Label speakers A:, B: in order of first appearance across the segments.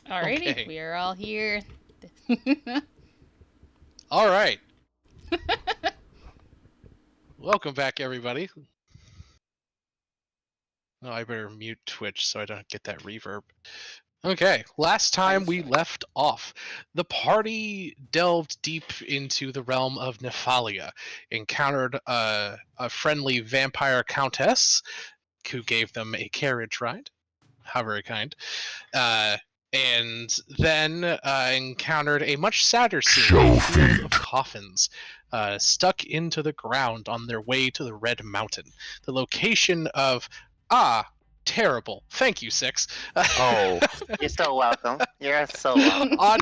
A: Alrighty,
B: Okay.
A: we are all here.
B: All right. Welcome back, everybody. Oh, I better mute Twitch so I don't get that reverb. Okay, last time we left off, the party delved deep into the realm of Nephalia, encountered a friendly vampire countess who gave them a carriage ride. How very kind. And then encountered a much sadder scene, a field of coffins stuck into the ground on their way to the Red Mountain, the location of terrible. Thank you, Six.
C: Oh,
D: You're so welcome. You're so welcome.
B: on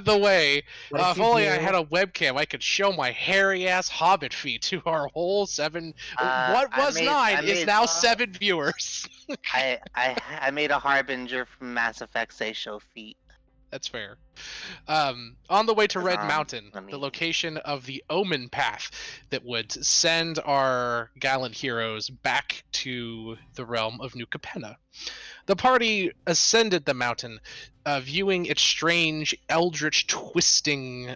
B: the way.
C: what did
B: If
C: you
B: only
C: do?
B: I had a webcam, I could show my hairy ass hobbit feet to our whole seven. What was nine is now 7 viewers.
D: I made a harbinger from Mass Effect say show feet.
B: That's fair. On the way to Red Mountain,
D: I mean-
B: the location of the Omen Path that would send our gallant heroes back to the realm of New Capenna. The party ascended the mountain, viewing its strange, eldritch, twisting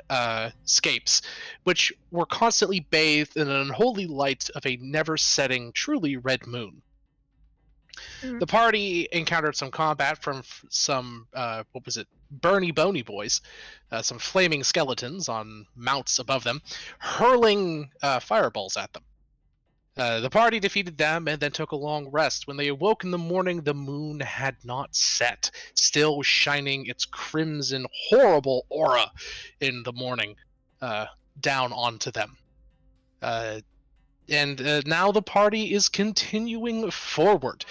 B: scapes, which were constantly bathed in an unholy light of a never-setting, truly red moon. The party encountered some combat from some, Bernie Boney boys, some flaming skeletons on mounts above them, hurling fireballs at them. The party defeated them and then took a long rest. When they awoke in the morning, the moon had not set, still shining its crimson, horrible aura in the morning down onto them. And now the party is continuing forward.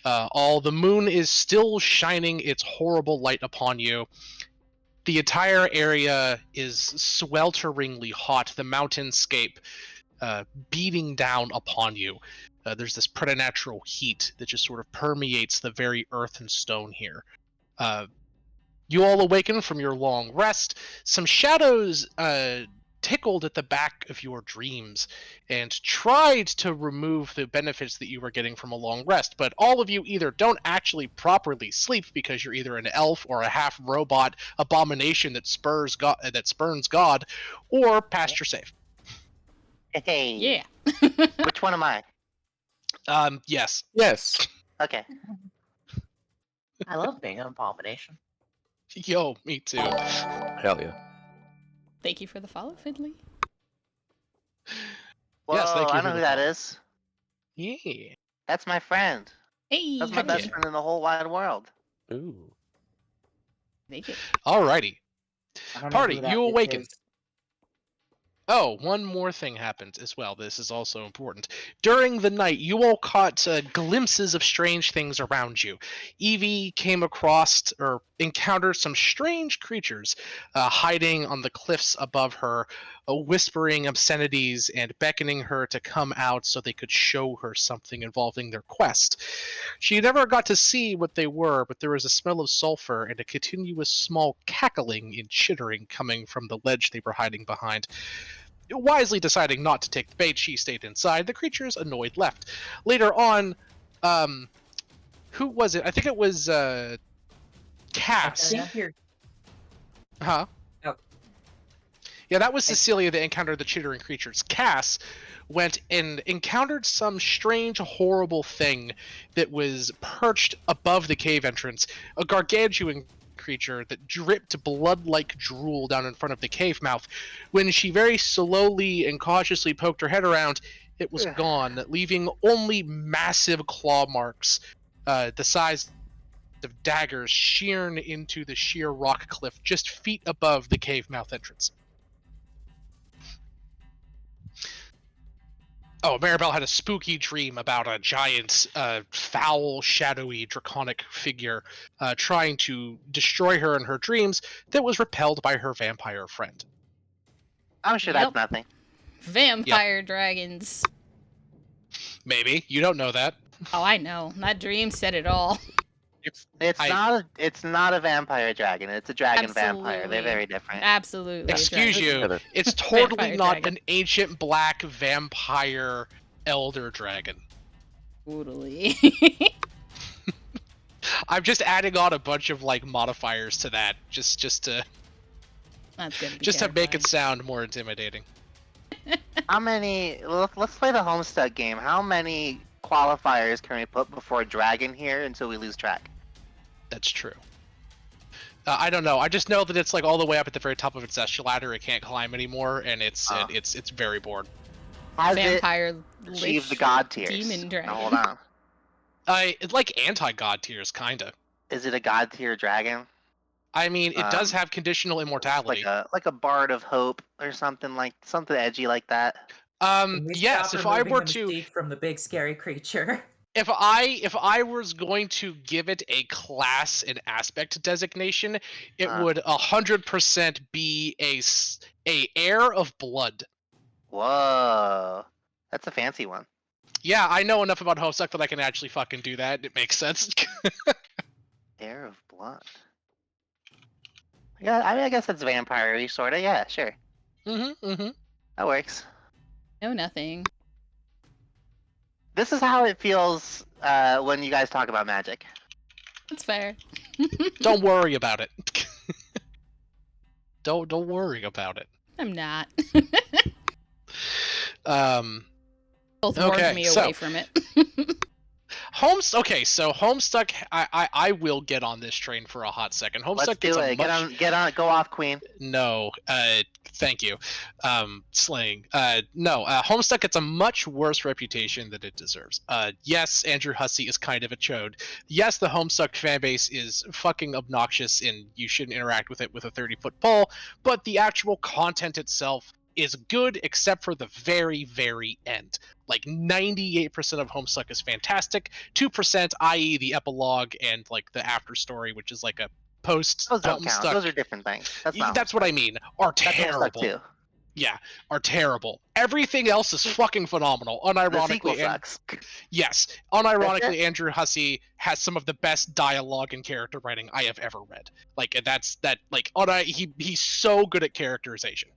B: The moon is still shining its horrible light upon you. The entire area is swelteringly hot. The mountainscape beating down upon you. There's this preternatural heat that just sort of permeates the very earth and stone here. You all awaken from your long rest. Some shadows tickled at the back of your dreams and tried to remove the benefits that you were getting from a long rest, but all of you either don't actually properly sleep because you're either an elf or a half robot abomination that spurns God, or passed your save.
D: Hey.
A: Yeah.
D: Which one am I?
B: Yes.
C: Yes.
D: Okay.
E: I love being an abomination.
B: Yo, me too.
C: Hell yeah.
A: Thank you for the follow, Finley.
D: Well,
B: Yes, thank you
D: I
B: for
D: know
B: the
D: who that
B: follow.
D: is.
B: Yeah.
D: That's my friend.
A: Hey,
D: That's my
B: Heck
D: best
B: yeah.
D: friend in the whole wide world.
C: Ooh.
A: Make it.
B: Alrighty.
E: I don't
B: Party,
E: know who that
B: you
E: bitch
B: awaken.
E: is.
B: Oh, one more thing happened as well. This is also important. During the night, you all caught glimpses of strange things around you. Evie came across or encountered some strange creatures hiding on the cliffs above her, whispering obscenities and beckoning her to come out so they could show her something involving their quest. She never got to see what they were, but there was a smell of sulfur and a continuous small cackling and chittering coming from the ledge they were hiding behind. Wisely deciding not to take the bait, she stayed inside. The creatures, annoyed, left. Later on, who was it? I think it was Cass.
E: I think you're...
B: Huh?
E: Oh.
B: Yeah, that was Cecilia that encountered the chittering creatures. Cass went and encountered some strange, horrible thing that was perched above the cave entrance. A gargantuan creature that dripped blood-like drool down in front of the cave mouth. When she very slowly and cautiously poked her head around, it was gone, leaving only massive claw marks, the size of daggers, sheared into the sheer rock cliff just feet above the cave mouth entrance. Oh, Maribel had a spooky dream about a giant, foul, shadowy, draconic figure trying to destroy her in her dreams that was repelled by her vampire friend.
D: I'm sure
A: Yep.
D: that's nothing.
A: Vampire dragons.
B: Maybe. You don't know that.
A: Oh, I know. That dream said it all.
D: It's not a vampire dragon. It's a dragon vampire. They're very different.
A: Absolutely.
B: Excuse you. It's totally not an ancient black vampire elder dragon.
A: Totally.
B: I'm just adding on a bunch of like modifiers to that, just to
A: That's gonna be
B: just to make it
A: terrifying.
B: sound more intimidating.
D: How many? Let's play the Homestuck game. How many qualifiers can we put before Dragon here until we lose track?
B: That's true. I don't know. I just know that it's like all the way up at the very top of its ladder. It can't climb anymore, and it's very bored.
D: Has
A: Vampire
D: it achieved the
A: lich
D: God tiers?
A: demon dragon.
D: Now, hold on.
B: It's like anti-god tiers, kinda.
D: Is it a God tier dragon?
B: I mean, it does have conditional immortality.
D: Like a Bard of Hope or something edgy like that.
F: Can we
B: Yes.
F: stop
B: If I
F: removing
B: were
F: the
B: to,
F: mystique from the big scary creature.
B: if I was going to give it a class and aspect designation, it would 100% be a heir of blood.
D: Whoa, that's a fancy one.
B: Yeah, I know enough about Homestuck that I can actually fucking do that. It makes sense.
D: Heir of blood. Yeah, I mean, I guess that's vampire-y, sorta. Yeah, sure. That works.
A: No, nothing.
D: This is how it feels when you guys talk about magic.
A: That's fair.
B: Don't worry about it. Don't worry about it.
A: I'm not.
B: Okay,
A: Both warned me
B: so-
A: away from it.
B: Okay, so Homestuck, I will get on this train for a hot second. Homestuck
D: Let's
B: gets
D: do
B: a
D: it.
B: much...
D: Get on. Go off, Queen.
B: No, thank you. Slaying. No, Homestuck gets a much worse reputation than it deserves. Yes, Andrew Hussey is kind of a chode. Yes, the Homestuck fanbase is fucking obnoxious and you shouldn't interact with it with a 30-foot pole, but the actual content itself is good except for the very, very end. Like 98% of Homestuck is fantastic. 2%, i.e. the epilogue and like the after story, which is like a post
D: Those don't count.
B: Homestuck.
D: Those are different things. That's
B: What I mean. Are
D: That's Homestuck
B: terrible.
D: too.
B: Yeah, are terrible. Everything else is fucking phenomenal.
D: The sequel
B: Unironically,
D: sucks.
B: yes, unironically, Andrew Hussey has some of the best dialogue and character writing I have ever read. Like he's so good at characterization.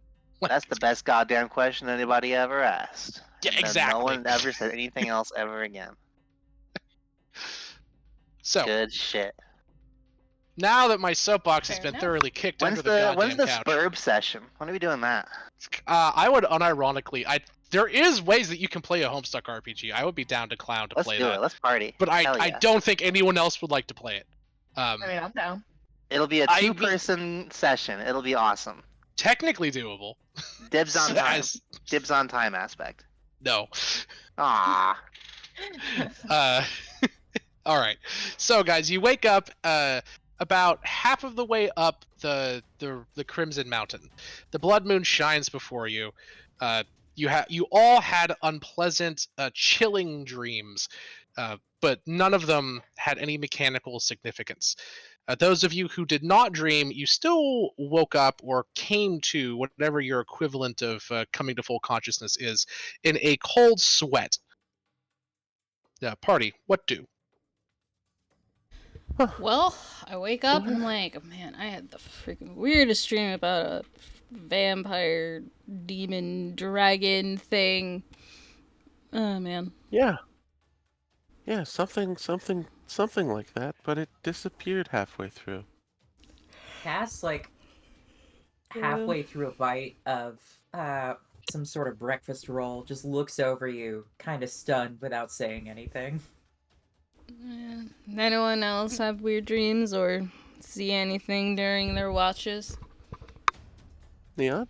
D: That's the best goddamn question anybody ever asked.
B: Yeah,
D: And then
B: exactly.
D: No one ever said anything else ever again.
B: So
D: Good shit.
B: now that my soapbox has
A: Fair
B: been
A: enough.
B: thoroughly kicked
D: When's
B: under the goddamn
D: when's the
B: couch,
D: Spurb session? When are we doing that?
B: I would unironically, there is ways that you can play a Homestuck RPG. I would be down to clown to
D: Let's
B: play
D: do
B: that,
D: it. Let's party.
B: but
D: Hell
B: I
D: yeah.
B: don't think anyone else would like to play it.
E: I mean, I'm down.
D: It'll be a
B: I mean-
D: two-person session. It'll be awesome.
B: Technically doable.
D: Dibs on time.
B: As-
D: Dibs on time aspect.
B: No.
D: Ah.
B: All right. So, guys, you wake up about half of the way up the Crimson Mountain. The blood moon shines before you. You all had unpleasant, chilling dreams, but none of them had any mechanical significance. Those of you who did not dream, you still woke up or came to whatever your equivalent of coming to full consciousness is in a cold sweat. Party, what do?
A: Well, I wake up and I'm like, man, I had the freaking weirdest dream about a vampire, demon, dragon thing. Oh, man.
C: Yeah. Yeah, something like that, but it disappeared halfway through.
F: Cass, like, halfway through a bite of some sort of breakfast roll, just looks over you, kind of stunned without saying anything.
A: Anyone else have weird dreams or see anything during their watches?
C: Neon?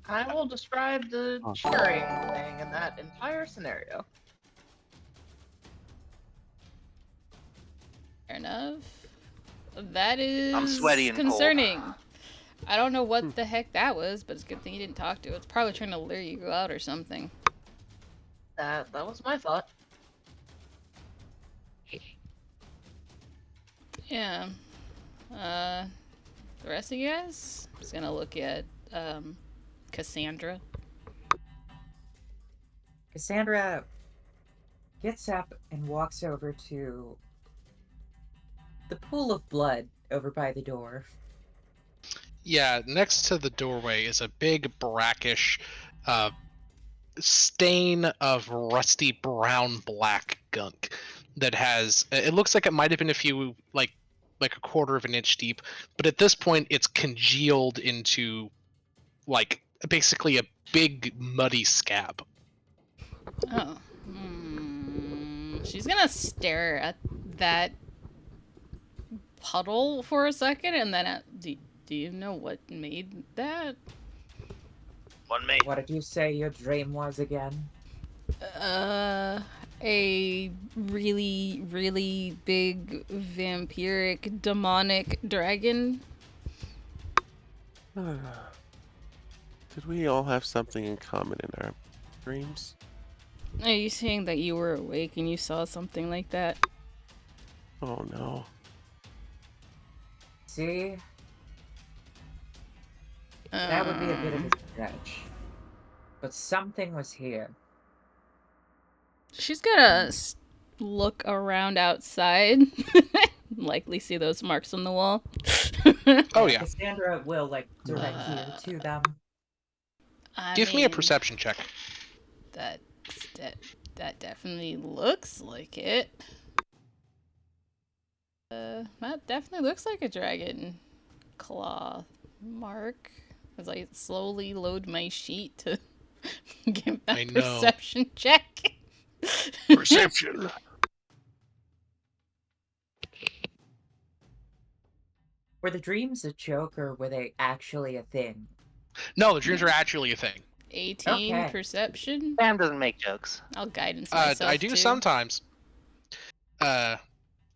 E: I will describe the cheering thing in that entire scenario.
A: Fair enough. That is
D: I'm sweaty and cold.
A: concerning. I don't know what the heck that was, but it's a good thing you didn't talk to it. It's probably trying to lure you out or something.
E: That was my thought.
A: Yeah. The rest of you guys? I'm just gonna look at Cassandra.
F: Cassandra gets up and walks over to the pool of blood over by the door.
B: Yeah, next to the doorway is a big brackish stain of rusty brown black gunk. that has. It looks like it might have been a few like a quarter of an inch deep, but at this point it's congealed into like basically a big muddy scab.
A: Oh. She's gonna stare at that puddle for a second, and then do you know what made that?
D: One mate.
F: What did you say your dream was again?
A: A really, really big vampiric demonic dragon.
C: Did we all have something in common in our dreams?
A: Are you saying that you were awake and you saw something like that?
C: Oh no.
F: See? That would be a bit of a stretch. But something was here.
A: She's gonna look around outside. Likely see those marks on the wall.
B: Oh yeah.
F: Cassandra will, like, direct you to them.
B: Give me a perception check.
A: That definitely looks like it. That definitely looks like a dragon claw mark. As I slowly load my sheet to give
B: I
A: that
B: know.
A: perception check.
C: Perception.
F: Were the dreams a joke or were they actually a thing?
B: No, the dreams are actually a thing.
A: 18
F: Okay.
A: perception.
D: Sam doesn't make jokes.
A: I'll guidance myself
B: I do
A: too.
B: sometimes.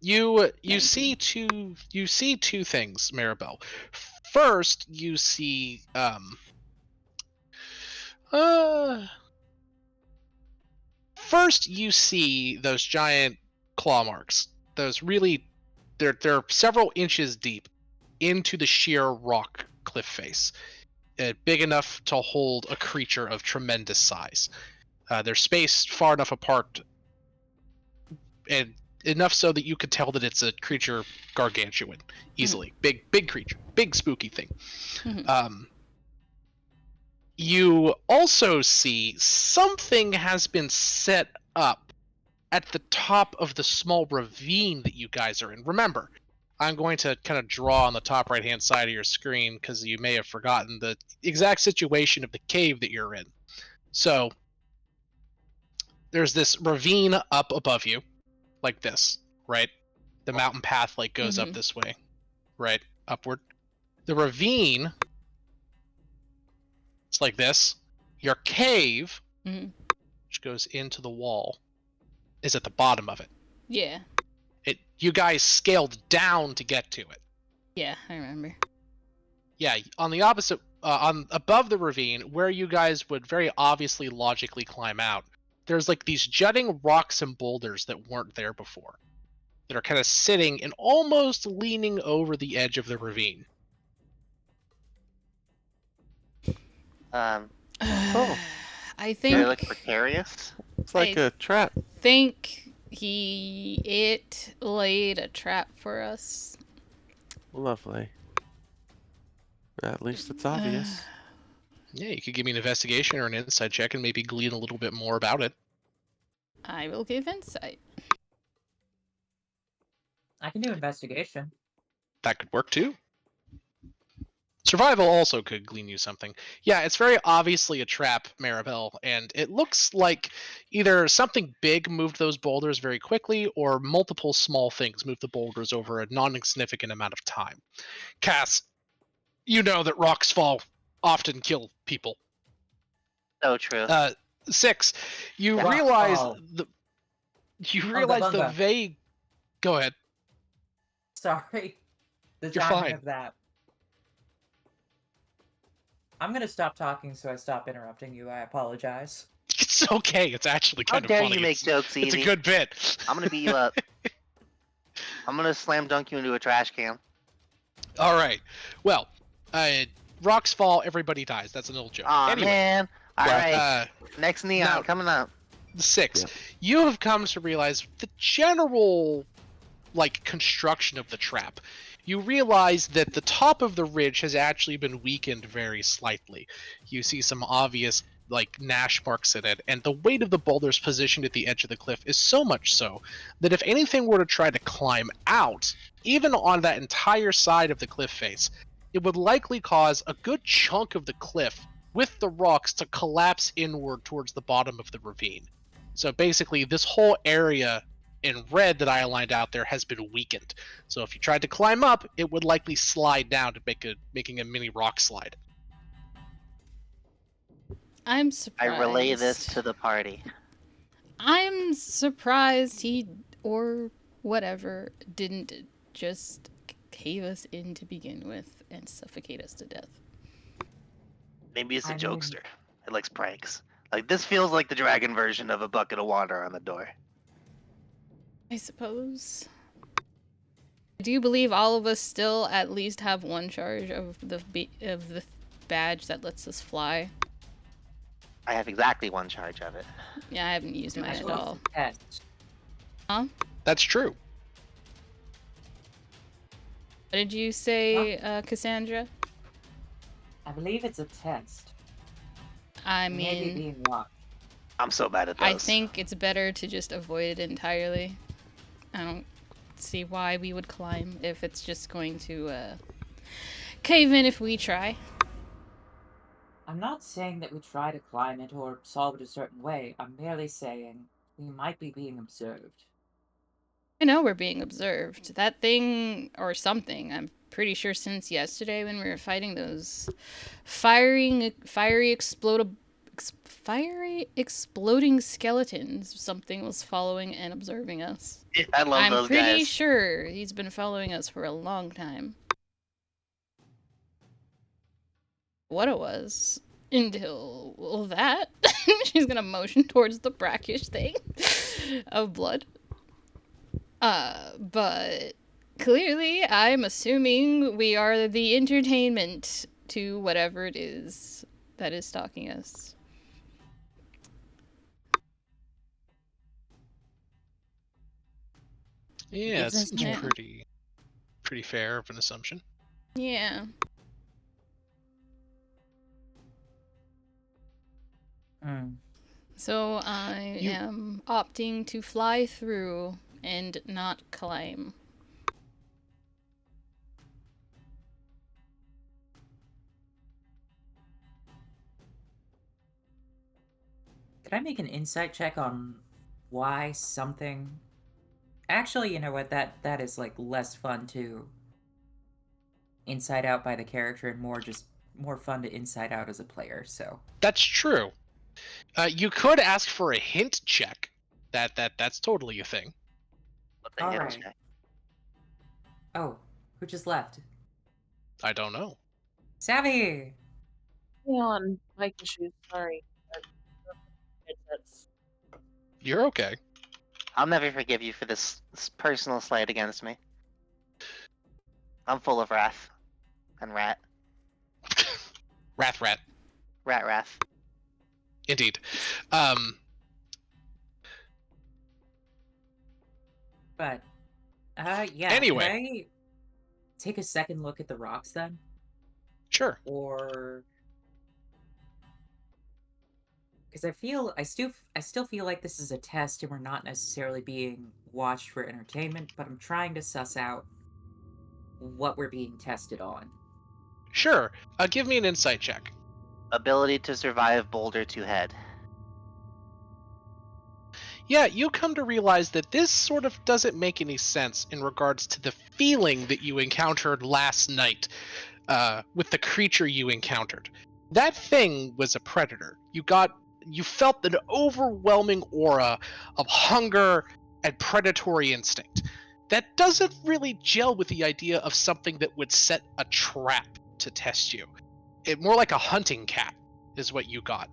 B: You see two things, Maribel. First, you see first you see those giant claw marks. Those really they're several inches deep into the sheer rock cliff face. Big enough to hold a creature of tremendous size. They're spaced far enough apart and enough so that you could tell that it's a creature gargantuan easily. Big creature, big spooky thing. You also see something has been set up at the top of the small ravine that you guys are in. Remember, I'm going to kind of draw on the top right hand side of your screen because you may have forgotten the exact situation of the cave that you're in. So there's this ravine up above you, like this, right? The mountain path like goes up this way, right? Upward. The ravine, it's like this. Your cave, which goes into the wall, is at the bottom of it.
A: Yeah.
B: You guys scaled down to get to it.
A: Yeah, I remember.
B: Yeah, on the opposite, on above the ravine, where you guys would very obviously logically climb out, there's like these jutting rocks and boulders that weren't there before, that are kind of sitting and almost leaning over the edge of the ravine.
A: I
D: They're
A: think
D: like precarious.
C: It's like
A: I-
C: a trap.
A: it laid a trap for us.
C: Lovely. At least it's obvious.
B: Yeah, you could give me an investigation or an insight check and maybe glean a little bit more about it.
A: I will give insight.
F: I can do investigation.
B: That could work too. Survival also could glean you something. Yeah, it's very obviously a trap, Maribel, and it looks like either something big moved those boulders very quickly, or multiple small things moved the boulders over a non-insignificant amount of time. Cass, you know that rocks fall often kill people.
D: So true.
B: 6, you
F: Rock
B: realize
F: fall.
B: the
F: bunga.
B: vague. Go ahead.
F: Sorry. The
B: You're
F: timing
B: fine.
F: of that. I'm gonna stop talking so I stop interrupting you. I apologize.
B: It's okay. It's actually
D: How
B: kind of
D: dare
B: funny.
D: you make jokes,
B: It's a
D: Evie?
B: good bit.
D: I'm gonna beat you up. I'm gonna slam dunk you into a trash can.
B: All right. Well, rocks fall, everybody dies. That's an old joke.
D: Aw,
B: Anyway,
D: man. Alright,
B: now-
D: next Neon, coming up.
B: the 6.
C: Yeah.
B: You have come to realize the general, like, construction of the trap. You realize that the top of the ridge has actually been weakened very slightly. You see some obvious like Nash marks it in, and the weight of the boulders positioned at the edge of the cliff is so much so that if anything were to try to climb out, even on that entire side of the cliff face, it would likely cause a good chunk of the cliff with the rocks to collapse inward towards the bottom of the ravine. So basically, this whole area in red that I aligned out there has been weakened. So if you tried to climb up, it would likely slide down to making a mini rock slide.
A: I'm
D: I
A: surprised.
D: relay this to the party.
A: I'm surprised he or whatever didn't just cave us in to begin with and suffocate us to death.
D: Maybe it's a
F: I mean-
D: jokester. It likes pranks. Like, this feels like the dragon version of a bucket of water on the door.
A: I suppose. I do believe all of us still at least have one charge of the badge that lets us fly.
D: I have exactly one charge of it.
A: Yeah, I haven't used mine
F: I
A: at
F: love
A: all.
F: the test.
B: That's true.
A: What did you say, Cassandra?
F: I believe it's a test.
A: I
F: Maybe
A: mean,
F: being watched.
D: I'm so bad at those.
A: I think it's better to just avoid it entirely. I don't see why we would climb if it's just going to cave in if we try.
F: I'm not saying that we try to climb it or solve it a certain way. I'm merely saying we might be being observed.
A: I know we're being observed. That thing or something, I'm pretty sure since yesterday when we were fighting those fiery exploding skeletons, something was following and observing us.
D: I love
A: I'm
D: those
A: pretty
D: guys.
A: sure he's been following us for a long time. What it was until that. She's gonna motion towards the brackish thing of blood. But clearly I'm assuming we are the entertainment to whatever it is that is stalking us.
B: Yeah, it
F: Business
B: seems
A: man.
B: pretty fair of an assumption.
A: Yeah.
F: Hmm.
A: So I
B: You-
A: am opting to fly through and not climb.
F: Could I make an insight check on why something? Actually, you know what? That is like less fun to inside out by the character and more fun to inside out as a player. So
B: That's true. You could ask for a hint check. That's totally a thing.
D: What the
F: all
D: hidden
F: right.
D: check?
F: Oh, who just left?
B: I don't know.
F: Savvy.
G: Hang on, mic issues. Sorry. Headsets.
B: You're okay.
D: I'll never forgive you for this personal slight against me. I'm full of wrath. And rat.
B: Rat.
D: Wrath.
B: Indeed.
F: But yeah.
B: Anyway.
F: Could I take a second look at the rocks then?
B: Sure.
F: Or because I still feel like this is a test and we're not necessarily being watched for entertainment, but I'm trying to suss out what we're being tested on.
B: Sure. Give me an insight check.
D: Ability to survive boulder to head.
B: Yeah, you come to realize that this sort of doesn't make any sense in regards to the feeling that you encountered last night with the creature you encountered. That thing was a predator. You felt an overwhelming aura of hunger and predatory instinct. That doesn't really gel with the idea of something that would set a trap to test you. It more like a hunting cat is what you got.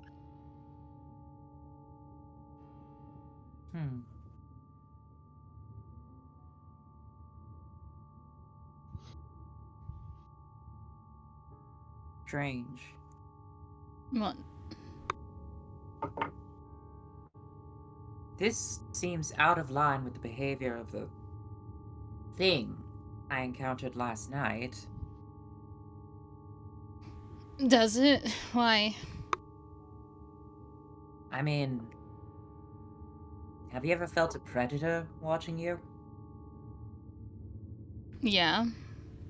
F: Strange.
A: What?
F: This seems out of line with the behavior of the thing I encountered last night.
A: Does it? Why?
F: I mean, have you ever felt a predator watching you?
A: Yeah,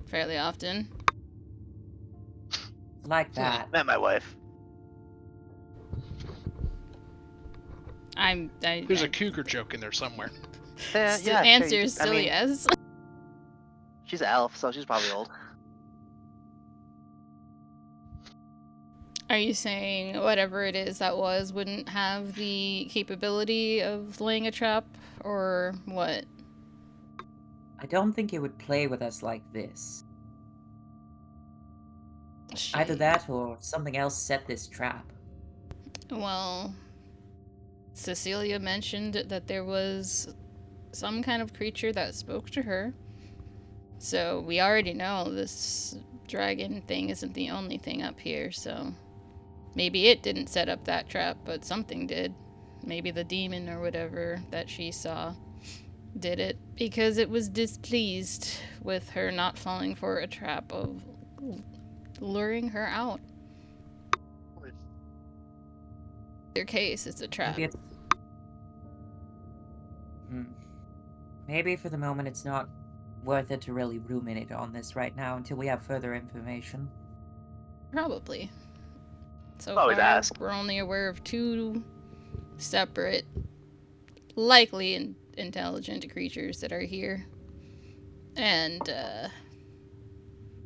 A: fairly often.
F: Like that.
D: Met my wife.
B: There's a cougar joke in there somewhere.
D: Yeah,
A: The
D: yeah,
A: answer
D: sure.
A: is still yes.
D: She's an elf, so she's probably old.
A: Are you saying whatever it is that was wouldn't have the capability of laying a trap, or what?
F: I don't think it would play with us like this. Either
A: She...
F: that or something else set this trap.
A: Well, Cecilia mentioned that there was some kind of creature that spoke to her. So we already know this dragon thing isn't the only thing up here, so maybe it didn't set up that trap, but something did. Maybe the demon or whatever that she saw did it because it was displeased with her not falling for a trap of luring her out. In their case, it's a trap.
F: Maybe it's... Maybe for the moment it's not worth it to really ruminate on this right now until we have further information.
A: Probably. So
D: Always
A: far,
D: ask.
A: we're only aware of 2 separate, likely intelligent creatures that are here. And,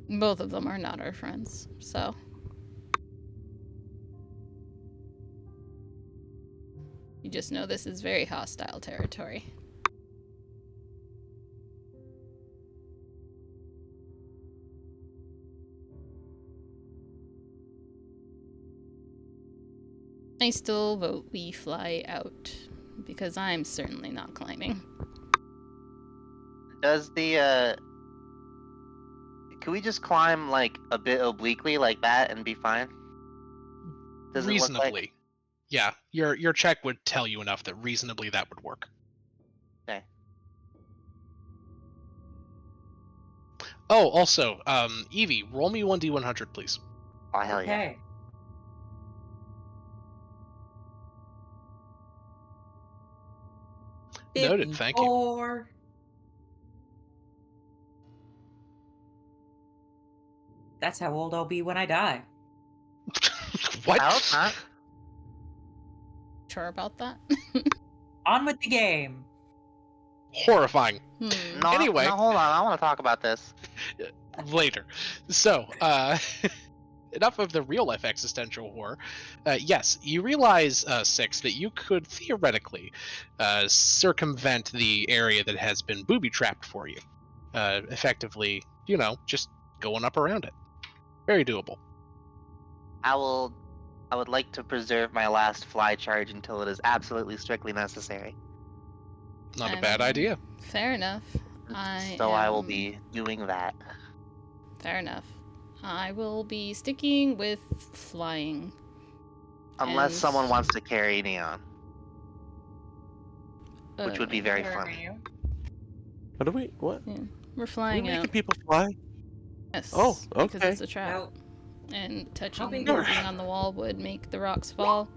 A: both of them are not our friends, so... You just know this is very hostile territory. I still vote we fly out, because I'm certainly not climbing.
D: Does the can we just climb like a bit obliquely like that and be fine? Does it look
B: Reasonably.
D: like?
B: Yeah, your check would tell you enough that reasonably that would work.
D: Okay.
B: Oh, also, Evie, roll me 1d100, please.
D: Oh hell yeah.
F: Okay.
B: Noted, thank you.
F: 54. That's how old I'll be when I die.
B: What?
D: I hope not.
A: Sure about that?
F: On with the game.
B: Horrifying.
D: No,
B: Anyway.
D: no, hold on. I want to talk about this.
B: Later. So, enough of the real life existential horror. Yes, you realize, Six, that you could theoretically circumvent the area that has been booby-trapped for you. Effectively, just going up around it. Very doable.
D: I would like to preserve my last fly charge until it is absolutely strictly necessary.
B: Not a bad idea.
A: Fair enough.
D: I will be doing that.
A: Fair enough. I will be sticking with flying.
D: Unless
A: And-
D: someone wants to carry Neon, which would be very
E: Carry
D: fun.
E: you.
C: What do we? What?
A: We're
C: Are we
A: flying
C: making
A: out.
C: people fly?
A: Yes.
C: Oh,
A: Because
C: okay.
A: it's a trap.
F: Now,
A: And touching
F: big
A: anything
F: are-
A: on the wall would make the rocks fall.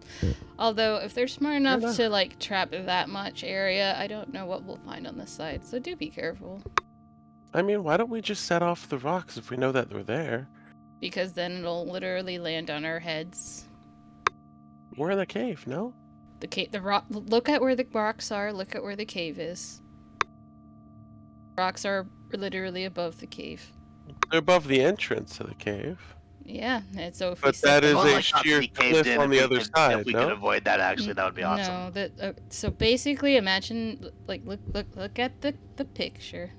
A: Although, if they're smart enough
C: enough.
A: to, like, trap that much area, I don't know what we'll find on this side, so do be careful.
C: I mean, why don't we just set off the rocks if we know that they're there?
A: Because then it'll literally land on our heads.
C: We're in the cave, no?
A: The rock. Look at where the rocks are. Look at where the cave is. Rocks are literally above the cave.
C: They're above the entrance to the cave.
A: Yeah, and so if we
C: But
A: set
C: that
A: them
C: is
D: Well,
C: a
A: off-
D: like, not to
C: sheer
D: be caved
C: cliff
D: in
C: on
D: if
C: the
D: we
C: other
D: could-
C: side,
D: If we
C: no?
D: could avoid that, actually, that would be awesome.
A: No, that so basically, imagine look at the picture.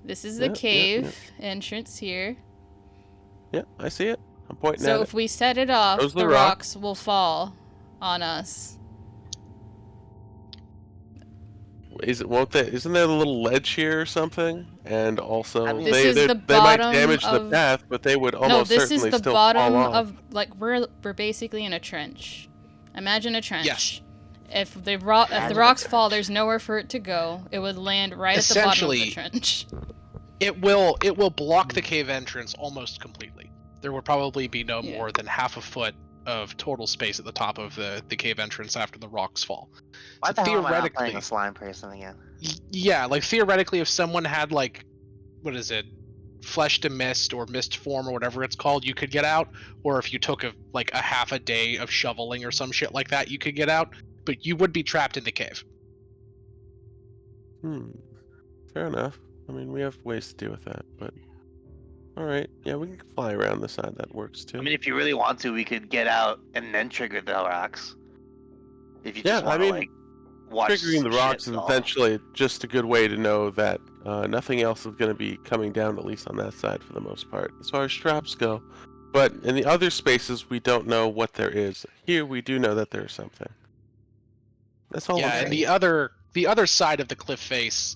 A: This is the
C: Yeah, yeah,
A: cave entrance here.
C: Yeah, I see it. I'm pointing
A: So
C: at
A: if we set it off,
C: Those are
A: the
C: the
A: rocks will fall on us.
C: it. Isn't there a little ledge here or something? And also,
D: I mean-
A: This is the
C: they might
A: bottom
C: damage the
A: of-
C: path, but they would
A: No,
C: almost
A: this is
C: certainly
A: the
C: still
A: bottom
C: fall off.
A: of we're basically in a trench. Imagine a trench.
B: Yes.
A: If the
D: Imagine a
A: rocks
D: trench.
A: fall, there's nowhere for it to go. It would land right at the bottom of the
B: Essentially-
A: trench.
B: It will block the cave entrance almost completely. There would probably be no
A: Yeah.
B: more than half a foot of total space at the top of the cave entrance after the rocks fall.
D: Why
B: So
D: the hell am I not playing
B: theoretically,
D: a slime person again?
B: yeah, like theoretically, if someone had like, what is it, flesh to mist or mist form or whatever it's called, you could get out. Or if you took a half a day of shoveling or some shit like that, you could get out. But you would be trapped in the cave.
C: Fair enough. I mean, we have ways to deal with that, but all right. Yeah, we can fly around the side. That works too.
D: I mean, if you really want to, we could get out and then trigger the rocks. If you
C: Yeah,
D: just want
C: I
D: to,
C: mean,
D: like, watch
C: triggering the
D: some shit
C: rocks is
D: stall.
C: essentially just a good way to know that nothing else is going to be coming down, at least on that side for the most part, as far as traps go. But in the other spaces, we don't know what there is. Here, we do know that there's something. That's all I'm
B: Yeah, and
C: saying.
B: the other side of the cliff face,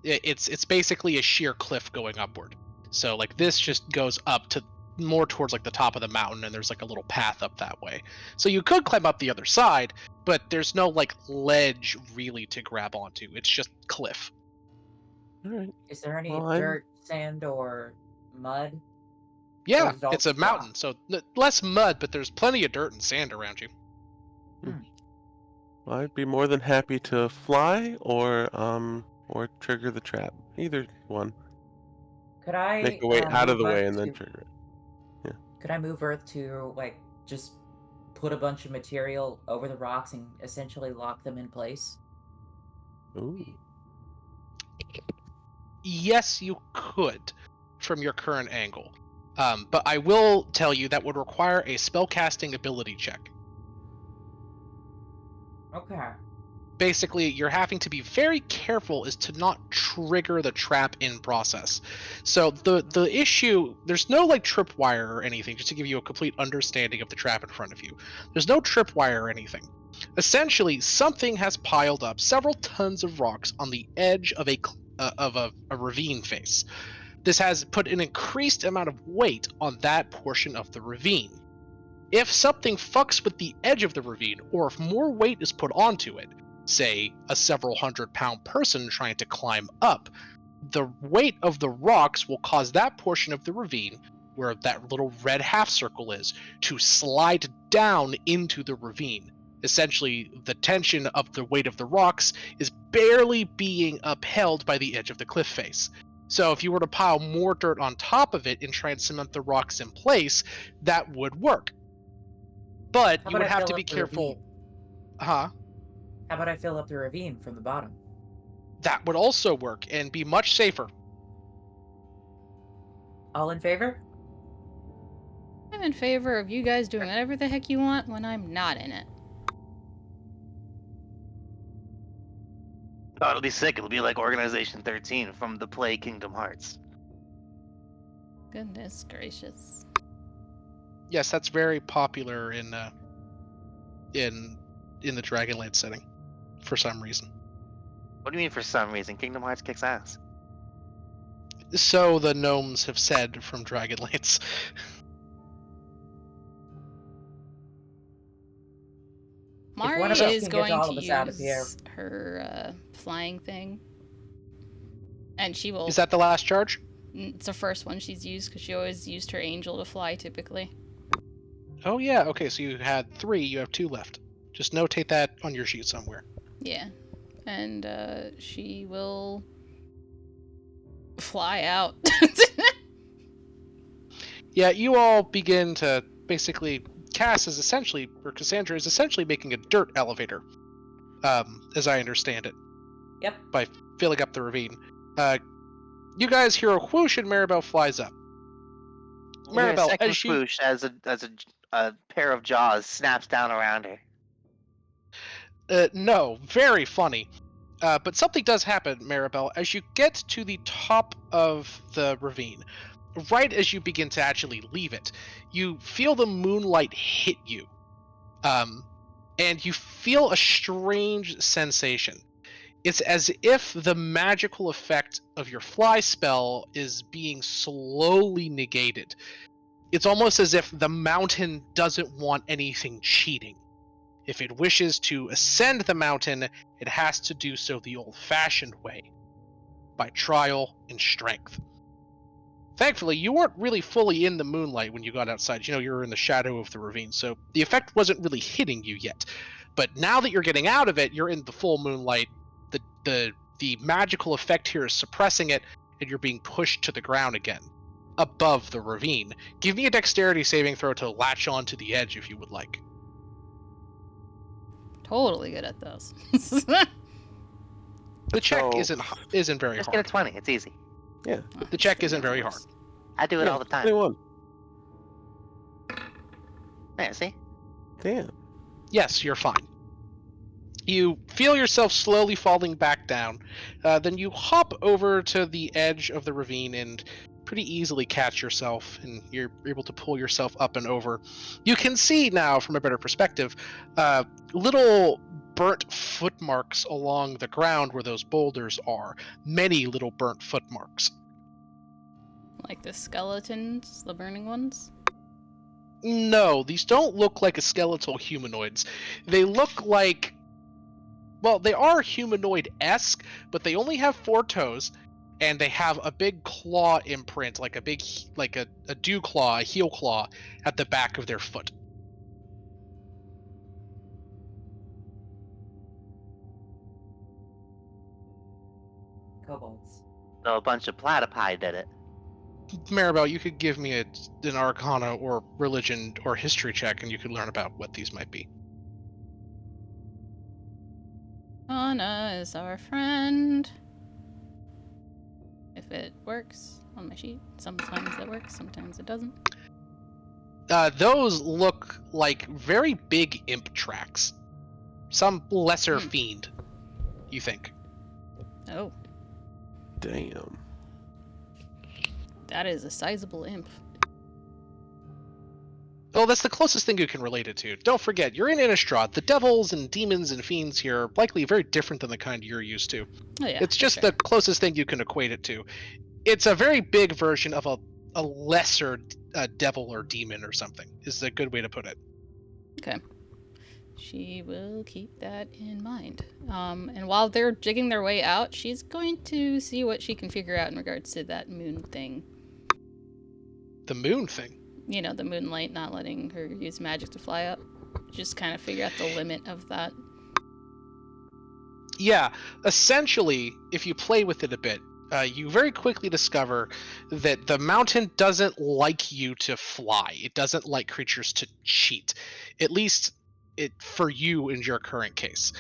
B: it's basically a sheer cliff going upward. So like this just goes up to more towards like the top of the mountain, and there's like a little path up that way. So you could climb up the other side, but there's no like ledge really to grab onto. It's just cliff.
C: All right.
F: Is there any
C: Well, I'm
F: dirt, sand, or mud? Or
B: Yeah,
F: is it all
B: it's a
F: just rock?
B: mountain, so less mud, but there's plenty of dirt and sand around you.
C: I'd be more than happy to fly or trigger the trap. Either one.
F: Could I
C: Make a way out of
F: move
C: the way
F: Earth
C: and then
F: to?
C: trigger it.
F: Could I move Earth to like just put a bunch of material over the rocks and essentially lock them in place?
C: Ooh.
B: Yes, you could from your current angle. But I will tell you that would require a spellcasting ability check.
F: Okay.
B: Basically, you're having to be very careful as to not trigger the trap in process. So the issue, there's no like tripwire or anything, just to give you a complete understanding of the trap in front of you. There's no tripwire or anything. Essentially, something has piled up several tons of rocks on the edge of a ravine face. This has put an increased amount of weight on that portion of the ravine. If something fucks with the edge of the ravine, or if more weight is put onto it, say a several 100-pound person trying to climb up, the weight of the rocks will cause that portion of the ravine, where that little red half circle is, to slide down into the ravine. Essentially, the tension of the weight of the rocks is barely being upheld by the edge of the cliff face. So if you were to pile more dirt on top of it and try and cement the rocks in place, that would work. But
F: How
B: you
F: about
B: would
F: I
B: have
F: fill
B: to be
F: up the
B: careful.
F: ravine?
B: Huh?
F: How about I fill up the ravine from the bottom?
B: That would also work and be much safer.
F: All in favor?
A: I'm in favor of you guys doing whatever the heck you want when I'm not in it.
D: Oh, it'll be sick. It'll be like Organization 13 from the play Kingdom Hearts.
A: Goodness gracious.
B: Yes, that's very popular in the Dragonlance setting, for some reason.
D: What do you mean for some reason? Kingdom Hearts kicks ass.
B: So the gnomes have said from Dragonlance.
A: Mari
F: one of us
A: is
F: can get
A: going
F: all
A: to
F: of us out of here.
A: use her flying thing. And she will.
B: Is that the last charge?
A: It's the first one she's used because she always used her angel to fly typically.
B: Oh yeah, okay, so you had 3, you have 2 left. Just notate that on your sheet somewhere.
A: Yeah. And she will fly out.
B: Yeah, you all begin to basically, Cassandra is essentially making a dirt elevator, as I understand it.
F: Yep.
B: By filling up the ravine. You guys hear a whoosh and Maribel flies up.
D: You hear a
B: Maribel,
D: second
B: as you...
D: swoosh as a pair of jaws snaps down around her.
B: No, very funny. But something does happen, Maribel, as you get to the top of the ravine. Right as you begin to actually leave it, you feel the moonlight hit you. And you feel a strange sensation. It's as if the magical effect of your fly spell is being slowly negated. It's almost as if the mountain doesn't want anything cheating. If it wishes to ascend the mountain, it has to do so the old-fashioned way, by trial and strength. Thankfully, you weren't really fully in the moonlight when you got outside. You were in the shadow of the ravine, so the effect wasn't really hitting you yet. But now that you're getting out of it, you're in the full moonlight. The magical effect here is suppressing it, and you're being pushed to the ground again, above the ravine. Give me a dexterity saving throw to latch onto the edge if you would like.
A: Totally good at those.
B: The check
C: So-
B: isn't very
D: Just get a
B: hard.
D: 20. It's easy.
C: Yeah.
B: The check isn't very hard.
D: I do it
C: Yeah,
D: all the time.
C: 21.
D: There, see?
C: Damn.
B: Yes, you're fine. You feel yourself slowly falling back down. Then you hop over to the edge of the ravine and pretty easily catch yourself, and you're able to pull yourself up and over. You can see now, from a better perspective, little burnt footmarks along the ground where those boulders are. Many little burnt footmarks.
A: Like the skeletons, the burning ones?
B: No, these don't look like a skeletal humanoids. They look like, well, they are humanoid-esque, but they only have 4 toes, and they have a big claw imprint, like a dew claw, a heel claw, at the back of their foot.
F: Kobolds.
D: So a bunch of platypi did it.
B: Maribel, you could give me an Arcana or Religion or History check, and you could learn about what these might be.
A: Anna is our friend. If it works on my sheet. Sometimes it works, sometimes it doesn't.
B: Those look like very big imp tracks. Some lesser fiend, you think.
A: Oh,
C: Damn.
A: that is a sizable imp.
B: Well, that's the closest thing you can relate it to. Don't forget, you're in Innistrad. The devils and demons and fiends here are likely very different than the kind you're used to.
A: Oh yeah.
B: It's
A: for
B: just
A: sure.
B: the closest thing you can equate it to. It's a very big version of a lesser devil or demon or something, is a good way to put it.
A: Okay. She will keep that in mind. And while they're digging their way out, she's going to see what she can figure out in regards to that moon thing.
B: The moon thing.
A: You know, the moonlight not letting her use magic to fly up. Just kind of figure out the limit of that.
B: Yeah, essentially, if you play with it a bit, you very quickly discover that the mountain doesn't like you to fly. It doesn't like creatures to cheat. At least for you in your current case.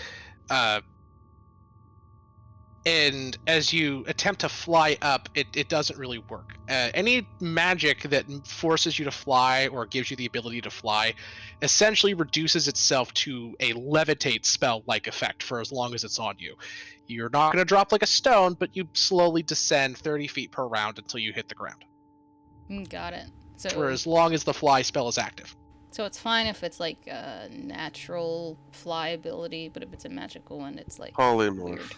B: And as you attempt to fly up, it doesn't really work. Any magic that forces you to fly or gives you the ability to fly essentially reduces itself to a levitate spell-like effect for as long as it's on you. You're not going to drop like a stone, but you slowly descend 30 feet per round until you hit the ground.
A: Got it. So,
B: For as long as the fly spell is active.
A: so it's fine if it's like a natural fly ability, but if it's a magical one, it's like
C: Polymorph.
A: weird.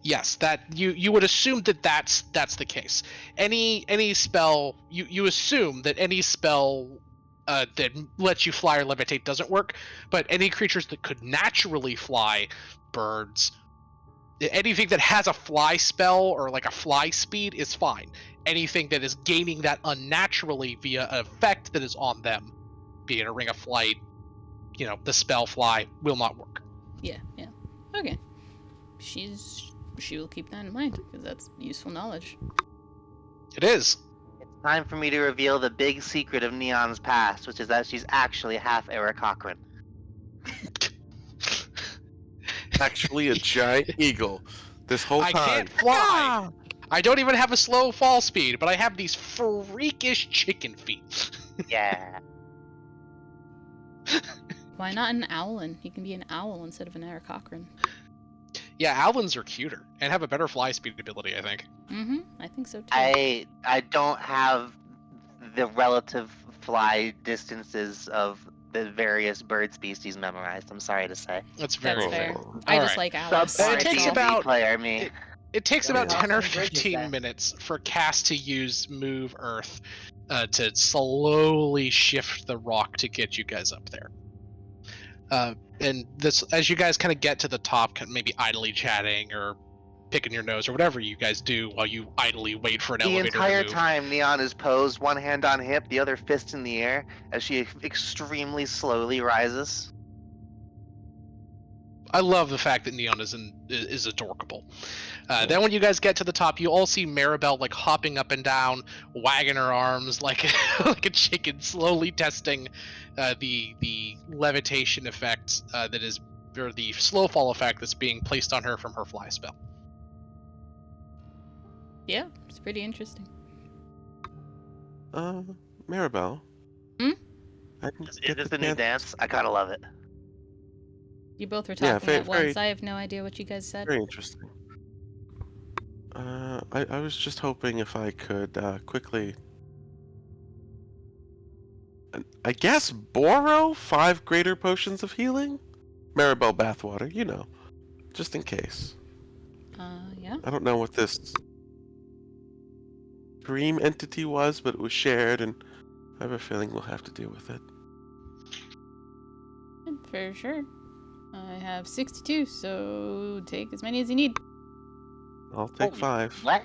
B: Yes, that you would assume that that's the case. Any spell you assume that any spell that lets you fly or levitate doesn't work, but any creatures that could naturally fly, birds, anything that has a fly spell or like a fly speed is fine. Anything that is gaining that unnaturally via an effect that is on them, be it a ring of flight, the spell fly, will not work.
A: Yeah. Okay. She will keep that in mind because that's useful knowledge.
B: It is.
D: It's time for me to reveal the big secret of Neon's past, which is that she's actually half Eric Cochran.
C: Actually, a giant eagle. This whole
B: I
C: time.
B: can't fly. I don't even have a slow fall speed, but I have these freakish chicken feet.
D: Yeah.
A: Why not an owlin? He can be an owl instead of an Eric Cochran.
B: Yeah, owlins are cuter and have a better fly speed ability, I think.
A: I think so too.
D: I don't have the relative fly distances of the various bird species memorized. I'm sorry to say.
B: That's very
A: That's fair.
B: fair.
A: I
B: All
A: just
B: right.
A: like owls.
D: Subpar
B: It takes
D: D&D
B: about-
D: player me.
B: It takes
F: Yeah,
B: about
F: we
B: 10 or
F: lost some bridges
B: 15
F: then.
B: minutes for Cass to use Move Earth to slowly shift the rock to get you guys up there. And this, as you guys kind of get to the top, maybe idly chatting or picking your nose or whatever you guys do while you idly wait for an
D: The
B: elevator
D: entire
B: to move.
D: time, Neon is posed, one hand on hip, the other fist in the air, as she extremely slowly rises.
B: I love the fact that Neon is adorable. Then when you guys get to the top, you all see Maribel like hopping up and down, wagging her arms like like a chicken, slowly testing the levitation effect that is, or the slow fall effect that's being placed on her from her fly spell.
A: Yeah, it's pretty interesting.
C: Maribel.
A: Hmm?
C: I didn't
D: Is
C: get
D: this
C: the
D: the new
C: chance-
D: dance? I gotta love it.
A: You both were
C: Yeah,
A: talking at
C: very-
A: once. I have no idea what you guys said.
C: Very interesting. I was just hoping if I could quickly, I guess, borrow 5 greater potions of healing? Maribel bathwater, you know, just in case.
A: Yeah.
C: I don't know what this dream entity was, but it was shared, and I have a feeling we'll have to deal with it.
A: For sure. I have 62, so take as many as you need.
C: I'll take
D: Holy-
C: 5.
D: What?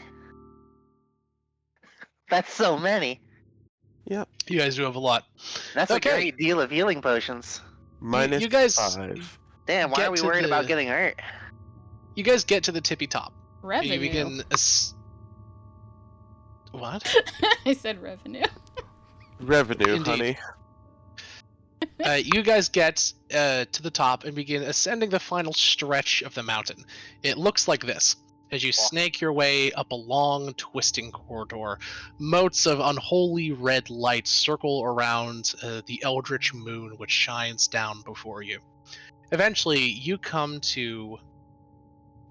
D: That's so many.
C: Yep.
B: You guys do have a lot.
D: That's
B: Okay.
D: a great deal of healing potions.
C: Minus
B: you guys
C: 5.
D: Damn, why
B: Get
D: are we
B: to
D: worried about
B: the-
D: getting hurt?
B: You guys get to the tippy top. And you
A: Revenue.
B: begin what?
A: I said revenue.
C: Revenue,
B: Indeed.
C: honey.
B: You guys get to the top and begin ascending the final stretch of the mountain. It looks like this. As you snake your way up a long, twisting corridor, motes of unholy red light circle around the eldritch moon which shines down before you. Eventually, you come to...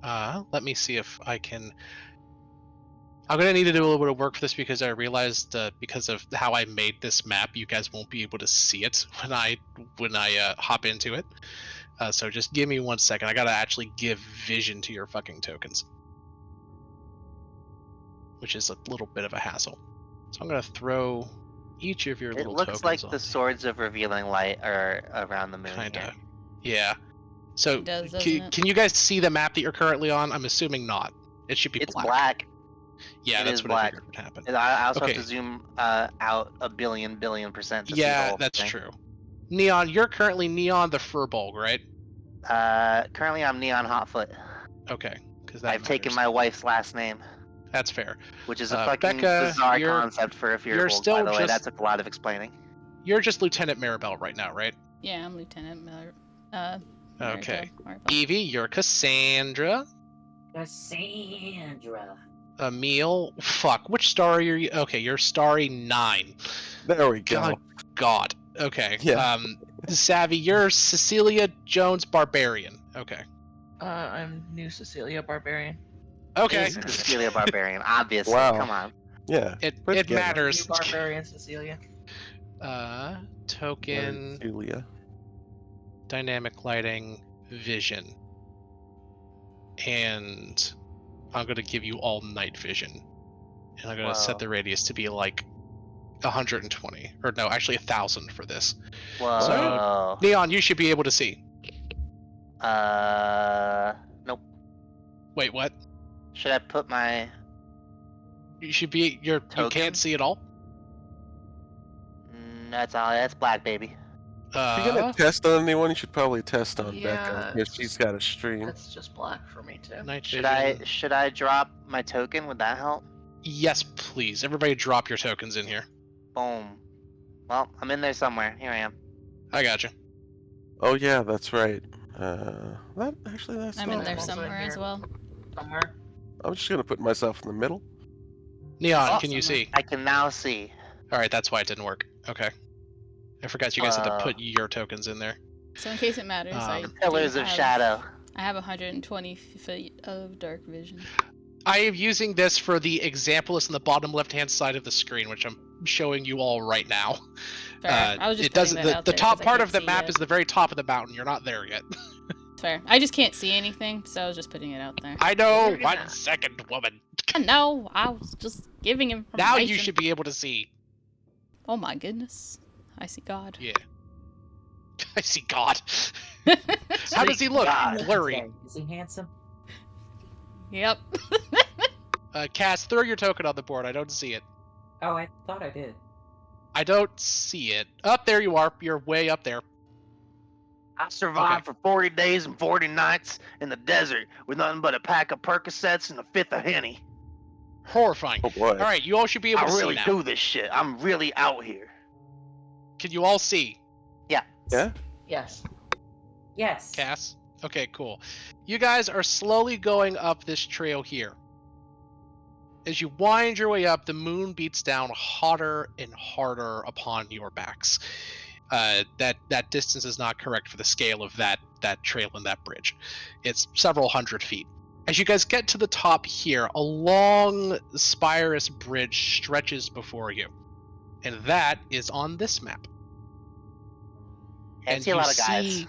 B: let me see if I can... I'm going to need to do a little bit of work for this because I realized because of how I made this map, you guys won't be able to see it when I hop into it. So just give me 1 second. I got to actually give vision to your fucking tokens, which is a little bit of a hassle. So I'm going to throw each of your
D: It
B: little
D: looks
B: tokens
D: like
B: on
D: the swords of revealing light are around the moon.
B: Kinda.
D: Here.
B: Yeah. So
A: It does, doesn't it?
B: can you guys see the map that you're currently on? I'm assuming not. It should be
D: It's
B: black.
D: black.
B: Yeah,
D: It
B: that's
D: is
B: what I
D: black.
B: figured would happen.
D: And I also
B: Okay.
D: have to zoom out a billion percent to see the
B: Yeah,
D: whole
B: that's
D: thing.
B: true. Neon, you're currently Neon the Furbolg, right?
D: Currently I'm Neon Hotfoot.
B: Okay, because
D: I've taken my wife's last name,
B: That's fair.
D: which is a fucking
B: Becca,
D: bizarre
B: you're
D: concept for a
B: you're
D: Fearbolg,
B: still
D: by the way. That
B: just-
D: took a lot of explaining.
B: You're just Lieutenant Maribel right now, right?
A: Yeah, I'm Lieutenant Miller.
B: Okay.
A: Maribel.
B: Evie, you're Cassandra.
F: Cassandra.
B: Emil, fuck, which star are you? Okay, you're Starry 9.
C: There we go.
B: God. Okay.
C: Yeah.
B: Savvy, you're Cecilia Jones Barbarian. Okay.
E: I'm New Cecilia Barbarian.
B: Okay.
D: Ace Cecilia Barbarian, obviously.
C: Wow.
D: Come on.
C: Yeah.
B: It
C: Put
B: it
C: together.
B: matters.
E: New Barbarian Cecilia.
B: Token,
C: Julia.
B: dynamic lighting, vision. And I'm going to give you all night vision. And I'm going to set
D: Wow.
B: the radius to be like 120. Or no, actually 1,000 for this.
D: Whoa.
B: Neon, you should be able to see.
D: Nope.
B: Wait, what?
D: Should I put my
B: You should be. You
D: Token?
B: can't see at all?
D: That's all. That's black, baby.
C: If you're gonna test on anyone, you should probably test on
E: Yeah,
C: Becca because she's got a stream.
E: That's just black for me too.
B: Night
D: Should
B: vision.
D: I drop my token? Would that help?
B: Yes, please. Everybody drop your tokens in here.
D: Boom. Well, I'm in there somewhere. Here I am.
B: I got you.
C: Oh yeah, that's right. That's
A: I'm
C: not
A: in there
E: also
A: somewhere as
E: here.
A: well.
E: Somewhere.
C: I'm just gonna put myself in the middle.
B: Neon,
A: Oh,
B: can you
A: somewhere.
B: see?
D: I can now see.
B: Alright, that's why it didn't work. Okay. I forgot you guys had to
D: Wow.
B: put your tokens in there.
A: So in case it matters, I
D: Pillars
A: do
D: of
A: have-
D: Shadow.
A: I have 120 feet of dark vision.
B: I am using this for the example that's in the bottom left-hand side of the screen, which I'm showing you all right now.
A: Fair. I was just
B: it doesn't.
A: putting that
B: The,
A: out
B: the
A: there
B: top
A: 'cause I
B: part
A: can't
B: of the
A: see
B: map
A: it.
B: is the very top of the mountain. You're not there yet.
A: Fair. I just can't see anything, so I was just putting it out there.
B: I know.
E: You're gonna-
B: 1 second, woman.
A: No, I was just giving information.
B: Now you should be able to see.
A: Oh my goodness. I see God.
B: Yeah. I see God. How does he look?
D: God.
B: Blurry.
F: Is he handsome?
A: Yep.
B: Cass, throw your token on the board. I don't see it.
F: Oh, I thought I did.
B: I don't see it. Up there you are. You're way up there.
D: I survived for 40 days and 40 nights in the desert with nothing but a pack of Percocets and a fifth of Henny.
B: Horrifying.
C: Oh boy.
B: All right, you all should be able
D: I
B: to
D: really
B: see now.
D: do this shit. I'm really out here.
B: Can you all see?
C: Yeah.
E: Yes.
F: Yes.
B: Cass? Okay, cool. You guys are slowly going up this trail here. As you wind your way up, the moon beats down hotter and harder upon your backs. That distance is not correct for the scale of that trail and that bridge. It's several hundred feet. As you guys get to the top here, a long spirous bridge stretches before you. And that is on this map.
D: I see a lot of guys.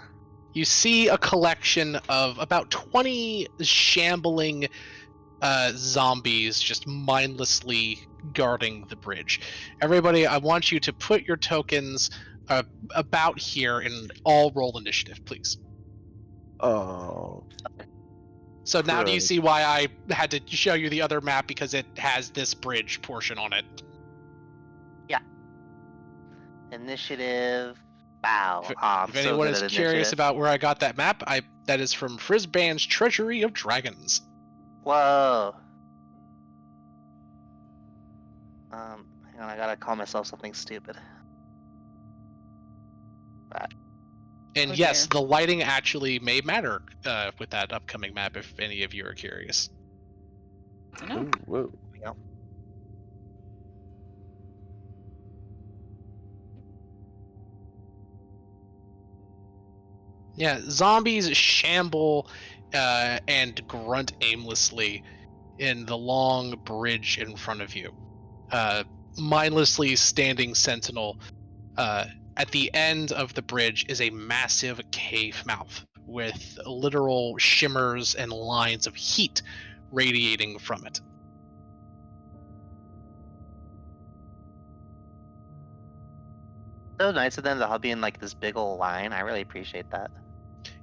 B: You see a collection of about 20 shambling zombies just mindlessly guarding the bridge. Everybody, I want you to put your tokens about here and all roll initiative, please.
C: Oh.
B: So now do you
C: Good.
B: see why I had to show you the other map, because it has this bridge portion on it?
D: Initiative. Wow.
B: If,
D: I'm
B: if
D: so
B: anyone
D: good
B: is
D: at
B: curious
D: initiative.
B: about where I got that map, that is from Frisban's Treasury of Dragons.
D: Whoa. Hang on, I gotta call myself something stupid.
B: And
A: Oh,
B: yes,
A: dear.
B: the lighting actually may matter with that upcoming map, if any of you are curious.
A: I know.
C: Ooh, whoa.
B: Yeah, zombies shamble and grunt aimlessly in the long bridge in front of you. Mindlessly standing sentinel at the end of the bridge is a massive cave mouth with literal shimmers and lines of heat radiating from it.
D: So nice of them to all be in like this big old line. I really appreciate that.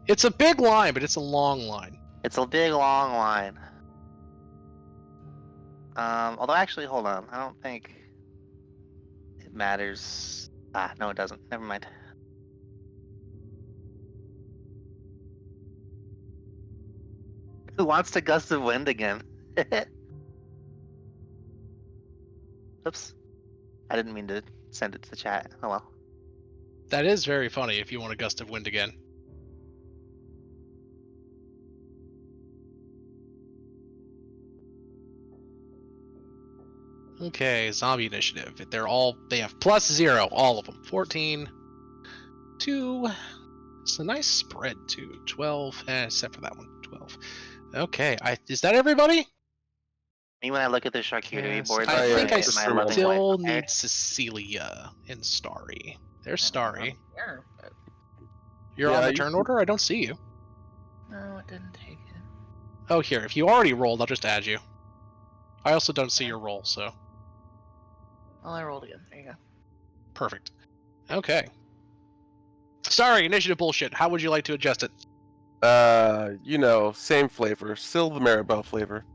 B: It's a big line, but it's a long line.
D: It's a big long line. Although actually, hold on. I don't think it matters. No, it doesn't. Never mind. Who wants to gust of wind again? Oops. I didn't mean to send it to the chat. Oh well.
B: That is very funny if you want a gust of wind again. Okay, zombie initiative. They have +0, all of them. 14, 2. It's a nice spread too. 12, except for that one. 12. Okay, is that everybody?
D: Me when I look at the charcuterie
B: Yes.
D: board,
B: I
C: yeah,
B: think I
C: just
D: my
C: a minute.
D: loving
B: still
D: wife there.
B: need Cecilia and Starry. There's
E: I'm
B: Starry.
E: here, but
B: You're
C: Yeah,
B: on the
C: you
B: turn
C: can-
B: order? I don't see you.
E: no, it didn't take it.
B: Oh, here. If you already rolled, I'll just add you. I also don't see your roll, so
E: Well, I rolled again. There you go.
B: perfect. Okay. Sorry, initiative bullshit. How would you like to adjust it?
C: Same flavor. Still the Maribel flavor.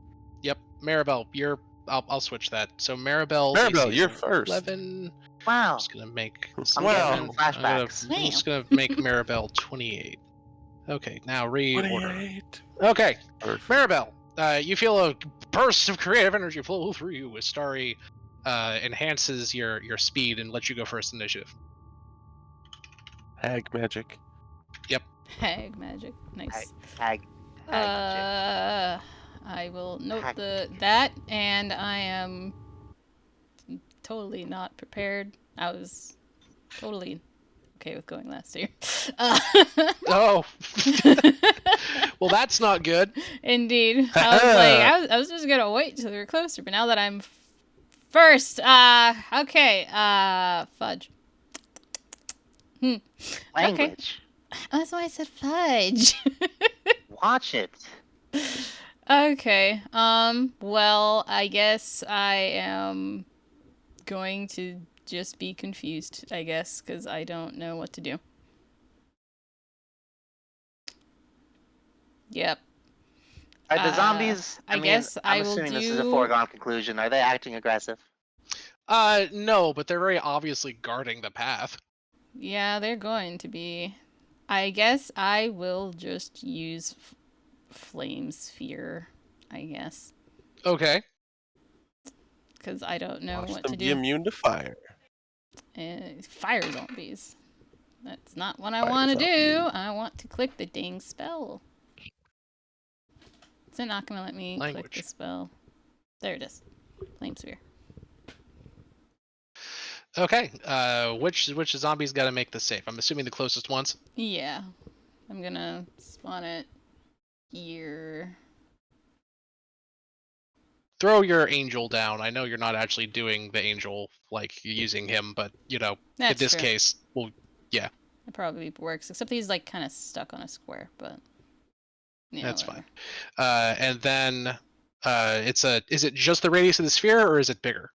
B: Yep, Maribel, I'll switch that. So Maribel's
C: Maribel,
B: AC is
C: you're first.
B: 11. I'm
D: Wow.
B: just gonna make
D: I'm
B: Cecilia-
D: getting flashbacks.
B: I'm just gonna make Maribel 28. Okay, now reorder.
C: 28.
B: Okay,
C: Perfect.
B: Maribel, you feel a burst of creative energy flow through you as Starry enhances your speed and lets you go first initiative.
C: Hag magic.
A: Hag magic. Nice.
D: Hag.
A: I will note
D: Hag.
A: that, and I am totally not prepared. I was totally okay with going last year.
B: Oh, well, that's not good.
A: Indeed. I was just gonna wait till we were closer, but now that I'm first, okay, fudge. Okay.
D: Language.
A: That's why I said fudge.
D: Watch it.
A: Okay. Well, I guess I am going to just be confused, I guess, because I don't know what to do. Yep.
D: Are the zombies?
A: I
D: mean,
A: guess I
D: I'm
A: will
D: assuming this is a
A: do-
D: foregone conclusion. Are they acting aggressive?
B: No, but they're very obviously guarding the path.
A: Yeah, they're going to be. I guess I will just use flame sphere. I guess
B: Okay.
A: because I don't know
C: Watch
A: what
C: them
A: to
C: be
A: do.
C: immune to fire.
A: Fire zombies. That's not what I
C: Fire
A: want to do.
C: zombies.
A: I want to click the dang spell. Is it not going to let me click the
B: Language.
A: spell? There it is. Flame sphere.
B: Okay. Which zombies got to make the save? I'm assuming the closest ones.
A: Yeah. I'm going to spawn it here.
B: Throw your angel down. I know you're not actually doing the angel like using him, but in
A: That's
B: this
A: true.
B: case, well, yeah,
A: It probably works, except he's like kind of stuck on a square, but yeah,
B: that's
A: whatever.
B: fine. And then is it just the radius of the sphere or is it bigger?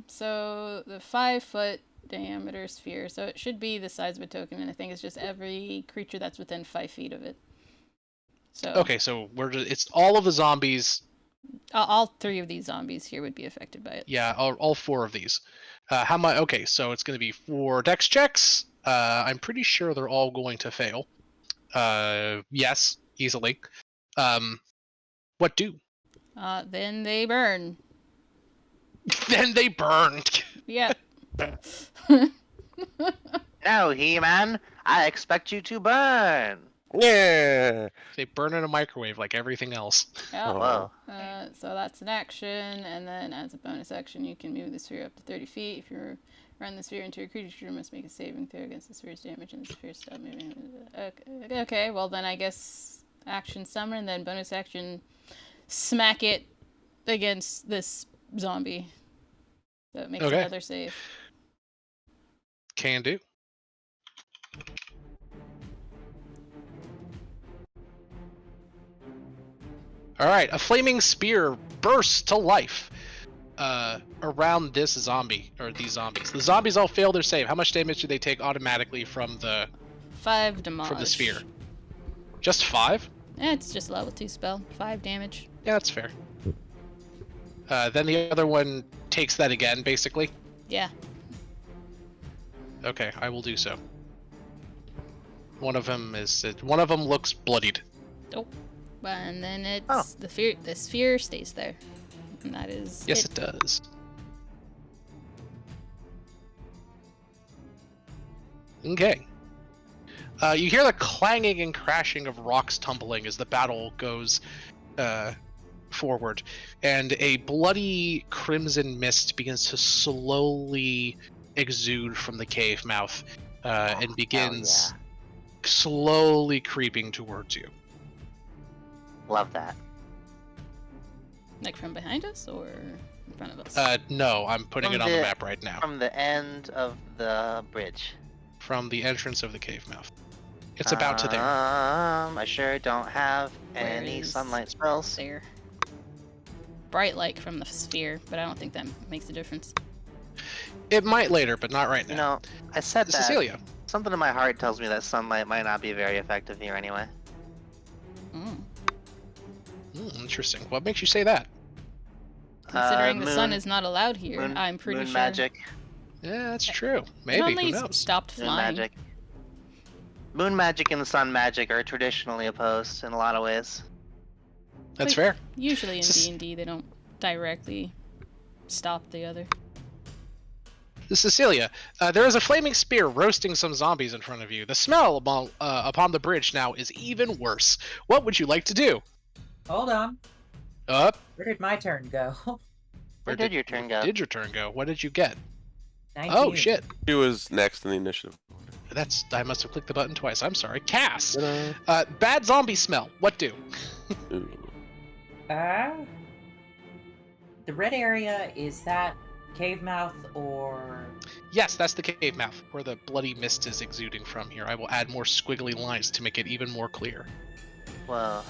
A: So the 5-foot diameter sphere, so it should be the size of a token, and I think it's just every creature that's within 5 feet of it. So
B: Okay, so it's all of the zombies.
A: all 3 of these zombies here would be affected by it.
B: Yeah, all 4 of these. How much? Okay, so it's going to be 4 dex checks. I'm pretty sure they're all going to fail. Yes, easily. What do?
A: Then they burn.
B: Then they burn.
A: Yep.
D: No, He-Man. I expect you to burn.
C: Yeah.
B: They burn in a microwave like everything else.
A: Yep.
D: Whoa.
A: So that's an action, and then as a bonus action, you can move the sphere up to 30 feet. If you run the sphere into a creature, you must make a saving throw against the sphere's damage, and the sphere stop moving. Okay, well then I guess action summon, then bonus action smack it against this zombie. So it makes
B: Okay.
A: another save.
B: Can do. All right, a flaming spear bursts to life around this zombie or these zombies. The zombies all fail their save. How much damage do they take automatically from the
A: 5 damage.
B: from the sphere? Just 5?
A: It's just level 2 spell. 5 damage.
B: Yeah, that's fair. Then the other one takes that again, basically.
A: Yeah.
B: Okay, I will do so. One of them looks bloodied.
A: And then it's
D: Oh.
A: the sphere stays there. And that is
B: Yes, it does. Okay. You hear the clanging and crashing of rocks tumbling as the battle goes forward, and a bloody crimson mist begins to slowly exude from the cave mouth and begins slowly creeping towards you.
D: Love that.
A: Like from behind us or in front of us?
B: No, I'm putting
D: From
B: it on the
D: the-
B: map right now.
D: From the end of the bridge.
B: From the entrance of the cave mouth. It's about to there.
D: I sure don't have
A: Where
D: any
A: is-
D: sunlight spells.
A: There. Bright light from the sphere, but I don't think that makes a difference.
B: It might later, but not right
D: You
B: now.
D: know, I said that.
B: Cecilia.
D: Something in my heart tells me that sunlight might not be very effective here anyway.
B: Interesting. What makes you say that?
A: Considering the sun
D: moon-
A: is not allowed here,
D: Moon,
A: I'm pretty
D: moon
A: sure.
D: magic.
B: Yeah, that's true.
A: It
B: Maybe.
A: only
B: Who knows?
A: stopped
D: Moon
A: flying.
D: magic. Moon magic and sun magic are traditionally opposed in a lot of ways.
B: That's
A: But
B: fair.
A: Usually in
B: Cis-
A: D&D, they don't directly stop the other.
B: Cecilia, there is a flaming spear roasting some zombies in front of you. The smell upon the bridge now is even worse. What would you like to do?
F: Hold on.
B: Up.
F: Where did my turn go?
D: Where did your turn go?
B: Did your turn go? What did you get?
F: 19.
B: Oh shit.
C: He was next in the initiative.
B: I must have clicked the button twice. I'm sorry. Cass.
C: Ta-da.
B: Bad zombie smell. What do?
C: Ooh.
F: The red area, is that cave mouth or...
B: Yes, that's the cave mouth where the bloody mist is exuding from here. I will add more squiggly lines to make it even more clear.
D: Well,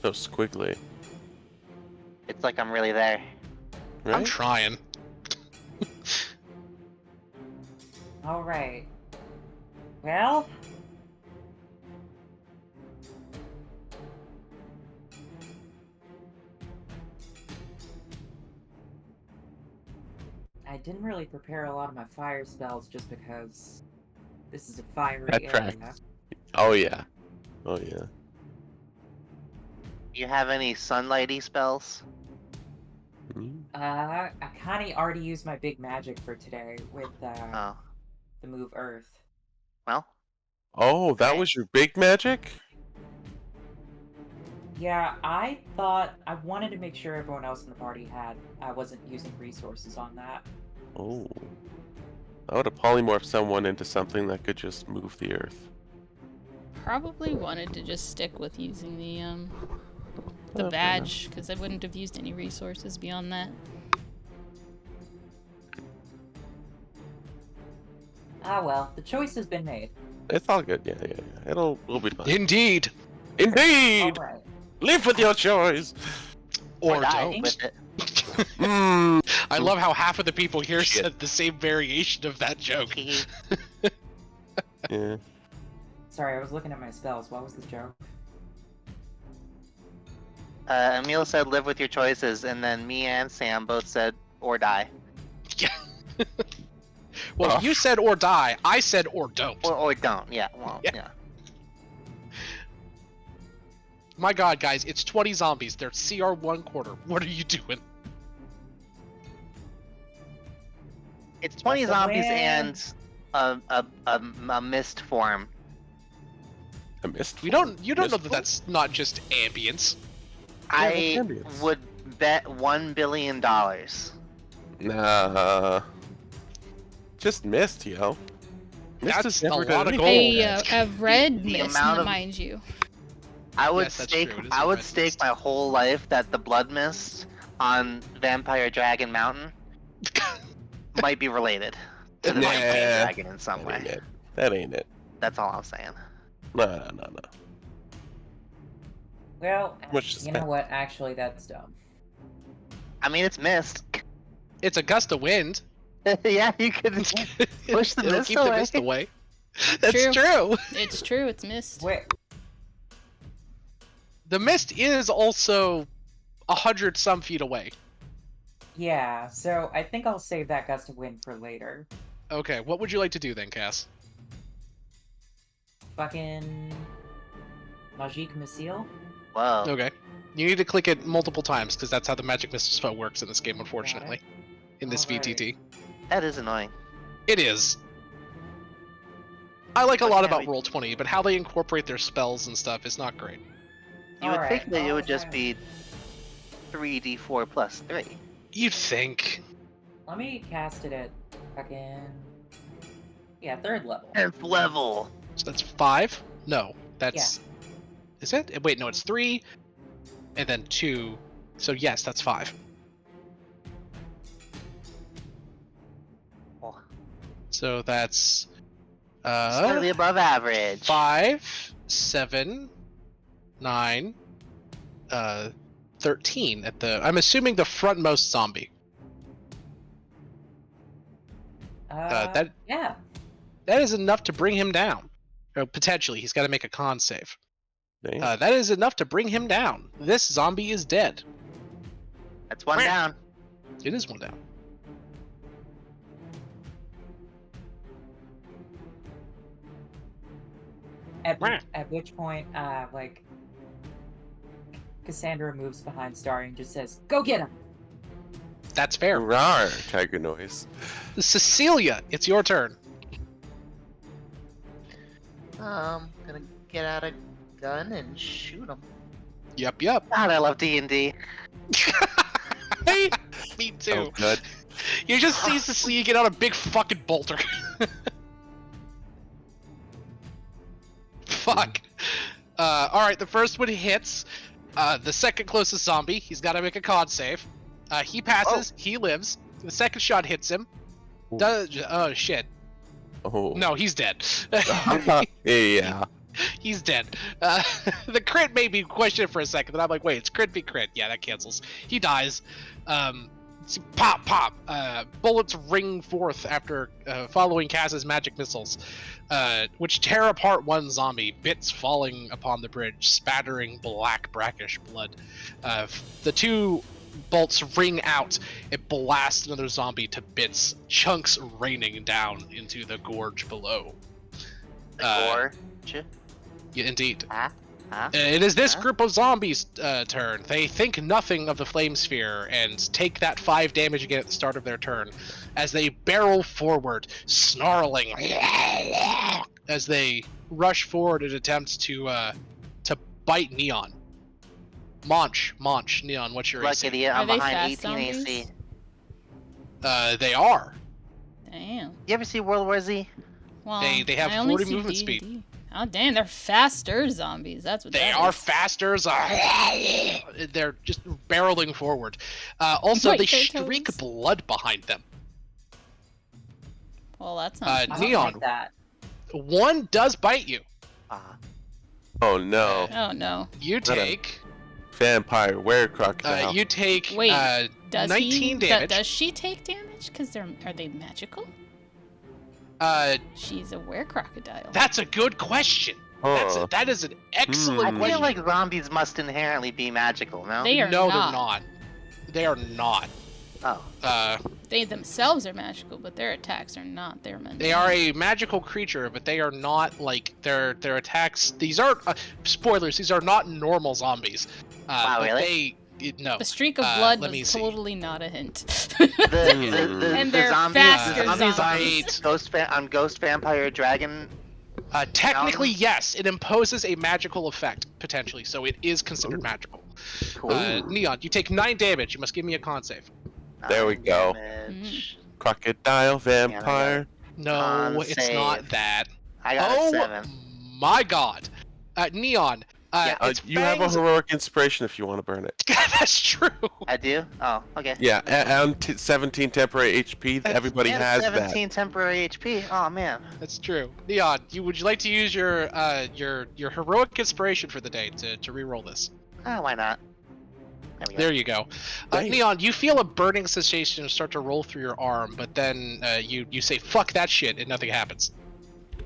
C: So squiggly.
D: it's like I'm really there.
C: Right?
B: I'm trying.
F: Alright. Well... I didn't really prepare a lot of my fire spells just because this is a fiery
C: That
F: area.
C: tracks. Oh yeah. Oh yeah.
D: Do you have any sunlighty spells?
C: Mm.
F: I kind of already used my big magic for today with
D: Oh,
F: the move Earth.
D: well,
C: Oh, that
D: Right.
C: was your big magic?
F: Yeah, I wanted to make sure everyone else in the party I wasn't using resources on that.
C: Oh. I would have polymorphed someone into something that could just move the earth.
A: Probably wanted to just stick with using the
C: Oh, fair
A: badge, because I wouldn't have used any resources beyond that.
F: Ah well, the choice has been made.
C: It's all good. Yeah. It'll be fine.
B: Indeed.
C: Indeed.
F: Alright.
C: Live with your choice.
B: Or
D: die
B: don't.
D: with it.
C: Mm.
B: I love how half of the people here
C: Shit.
B: said the same variation of that joke.
C: Yeah.
F: Sorry, I was looking at my spells. What was the joke?
D: Emil said live with your choices, and then me and Sam both said or die.
B: Well,
C: Oh.
B: you said or die. I said or don't.
D: Or don't. Yeah, well,
B: Yeah.
D: yeah.
B: My god, guys, it's 20 zombies. They're CR 1/4. What are you doing?
D: It's 20
F: That's a
D: zombies
F: win.
D: and a mist form.
C: I missed.
B: You don't know
C: Missed
B: that that's not just ambience.
D: I
C: that's ambience.
D: would bet $1 billion.
C: Nah. Just missed, yo. Mist
B: That's
C: is never
B: a
C: gonna
B: lot of
C: be
B: gold.
A: A red
D: The
A: mist,
D: amount of-
A: mind you.
D: I would
B: Yes, that's
D: stake.
B: true, it is
D: I
B: a
D: would
B: red
D: stake
B: mist.
D: my whole life that the blood mist on Vampire Dragon Mountain might be related to the
C: Nah.
D: Vampire Dragon in some
C: That ain't
D: way.
C: it. That ain't it.
D: That's all I'm saying.
C: No.
F: Well,
C: Much
F: you
C: to
F: know
C: spend.
F: what? Actually, that's dumb.
D: I mean, it's mist.
B: It's a gust of wind.
D: Yeah, you could push the
B: It'll
D: mist
B: keep
D: away.
B: the mist away. That's
A: True.
B: true.
A: It's true, it's mist.
F: Wait,
B: The mist is also 100 some feet away.
F: yeah. So I think I'll save that gust of wind for later.
B: Okay, what would you like to do then, Cass?
F: Fucking Magique Missile.
D: Whoa.
B: Okay. You need to click it multiple times because that's how the magic missile spell works in this game, unfortunately. In this
F: Alright.
B: VTT.
D: That is annoying.
B: It is. I like a
D: What
B: lot
D: can
B: about
D: we-
B: Roll20, but how they incorporate their spells and stuff is not great.
D: You would think
F: Alright,
D: that it would just
F: alright.
D: be 3d4 plus 3.
B: You'd think.
F: Let me cast it at fucking third level.
D: 10th level.
B: So that's 5? No, that's... Is it? Wait, no, it's 3, and then 2. So yes, that's 5.
D: Oh,
B: So that's...
D: slightly above average.
B: 5, 7, 9, 13 at the... I'm assuming the frontmost zombie. That
F: Yeah.
B: That is enough to bring him down. Or potentially, he's got to make a con save.
C: Damn.
B: That is enough to bring him down. This zombie is dead.
D: That's one down.
B: It is one down.
F: At which point, Cassandra moves behind Starry and just says, "Go get him."
B: That's fair.
C: Rar, tiger noise.
B: Cecilia, it's your turn.
E: Gonna get out a gun and shoot him.
B: Yep.
D: God, I love D&D.
B: Me too.
C: Oh, good.
B: You just see Cecilia get out a big fucking bolter. Fuck. Alright, the first one hits. The second closest zombie, he's got to make a con save. He passes, he lives. The second shot hits him.
C: Ooh.
B: Oh, shit.
C: Oh.
B: No, he's dead.
C: Yeah.
B: He's dead. The crit made me question it for a second, then I'm like, wait, it's crit v crit. Yeah, that cancels. He dies. Pop, pop. Bullets ring forth after following Cass's magic missiles, which tear apart one zombie, bits falling upon the bridge, spattering black, brackish blood. The two bolts ring out. It blasts another zombie to bits, chunks raining down into the gorge below.
D: Or
B: Yeah, indeed.
D: huh?
B: It is this
D: Huh?
B: group of zombies' turn. They think nothing of the flame sphere and take that 5 damage again at the start of their turn as they barrel forward, snarling as they rush forward in attempts to bite Neon. Monch, Neon, what's your
D: Look,
B: AC?
D: idiot,
A: Are
D: I'm
A: they
D: behind
A: fast
D: 18
A: zombies?
D: AC.
B: They are.
A: Damn.
D: You ever see World War Z?
A: Well,
B: They have
A: I only
B: 40
A: see
B: movement
A: D&D.
B: speed.
A: Oh damn, they're faster zombies. That's what
B: They
A: that
B: are
A: is.
B: faster. They're just barreling forward. Also,
A: Bite
B: they
A: their
B: streak
A: toes.
B: blood behind them.
A: Well, that's not.
F: I don't
B: Neon.
F: like that.
B: One does bite you.
C: Oh no.
A: Oh no.
B: You
C: Not a-
B: take.
C: Vampire, were crocodile.
B: You take.
A: Wait, Does
B: 19
A: he?
B: damage.
A: Does she take damage? Cause are they magical? She's a were-crocodile.
B: That's a good question. That is an excellent
D: I
C: Hmm.
D: feel
B: question.
D: like zombies must inherently be magical, no?
A: They are
B: no,
A: not.
B: they're not. They are not.
D: Oh.
A: They themselves are magical, but their attacks are not. They're mundane.
B: They are a magical creature, but they are not like their attacks. These aren't spoilers. These are not normal zombies.
D: Wow,
B: but
D: really?
B: No.
A: The streak of blood
B: let me
A: was
B: see.
A: totally not a hint.
D: The
A: And they're
D: zombies,
A: faster
D: the zombies
A: zombies.
D: on Ghost Vampire Dragon.
B: Technically, yes. It imposes a magical effect potentially, so it is considered magical.
D: Cool.
B: Neon, you take 9 damage. You must give me a con save.
C: There we go.
D: Damage.
C: Crocodile, vampire.
B: No,
D: Con
B: it's not
D: save.
B: that.
D: I got a
B: Oh
D: 7.
B: my God, Neon. Its
C: You have a
B: fangs-
C: heroic inspiration if you want to burn it.
B: That's true.
D: I do? Oh, okay.
C: Yeah, and 17 temporary HP. Everybody
D: Yeah,
C: has
D: 17 temporary HP. Oh man.
B: That's true. Neon, would you like to use your heroic inspiration for the day to reroll this?
D: Oh, why not?
B: There you go.
C: Nice.
B: Neon, you feel a burning sensation start to roll through your arm, but then you say "fuck that shit" and nothing happens.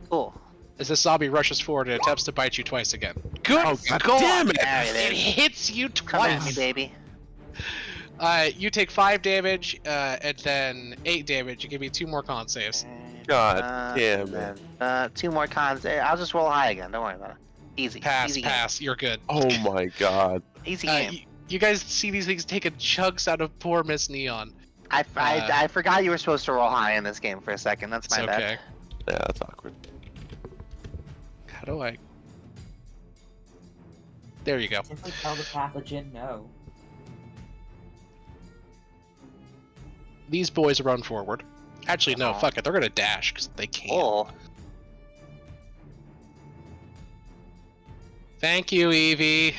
D: Cool.
B: As this zombie rushes forward and attempts to bite you twice again. Good
C: Oh, God
B: God!
C: damn it.
D: There it
B: It
D: is.
B: hits you
D: Come at me,
B: twice.
D: baby.
B: You take 5 damage and then 8 damage. You give me 2 more con saves.
C: God damn
D: and
C: it.
D: then, 2 more cons. I'll just roll high again. Don't worry about it. Easy.
B: Pass,
D: Easy
B: pass. You're good.
C: Oh my God.
D: Game. Easy game.
B: You guys see these things taking chunks out of poor Miss Neon.
D: I forgot you were supposed to roll high in this game for a second. That's
B: It's
D: my bad.
B: okay.
C: Yeah, that's awkward.
B: How do I? There you go.
F: Simply tell the pathogen no.
B: These boys run forward. Actually, no,
D: Uh-huh.
B: fuck it. They're gonna dash because they can.
D: Oh.
B: Thank you, Evie,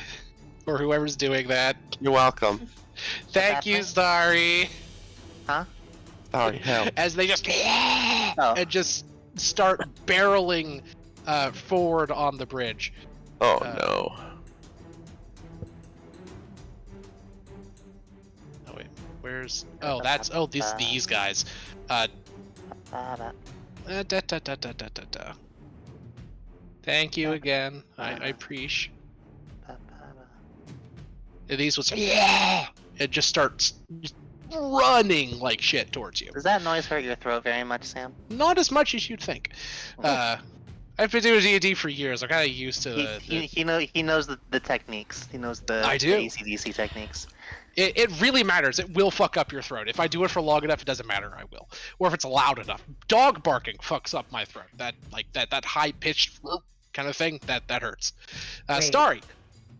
B: or whoever's doing that.
C: You're welcome.
B: Thank you, Zari.
C: Sorry, hell.
B: As they just
D: Oh.
B: and just start barreling forward on the bridge.
C: Oh
B: Uh,
C: no.
B: Oh wait, where's? Oh, that's these guys. Da, da, da, da, da, da, da. Thank you again. I appreciate. These was it just starts running like shit towards you.
D: Does that noise hurt your throat very much, Sam?
B: Not as much as you'd think. I've been doing D&D for years. I'm kind of used to
D: He knows the techniques. He knows the
B: I do.
D: the AC/DC techniques.
B: It really matters. It will fuck up your throat. If I do it for long enough, it doesn't matter. I will. Or if it's loud enough. Dog barking fucks up my throat. That high pitched kind of thing that hurts.
F: Wait.
B: Starry.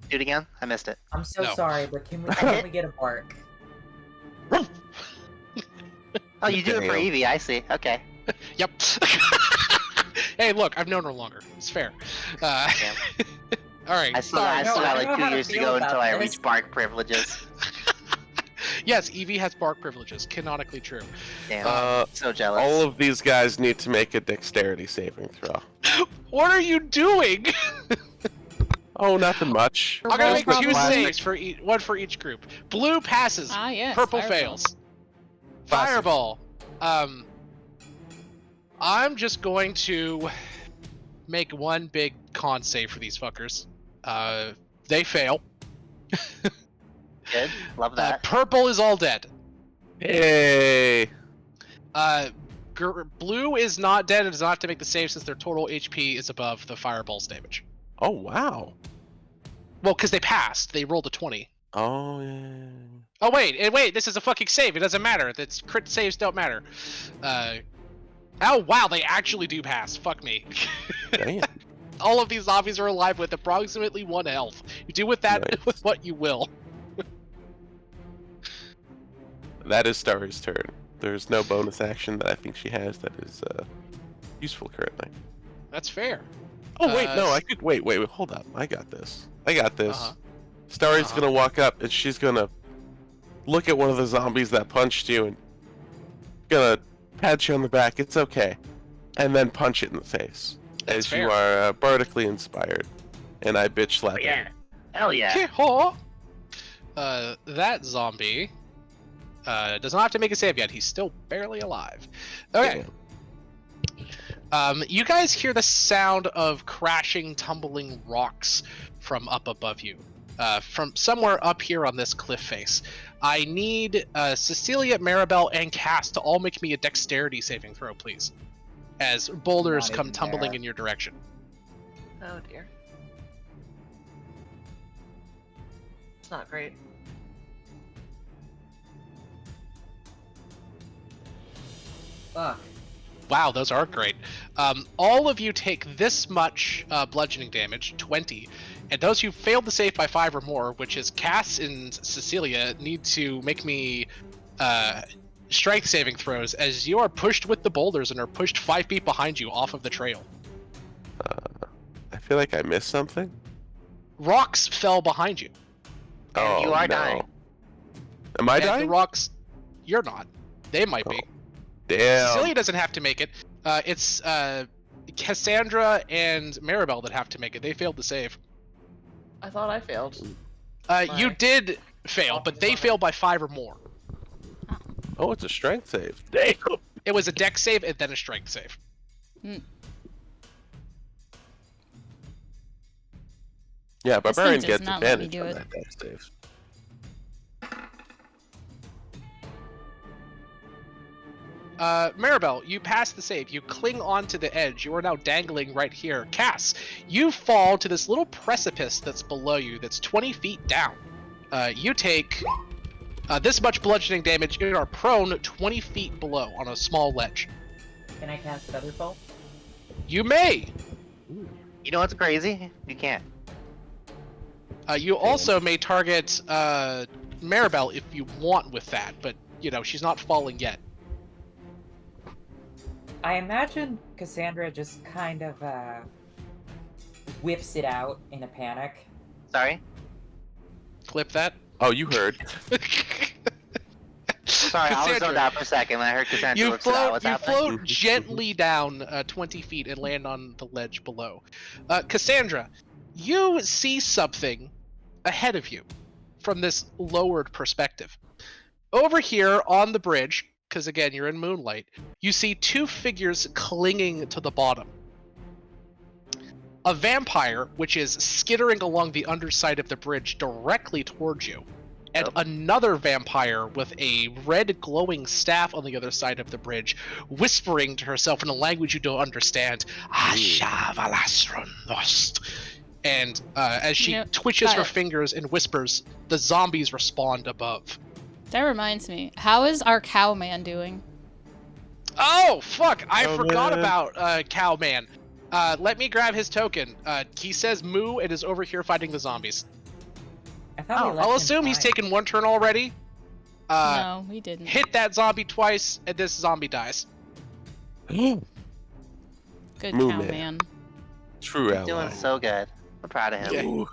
D: Do it again. I missed it.
F: I'm so
B: No.
F: sorry, but can we get a bark?
D: Oh, you do it for
C: Damn.
D: Evie. I see. Okay.
B: Yep. Hey, look, I've known her longer. It's fair. All right.
D: I still got
F: No, I don't
D: like
F: know
D: 2
F: how to
D: years to
F: feel
D: go
F: about
D: until I
F: this.
D: reach bark privileges.
B: Yes, Evie has bark privileges. Canonically true.
D: Damn. So jealous.
C: All of these guys need to make a dexterity saving throw.
B: What are you doing?
C: Oh, nothing much.
B: I'm gonna make
A: Purple
B: two
A: probably.
B: saves for one for each group. Blue passes.
A: Ah, yes.
B: Purple
A: Fireball.
B: fails. Fireball. I'm just going to make one big con save for these fuckers. They fail.
D: Good. Love that.
B: Purple is all dead.
C: Hey.
B: Blue is not dead and does not have to make the save since their total HP is above the fireball's damage.
C: Oh wow.
B: Well, because they passed. They rolled a 20.
C: Oh yeah.
B: Oh, wait, this is a fucking save. It doesn't matter. That's crit saves don't matter. Oh, wow, they actually do pass. Fuck me.
C: Damn.
B: All of these zombies are alive with approximately 1 health. You do with that
C: Nice.
B: with what you will.
C: That is Starry's turn. There's no bonus action that I think she has that is useful currently.
B: That's fair.
C: Oh wait, no, I could wait, hold up. I got this. Starry's
B: Uh-huh.
C: gonna walk up and she's gonna look at one of the zombies that punched you and gonna pat you on the back. It's okay, and then punch it in the face
B: That's
C: as
B: fair.
C: you are bardically inspired. And I bitch slap it.
D: Yeah. Hell yeah.
B: Yeehaw! That zombie does not have to make a save yet. He's still barely alive. Okay. You guys hear the sound of crashing, tumbling rocks from up above you. From somewhere up here on this cliff face. I need Cecilia, Maribel, and Cass to all make me a dexterity saving throw, please. As boulders
F: Not
B: come
F: even
B: tumbling
F: there.
B: in your direction.
E: Oh dear. It's not great.
F: Fuck.
B: Wow, those are great. All of you take this much bludgeoning damage, 20, and those who failed the save by 5 or more, which is Cass and Cecilia, need to make me strength saving throws as you are pushed with the boulders and are pushed 5 feet behind you off of the trail.
C: I feel like I missed something.
B: Rocks fell behind you.
D: And you are
C: no.
D: dying.
C: Am I
B: And
C: dying?
B: the rocks, you're not. They might be.
C: Damn.
B: Cecilia doesn't have to make it. It's Cassandra and Maribel that have to make it. They failed the save.
E: I thought I failed.
B: You
E: My-
B: did fail, but they failed by 5 or more.
C: Oh, it's a strength save. Damn.
B: It was a dex save and then a strength save.
C: Yeah,
A: This
C: Barbarian
A: thing does
C: gets
A: not let me
C: advantage
A: do
C: on
A: it.
C: that dex save.
B: Maribel, you pass the save. You cling onto the edge. You are now dangling right here. Cass, you fall to this little precipice that's below you that's 20 feet down. You take this much bludgeoning damage. You are prone 20 feet below on a small ledge.
F: Can I cast Feather Fall?
B: You may.
D: You know what's crazy? You can't.
B: You also may target Maribel if you want with that, but she's not falling yet.
F: I imagine Cassandra just kind of whips it out in a panic.
D: Sorry.
B: Clip that.
C: Oh, you heard.
D: Sorry, I was
B: Cassandra,
D: zoned out for a second when I heard Cassandra
B: You
D: whips it out. What's
B: float
D: happening?
B: gently down 20 feet and land on the ledge below. Cassandra, you see something ahead of you from this lowered perspective. Over here on the bridge, because again you're in moonlight, you see 2 figures clinging to the bottom. A vampire, which is skittering along the underside of the bridge directly towards you, and another vampire with a red glowing staff on the other side of the bridge, whispering to herself in a language you don't understand, Asha Valastron Nost. And as she twitches her fingers and whispers, the zombies respond above.
A: That reminds me. How is our cowman doing?
B: Oh, fuck! I
C: Oh,
B: forgot
C: man.
B: about Cowman. Let me grab his token. He says moo and is over here fighting the zombies.
F: I thought we left
B: I'll
F: him
B: assume he's
F: fine.
B: taken 1 turn already.
A: No, we didn't.
B: Hit that zombie twice, and this zombie dies.
A: Good
C: Moo
A: cowman.
C: man. True ally.
D: Doing so good. I'm proud of him.
B: Yeah.
C: Ooh.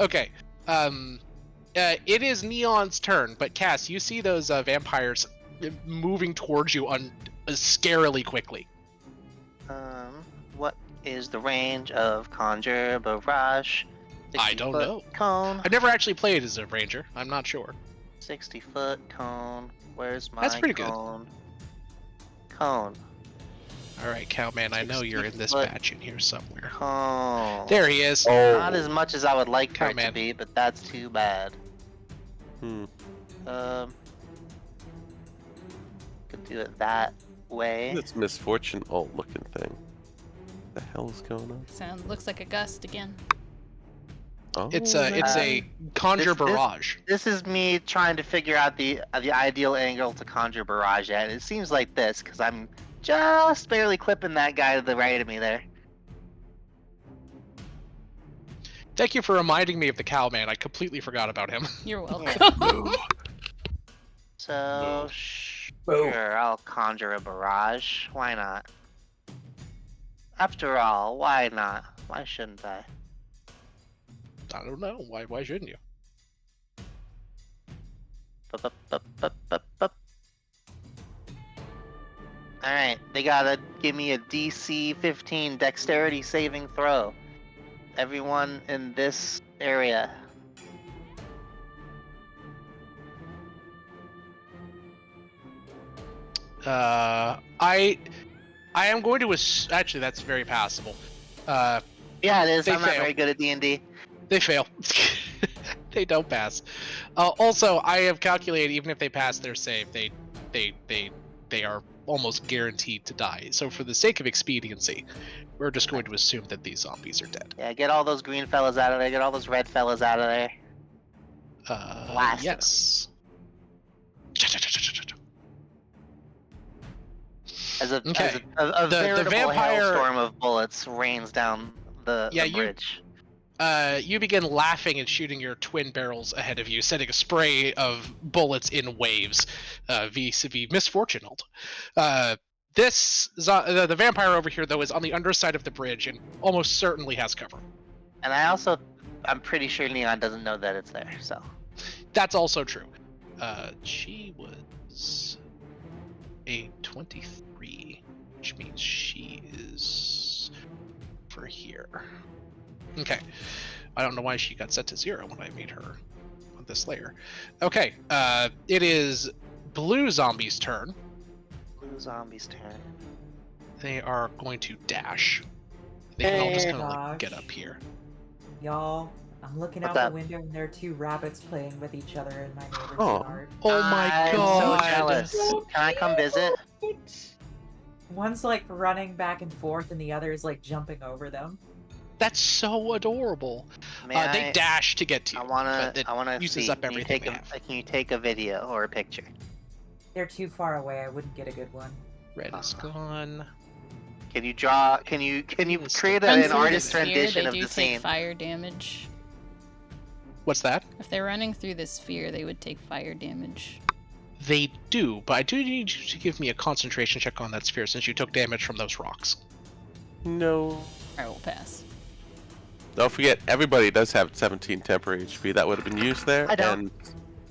B: Okay. It is Neon's turn, but Cass, you see those vampires moving towards you scarily quickly.
D: What is the range of Conjure Barrage?
B: I don't
D: 60-foot
B: know.
D: Cone.
B: I've never actually played as a ranger. I'm not sure.
D: 60-foot cone. Where's my
B: That's pretty good.
D: cone? Cone.
B: All right, Cowman, I know you're in this
D: 60-foot
B: batch in here somewhere.
D: Cone.
B: There he is.
C: Oh.
D: Not as much as I would like for it to
B: Cone.
D: be, but that's too bad. Could do it that way.
C: This misfortune alt looking thing. The hell is going on?
A: Looks like a gust again.
C: Oh,
B: It's a conjure barrage.
D: This is me trying to figure out the ideal angle to conjure barrage at. It seems like this, because I'm just barely clipping that guy to the right of me there.
B: Thank you for reminding me of the cowman. I completely forgot about him.
A: You're welcome.
D: So, sure, I'll conjure a barrage. Why not? After all, why not? Why shouldn't I?
B: I don't know. Why shouldn't you?
D: Alright, they gotta give me a DC 15 dexterity saving throw. Everyone in this area.
B: I am going to actually that's very passable.
D: Yeah, it is.
B: They
D: I'm not
B: fail.
D: very good at D&D.
B: They fail. They don't pass. Also, I have calculated even if they pass their save, they are almost guaranteed to die. So for the sake of expediency, we're just going to assume that these zombies are dead.
D: Yeah, get all those green fellas out of there. Get all those red fellas out of there. Blast them.
B: Yes.
D: As a
B: Okay.
D: a
B: The
D: veritable
B: vampire-
D: hailstorm of bullets rains down the
B: Yeah,
D: bridge.
B: You begin laughing and shooting your twin barrels ahead of you, sending a spray of bullets in waves, vis-a-vis misfortune ult. The vampire over here, though, is on the underside of the bridge and almost certainly has cover.
D: And I'm pretty sure Neon doesn't know that it's there, so.
B: That's also true. She was a 23, which means she is for here. Okay. I don't know why she got set to 0 when I made her on this layer. Okay. It is blue zombie's turn.
D: Blue zombie's turn.
B: They are going to dash. They can all just kind of like
F: Gosh.
B: get up here.
F: Y'all, I'm looking
D: What's
F: out
D: up?
F: the window and there are 2 rabbits playing with each other in my neighbor's
C: Oh.
F: yard.
B: Oh my
D: I'm
B: god.
D: so jealous. Can I come visit?
F: One's like running back and forth and the other is like jumping over them.
B: That's so adorable.
D: May
B: They dash to get to you.
D: I wanna.
B: but it
D: I wanna
B: uses
D: see.
B: up everything they have.
D: Can you take a video or a picture?
F: They're too far away, I wouldn't get a good one.
B: Red is gone.
D: Can you draw? Can you
B: Yes.
D: create
A: Run
D: an
A: through
D: artist's
A: the sphere,
D: rendition
A: they
D: of
A: do
D: the
A: take
D: scene?
A: fire damage.
B: What's that?
A: If they're running through the sphere, they would take fire damage.
B: They do, but I do need you to give me a concentration check on that sphere since you took damage from those rocks.
C: no.
A: I will pass.
C: Don't forget, everybody does have 17 temporary HP. That would have been used there.
D: I don't.
C: And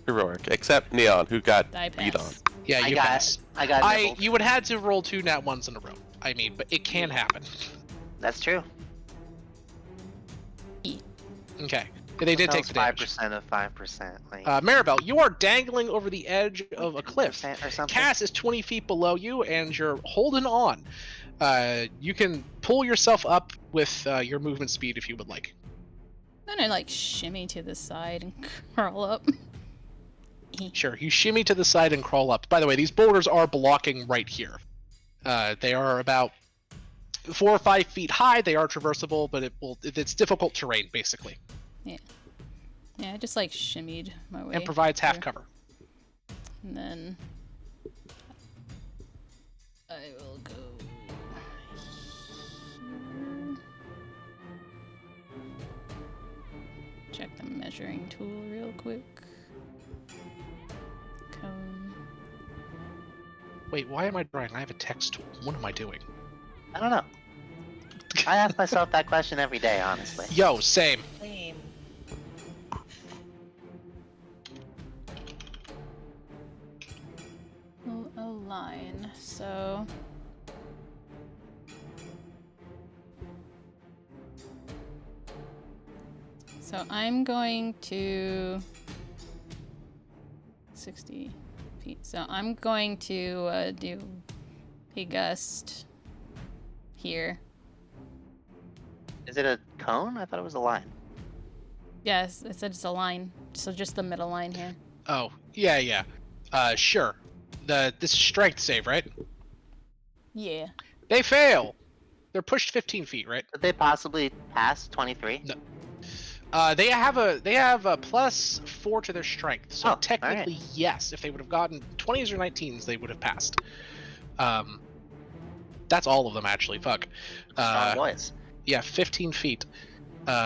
C: heroic, except Neon, who got
A: I
C: beat on.
A: pass.
B: Yeah,
D: I
B: you
D: got-
B: pass.
D: I got nibbled.
B: You would have had to roll 2 nat 1s in a row. I mean, but it can happen.
D: That's true.
B: Okay. They did take the damage.
D: 5% of 5%. Like
B: Maribel, you are dangling over the edge of a cliff.
D: 2% or something.
B: Cass is 20 feet below you, and you're holding on. You can pull yourself up with your movement speed if you would like.
A: Then I like shimmy to the side and curl up.
B: Sure, you shimmy to the side and crawl up. By the way, these boulders are blocking right here. They are about 4 or 5 feet high. They are traversable, but it's difficult terrain, basically.
A: Yeah, I just like shimmied my way.
B: And provides half
A: through.
B: cover.
A: And then I will go here. Check the measuring tool real quick. Cone.
B: Wait, why am I drawing? I have a text tool. What am I doing?
D: I don't know. I ask myself that question every day, honestly.
B: Yo, same.
G: Same.
A: We'll align, so I'm going to 60 feet. So I'm going to do a gust here.
D: Is it a cone? I thought it was a line.
A: Yes, it said it's a line. So just the middle line here.
B: Oh, yeah. Sure. This is strength save, right?
A: Yeah.
B: They fail. They're pushed 15 feet, right?
D: Could they possibly pass 23?
B: No. They have a +4 to their strength, so
D: Oh, all
B: technically yes. If they would have gotten 20s or 19s, they would have passed. That's all of them actually. Fuck.
D: Strong boys.
B: Yeah, 15 feet.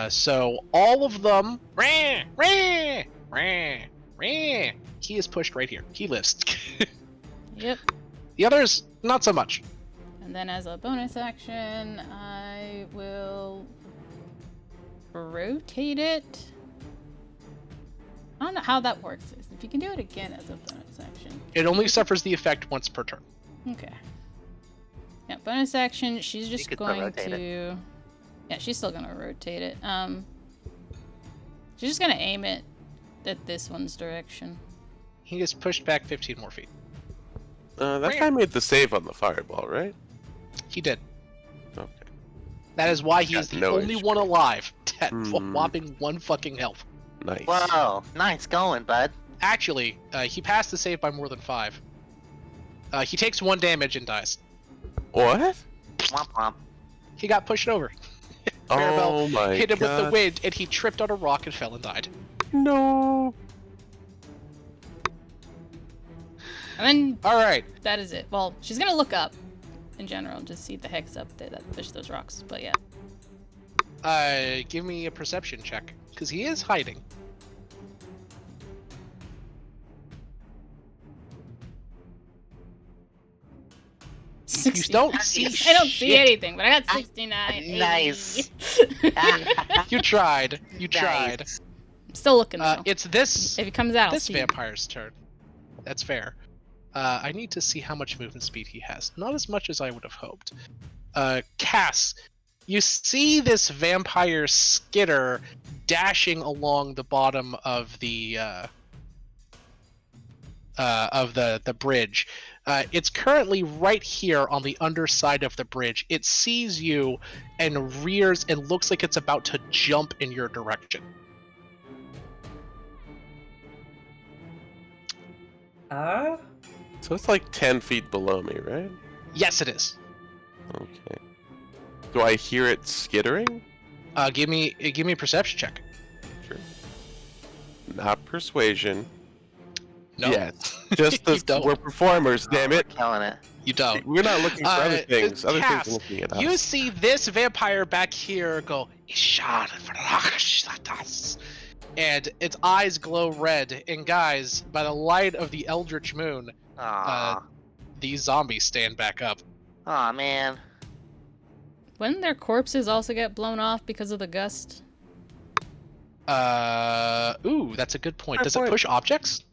B: So all of them. He is pushed right here. He lives.
A: Yep.
B: The others, not so much.
A: And then as a bonus action, I will rotate it. I don't know how that works. If you can do it again as a bonus action.
B: It only suffers the effect once per turn.
A: Okay. Yeah, bonus action. She's just
D: could still
A: going
D: rotate
A: to. Yeah, she's still gonna rotate it. She's just gonna aim it at this one's direction.
B: He gets pushed back 15 more feet.
C: That guy made the save on the fireball, right?
B: He did.
C: Okay.
B: That is why he
C: Got
B: is the
C: no
B: only
C: HP.
B: one alive at
C: Hmm.
B: whopping 1 fucking health.
C: Nice.
D: Whoa, nice going, bud.
B: Actually, he passed the save by more than 5. He takes 1 damage and dies.
C: What?
D: Womp womp.
B: He got pushed over.
C: Oh
B: Maribel
C: my
B: hit him
C: god.
B: with the wind, and he tripped on a rock and fell and died.
C: No.
A: And then
B: All right.
A: that is it. Well, she's gonna look up in general, just see the heck's up there that pushed those rocks. But yeah.
B: Give me a perception check, because he is hiding. You don't see
A: I don't see
B: shit.
A: anything, but I got 69.
D: Nice.
B: You tried. You tried.
D: Nice.
A: I'm still looking though.
B: It's this
A: If it comes out, I'll
B: this
A: see.
B: vampire's turn. That's fair. I need to see how much movement speed he has. Not as much as I would have hoped. Cass, you see this vampire skitter dashing along the bottom of the bridge. It's currently right here on the underside of the bridge. It sees you and rears and looks like it's about to jump in your direction.
C: So it's like 10 feet below me, right?
B: Yes, it is.
C: Okay. Do I hear it skittering?
B: Give me a perception check.
C: Sure. Not persuasion.
B: No,
C: Yes. Just
B: You
C: the
B: don't.
C: we're performers, damn it.
D: Killing it.
B: you don't.
C: We're not looking for other things. Other
B: Cass,
C: things are looking at us.
B: You see this vampire back here go, and its eyes glow red. And guys, by the light of the eldritch moon,
D: Aw.
B: these zombies stand back up.
D: Aw, man.
A: Wouldn't their corpses also get blown off because of the gust?
B: Ooh, that's a good point.
C: Fair
B: Does
C: point.
B: it push objects?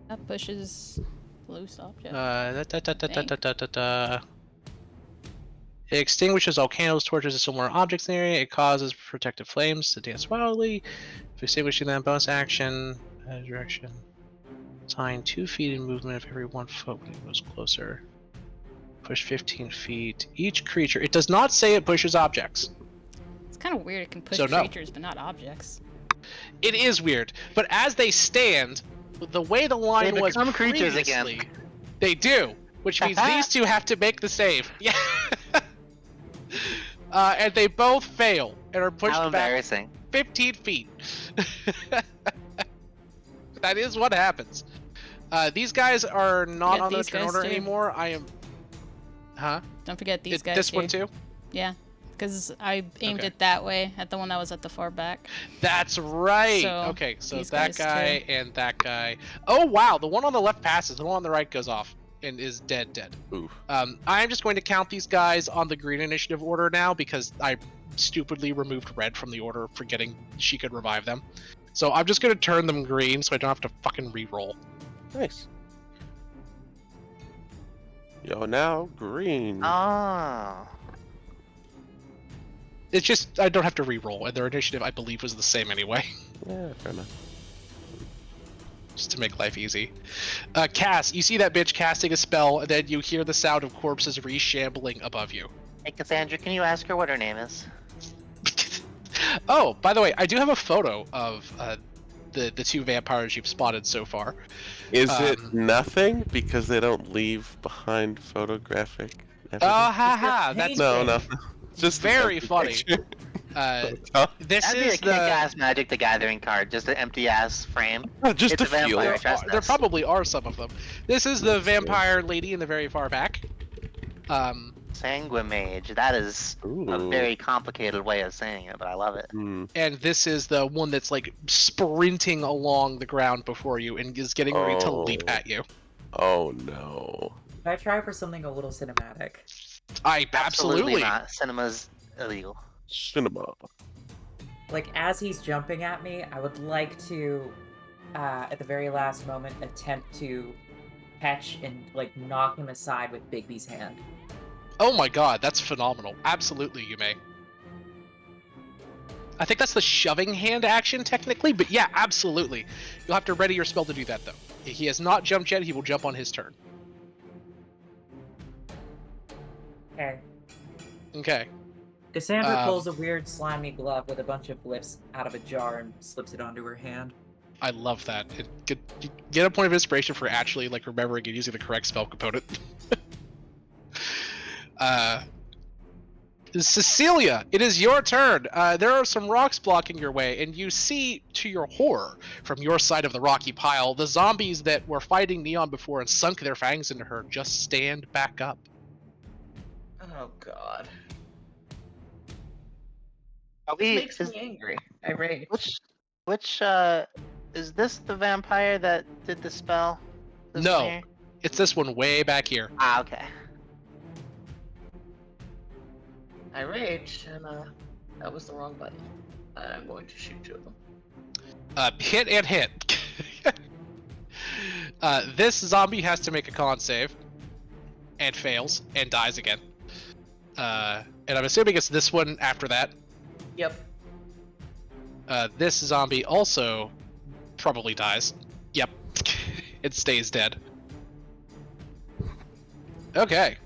A: That pushes loose objects.
B: It extinguishes all candles, torches, and similar objects in the area. It causes protective flames to dance wildly. If extinguishing them, bonus action, direction. Time 2 feet in movement of every 1 foot when it goes closer. Push 15 feet. Each creature. It does not say it pushes objects.
A: It's kind of weird. It can push
B: So no.
A: creatures, but not objects.
B: It is weird, but as they stand, the way the line
D: They
B: was
D: become creatures again.
B: previously, they do, which means these two have to make the save. Yeah. And they both fail and are pushed
D: How
B: back
D: embarrassing.
B: 15 feet. That is what happens. These guys are not
A: Forget
B: on their
A: these
B: turn
A: guys
B: order
A: too.
B: anymore. I am. Huh?
A: Don't forget these guys.
B: This one too?
A: Yeah, because I aimed
B: Okay.
A: it that way at the one that was at the far back.
B: That's right.
A: So,
B: Okay, so
A: these
B: that
A: guys
B: guy and that guy. Oh wow, the one on the left passes. The one on the right goes off and is dead.
C: Oof.
B: I'm just going to count these guys on the green initiative order now because I stupidly removed red from the order, forgetting she could revive them. So I'm just going to turn them green so I don't have to fucking re-roll.
C: Nice. Yo, now green.
D: Oh.
B: It's just I don't have to re-roll, and their initiative I believe was the same anyway,
C: Yeah, fair enough.
B: just to make life easy. Cass, you see that bitch casting a spell, and then you hear the sound of corpses reshambling above you.
D: Hey, Cassandra, can you ask her what her name is?
B: Oh, by the way, I do have a photo of the two vampires you've spotted so far.
C: Is it
B: Um,
C: nothing because they don't leave behind photographic evidence?
B: Ha
F: It's their
B: ha! That's
C: No, no,
F: painting.
C: just an
B: very
C: empty
B: funny.
C: picture.
B: This
D: That'd be a
B: is the.
D: kick-ass Magic the Gathering card, just an empty-ass frame.
C: Just
D: It's
C: to
D: a
C: feel
D: vampire.
C: it.
D: Trust
B: There
D: us.
B: probably are some of them. This is the
C: That's true.
B: vampire lady in the very far back.
D: Sanguimage. That is a
C: Ooh.
D: very complicated way of saying it, but I love it.
C: Hmm.
B: And this is the one that's like sprinting along the ground before you and is getting ready to leap
C: Oh.
B: at you.
C: Oh no.
F: Can I try for something a little cinematic?
B: I absolutely.
D: not. Cinema's illegal.
C: Cinema.
F: Like, as he's jumping at me, I would like to, at the very last moment, attempt to catch and, like, knock him aside with Bigby's hand.
B: Oh my god, that's phenomenal. Absolutely, you may. I think that's the shoving hand action, technically, but yeah, absolutely. You'll have to ready your spell to do that, though. He has not jumped yet, he will jump on his turn.
F: Okay.
B: Okay.
F: Cassandra pulls a weird slimy glove with a bunch of glyphs out of a jar and slips it onto her hand.
B: I love that. Get a point of inspiration for actually like remembering and using the correct spell component. Cecilia, it is your turn. There are some rocks blocking your way, and you see, to your horror, from your side of the rocky pile, the zombies that were fighting Neon before and sunk their fangs into her just stand back up.
E: Oh god.
D: Are
E: This
D: we?
E: makes me angry. I rage.
D: Which is this the vampire that did the spell? This
B: No.
D: one here?
B: It's this one way back here.
D: Ah, okay.
E: I rage, and that was the wrong button. I'm going to shoot two of them.
B: Hit and hit. This zombie has to make a con save. And fails, and dies again. And I'm assuming it's this one after that.
E: Yep.
B: This zombie also probably dies. Yep. It stays dead. Okay.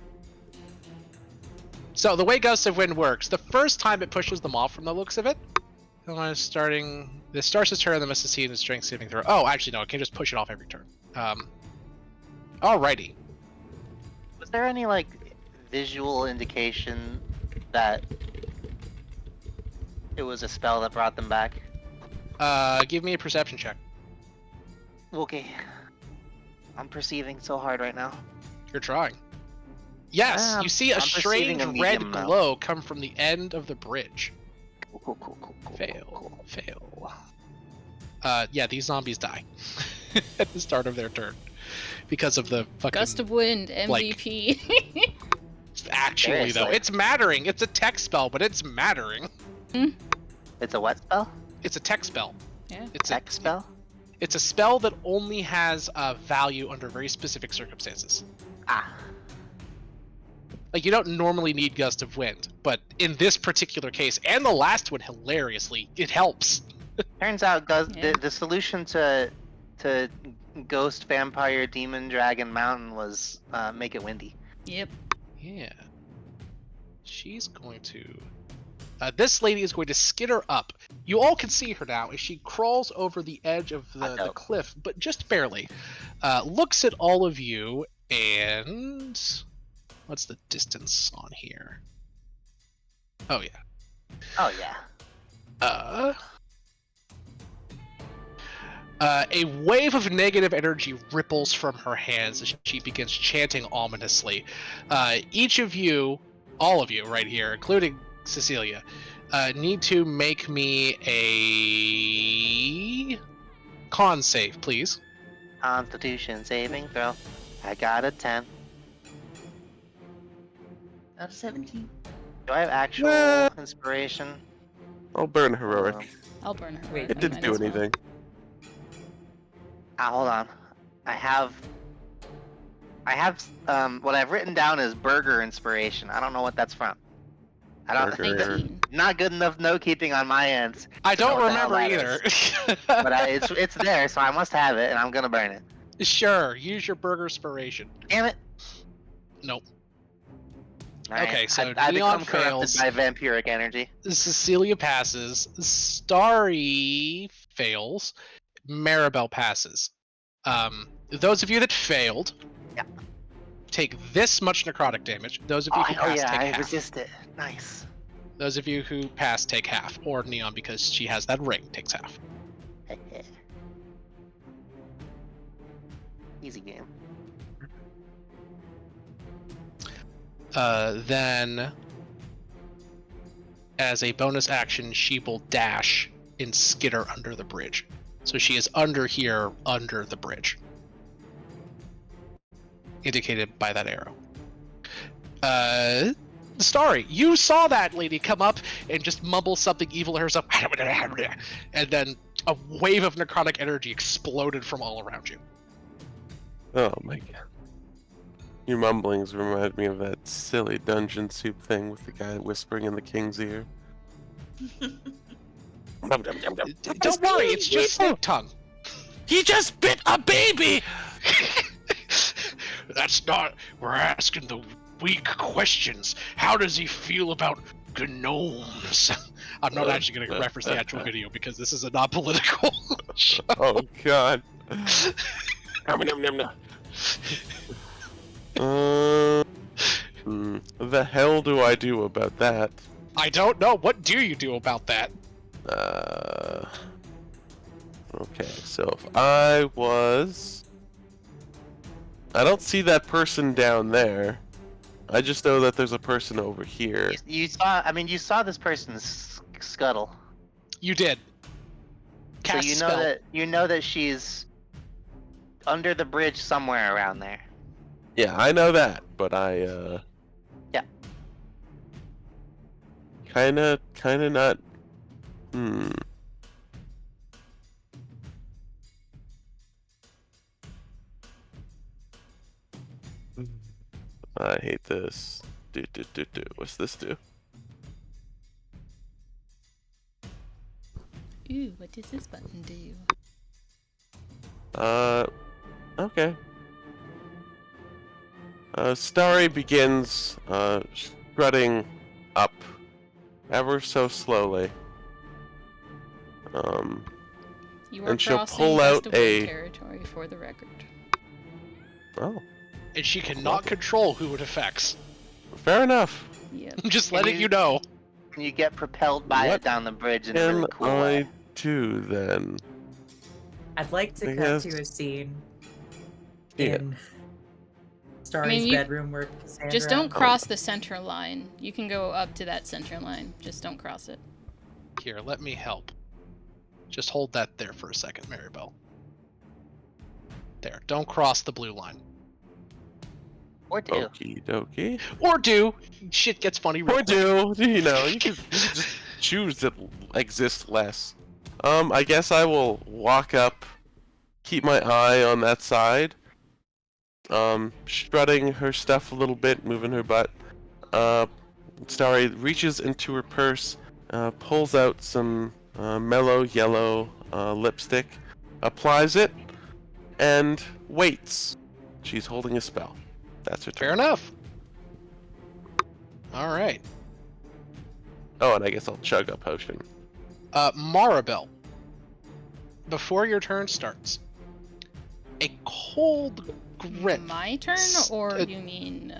B: So the way Gust of Wind works, the first time it pushes them off from the looks of it, this starts its turn, then must succeed in a strength saving throw. Oh, actually no, it can just push it off every turn. Alrighty.
D: Was there any like visual indication that it was a spell that brought them back?
B: Give me a perception check.
D: Okay. I'm perceiving so hard right now.
B: You're trying. Yes, you see a
D: I'm
B: strange
D: perceiving a
B: red
D: medium now.
B: glow come from the end of the bridge.
D: Cool.
B: Fail. Yeah, these zombies die at the start of their turn because of the fucking.
A: Gust of Wind, MVP.
B: Actually, though,
D: Seriously.
B: it's mattering. It's a tech spell, but it's mattering.
D: It's a what spell?
B: It's a tech spell.
A: Yeah.
B: It's
D: Tech spell?
B: It's a spell that only has value under very specific circumstances.
D: Ah.
B: Like, you don't normally need Gust of Wind, but in this particular case, and the last one, hilariously, it helps.
D: Turns out
A: Yeah.
D: the solution to Ghost, Vampire, Demon, Dragon, Mountain was make it windy.
A: Yep.
B: Yeah. She's going to... this lady is going to skitter up. You all can see her now as she crawls over the edge of the cliff, but just barely. Looks at all of you, and... What's the distance on here? Oh, yeah.
D: Oh yeah.
B: A wave of negative energy ripples from her hands as she begins chanting ominously. Each of you, all of you right here, including Cecilia, need to make me a con save, please.
D: Constitution saving throw. I got a 10.
E: Out of 17.
D: Do I have actual
C: Well-
D: inspiration?
C: I'll burn heroic.
A: I'll burn her.
F: Wait,
C: It didn't do anything.
D: Hold on. I have what I've written down is burger inspiration. I don't know what that's from. I don't.
C: Burger.
A: 19.
D: Not good enough note keeping on my end.
B: I don't
D: know what the hell
B: remember
D: that
B: either.
D: But it's there, so I must have it, and I'm gonna burn it.
B: Sure, use your burger inspiration.
D: Damn it!
B: Nope.
D: Alright,
B: Okay, so
D: I
B: Neon
D: become corrupted
B: fails.
D: by vampiric energy.
B: Cecilia passes. Starry fails. Maribel passes. Those of you that failed
D: Yeah.
B: take this much necrotic damage. Those of you who passed take
D: I
B: half.
D: resist it. Nice.
B: Those of you who pass take half, or Neon, because she has that ring, takes half.
D: Easy game.
B: Then, as a bonus action, she will dash and skitter under the bridge. So she is under here, under the bridge. Indicated by that arrow. Starry, you saw that lady come up and just mumble something evil to herself, and then a wave of necrotic energy exploded from all around you.
C: Oh my god. Your mumblings remind me of that silly dungeon soup thing with the guy whispering in the king's ear.
B: Don't worry, it's just snake tongue.
C: He just bit a baby!
B: That's not. We're asking the weak questions. How does he feel about gnomes? I'm not actually going to reference the actual video because this is a non-political show.
C: Oh god. The hell do I do about that?
B: I don't know. What do you do about that?
C: Okay, so if I don't see that person down there. I just know that there's a person over here.
D: You saw this person scuttle.
B: You did. Cast
D: So
B: spell.
D: you know that she's under the bridge somewhere around there.
C: Yeah, I know that, but I
D: Yeah.
C: kinda not. I hate this. Do. What's this do?
A: Ooh, what does this button do?
C: Okay. Starry begins, strutting up, ever so slowly.
A: You are
C: And she'll
A: crossing
C: pull out
A: Westwood
C: a-
A: territory for the record.
C: Oh,
B: And she cannot control who it affects.
C: fair enough.
A: Yep.
B: I'm just
D: Can
B: letting you know.
D: And you get propelled by
C: What
D: it down the bridge in a
C: Can
D: really cool
C: I
D: way.
C: do then?
F: I'd like to
C: I
F: cut
C: guess-
F: to a scene
C: Yeah.
F: in Starry's
A: you-
F: bedroom where Cassandra...
A: Just don't cross the center line. You can go up to that center line. Just don't cross it.
B: Here, let me help. Just hold that there for a second, Maribel. There. Don't cross the blue line.
D: Or do.
C: Okie dokie.
B: Or do. Shit gets funny real
C: Or
B: quick.
C: do, you know, you can just choose to exist less. I guess I will walk up, keep my eye on that side. Strutting her stuff a little bit, moving her butt. Starry reaches into her purse, pulls out some mellow yellow lipstick, applies it, and waits. She's holding a spell. That's her turn.
B: Fair enough. Alright.
C: Oh, and I guess I'll chug a potion.
B: Maribel. Before your turn starts, a cold grip.
A: My turn, or you mean?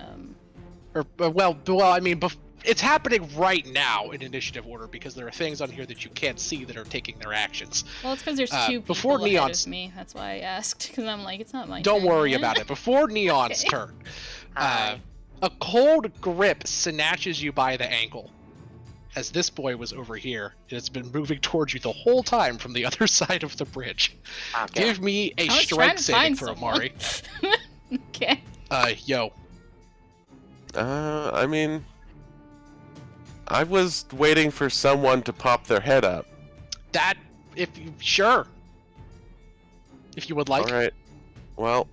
B: It's happening right now in initiative order because there are things on here that you can't see that are taking their actions.
A: Well, it's because there's two people
B: before
A: ahead
B: Neon's-
A: of me. That's why I asked. Because I'm like, it's not my
B: Don't
A: turn
B: worry
A: yet.
B: about it. Before Neon's
A: Okay.
B: turn,
D: Hi.
B: a cold grip snatches you by the ankle. As this boy was over here, and it's been moving towards you the whole time from the other side of the bridge.
D: Okay.
B: Give me a
A: I was trying
B: strength
A: to
B: saving
A: find
B: throw,
A: someone.
B: Mari.
A: Okay.
B: Yo.
C: I mean, I was waiting for someone to pop their head up.
B: That, sure. If you would like.
C: All right. Well,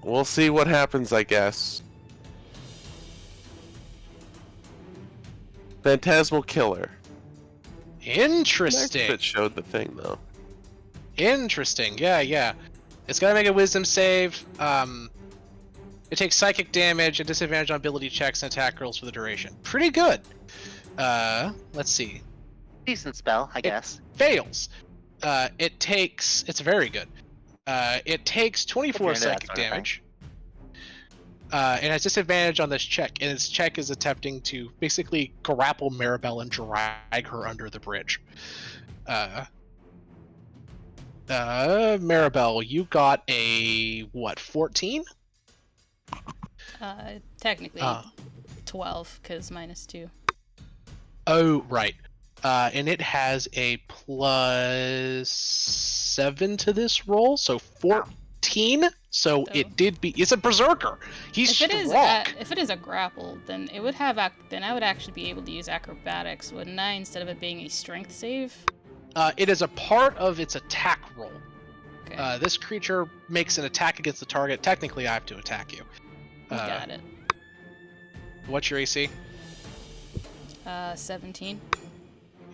C: we'll see what happens, I guess. Phantasmal Killer.
B: Interesting.
C: Nice that showed the thing, though.
B: Interesting. Yeah. It's gotta make a wisdom save. It takes psychic damage and disadvantage on ability checks and attack rolls for the duration. Pretty good. Let's see.
D: Decent spell, I guess.
B: Fails. It's very good. It takes 24
D: into that
B: psychic
D: sort of thing.
B: damage. It has disadvantage on this check, and its check is attempting to basically grapple Maribel and drag her under the bridge. Maribel, you got a, what, 14?
A: Technically 12, because -2.
B: Oh, right. And it has a +7 to this roll, so 14. So it did be. It's a berserker. He's
A: If it
B: strong.
A: if it is a grapple, then it would have then I would actually be able to use acrobatics, wouldn't I? Instead of it being a strength save.
B: It is a part of its attack roll.
A: Okay.
B: This creature makes an attack against the target. Technically, I have to attack you.
A: Got it.
B: What's your AC?
A: 17.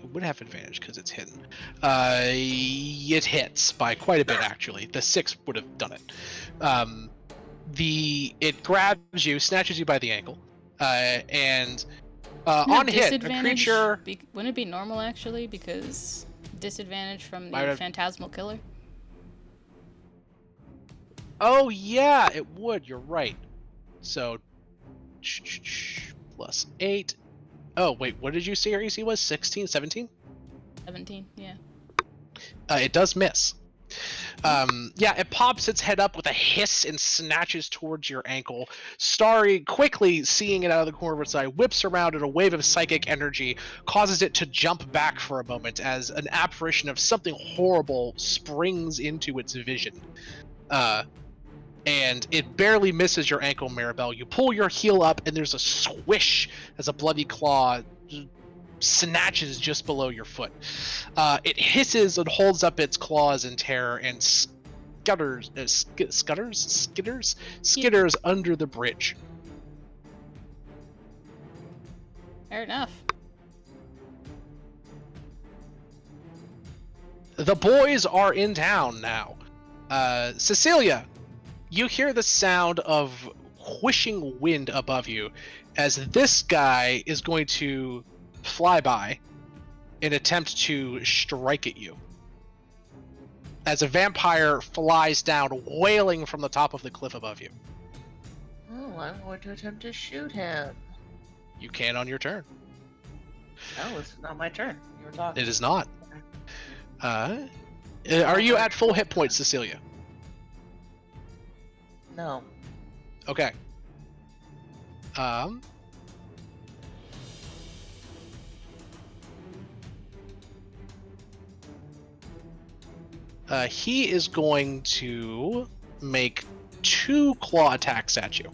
B: It would have advantage because it's hidden. It hits by quite a bit, actually. The 6 would have done it. It grabs you, snatches you by the ankle, and on hit, a creature.
A: Wouldn't it be normal actually? Because disadvantage from the
B: Might have-
A: phantasmal killer.
B: Oh yeah, it would. You're right. So +8. Oh wait, what did you say your AC was? 16, 17?
A: 17. Yeah.
B: It does miss. Yeah, it pops its head up with a hiss and snatches towards your ankle. Starry, quickly seeing it out of the corner of its eye, whips around in a wave of psychic energy, causes it to jump back for a moment as an apparition of something horrible springs into its vision. And it barely misses your ankle, Maribel. You pull your heel up, and there's a swish as a bloody claw snatches just below your foot. It hisses and holds up its claws in terror and skitters under the bridge.
A: Fair enough.
B: The boys are in town now. Cecilia, you hear the sound of whooshing wind above you as this guy is going to fly by and attempt to strike at you. As a vampire flies down, wailing from the top of the cliff above you.
E: Oh, I'm going to attempt to shoot him.
B: You can on your turn.
E: No, it's not my turn. You were talking.
B: It is not. Are you at full hit points, Cecilia?
E: No.
B: Okay. He is going to make 2 claw attacks at you,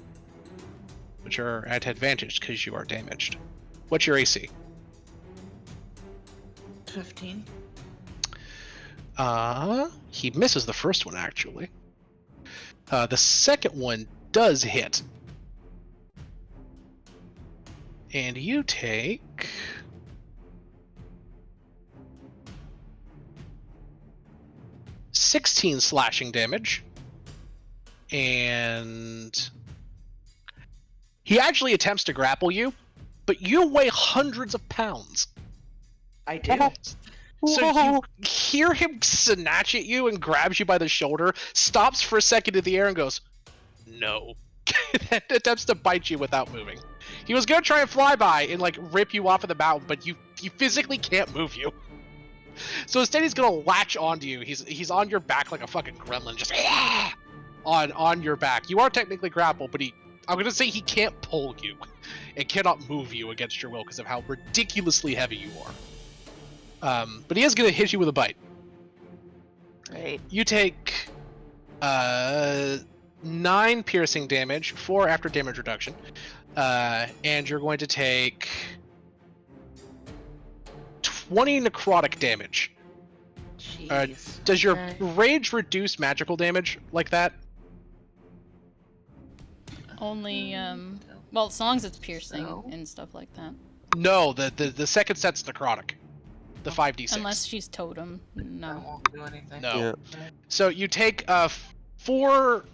B: which are at advantage because you are damaged. What's your AC?
E: 15.
B: He misses the first one, actually. The second one does hit. And you take... ...16 slashing damage. And... he actually attempts to grapple you, but you weigh hundreds of pounds.
E: I do.
B: So you hear him snatch at you and grabs you by the shoulder, stops for a second in the air and goes, no. And attempts to bite you without moving. He was gonna try and fly by and like rip you off of the mountain, but you physically can't move you. So instead he's gonna latch onto you. He's on your back like a fucking gremlin, just on your back. You are technically grappled, but I'm gonna say he can't pull you and cannot move you against your will because of how ridiculously heavy you are. But he is gonna hit you with a bite.
E: Great.
B: You take 9 piercing damage, 4 after damage reduction, and you're going to take 20 necrotic damage.
E: Jeez.
B: Does your
E: Okay.
B: rage reduce magical damage like that?
A: Only well, as long as it's piercing
E: So?
A: and stuff like that.
B: No, the second set's necrotic. The 5d6.
A: Unless she's totem.
E: That
A: No.
E: won't do anything.
B: No.
C: Yeah.
E: Okay.
B: So you take 4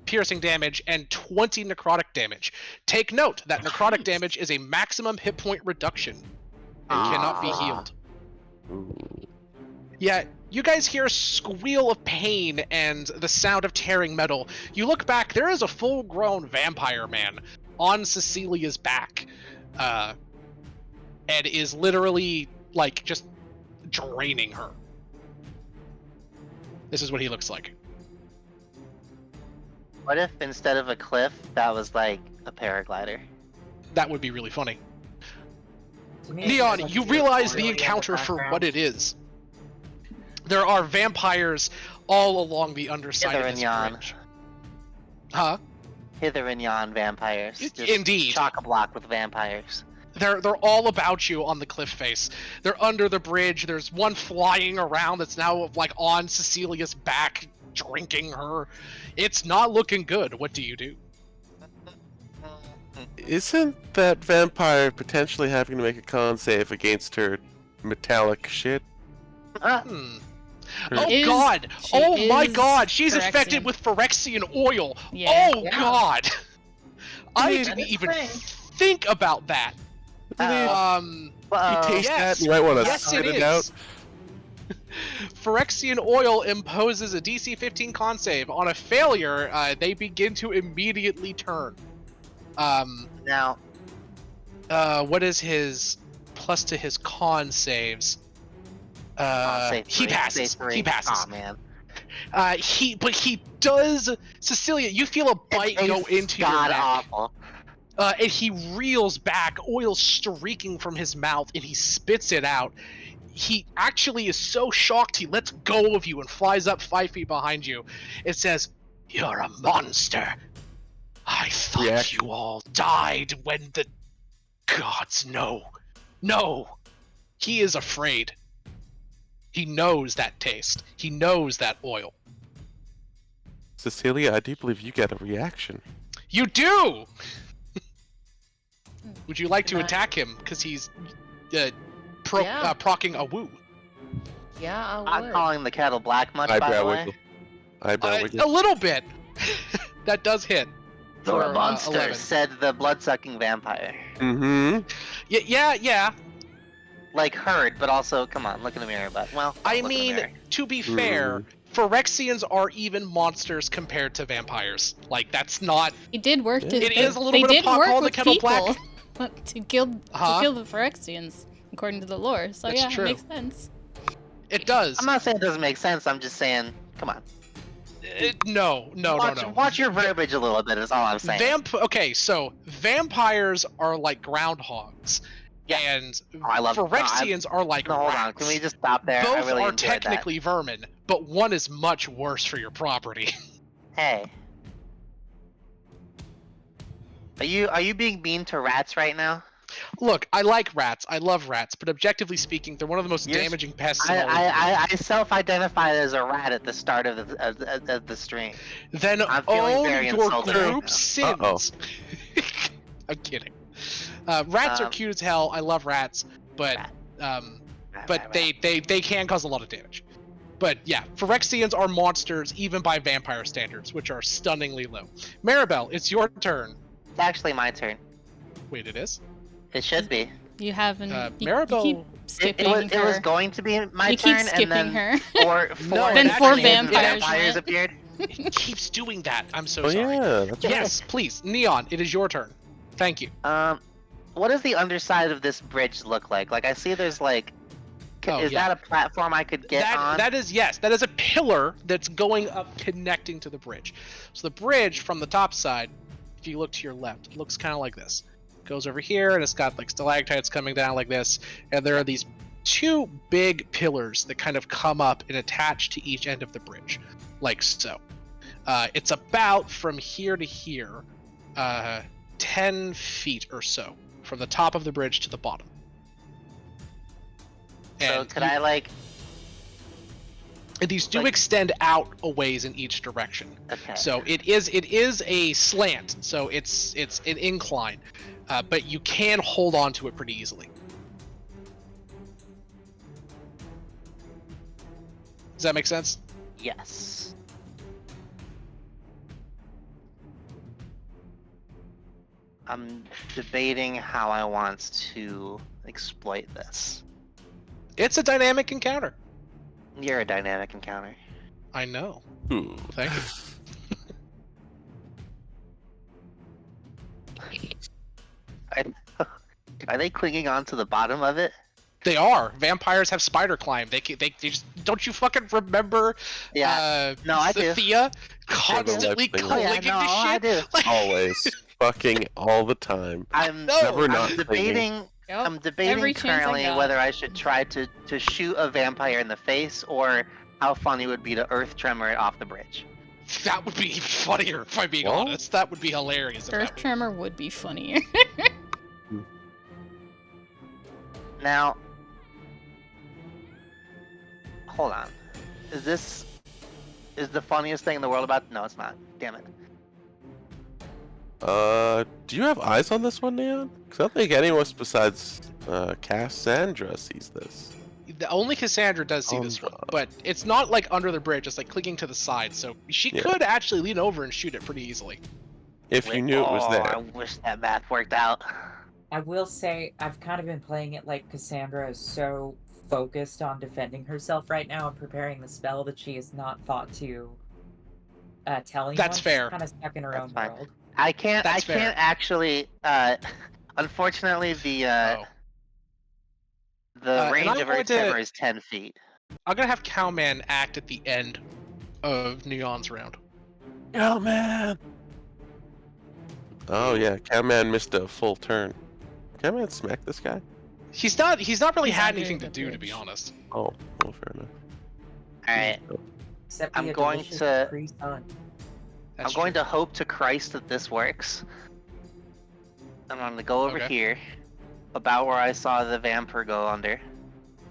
B: piercing damage and 20 necrotic damage. Take note that necrotic
E: Jeez.
B: damage is a maximum hit point reduction and cannot be
D: Ah.
B: healed.
C: Ooh.
B: Yeah, you guys hear a squeal of pain and the sound of tearing metal. You look back, there is a full-grown vampire man on Cecilia's back, and is literally, like, just draining her. This is what he looks like.
D: What if instead of a cliff, that was like a paraglider?
B: That would be really funny.
F: To me, it
B: Neon,
F: looks like
B: you
F: a
B: realize the
F: tutorial in
B: encounter for
F: background.
B: what it is. There are vampires all along the underside
D: Hither
B: of
D: and
B: this
D: yon.
B: bridge. Huh?
D: Hither and yon vampires. Just
B: Indeed.
D: chock-a-block with vampires.
B: They're all about you on the cliff face. They're under the bridge. There's one flying around that's now like on Cecilia's back, drinking her. It's not looking good. What do you do?
C: Isn't that vampire potentially having to make a con save against her metallic shit?
B: Hmm.
C: Her-
B: Oh
A: Is-
B: God!
A: she
B: Oh my
A: is
B: God! She's
A: Phyrexian.
B: infected with Phyrexian oil.
A: Yeah.
B: Oh
E: Yeah.
B: God! I
C: Dude,
B: didn't
E: that is
B: even
E: thing.
B: think about that.
D: Uh-oh.
C: You
D: Uh-oh.
C: taste
B: yes.
C: that and you might want to
B: Yes,
C: spit
B: it
C: it out.
B: is. Phyrexian oil imposes a DC 15 con save. On a failure, they begin to immediately turn.
D: Now,
B: What is his plus to his con saves?
D: say
B: He
D: three,
B: passes.
D: say three.
B: He passes.
D: Aw, man.
B: He does. Cecilia, you feel a bite
D: It
B: go
D: tastes
B: into your
D: god
B: neck.
D: awful.
B: And he reels back, oil streaking from his mouth, and he spits it out. He actually is so shocked he lets go of you and flies up 5 feet behind you. It says, "You're a monster. I thought
C: Reaction.
B: you all died when the gods know. No. He is afraid. He knows that taste. He knows that oil.
C: Cecilia, I do believe you get a reaction.
B: You do! Would you like to
E: Can I-
B: attack him? Because he's
E: Yeah.
B: procking a woo.
E: Yeah, I
D: Not
E: would.
D: calling the kettle black much, by the
C: Eyebrow
D: way.
C: wiggle. Eyebrow
B: A
C: wiggle.
B: little bit. That does hit.
D: You're
B: For,
D: a monster,
B: 11.
D: said the blood-sucking vampire.
C: Mm-hmm.
B: Yeah.
D: Like heard, but also, come on, look in the mirror. But well, don't
B: I
D: look in the
B: mean,
D: mirror.
B: to be fair, Phyrexians are even monsters compared to vampires. Like, that's not...
A: It did work to.
B: It
A: they,
B: is a little
A: they
B: bit of
A: did
B: pot
A: work
B: calling the
A: with
B: kettle
A: people
B: black.
A: to kill
B: Huh?
A: the Phyrexians, according to the lore. So
B: That's
A: yeah,
B: true.
A: it makes sense.
B: It does.
D: I'm not saying it doesn't make sense. I'm just saying, come on.
B: No.
D: Watch your verbiage a little bit. Is all I'm saying.
B: Okay, so vampires are like groundhogs,
D: Yeah.
B: and
D: Oh, I love- no,
B: Phyrexians are like
D: No, hold on.
B: rats.
D: Can we just stop there? I
B: Both
D: really
B: are
D: enjoyed
B: technically vermin, but one is much worse for your property.
D: that. Hey. Are you being mean to rats right now?
B: Look, I like rats. I love rats, but objectively speaking, they're one of the most
D: You're-
B: damaging pests in all of the world.
D: I self-identified as a rat at the start of the stream.
B: Then
D: I'm feeling
B: own
D: very
B: your
D: insulted right
B: group
D: now.
B: sins. I'm kidding. Rats are
D: Um,
B: cute as hell. I love rats, but
D: Rat.
B: but
D: Rat.
B: they can cause a lot of damage. But yeah, Phyrexians are monsters even by vampire standards, which are stunningly low. Maribel, it's your turn.
D: It's actually my turn.
B: Wait, it is?
D: It should be.
A: You haven't. You
B: Maribel-
A: keep
D: It,
A: skipping
D: it
A: her.
D: was going to be my
A: you
D: turn,
A: keep skipping
D: and then
A: her.
D: four
B: No,
A: Then
B: it
A: four
B: actually-
A: vampires went.
D: appeared.
B: It keeps doing that. I'm so
C: Oh
B: sorry.
C: yeah, that's right.
B: Yes, please. Neon, it is your turn. Thank you.
D: What does the underside of this bridge look like? Like I see there's like,
B: Oh,
D: is
B: yeah.
D: that a platform I could get on?
B: That is, yes, that is a pillar that's going up connecting to the bridge. So the bridge from the top side, if you look to your left, it looks kind of like this. Goes over here and it's got like stalactites coming down like this, and there are these two big pillars that kind of come up and attach to each end of the bridge, like so. It's about from here to here, 10 feet or so, from the top of the bridge to the bottom.
D: So
B: And
D: could
B: you-
D: I like?
B: And these do
D: Like-
B: extend out a ways in each direction.
D: Okay.
B: So it is a slant. So it's an incline, but you can hold on to it pretty easily. Does that make sense?
D: Yes. I'm debating how I want to exploit this.
B: It's a dynamic encounter.
D: You're a dynamic encounter.
B: I know.
C: Ooh.
B: Thank you.
D: Are they clinging on to the bottom of it?
B: They are. Vampires have spider climb. They just don't you fucking remember?
D: Yeah. No, I do.
B: Thea constantly
C: thing.
D: Oh, yeah,
B: clinging
D: no,
B: to shit.
D: I do.
B: Like,
C: Always. Fucking all the time.
D: I'm
C: Never not
D: I'm debating.
A: Yep.
D: I'm debating
A: Every chance I
D: currently
A: got.
D: whether I should try to shoot a vampire in the face or how funny it would be to earth tremor it off the bridge.
B: that would be funnier if I'm being
C: What?
B: honest. That would be hilarious. If
A: Earth
B: that
A: tremor would be funnier.
D: Now, hold on. Is the funniest thing in the world about? No, it's not. Damn it.
C: Do you have eyes on this one, Neon? Because I don't think anyone else besides Cassandra sees this.
B: only Cassandra does see this one, but it's not like under the bridge. It's like clinging to the side, so she could actually lean over and shoot it pretty easily.
C: If you knew it was there.
D: I wish that math worked out.
F: I will say I've kind of been playing it like Cassandra is so focused on defending herself right now and preparing the spell that she has not thought to tell anyone.
B: That's fair.
F: She's kind of stuck in her
D: That's
F: own
D: fine.
F: world.
D: I can't
B: That's fair.
D: actually. Unfortunately, the
B: And
D: range
B: I'm
D: of
B: going
D: earth
B: to-
D: tremor is 10 feet.
B: I'm gonna have Cowman act at the end of Neon's round.
C: Oh man. Oh yeah, Catman missed a full turn. Catman smack this guy?
B: He's not really
A: He's
B: had
A: under
B: anything to
A: the
B: do, to
A: bridge.
B: be honest.
C: Oh, well, fair enough.
D: All right.
F: Except
D: I'm
F: be a
D: going
F: delicious
D: to-
F: Capri Sun.
B: That's
D: I'm going
B: true.
D: to hope to Christ that this works. I'm going to go over
B: Okay.
D: here, about where I saw the vampire go under.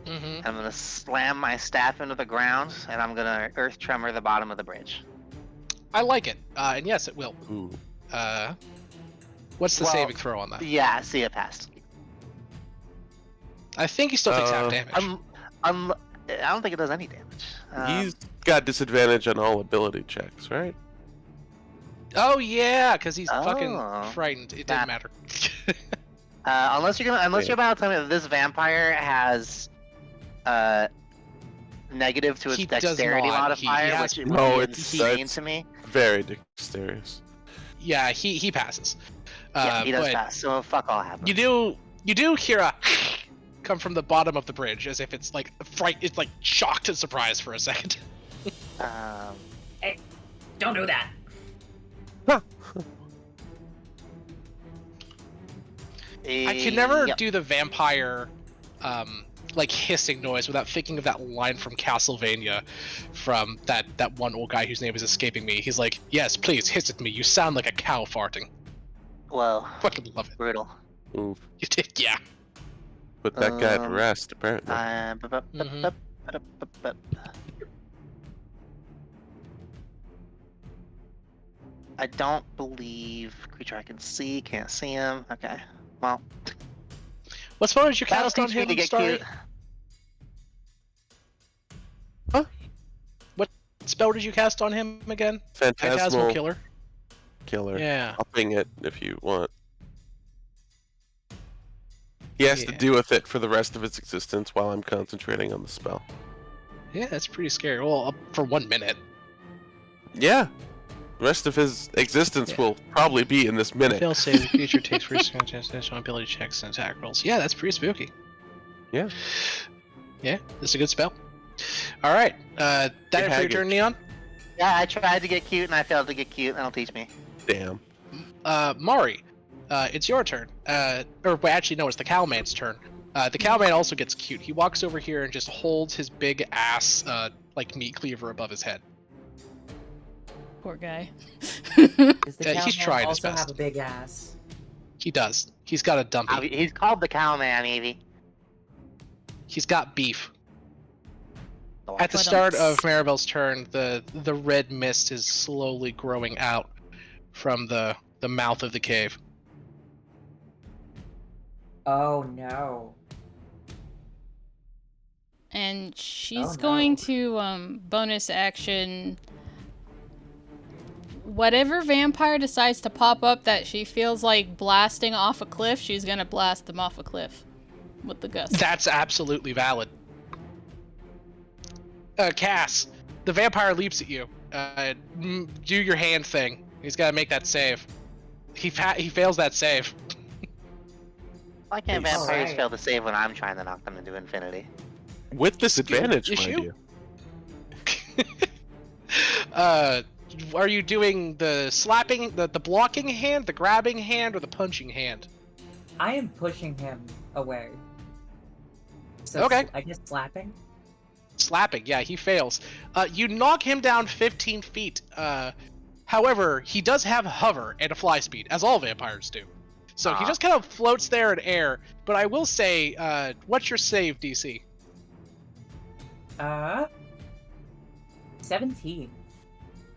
B: Mm-hmm.
D: I'm going to slam my staff into the ground, and I'm going to earth tremor the bottom of the bridge.
B: I like it, and yes, it will.
C: Ooh.
B: What's the
D: Well,
B: saving throw on that?
D: Yeah, see, it passed.
B: I think he still takes half damage.
D: I don't think it does any damage.
C: He's got disadvantage on all ability checks, right?
B: Oh yeah, because he's
D: Oh.
B: fucking frightened. It
D: That-
B: didn't matter.
D: Unless you're about to tell me that this vampire has negative to its
B: He does
D: dexterity
B: not. He
D: modifier,
B: has-
D: which
C: No,
D: would be
C: it's-
D: insane
C: that's-
D: to me.
C: Very dexterous.
B: Yeah, he passes.
D: Yeah, he does
B: but
D: pass. So fuck all happens.
B: You do hear a come from the bottom of the bridge, as if it's like it's like shocked and surprised for a second.
F: Hey, don't do that.
B: I can never
D: Yep.
B: do the vampire, like hissing noise without thinking of that line from Castlevania, from that one old guy whose name is escaping me. He's like, "Yes, please hiss at me. You sound like a cow farting."
D: Well,
B: Fucking love it.
D: brutal.
C: Oof.
B: You did, yeah.
C: Put that guy to
D: Um,
C: rest, apparently.
B: Mhm.
D: I don't believe creature I can see, can't see him. Okay. Well,
B: What spell did you
D: that'll
B: cast on
D: teach me
B: him,
D: to get
B: Starry?
D: cute.
B: What spell did you cast on him again? Phantasmal
C: Phantasmal
B: Killer.
C: Killer.
B: Yeah.
C: I'll ping it if you want. He has to
B: Yeah.
C: deal with it for the rest of its existence while I'm concentrating on the spell.
B: Yeah, that's pretty scary. Well, up for 1 minute.
C: Yeah. The rest of his existence
B: Yeah.
C: will probably be in this minute.
B: Fail save. The creature takes risk on ability checks and attack rolls. Yeah, that's pretty spooky.
C: Yeah.
B: Yeah, that's a good spell. All right. That it for your
C: Haggard.
B: turn, Neon.
D: Yeah, I tried to get cute and I failed to get cute. That'll teach me.
C: Damn.
B: Mari, it's your turn. Or wait, actually, no, it's the Cowman's turn. The Cowman also gets cute. He walks over here and just holds his big ass, like meat cleaver above his head.
A: Poor guy.
F: Does the
B: He's
F: cowman
B: trying his
F: also
B: best.
F: have a big ass?
B: He does. He's got a dumpy.
D: He's called the Cowman, Evie.
B: He's got beef.
D: Oh,
B: At the
A: But,
B: start of Maribel's turn, the red mist is slowly growing out from the mouth of the cave.
F: Oh no.
A: And she's
F: Oh,
A: going
F: no.
A: to bonus action whatever vampire decides to pop up that she feels like blasting off a cliff, she's gonna blast them off a cliff with the gust.
B: That's absolutely valid. Cass, the vampire leaps at you. Do your hand thing. He's got to make that save. He fails that save.
D: Why can't
C: Nice.
D: vampires
F: Alright.
D: fail to save when I'm trying to knock them into infinity?
C: With disadvantage,
B: Skill
C: mind
B: issue?
C: you.
B: Are you doing the slapping, the blocking hand, the grabbing hand, or the punching hand?
F: I am pushing him away. So
B: Okay.
F: I guess slapping?
B: Slapping, yeah, he fails. You knock him down 15 feet. However, he does have hover and a fly speed, as all vampires do. So he
D: Ah.
B: just kind of floats there in air. But I will say, what's your save DC?
F: 17.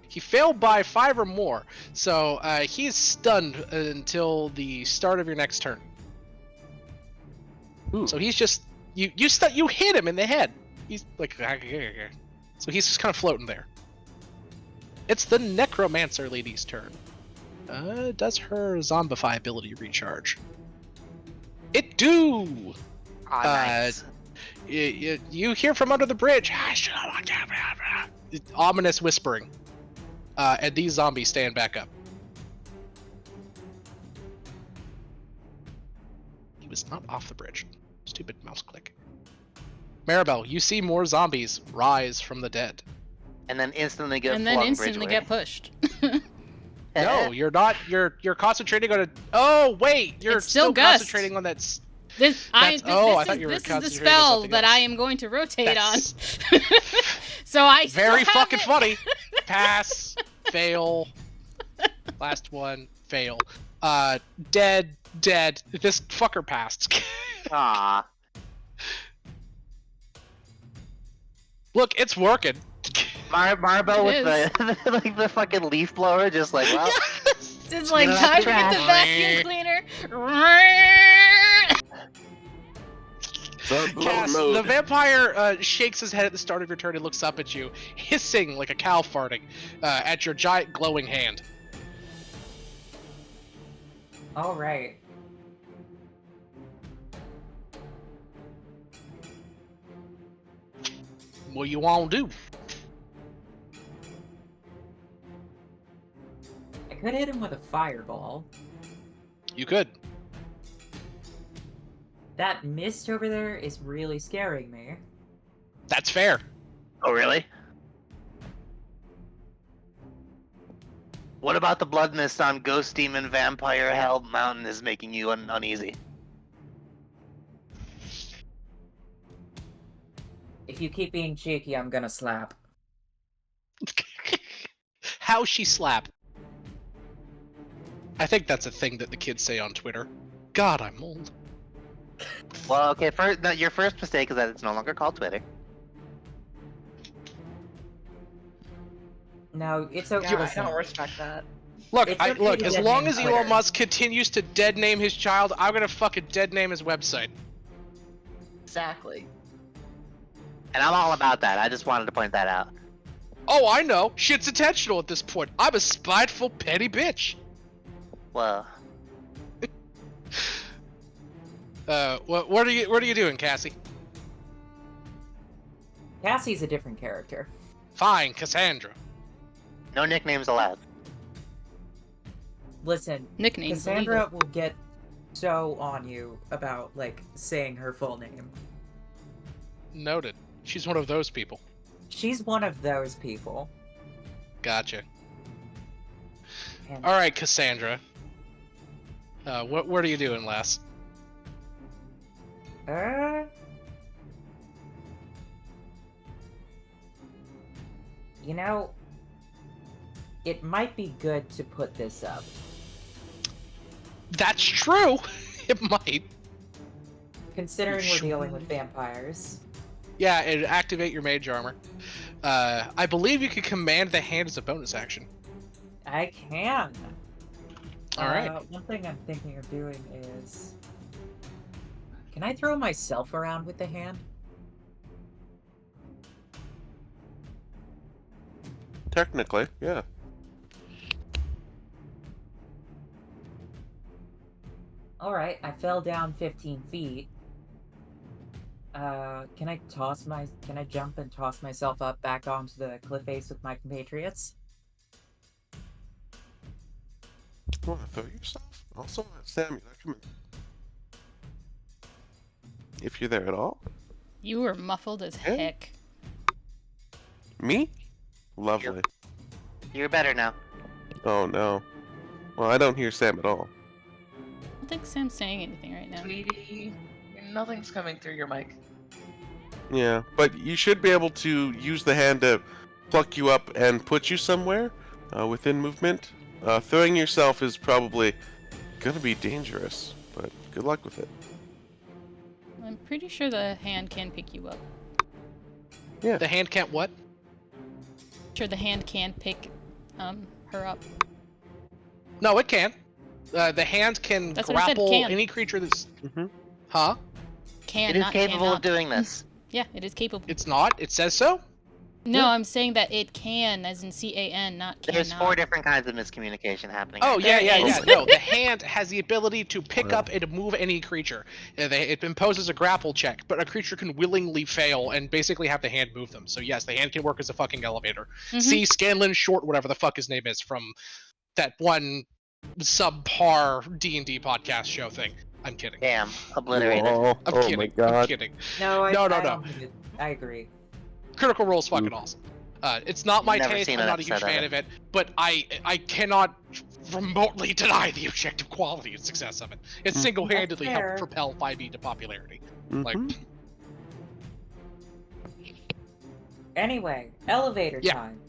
B: He failed by 5 or more, so he's stunned until the start of your next turn.
C: Ooh.
B: So he's just you hit him in the head. He's like, so he's just kind of floating there. It's the Necromancer lady's turn. Does her Zombify ability recharge? It do.
D: Nice.
B: You hear from under the bridge. Ominous whispering. And these zombies stand back up. He was not off the bridge. Stupid mouse click. Maribel, you see more zombies rise from the dead.
D: And then instantly get
A: And then
D: flung
A: instantly
D: bridgeway.
A: get pushed.
B: No, you're not. You're concentrating on a. Oh wait, you're
A: It's still Gust.
B: concentrating on that.
A: I
B: thought you were
A: this is the
B: concentrating on
A: spell
B: something
A: that
B: else.
A: I am going to rotate
B: That's
A: on. So I still
B: very
A: have
B: fucking
A: it.
B: funny. Pass, fail. Last one, fail. Dead. This fucker passed.
D: Aw.
B: Look, it's working.
D: Maribel with
A: It
D: the like the fucking leaf blower, just like, well,
A: It's like
D: Get it out
A: time
D: the
A: to get the
B: trash.
A: vacuum cleaner.
B: Cass, the vampire shakes his head at the start of your turn and looks up at you, hissing like a cow farting at your giant glowing hand.
F: Alright.
B: What you want to do?
F: I could hit him with a fireball.
B: You could.
F: That mist over there is really scaring me.
B: That's fair.
D: oh really? What about the blood mist on Ghost Demon Vampire Hell Mountain is making you uneasy?
F: If you keep being cheeky, I'm gonna slap.
B: How she slap? I think that's a thing that the kids say on Twitter. God, I'm old.
D: Well, okay, no, your first mistake is that it's no longer called Twitter.
F: No, it's okay.
E: Yeah, I
F: listen.
E: don't respect that.
B: Look,
F: It's okay
B: look.
F: to
B: As
F: dead
B: long
F: name
B: as Elon
F: Twitter.
B: Musk continues to dead name his child, I'm gonna fucking dead name his website.
E: Exactly.
D: And I'm all about that. I just wanted to point that out.
B: Oh, I know. Shit's intentional at this point. I'm a spiteful, petty bitch.
D: Well,
B: What are you doing, Cassie?
F: Cassie's a different character.
B: Fine, Cassandra.
D: no nicknames allowed.
F: Listen,
A: Nicknames
F: Cassandra
A: illegal.
F: will get so on you about, like, saying her full name.
B: Noted. She's one of those people.
F: She's one of those people.
B: Gotcha.
F: And
B: All right, Cassandra. What are you doing, lass?
F: You know, it might be good to put this up.
B: That's true. It might.
F: Considering
B: You
F: we're
B: sure?
F: dealing with vampires.
B: Yeah, and activate your mage armor. I believe you can command the hand as a bonus action.
F: I can.
B: All right.
F: One thing I'm thinking of doing is... Can I throw myself around with the hand?
C: Technically, yeah.
F: Alright, I fell down 15 feet. Can I jump and toss myself up back onto the cliff face with my compatriots?
C: You want to throw yourself? Also, Sam, you're not coming. If you're there at all.
A: You were muffled as
C: Yeah.
A: heck.
C: Me? Lovely.
D: You're better now.
C: Oh no. Well, I don't hear Sam at all.
A: I don't think Sam's saying anything right now.
E: Sweetie, nothing's coming through your mic.
C: Yeah, but you should be able to use the hand to pluck you up and put you somewhere within movement. Throwing yourself is probably gonna be dangerous, but good luck with it.
A: I'm pretty sure the hand can pick you up.
C: Yeah.
B: The hand can't what?
A: Sure, the hand can pick her up.
B: No, it can. The hand can
A: That's what I said,
B: grapple
A: can.
B: any creature that's.
C: Mm-hmm.
B: Huh?
A: Can,
D: It is
A: not
D: capable
A: cannot.
D: of doing this.
A: Yeah, it is capable.
B: It's not. It says so.
A: No,
C: Yeah.
A: I'm saying that it can, as in C-A-N, not cannot.
D: There's 4 different kinds of miscommunication happening.
B: Oh
D: right
B: yeah,
A: There
B: yeah,
A: is.
B: yeah. No, the hand has the ability to pick
C: Wow.
B: up and move any creature. It imposes a grapple check, but a creature can willingly fail and basically have the hand move them. So yes, the hand can work as a fucking elevator.
A: Mhm.
B: See Scanlan Short, whatever the fuck his name is, from that one subpar D&D podcast show thing. I'm kidding.
D: Damn, obliterated.
C: Oh,
B: I'm
C: oh
B: kidding.
C: my
B: I'm
C: god.
B: kidding.
F: No, I
B: No.
F: don't think it. I agree.
B: Critical Role is fucking
C: Mm.
B: awesome. It's not my
D: Never
B: taste.
D: seen
B: I'm
D: an
B: not a huge
D: episode of
B: fan
D: it.
B: of it, but I cannot remotely deny the objective quality and success of it. It
C: Mm.
B: single-handedly
F: That's
B: helped
F: fair.
B: propel 5e to popularity. Like,
C: Mhm.
F: Anyway, elevator
B: Yeah.
F: time.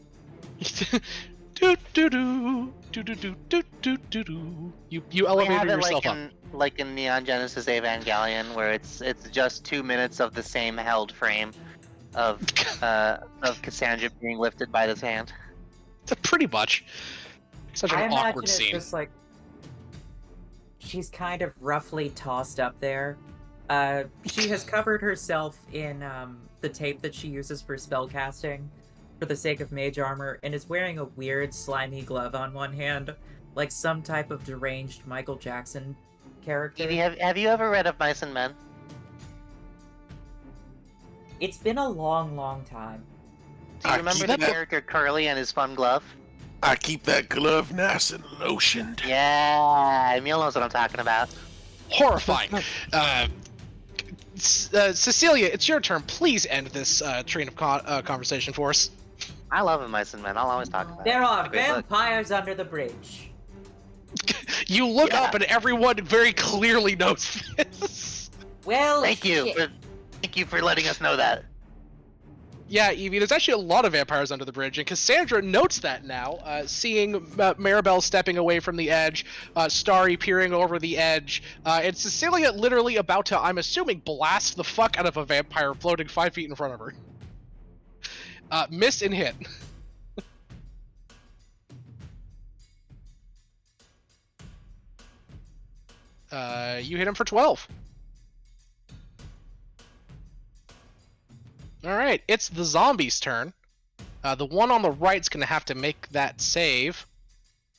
B: do do do do do do do do do do. You
D: We have
B: elevated
D: it
B: yourself up.
D: like in Neon Genesis Evangelion, where it's just 2 minutes of the same held frame of Cassandra being lifted by this hand.
B: Pretty much. Such
F: I
B: an
F: imagine
B: awkward
F: it's
B: scene.
F: just like she's kind of roughly tossed up there. She has covered herself in the tape that she uses for spellcasting for the sake of mage armor, and is wearing a weird slimy glove on one hand, like some type of deranged Michael Jackson character.
D: Evie, have you ever read of Mice and Men?
F: It's been a long, long time.
D: Do you
C: I
D: remember
C: keep
D: the
C: that-
D: character Curly and his fun glove?
C: I keep that glove nice and lotioned.
D: Yeah, Emil knows what I'm talking about.
B: Horrifying. Cecilia, it's your turn. Please end this train of conversation for us.
D: I love Mice and Men. I'll always talk about it.
F: There are
D: It's a great book.
F: vampires under the bridge.
B: You look
D: Yeah.
B: up and everyone very clearly knows this.
F: Well,
D: Thank you.
F: shit.
D: Thank you for letting us know that.
B: Yeah, Evie, there's actually a lot of vampires under the bridge, and Cassandra notes that now, seeing Maribel stepping away from the edge, Starry peering over the edge, and Cecilia literally about to, I'm assuming, blast the fuck out of a vampire floating 5 feet in front of her. Miss and hit. You hit him for 12. Alright, it's the zombie's turn. The one on the right's gonna have to make that save.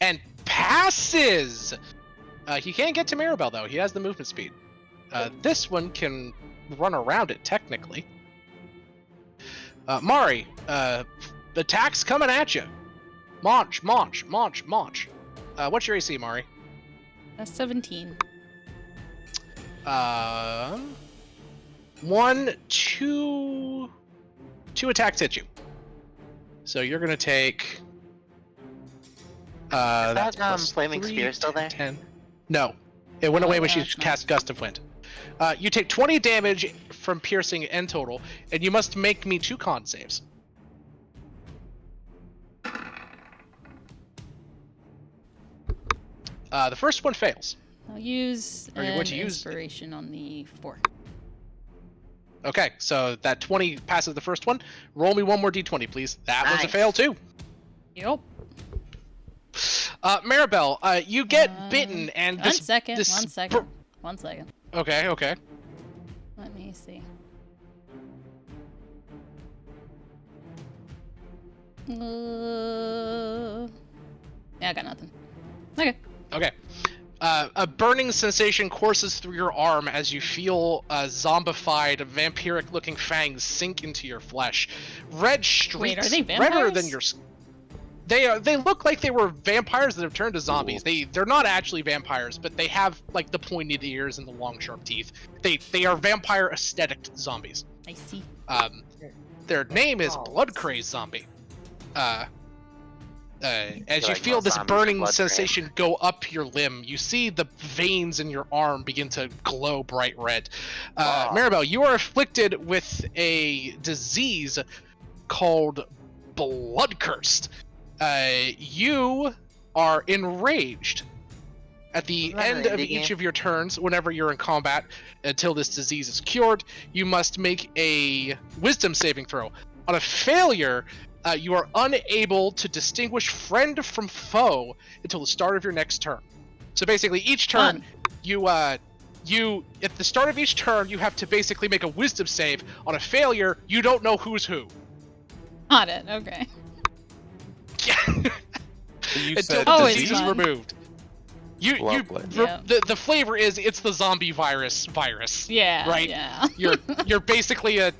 B: And passes! He can't get to Maribel, though. He has the movement speed. This one can run around it, technically. Mari, attacks coming at you. Launch. What's your AC, Mari?
A: That's 17.
B: 2 attacks hit you. So you're gonna take. That's plus
D: Flaming
B: 3,
D: Spear still there?
B: 10. No, it went
A: Oh,
B: away when
A: yeah,
B: she
A: it's not.
B: cast Gust of Wind. You take 20 damage from piercing in total, and you must make me 2 con saves. The first one fails.
A: I'll use
B: Are you
A: an
B: going to use-
A: inspiration on the 4.
B: Okay, so that 20 passes the first one. Roll me one more d20, please. That was a
D: Nice.
B: fail too.
A: Yep.
B: Maribel, you get bitten, and
A: One
B: this.
A: second.
B: this
A: One second. 1 second.
B: Okay.
A: Let me see. Yeah, I got nothing. Okay.
B: Okay. A burning sensation courses through your arm as you feel zombified, vampiric-looking fangs sink into your flesh. Red streaks,
A: Wait, are they
B: redder than
A: vampires?
B: your. They look like they were vampires that have turned to zombies. They're not actually vampires, but they have like the pointed ears and the long sharp teeth. They are vampire aesthetic zombies.
A: I see.
B: Their name is
F: Oh.
B: Blood Crazed Zombie. As you
D: like
B: feel
D: most
B: this
D: zombies are
B: burning
D: blood
B: sensation go up your limb, you see the veins in your arm begin to glow bright red.
D: Wow.
B: Maribel, you are afflicted with a disease called Blood Cursed. You are enraged. At the
D: Isn't that an
B: end of
D: indie
B: each
D: game?
B: of your turns, whenever you're in combat, until this disease is cured, you must make a wisdom saving throw. On a failure, you are unable to distinguish friend from foe until the start of your next turn. So basically, each turn,
A: Fun.
B: you at the start of each turn, you have to basically make a wisdom save. On a failure, you don't know who's who.
A: Got it. Okay.
C: You
B: Until
C: said
B: the
A: Always
B: disease is
A: fun.
B: removed.
C: Lovely.
A: Yeah.
B: The flavor is it's the zombie virus.
A: Yeah.
B: Right.
A: Yeah.
B: You're basically a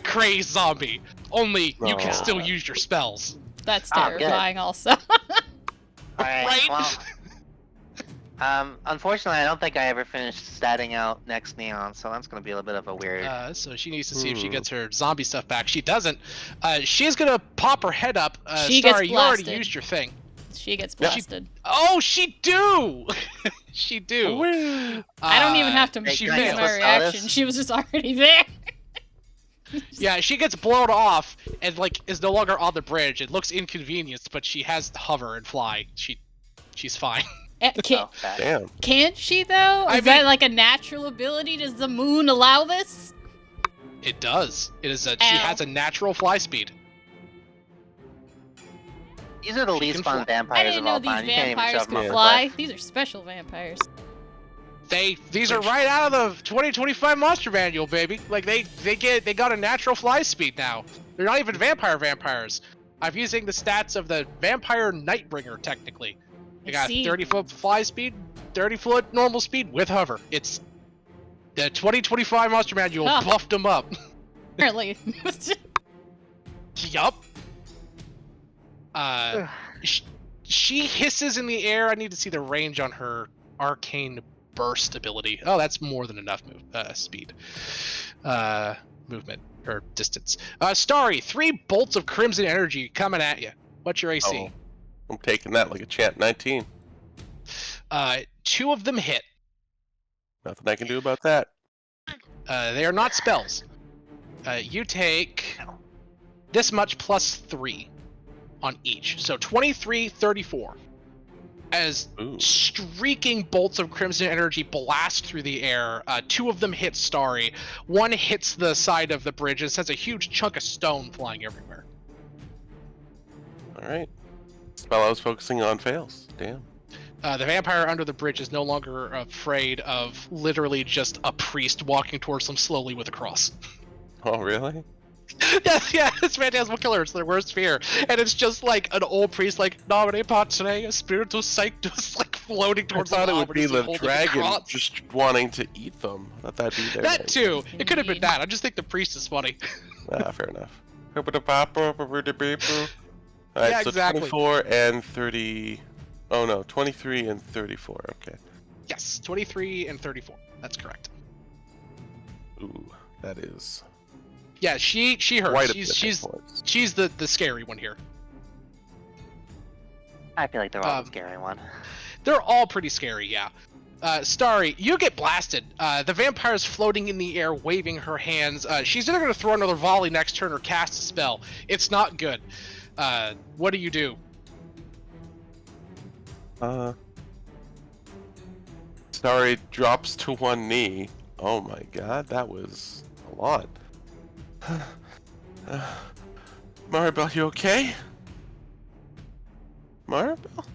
B: crazed zombie. Only you can
C: Oh.
B: still use your spells.
A: That's
D: Oh, good.
A: terrifying. Also.
D: All right.
B: Right?
D: Well, unfortunately, I don't think I ever finished statting out next Neon, so that's gonna be a little bit of a weird.
B: So she needs to see if she gets her zombie stuff back. She doesn't. She's gonna pop her head up.
A: She gets
B: Sorry, you already
A: blasted.
B: used your thing.
A: She gets
B: Yeah.
A: blasted.
B: Oh, she do. She do.
A: I don't even have to
D: Hey,
B: She
D: can I
A: use
D: get
A: my
B: fails.
D: this
A: reaction.
D: status?
A: She was just already there.
B: Yeah, she gets blown off and like is no longer on the bridge. It looks inconvenienced, but she has to hover and fly. She's fine.
A: Can,
D: Oh, okay.
C: Damn.
A: can she though?
B: I
A: Is that
B: mean-
A: like a natural ability? Does the moon allow this?
B: It does. It is she
A: Ow.
B: has a natural fly speed.
D: These are the
B: She
D: least
B: can
D: fun
B: fly.
A: I
D: vampires
A: didn't
D: of
A: know
D: all
A: these
D: time. You can't even
A: vampires
D: shove them off
A: could
D: the
A: fly.
D: cliff.
A: These are special vampires.
B: These are right out of the 2025 Monster Manual, baby. Like they got a natural fly speed now. They're not even vampires. I'm using the stats of the Vampire Nightbringer technically. They
A: I
B: got
A: see.
B: 30-foot fly speed, 30-foot normal speed with hover. It's the 2025 Monster Manual
A: Huh.
B: buffed them up.
A: Apparently.
B: Yup. She hisses in the air. I need to see the range on her arcane burst ability. Oh, that's more than enough movement or distance. Starry, 3 bolts of crimson energy coming at you. What's your AC?
C: Oh, I'm taking that like a champ. 19.
B: 2 of them hit.
C: Nothing I can do about that.
B: They are not spells. You take this much plus 3 on each. So 23, 34. As
C: Ooh.
B: streaking bolts of crimson energy blast through the air, 2 of them hit Starry. 1 hits the side of the bridge and sends a huge chunk of stone flying everywhere.
C: All right. Spell I was focusing on fails. Damn.
B: The vampire under the bridge is no longer afraid of literally just a priest walking towards them slowly with a cross.
C: Oh, really?
B: yeah, it's Phantasmal Killer. It's their worst fear. And it's just like an old priest, like, Nomine Patere, Spiritus Sanctus, like floating
C: I
B: towards
C: thought
B: the
C: it would be the
B: holding a
C: dragon
B: cross.
C: just wanting to eat them. I thought that'd be there.
B: That too. It could have been that. I just think the priest is funny.
C: Ah, fair enough. Alright,
B: Yeah,
C: so
B: exactly.
C: 24 and 30. Oh no, 23 and 34. Okay.
B: Yes, 23 and 34. That's correct.
C: Ooh, that is
B: Yeah, she hurts.
C: quite a bit of
B: She's
C: points.
B: she's the scary one here.
D: I feel like they're all
B: Um,
D: the scary one.
B: They're all pretty scary, yeah. Starry, you get blasted. The vampire's floating in the air, waving her hands. She's either going to throw another volley next turn or cast a spell. It's not good. What do you do?
C: Starry drops to one knee. Oh my god, that was a lot. Maribel, you okay? Maribel?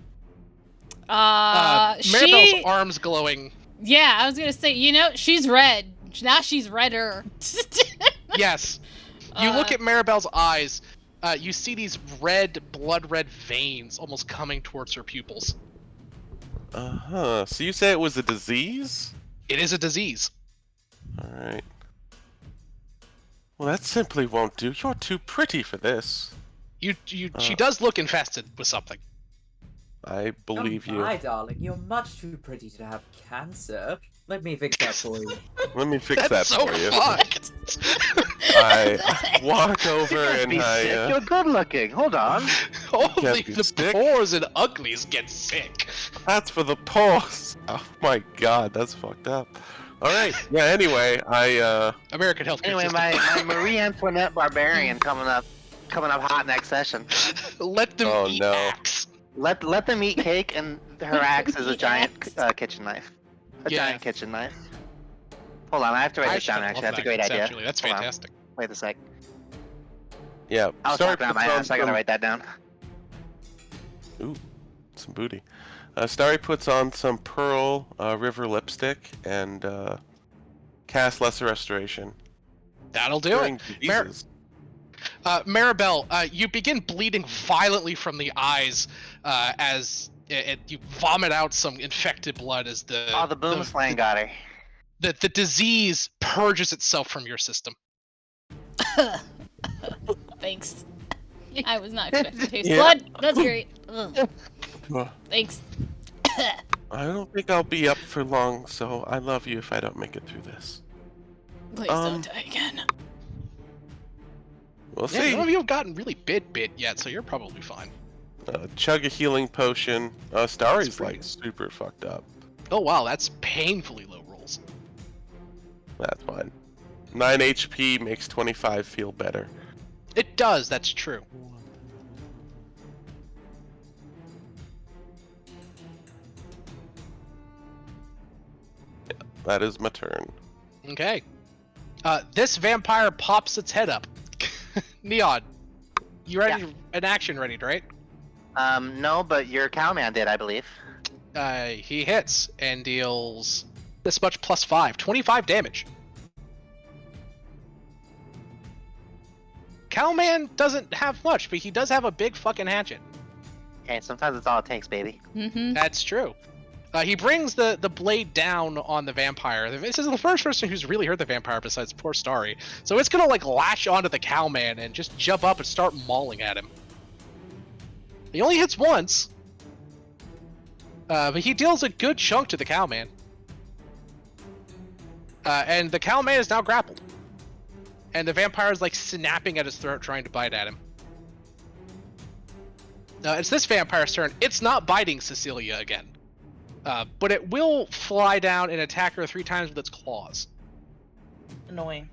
B: Maribel's
A: She.
B: arms glowing.
A: Yeah, I was gonna say. She's red. Now she's redder.
B: Yes. You look at Maribel's eyes. You see these blood red veins almost coming towards her pupils.
C: Uh-huh. So you say it was a disease?
B: It is a disease.
C: Alright. Well, that simply won't do. You're too pretty for this.
B: She does look infested with something.
C: I believe you.
F: My darling, you're much too pretty to have cancer. Let me fix that for you.
C: Let me fix
B: That's
C: that
B: so
C: for you.
B: fucked.
C: I walk over
D: Can't
C: and
D: be sick.
C: I.
D: You're good looking. Hold on.
B: Only
C: be
B: the
C: sick.
B: poors and uglies get sick.
C: That's for the pause. Oh my god, that's fucked up. Alright, yeah, anyway,
B: American healthcare
D: Anyway,
B: system.
D: my Marie Antoinette barbarian coming up hot next session.
B: Let them
C: Oh,
B: eat
C: no.
B: axe.
D: Let them eat cake, and her axe is a
A: Eat
D: giant
A: axe.
D: kitchen knife. A
B: Yeah.
D: giant kitchen knife. Hold on, I have to write this down. Actually, that's a great idea.
B: Actually, that's
D: Hold on.
B: fantastic.
D: Wait a sec.
C: yeah.
D: I was
C: Starry
D: talking out my
C: puts on
D: ass. I gotta
C: some-
D: write that down.
C: Ooh, some booty. Starry puts on some Pearl River lipstick and casts Lesser Restoration.
B: That'll do
C: Curing
B: it.
C: diseases.
B: Maribel, you begin bleeding violently from the eyes as you vomit out some infected blood as
D: Oh, the boom slang got her.
B: the disease purges itself from your system.
A: Thanks. I was not expecting to taste
C: Yeah.
A: blood. That's great. Ugh.
C: Well,
A: Thanks.
C: I don't think I'll be up for long, so I love you if I don't make it through this.
A: Please don't die again.
C: We'll
B: Yeah,
C: see.
B: none of you have gotten really bit yet, so you're probably fine.
C: Chug a healing potion. Starry's
B: pretty
C: like super fucked up.
B: Oh wow, that's painfully low rolls.
C: That's fine. 9 HP makes 25 feel better.
B: It does, that's true.
C: That is my turn.
B: Okay. This vampire pops its head up. Neon, you ready? An action ready, right?
D: No, but your cowman did, I believe.
B: He hits and deals this much plus 5. 25 damage. Cowman doesn't have much, but he does have a big fucking hatchet.
D: Okay, sometimes it's all it takes, baby.
A: Mm-hmm.
B: That's true. He brings the blade down on the vampire. This is the first person who's really hurt the vampire besides poor Starry. So it's gonna like lash onto the cowman and just jump up and start mauling at him. He only hits once. But he deals a good chunk to the cowman. And the cowman is now grappled. And the vampire is like snapping at his throat trying to bite at him. It's this vampire's turn. It's not biting Cecilia again. But it will fly down and attack her 3 times with its claws.
E: Annoying.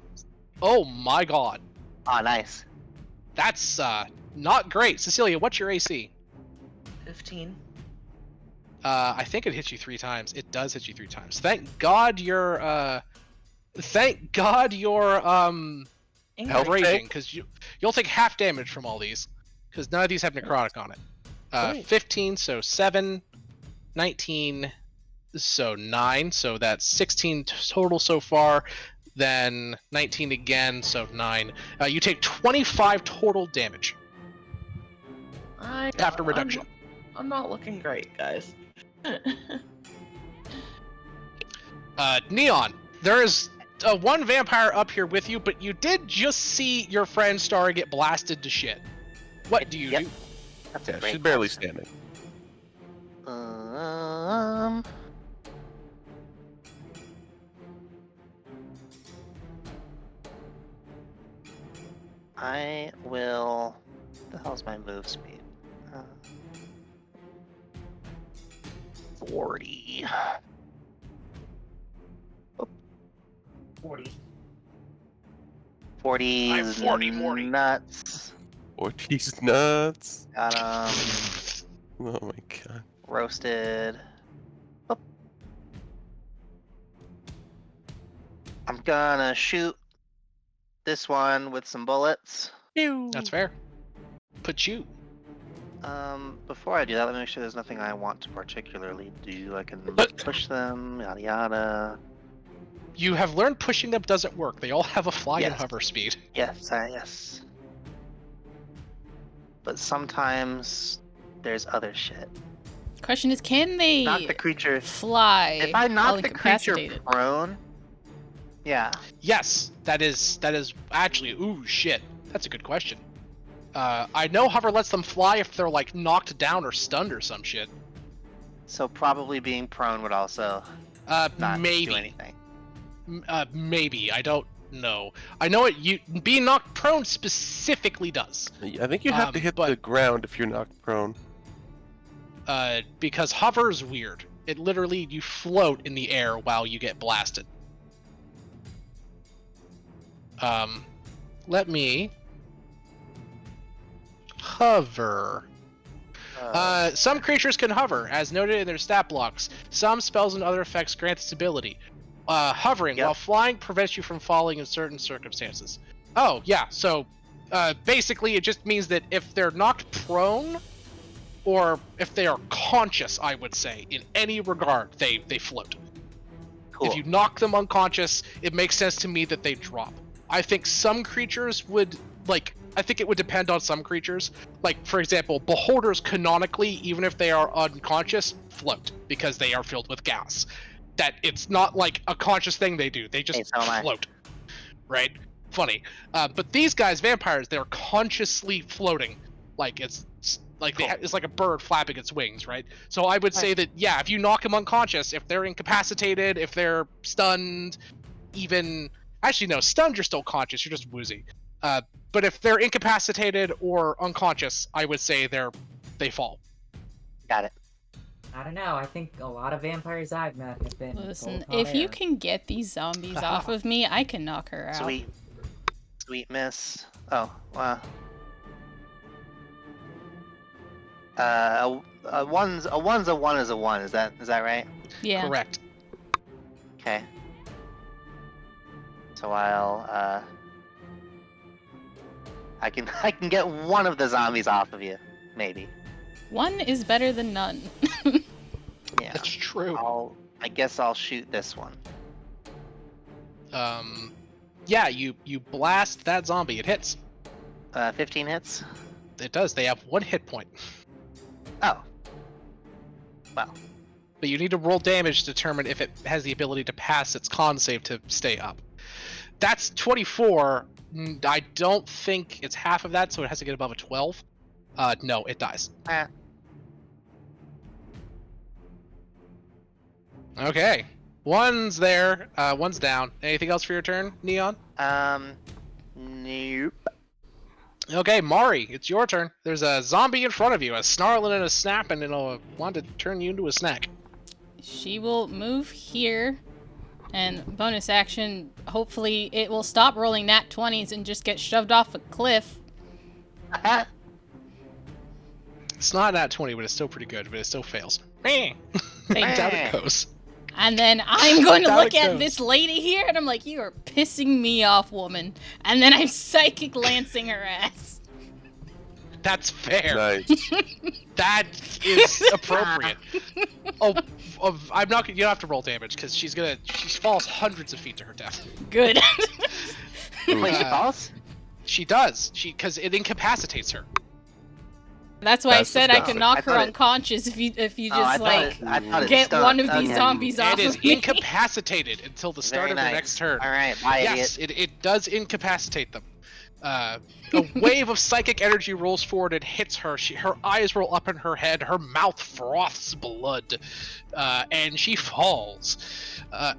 B: Oh my god.
D: Oh, nice.
B: That's not great. Cecilia, what's your AC?
E: 15.
B: I think it hits you 3 times. It does hit you 3 times. Thank God you're
C: Health
B: raging,
C: tank?
B: because you'll take half damage from all these. Because none of these have necrotic on it.
C: Great.
B: 15, so 7, 19, so 9, so that's 16 total so far. Then 19 again, so 9. You take 25 total damage after reduction.
E: I'm not looking great, guys.
B: Neon, there is one vampire up here with you, but you did just see your friend Star get blasted to shit. What do you
D: Yep.
B: do?
D: That's a
C: Yeah,
D: great
C: she's barely
D: question.
C: standing.
D: I will. What the hell's my move speed? 40.
F: 40.
D: 40
B: I'm 40, Morty.
D: nuts.
C: Ortiz nuts.
D: Got
C: Oh my god.
D: roasted. Oop. I'm gonna shoot this one with some bullets.
B: That's fair. Put you.
D: Before I do that, let me make sure there's nothing I want to particularly do. I can
B: But-
D: push them, yada yada.
B: You have learned pushing them doesn't work. They all have a fly and
D: Yes.
B: hover speed.
D: Yes, yes. But sometimes there's other shit.
A: Question is, can they
D: Knock the creature.
A: fly
D: If I
A: while
D: knock the creature
A: incapacitated?
D: prone, yeah.
B: Yes, that is actually. Ooh, shit. That's a good question. I know hover lets them fly if they're like knocked down or stunned or some shit.
D: So probably being prone would also not do
B: Maybe.
D: anything.
B: Maybe. I don't know. I know being knocked prone specifically does.
C: I think you have to hit
B: but-
C: the ground if you're knocked prone.
B: Because hover's weird. It literally you float in the air while you get blasted. Let me hover. Some creatures can hover, as noted in their stat blocks. Some spells and other effects grant this ability. Hovering while flying prevents you from falling in certain circumstances. Oh, yeah, so basically it just means that if they're knocked prone, or if they are conscious, I would say, in any regard, they float.
D: Cool.
B: If you knock them unconscious, it makes sense to me that they drop. I think some creatures would, I think it would depend on some creatures. Like, for example, beholders canonically, even if they are unconscious, float, because they are filled with gas. That it's not like a conscious thing they do, they just
D: so am I.
B: float. Right? Funny. But these guys, vampires, they're consciously floating. Like, it's like it's like a bird flapping its wings, right? So I would say that, yeah, if you knock them unconscious, if they're incapacitated, if they're stunned, even... Actually, no, stunned, you're still conscious, you're just woozy. But if they're incapacitated or unconscious, I would say they fall.
D: Got it.
F: I don't know. I think a lot of vampires I've met have been.
A: Listen,
F: full hot
A: if you
F: air.
A: can get these zombies off of me, I can knock her out.
D: Sweet miss. Oh, wow. A one's a one is a one. Is that right?
A: Yeah.
B: Correct.
D: Okay. So I'll I can get one of the zombies off of you, maybe.
A: One is better than none.
D: Yeah.
B: That's true.
D: I guess I'll shoot this one.
B: Yeah, you blast that zombie. It hits.
D: 15 hits.
B: It does. They have 1 hit point.
D: Oh. Well.
B: But you need to roll damage to determine if it has the ability to pass its con save to stay up. That's 24. I don't think it's half of that, so it has to get above a 12. No, it dies. Okay. One's there. One's down. Anything else for your turn, Neon?
D: Nope.
B: Okay, Mari, it's your turn. There's a zombie in front of you, a snarling and a snapping, and it'll want to turn you into a snack.
A: She will move here, and bonus action, hopefully it will stop rolling nat 20s and just get shoved off a cliff.
B: It's not nat 20, but it's still pretty good, but it still fails.
A: Thank
B: Down
A: you.
B: it goes.
A: And then I'm going to
B: Down
A: look
B: it
A: at
B: goes.
A: this lady here, and I'm like, you are pissing me off, woman. And then I'm psychic lancing her ass.
B: That's fair.
C: Nice.
B: That is appropriate. I'm not. You don't have to roll damage because she falls hundreds of feet to her death.
A: Good.
D: Wait, she falls?
B: She does. Because it incapacitates her.
A: That's why
C: That's
A: I said I
C: disgusting.
A: could knock
D: I
A: her
D: thought it-
A: unconscious if you
D: I
A: just like
D: thought it
A: get
D: stunned.
A: one of these
D: Okay.
A: zombies off
B: It is
A: of me.
B: incapacitated until the start
D: Very
B: of their
D: nice.
B: next turn.
D: All right, bye,
B: Yes,
D: idiot.
B: it does incapacitate them. A wave of psychic energy rolls forward and hits her. Her eyes roll up in her head. Her mouth froths blood, and she falls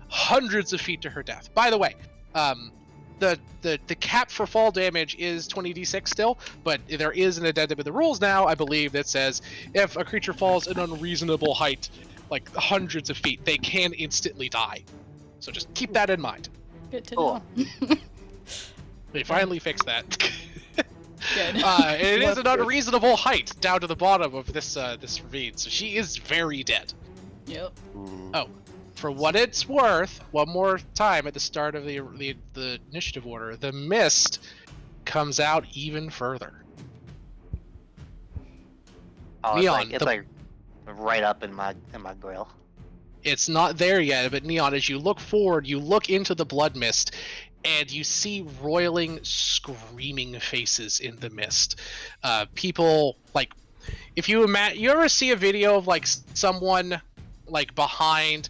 B: hundreds of feet to her death. By the way, the cap for fall damage is 20d6 still, but there is an addendum in the rules now, I believe, that says if a creature falls an unreasonable height, like hundreds of feet, they can instantly die. So just keep that in mind.
A: Good to
D: Cool.
A: know.
B: They finally fixed that.
A: Good.
B: It is an unreasonable height down to the bottom of this ravine, so she is very dead.
A: Yep.
B: Oh, for what it's worth, one more time at the start of the initiative order, the mist comes out even further.
D: Oh,
B: Neon,
D: it's like right up in my grill.
B: It's not there yet, but Neon, as you look forward, you look into the blood mist, and you see roiling, screaming faces in the mist. People, like, if you you ever see a video of like someone like behind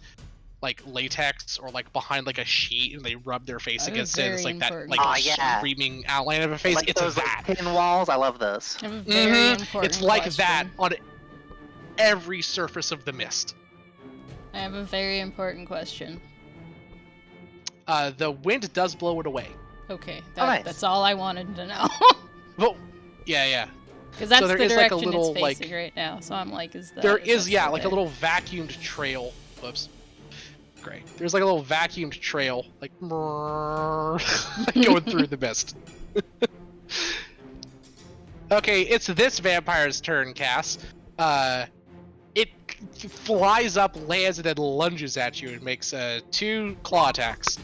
B: like latex or like behind like a sheet and they rub their face
A: I have a
B: against it and it's
A: very
B: like that
A: important
B: like
A: question.
B: screaming outline of a face,
D: Like
B: it's
D: those
B: that.
D: like, pin walls. I love those.
A: I have a very important
B: It's like
A: question.
B: that on every surface of the mist.
A: I have a very important question.
B: The wind does blow it away.
A: Okay,
D: nice.
A: that's all I wanted to know.
B: Well, yeah.
A: Because that's
B: there
A: the
B: is, like, a
A: direction
B: little,
A: it's
B: like-
A: facing right now. So I'm like, is that?
B: There
A: is
B: is,
A: that
B: yeah,
A: still
B: like a
A: there?
B: little vacuumed trail. Whoops. Great. There's like a little vacuumed trail, like going through the mist. Okay, it's this vampire's turn, Cass. It flies up, lands, and then lunges at you and makes 2 claw attacks.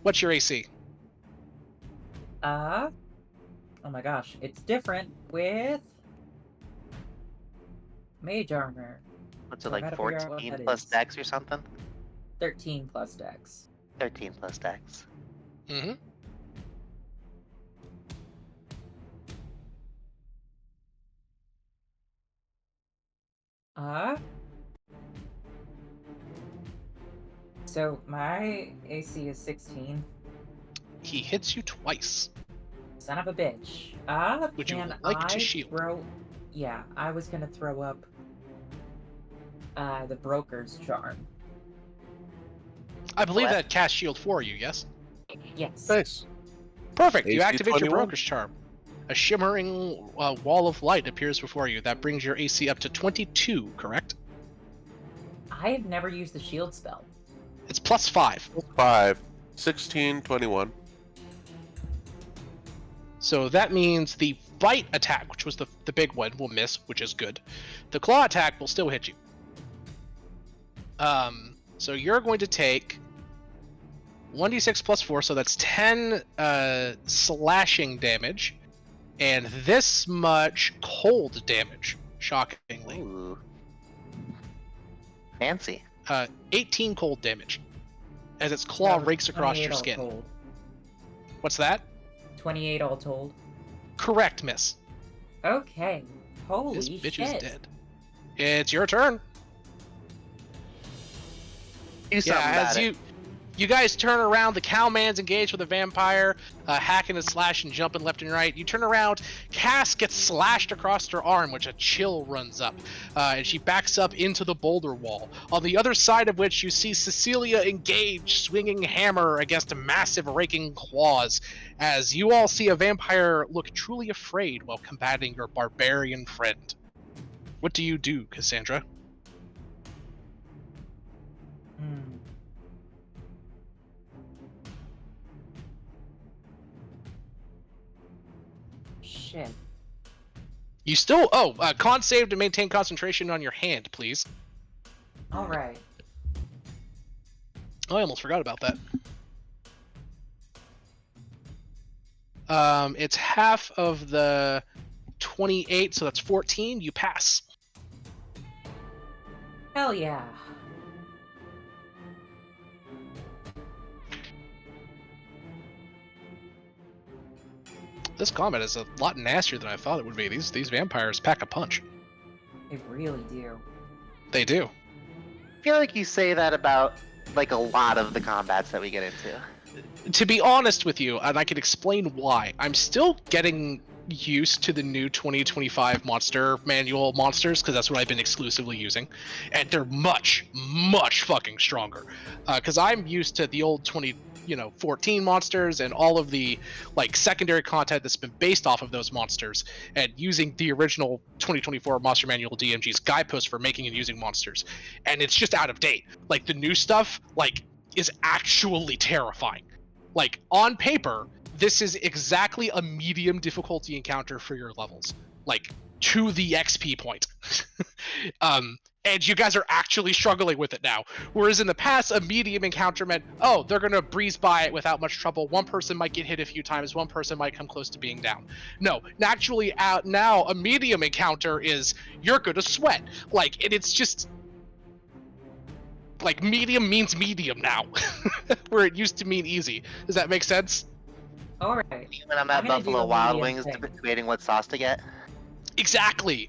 B: What's your AC?
F: Oh my gosh, it's different with mage armor.
D: What's it
F: I
D: like
F: gotta figure out what
D: 14
F: that
D: plus
F: is.
D: dex or something?
F: 13 plus dex.
D: 13 plus dex.
B: Mm-hmm.
F: So my AC is 16.
B: He hits you twice.
F: Son of a bitch.
B: Would you
F: can
B: like
F: I
B: to shield?
F: Yeah, I was gonna throw up the broker's charm.
B: I believe
D: What?
B: that cast shield for you, yes?
F: Yes.
C: Nice.
B: Perfect. You
C: AC
B: activate your
C: 21.
B: broker's charm. A shimmering wall of light appears before you. That brings your AC up to 22, correct?
F: I have never used the shield spell.
B: It's +5.
C: 5, 16, 21.
B: So that means the bite attack, which was the big one, will miss, which is good. The claw attack will still hit you. So you're going to take 1d6 plus 4, so that's 10 slashing damage, and this much cold damage, shockingly.
D: Ooh. Fancy.
B: 18 cold damage, as its claw
F: So
B: rakes across
F: 28
B: your
F: all
B: skin.
F: told.
B: What's that?
F: 28 all told.
B: Correct, miss.
F: Okay. Holy
B: This bitch
F: shit.
B: is dead. It's your turn.
D: Do something about it.
B: You guys turn around, the cowman's engaged with a vampire, hacking and slashing, jumping left and right. You turn around, Cass gets slashed across her arm, which a chill runs up, and she backs up into the boulder wall. On the other side of which you see Cecilia engaged, swinging hammer against massive raking claws, as you all see a vampire look truly afraid while combating your barbarian friend. What do you do, Cassandra?
F: Shit.
B: You still con save to maintain concentration on your hand, please.
F: Alright.
B: Oh, I almost forgot about that. It's half of the 28, so that's 14. You pass.
F: Hell yeah.
B: This combat is a lot nastier than I thought it would be. These vampires pack a punch.
F: They really do.
B: They do.
D: I feel like you say that about like a lot of the combats that we get into.
B: To be honest with you, and I can explain why, I'm still getting used to the new 2025 monster manual monsters, because that's what I've been exclusively using, and they're much fucking stronger. Because I'm used to the old 2014 monsters and all of the like secondary content that's been based off of those monsters, and using the original 2024 monster manual DMG's guidepost for making and using monsters, and it's just out of date. Like the new stuff like is actually terrifying. Like on paper, this is exactly a medium difficulty encounter for your levels, like to the XP point. And you guys are actually struggling with it now. Whereas in the past, a medium encounter meant, oh, they're gonna breeze by it without much trouble. One person might get hit a few times, one person might come close to being down. No, naturally, now a medium encounter is you're gonna sweat. Like, and it's just like medium means medium now, where it used to mean easy. Does that make sense?
F: Alright.
D: When I'm at
F: I'm gonna do
D: Buffalo
F: a
D: Wild
F: medium
D: Wings
F: thing.
D: debating what sauce to get.
B: Exactly,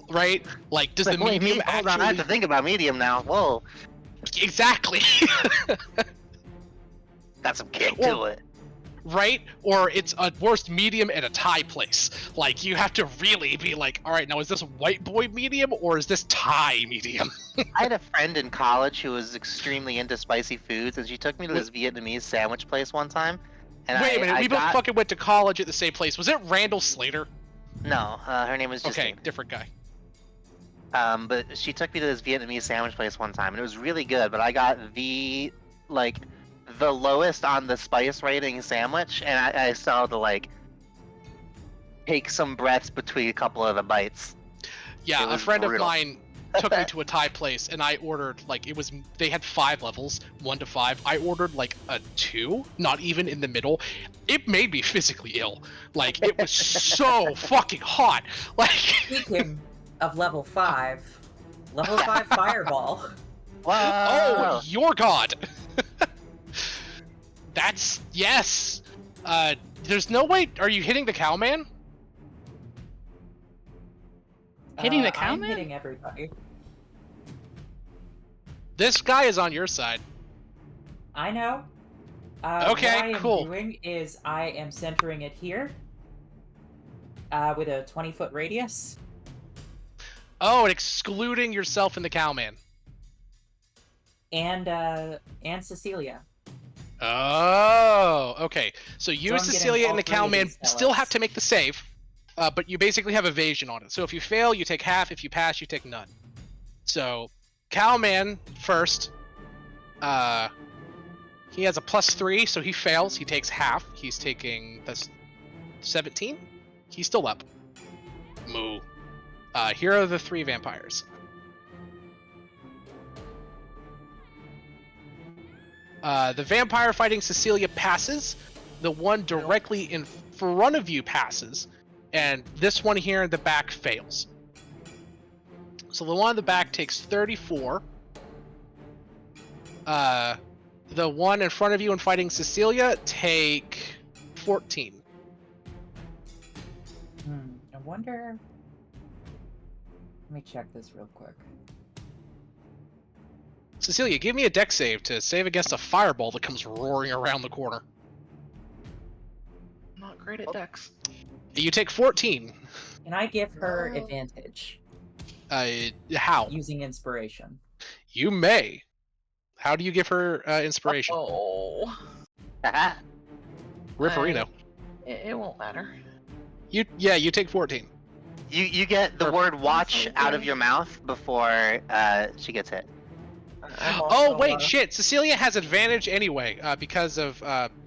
B: right? Like, does the
D: Wait,
B: medium
D: hold
B: actually?
D: on, I have to think about medium now. Whoa,
B: Exactly.
D: got some kick
B: Or-
D: to it.
B: Right? Or it's a worst medium at a Thai place. Like, you have to really be like, all right, now is this white boy medium or is this Thai medium?
D: I had a friend in college who was extremely into spicy foods, and she took me to this Vietnamese sandwich place one time. And
B: Wait a minute,
D: I
B: we both
D: got
B: fucking went to college at the same place. Was it Randall Slater?
D: no, her name was
B: Okay,
D: Justine.
B: different guy.
D: But she took me to this Vietnamese sandwich place one time, and it was really good. But I got the lowest on the spice rating sandwich, and I started to like take some breaths between a couple of the bites.
B: Yeah,
D: It
B: a
D: was
B: friend
D: brutal.
B: of mine took me to a Thai place, and I ordered like they had 5 levels, 1 to 5. I ordered like a 2, not even in the middle. It made me physically ill. Like, it was so fucking hot. Like,
F: Speaking of level 5, level 5 fireball.
D: Wow.
B: oh, your god. That's yes. There's no way. Are you hitting the cowman?
A: Hitting the
F: I'm
A: cowman?
F: hitting everybody.
B: This guy is on your side.
F: I know.
B: Okay,
F: what I am
B: cool.
F: doing is I am centering it here. With a 20-foot radius.
B: Oh, and excluding yourself and the cowman.
F: And Cecilia.
B: Oh, okay. So you,
F: So I'm getting
B: Cecilia,
F: all
B: and the
F: 3 of
B: cowman
F: these
B: still
F: fellas.
B: have to make the save, but you basically have evasion on it. So if you fail, you take half. If you pass, you take none. So, cowman first. He has a +3, so he fails. He takes half. He's taking that's 17. He's still up. Moo. Here are the 3 vampires. The vampire fighting Cecilia passes. The one directly in front of you passes. And this one here in the back fails. So the one in the back takes 34. The one in front of you and fighting Cecilia take 14.
F: I wonder... Let me check this real quick.
B: Cecilia, give me a dex save to save against a fireball that comes roaring around the corner.
E: I'm not great at dex.
B: You take 14.
F: Can I give her
E: No.
F: advantage
B: How?
F: using inspiration?
B: You may. How do you give her inspiration?
E: Oh,
B: Ripperino.
E: it won't matter.
B: You take 14.
D: You get the word "watch" out of your mouth before she gets hit.
E: I'm
B: Oh
E: also,
B: wait, shit! Cecilia has advantage anyway because of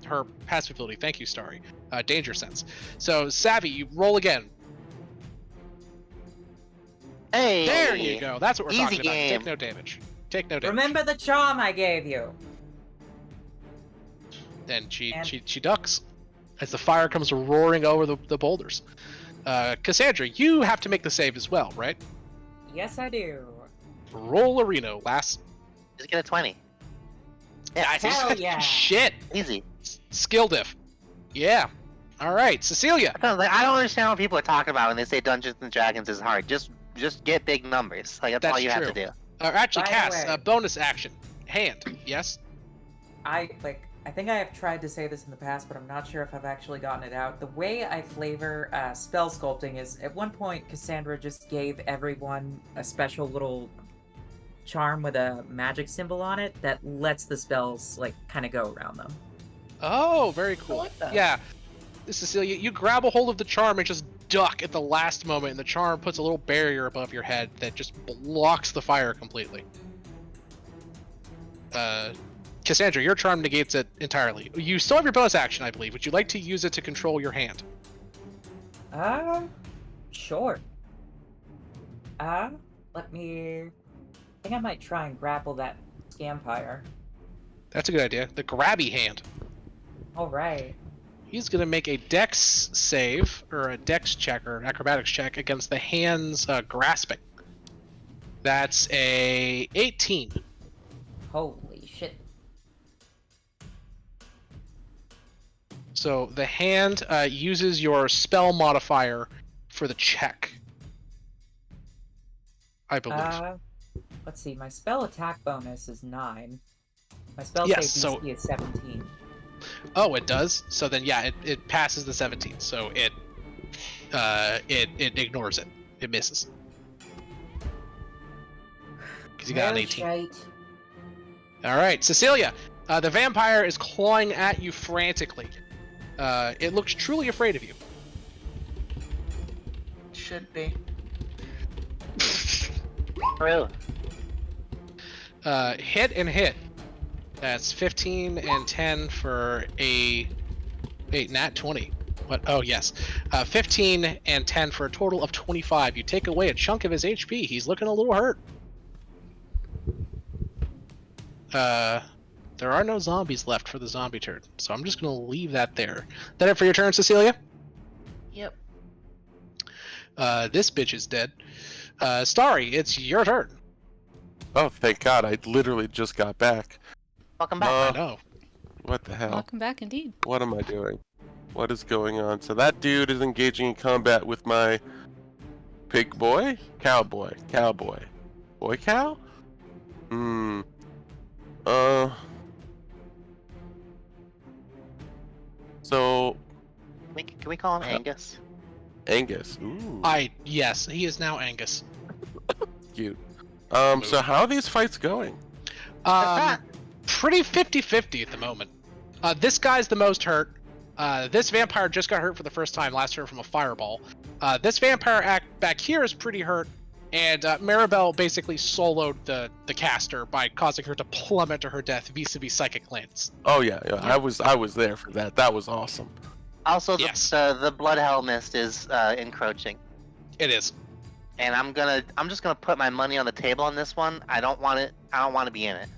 B: her passive ability. Thank you, Starry. Danger sense. So Savvy, you roll again.
D: Hey,
B: There you go. That's what we're
D: Easy
B: talking about.
D: game.
B: Take no damage. Take no damage.
F: Remember the charm I gave you!
B: Then she
F: And-
B: ducks as the fire comes roaring over the boulders. Cassandra, you have to make the save as well, right?
F: Yes, I do.
B: Roll Reno, lass.
D: just get a 20.
F: Hell yeah!
B: Shit.
D: Easy.
B: Skill diff. Yeah. All right, Cecilia.
D: I don't understand what people are talking about when they say Dungeons and Dragons is hard. Just get big numbers. Like that's all
B: That's
D: you have
B: true.
D: to do.
B: Actually,
F: By the
B: Cass,
F: way-
B: bonus action. Hand. Yes.
F: I think I have tried to say this in the past, but I'm not sure if I've actually gotten it out. The way I flavor spell sculpting is, at one point, Cassandra just gave everyone a special little charm with a magic symbol on it that lets the spells, like, kind of go around them.
B: Oh, very cool.
E: like that.
B: Yeah. Cecilia, you grab a hold of the charm and just duck at the last moment, and the charm puts a little barrier above your head that just blocks the fire completely. Cassandra, your charm negates it entirely. You still have your bonus action, I believe. Would you like to use it to control your hand?
F: Sure. Let me... I think I might try and grapple that Scampire.
B: That's a good idea. The grabby hand.
F: Alright.
B: He's going to make a dex save, or a dex check, or an acrobatics check against the hand's grasping. That's a 18.
F: Holy shit.
B: So the hand uses your spell modifier for the check. I believe.
F: Let's see. My spell attack bonus is 9. My spell
B: Yes,
F: save
B: so-
F: DC is 17.
B: Oh, it does. So then, yeah, it passes the 17. So it ignores it. It misses. Because you got an 18.
F: Shite.
B: All right, Cecilia. The vampire is clawing at you frantically. It looks truly afraid of you.
E: Should be.
D: True.
B: Hit and hit. That's 15 and 10 for a... Wait, nat 20. What? Oh, yes. 15 and 10 for a total of 25. You take away a chunk of his HP. He's looking a little hurt. There are no zombies left for the zombie turn, so I'm just going to leave that there. That it for your turn, Cecilia?
E: Yep.
B: This bitch is dead. Starry, it's your turn.
C: Oh, thank God! I literally just got back.
D: Welcome back.
B: I know.
C: What the hell?
A: Welcome back, indeed.
C: What am I doing? What is going on? So that dude is engaging in combat with my pig boy, cowboy, boy cow. So
D: Can we call him Angus?
C: Angus. Ooh,
B: Yes, he is now Angus.
C: cute. So how are these fights going?
B: Pretty 50-50 at the moment. This guy's the most hurt. This vampire just got hurt for the first time last turn from a fireball. This vampire back here is pretty hurt, and Maribel basically soloed the caster by causing her to plummet to her death vis-a-vis psychic lance.
C: Oh yeah. I was there for that. That was awesome.
D: Also,
B: Yes.
D: the blood hell mist is encroaching,
B: It is.
D: and I'm just gonna put my money on the table on this one. I don't want it. I don't want to be in it.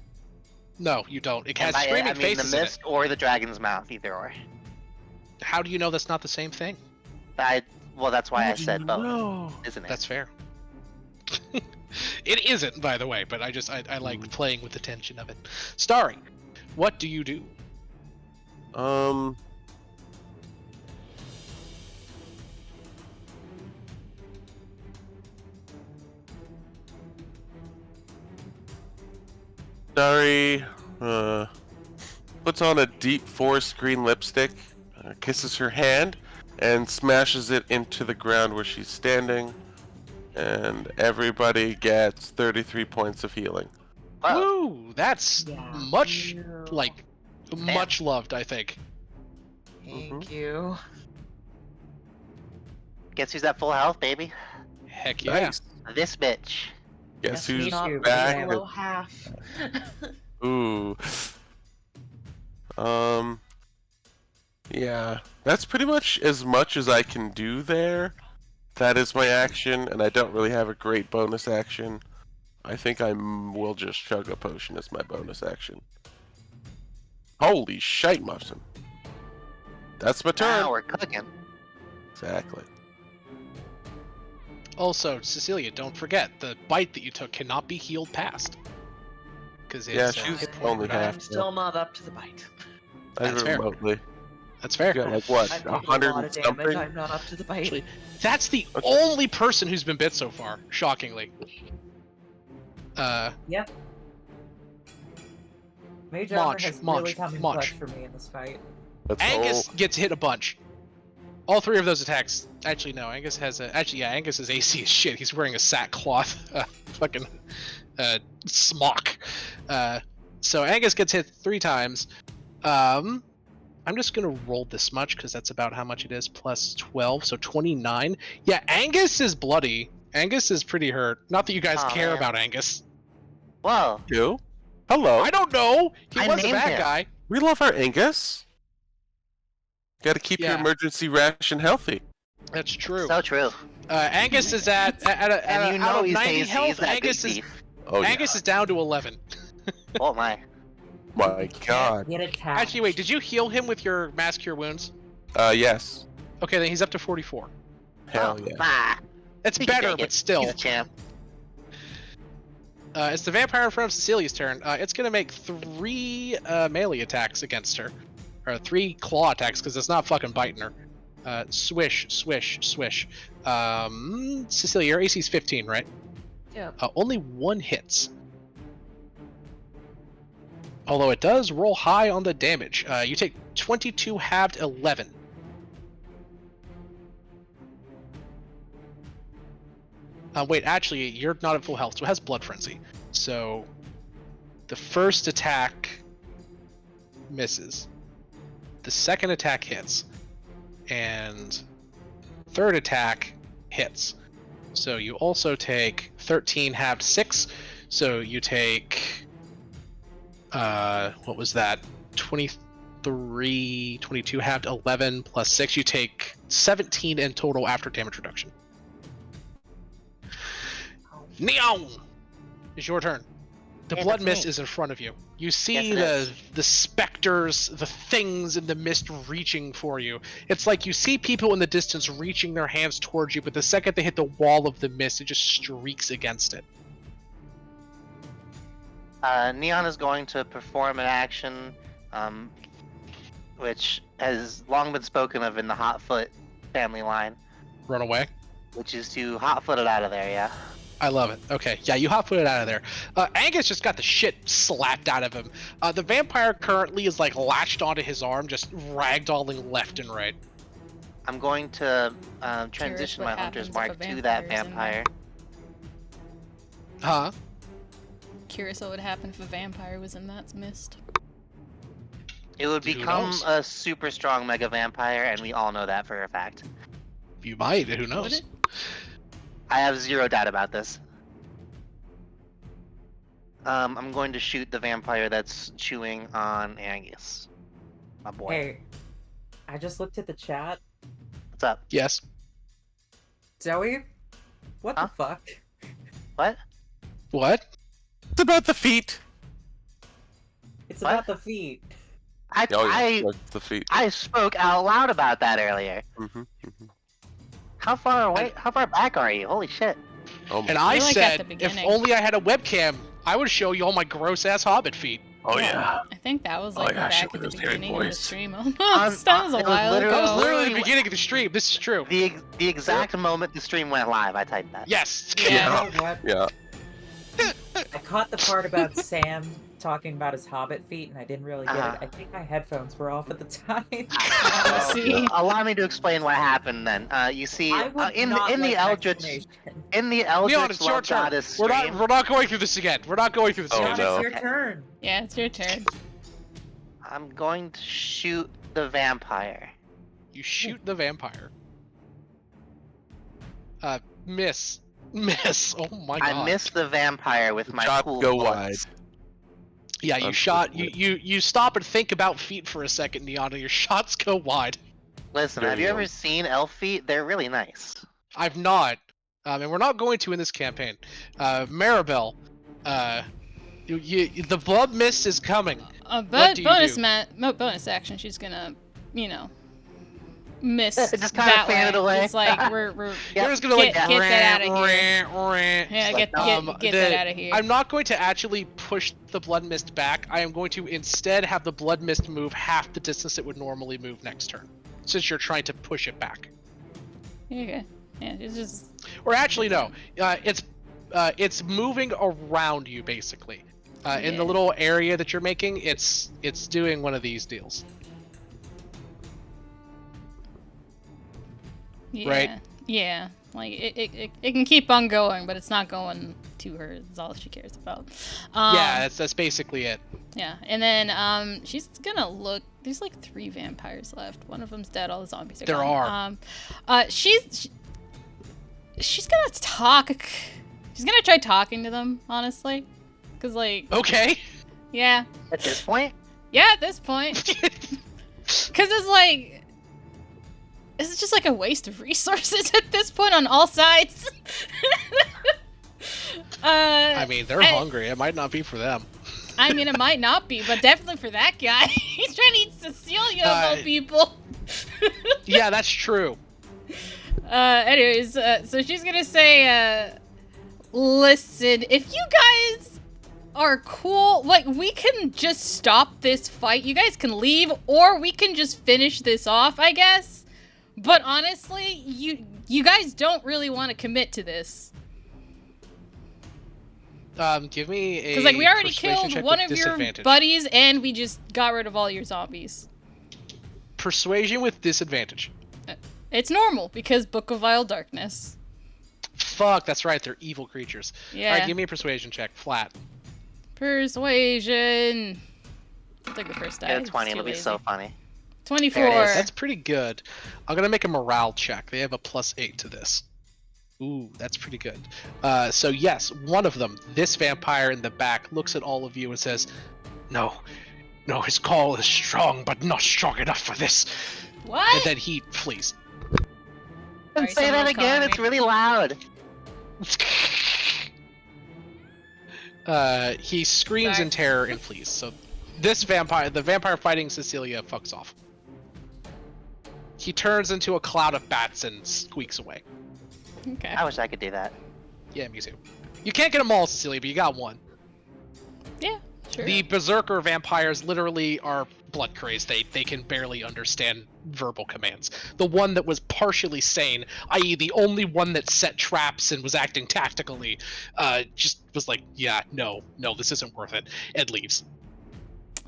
B: No, you don't. It has
D: And by it,
B: screaming
D: I mean the
B: faces in it.
D: mist or the dragon's mouth, either or.
B: How do you know that's not the same thing?
D: Well, that's why I said both,
C: No.
D: isn't it?
B: That's fair. It isn't, by the way, but I like playing with the tension of it. Starry, what do you do?
C: Dari puts on a deep forest green lipstick, kisses her hand, and smashes it into the ground where she's standing. And everybody gets 33 points of healing.
D: Wow.
B: Woo! That's
F: Yeah.
B: much
E: You.
B: much loved, I think.
E: Thank you.
D: Guess who's at full health, baby?
B: Heck yeah.
C: Nice.
D: This bitch.
C: Guess
E: Guess
C: who's
E: not
F: too,
C: back?
E: below half.
C: Ooh. Yeah, that's pretty much as I can do there. That is my action, and I don't really have a great bonus action. I think I will just chug a potion as my bonus action. Holy shite, Muffin. That's my turn.
D: Now we're cooking.
C: Exactly.
B: Also, Cecilia, don't forget the bite that you took cannot be healed past. Because
C: Yeah,
B: it's
C: she's
B: hit point
C: only
B: reduction.
C: half.
E: I'm still not up to the bite.
C: Not
B: That's fair.
C: remotely.
B: That's fair.
C: You got like what,
E: I've taken
C: 100
E: a lot
C: and
E: of damage.
C: something?
E: I'm not up to the bite.
B: Actually, that's the
C: Okay.
B: only person who's been bit so far, shockingly.
F: Yep. Mage
B: Munch,
F: Armor has
B: munch,
F: really come in
B: munch.
F: clutch for me in this fight.
C: That's
B: Angus
C: all.
B: gets hit a bunch. All three of those attacks. Actually, no. Angus has a. Actually, yeah. Angus's AC is shit. He's wearing a sackcloth, fucking, smock. So Angus gets hit 3 times. I'm just gonna roll this much because that's about how much it is. Plus 12, so 29. Yeah, Angus is bloody. Angus is pretty hurt. Not that you guys
D: Aw,
B: care
D: man.
B: about Angus.
D: Whoa.
C: You? Hello.
B: I don't know. He
D: I
B: was a
D: named
B: bad
D: him.
B: guy.
C: We love our Angus. Got to keep your
B: Yeah.
C: emergency ration healthy.
B: That's true.
D: So true.
B: Angus is at
D: And you
B: out
D: know
B: of
D: he's
B: 90
D: tasty.
B: health.
D: He's that
B: Angus
D: good
B: is
D: beef.
C: Oh
B: Angus is down to 11.
D: Oh my.
C: my God.
F: Get attacked.
B: Actually, wait. Did you heal him with your mass cure wounds?
C: Yes.
B: Okay, then he's up to 44.
C: Hell
D: Oh,
C: yeah.
D: bah.
B: It's
D: He can
B: better,
D: take
B: but
D: it.
B: still.
D: He's a champ.
B: It's the vampire in front of Cecilia's turn. It's gonna make 3 melee attacks against her, or 3 claw attacks because it's not fucking biting her. Swish, swish, swish. Cecilia, your AC's 15, right?
E: Yeah.
B: Only one hits. Although it does roll high on the damage. You take 22 halved 11. Wait, actually, you're not at full health, so it has Blood Frenzy. So the first attack misses. The second attack hits. And third attack hits. So you also take 13 halved 6. So you take... what was that? 23, 22 halved 11 plus 6. You take 17 in total after damage reduction. Neon! It's your turn. The
D: Yeah,
B: blood
D: that's
B: mist
D: me.
B: is in front of you. You see
D: Yes, it is.
B: the specters, the things in the mist reaching for you. It's like you see people in the distance reaching their hands towards you, but the second they hit the wall of the mist, it just streaks against it.
D: Neon is going to perform an action, which has long been spoken of in the Hotfoot family line,
B: Run away.
D: which is to hotfoot it out of there. Yeah.
B: I love it. Okay, yeah, you hot-footed out of there. Angus just got the shit slapped out of him. The vampire currently is like latched onto his arm, just ragdolling left and right.
D: I'm going to transition
A: what
D: my hunter's
A: happens if
D: mark
A: a
D: to that
A: vampire's in there.
D: vampire.
B: Huh?
A: Curious what would happen if a vampire was in that mist.
D: It would
B: Who
D: become
B: knows?
D: a super strong mega vampire, and we all know that for a fact.
B: You might. Who knows?
A: Would it?
D: I have zero doubt about this. I'm going to shoot the vampire that's chewing on Angus. My boy.
F: Hey, I just looked at the chat.
D: What's up?
B: Yes.
F: Zoe, what
D: Huh?
F: the fuck?
D: What?
B: What?
C: It's about the feet.
F: It's
D: What?
F: about the feet.
C: Oh yeah, that's the feet.
D: I spoke out loud about that earlier.
C: Mm-hmm.
D: How far away? How far back are you? Holy shit!
C: Oh my.
B: And I
A: You're like at
B: said,
A: the
B: if
A: beginning.
B: only I had a webcam, I would show you all my gross-ass hobbit feet.
C: Oh yeah.
A: I think that was
C: Oh,
A: like
C: yeah,
A: back
C: shoot
A: at the
C: those hairy
A: beginning of the
C: boys.
A: stream. Oh, that was a
D: it was
A: while
D: literally-
B: That was
A: ago.
B: literally the
D: Wait,
B: beginning of the stream. This is true.
D: The exact moment the stream went live, I typed that.
B: Yes.
A: Yeah.
F: You know what?
C: Yeah.
F: I caught the part about Sam talking about his hobbit feet, and I didn't really get
D: Uh-huh.
F: it. I think my headphones were off at the time.
A: I see.
D: Allow me to explain what happened then. You see,
F: I would
D: in
F: not
D: the
F: like
D: Eldritch
F: explanation.
D: in the
B: Leon,
D: Eldritch
B: it's your
D: Love
B: turn.
D: Goddess
B: We're
D: stream,
B: not going through this again. We're not going through this
C: Oh,
B: again.
F: John,
C: no.
F: it's your turn.
A: Yeah, it's your turn.
D: I'm going to shoot the vampire.
B: You shoot the vampire. Miss. Miss. Oh my god.
D: I missed the vampire with my
C: Shots
D: cool
C: go
D: bullets.
B: Yeah, you shot. You stop and think about feet for a second, Neon, and your shots go wide.
D: Listen,
C: There
D: have
C: you
D: you
C: go.
D: ever seen elf feet? They're really nice.
B: I've not, and we're not going to in this campaign. Maribel, the blood mist is coming. What do you do?
A: Bonus action. She's gonna, miss
D: Just kinda
A: that
D: fan
A: way.
D: it away.
A: It's like we're
D: Yeah,
B: You're just gonna like
A: get that outta here.
B: Yeah,
A: get that out of here.
B: I'm not going to actually push the blood mist back. I am going to instead have the blood mist move half the distance it would normally move next turn, since you're trying to push it back.
A: Okay. Yeah, it's just
B: Or actually, no. It's moving around you basically. In the
A: Yeah.
B: little area that you're making, it's doing one of these deals.
A: yeah,
B: Right.
A: Yeah, like it can keep on going, but it's not going to her. That's all she cares about.
B: Yeah, that's basically it.
A: Yeah, and then she's gonna look. There's like 3 vampires left. One of them's dead. All the zombies are
B: There
A: gone. She's gonna talk. She's gonna try talking to them, honestly, cause like
B: Okay.
A: yeah,
D: At this point,
A: yeah. At this point, cause it's like. It's just like a waste of resources at this point on all sides.
B: I mean, they're
A: I-
B: hungry. It might not be for them.
A: I mean, it might not be, but definitely for that guy. He's trying to eat Cecilia of all people.
B: Yeah, that's true.
A: Anyways, so she's gonna say, listen, if you guys are cool, like, we can just stop this fight. You guys can leave, or we can just finish this off, I guess. But honestly, you guys don't really want to commit to this.
B: Give me a
A: Because like we already
B: persuasion
A: killed
B: check
A: one
B: with
A: of your
B: disadvantage.
A: buddies, and we just got rid of all your zombies.
B: Persuasion with disadvantage.
A: It's normal because Book of Vile Darkness.
B: Fuck, that's right. They're evil creatures.
A: Yeah.
B: All right, give me a persuasion check. Flat.
A: Persuasion. I'll take the first die.
D: Get a
A: It's
D: 20.
A: too
D: It'll be
A: lazy.
D: so funny.
A: 24.
D: There it is.
B: That's pretty good. I'm gonna make a morale check. They have a +8 to this. Ooh, that's pretty good. So yes, one of them, this vampire in the back, looks at all of you and says, "No, his call is strong, but not strong enough for this."
A: What?
B: And then he flees.
A: Sorry,
D: Say
A: someone
D: that
A: was
D: again.
A: calling
D: It's
A: me.
D: really loud.
B: He screams
A: Sorry.
B: in terror and flees. So this vampire, the vampire fighting Cecilia, fucks off. He turns into a cloud of bats and squeaks away.
A: Okay.
D: I wish I could do that.
B: Yeah, me too. You can't get them all, Cecilia, but you got one.
A: Yeah, sure.
B: The berserker vampires literally are blood crazed. They can barely understand verbal commands. The one that was partially sane, i.e. the only one that set traps and was acting tactically, just was like, yeah, no, this isn't worth it, and leaves.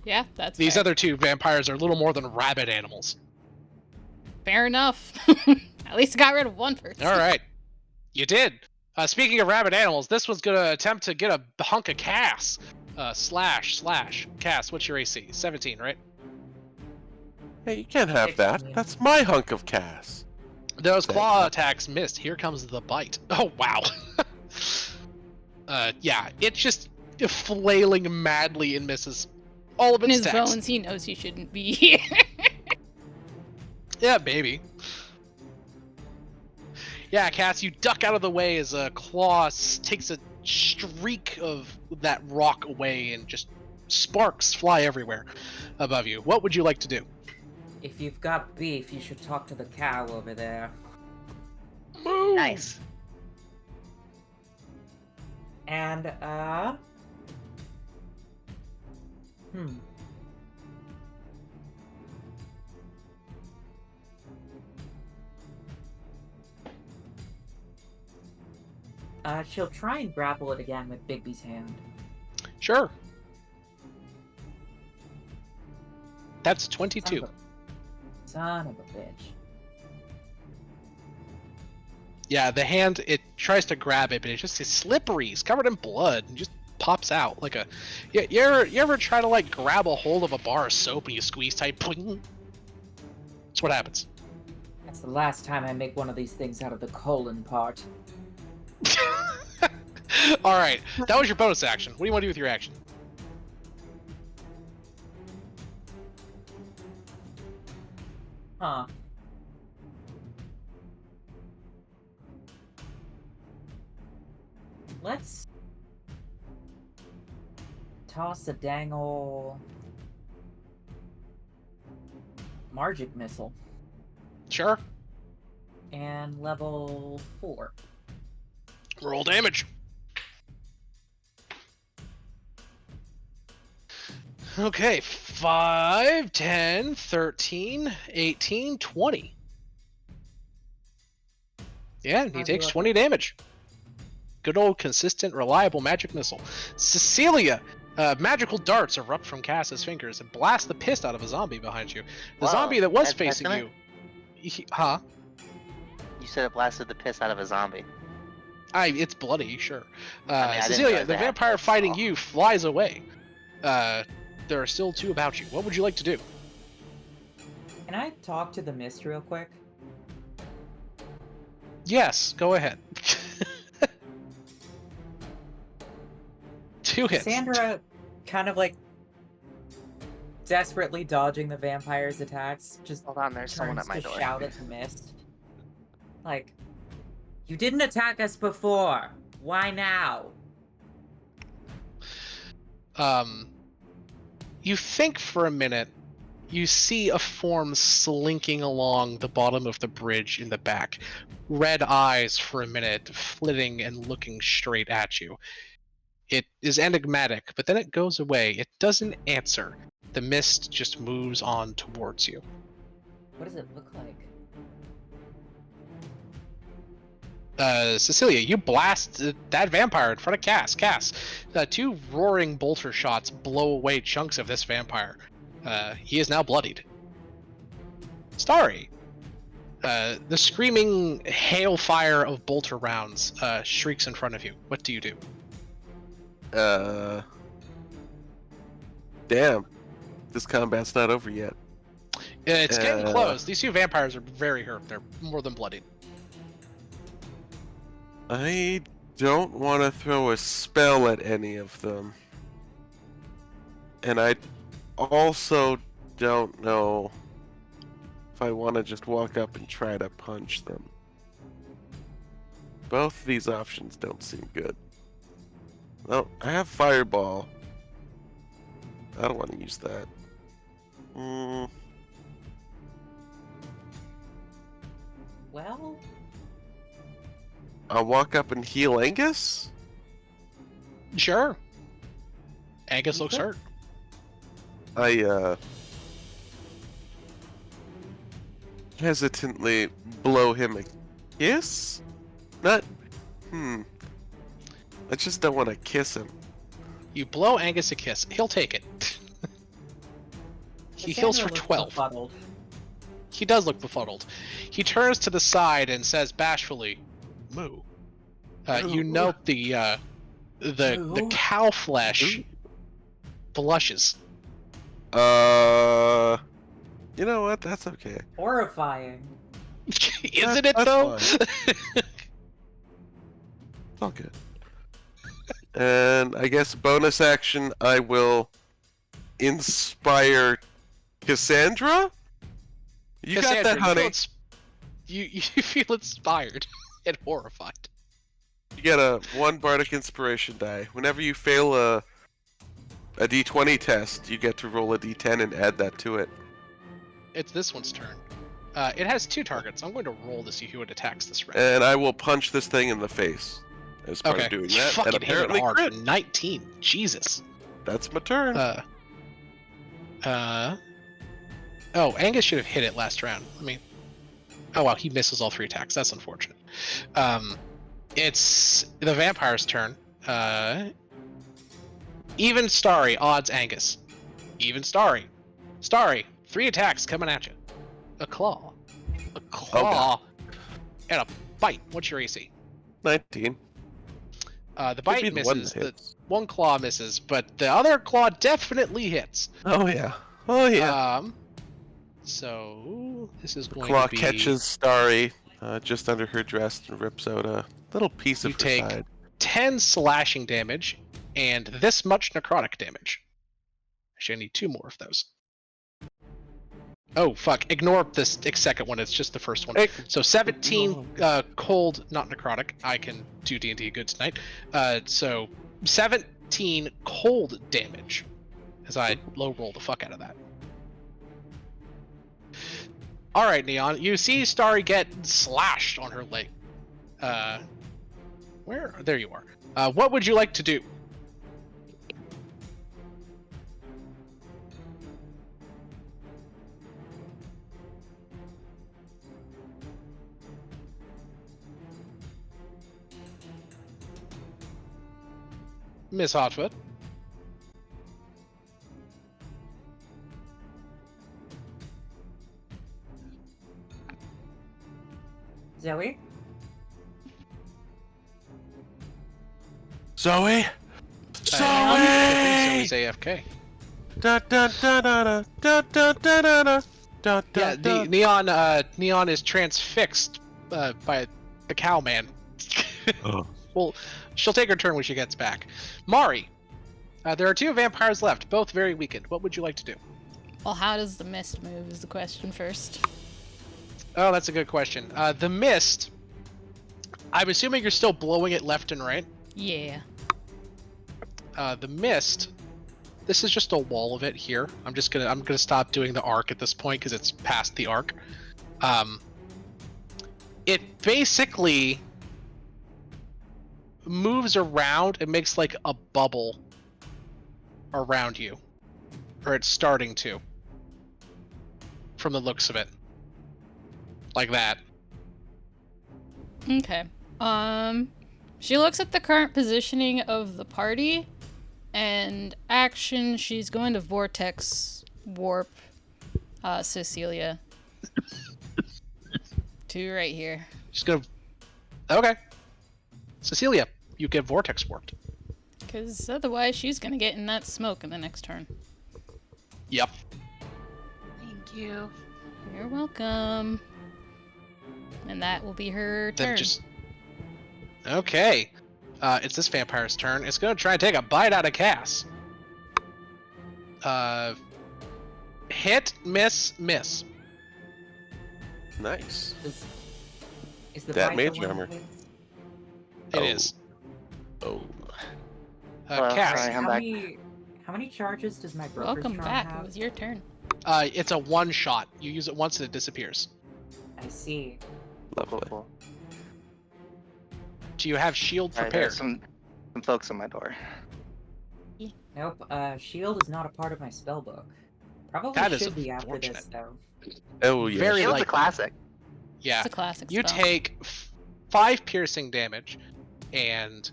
A: Yeah, that's
B: These
A: fair.
B: other two vampires are little more than rabid animals.
A: Fair enough. At least got rid of one person.
B: All right. You did. Speaking of rabid animals, this one's gonna attempt to get a hunk of Cass. Slash. Cass, what's your AC? 17, right?
C: Hey, you can't have that.
F: 16.
C: That's my hunk of Cass.
B: Those
C: Say
B: claw
C: that.
B: attacks missed. Here comes the bite. Oh, wow. Yeah, it's just flailing madly and misses all of
A: In
B: its
A: his
B: attacks.
A: bones, he knows he shouldn't be here.
B: Yeah, baby. Yeah, Cass, you duck out of the way as a claw takes a streak of that rock away and just sparks fly everywhere above you. What would you like to do?
F: If you've got beef, you should talk to the cow over there.
B: Move!
D: Nice.
F: And, she'll try and grapple it again with Bigby's hand.
B: Sure. That's 22.
F: Son of a bitch.
B: Yeah, the hand, it tries to grab it, but it's slippery. It's covered in blood and just pops out like a... You ever try to, like, grab a hold of a bar of soap and you squeeze tight? Pling? That's what happens.
F: That's the last time I make one of these things out of the colon part.
B: Alright, that was your bonus action. What do you want to do with your action?
F: Huh. Let's toss a dang ol' Margic missile
B: Sure.
F: and level 4.
B: Roll damage. Okay, 5, 10, 13, 18, 20. Yeah, he
F: How's
B: takes
F: he
B: 20 damage. Good old consistent, reliable magic missile. Cecilia! Magical darts erupt from Cass's fingers and blast the piss out of a zombie behind you. The
D: Whoa,
B: zombie that was
D: that's
B: facing
D: gonna-
B: you... Huh?
D: You said it blasted the piss out of a zombie.
B: It's bloody, sure.
D: I didn't
B: Cecilia,
D: realize
B: the
D: that,
B: vampire
D: that's
B: fighting
D: all.
B: you flies away. There are still two about you. What would you like to do?
F: Can I talk to the mist real quick?
B: Yes, go ahead. 2 hits.
F: Sandra kind of like desperately dodging the vampire's attacks, just
D: Hold on, there's someone
F: turns
D: at my
F: to
D: door.
F: shout at the mist. Like, you didn't attack us before. Why now?
B: You think for a minute, you see a form slinking along the bottom of the bridge in the back. Red eyes for a minute, flitting and looking straight at you. It is enigmatic, but then it goes away. It doesn't answer. The mist just moves on towards you.
F: What does it look like?
B: Cecilia, you blast that vampire in front of Cass. Cass, 2 roaring bolter shots blow away chunks of this vampire. He is now bloodied. Starry, the screaming hailfire of bolter rounds shrieks in front of you. What do you do?
C: Damn. This combat's not over yet.
B: It's getting close. These 2 vampires are very hurt. They're more than bloodied.
C: I don't want to throw a spell at any of them. And I also don't know if I want to just walk up and try to punch them. Both of these options don't seem good. Oh, I have Fireball. I don't want to use that.
F: Well,
C: I'll walk up and heal Angus?
B: Sure. Angus looks
F: Okay.
B: hurt.
C: I hesitantly blow him a kiss? Not I just don't want to kiss him.
B: You blow Angus a kiss. He'll take it. He heals
F: Cassandra
B: for
F: looks
B: 12.
F: befuddled.
B: He does look befuddled. He turns to the side and says bashfully, "Moo." You note the
F: Moo?
B: cow flesh blushes.
C: You know what? That's okay.
F: Horrifying.
B: Isn't it
C: That's
B: though?
C: It's all good. And I guess bonus action, I will inspire Cassandra? You
B: Cassandra,
C: got that, honey.
B: You feel inspired and horrified.
C: You get a 1 bardic inspiration die. Whenever you fail a d20 test, you get to roll a d10 and add that to it.
B: It's this one's turn. It has 2 targets. I'm going to roll to see who it attacks this round.
C: And I will punch this thing in the face as part
B: Okay.
C: of doing
B: You
C: that.
B: fucking
C: And
B: hit it
C: apparently
B: hard.
C: crit.
B: 19. Jesus.
C: That's my turn.
B: Oh, Angus should have hit it last round. Oh wow, he misses all 3 attacks. That's unfortunate. It's the vampire's turn. Even Starry odds Angus. Even Starry. Starry, 3 attacks coming at you. A claw. A claw. And a bite. What's your AC?
C: 19.
B: The
C: Could
B: bite
C: be the one
B: misses.
C: that
B: The
C: hits.
B: 1 claw misses, but the other claw definitely hits.
C: Oh yeah. Oh yeah.
B: So this is going
C: Claw
B: to be
C: catches Starry just under her dress and rips out a little piece
B: You
C: of her
B: take-
C: side.
B: 10 slashing damage and this much necrotic damage. Actually, I need 2 more of those. Oh fuck! Ignore this second one. It's just the first one. So 17 cold, not necrotic. I can do D&D good tonight. So 17 cold damage, as I low roll the fuck out of that. All right, Neon. You see Starry get slashed on her leg. Where? There you are. What would you like to do? Miss Hotfoot.
F: Zoe?
C: Zoe?
B: I think
C: Zoe!
B: Zoe's AFK.
C: Da da da da da da da da da da da
B: Yeah,
C: da.
B: the Neon is transfixed by the cowman.
C: Oh.
B: Well, she'll take her turn when she gets back. Mari, there are 2 vampires left, both very weakened. What would you like to do?
A: Well, how does the mist move is the question first.
B: Oh, that's a good question. The mist. I'm assuming you're still blowing it left and right.
A: Yeah.
B: The mist. This is just a wall of it here. I'm gonna stop doing the arc at this point because it's past the arc. It basically moves around and makes like a bubble around you, or it's starting to. From the looks of it, like that.
A: Okay. She looks at the current positioning of the party, and action, she's going to vortex warp Cecilia to right here.
B: She's gonna. Okay. Cecilia, you get vortex warped.
A: Because otherwise, she's going to get in that smoke in the next turn.
B: Yep.
E: Thank you.
A: You're welcome. And that will be her
B: Then
A: turn.
B: just. Okay. It's this vampire's turn. It's gonna try and take a bite out of Cass. Hit, miss, miss.
C: Nice.
F: Is the
C: That
F: bite
C: mage
F: the one
C: armor.
F: with-
B: It is.
C: Oh.
D: Well,
B: Cass.
D: sorry. I'm
F: How
D: back.
F: many charges does my broker's
A: Welcome
F: charm
A: back.
F: have?
A: It was your turn.
B: It's a one shot. You use it once and it disappears.
F: I see.
C: Lovely.
D: Cool.
B: Do you have shield
D: Alright,
B: prepared?
D: there's some folks on my door.
F: Nope. Shield is not a part of my spellbook. Probably
B: That is
F: should be after this
B: unfortunate.
F: though.
C: Oh yeah.
B: Very
D: Shield's a
B: likely.
D: classic.
B: Yeah.
A: It's a classic
B: You
A: spell.
B: take 5 piercing damage and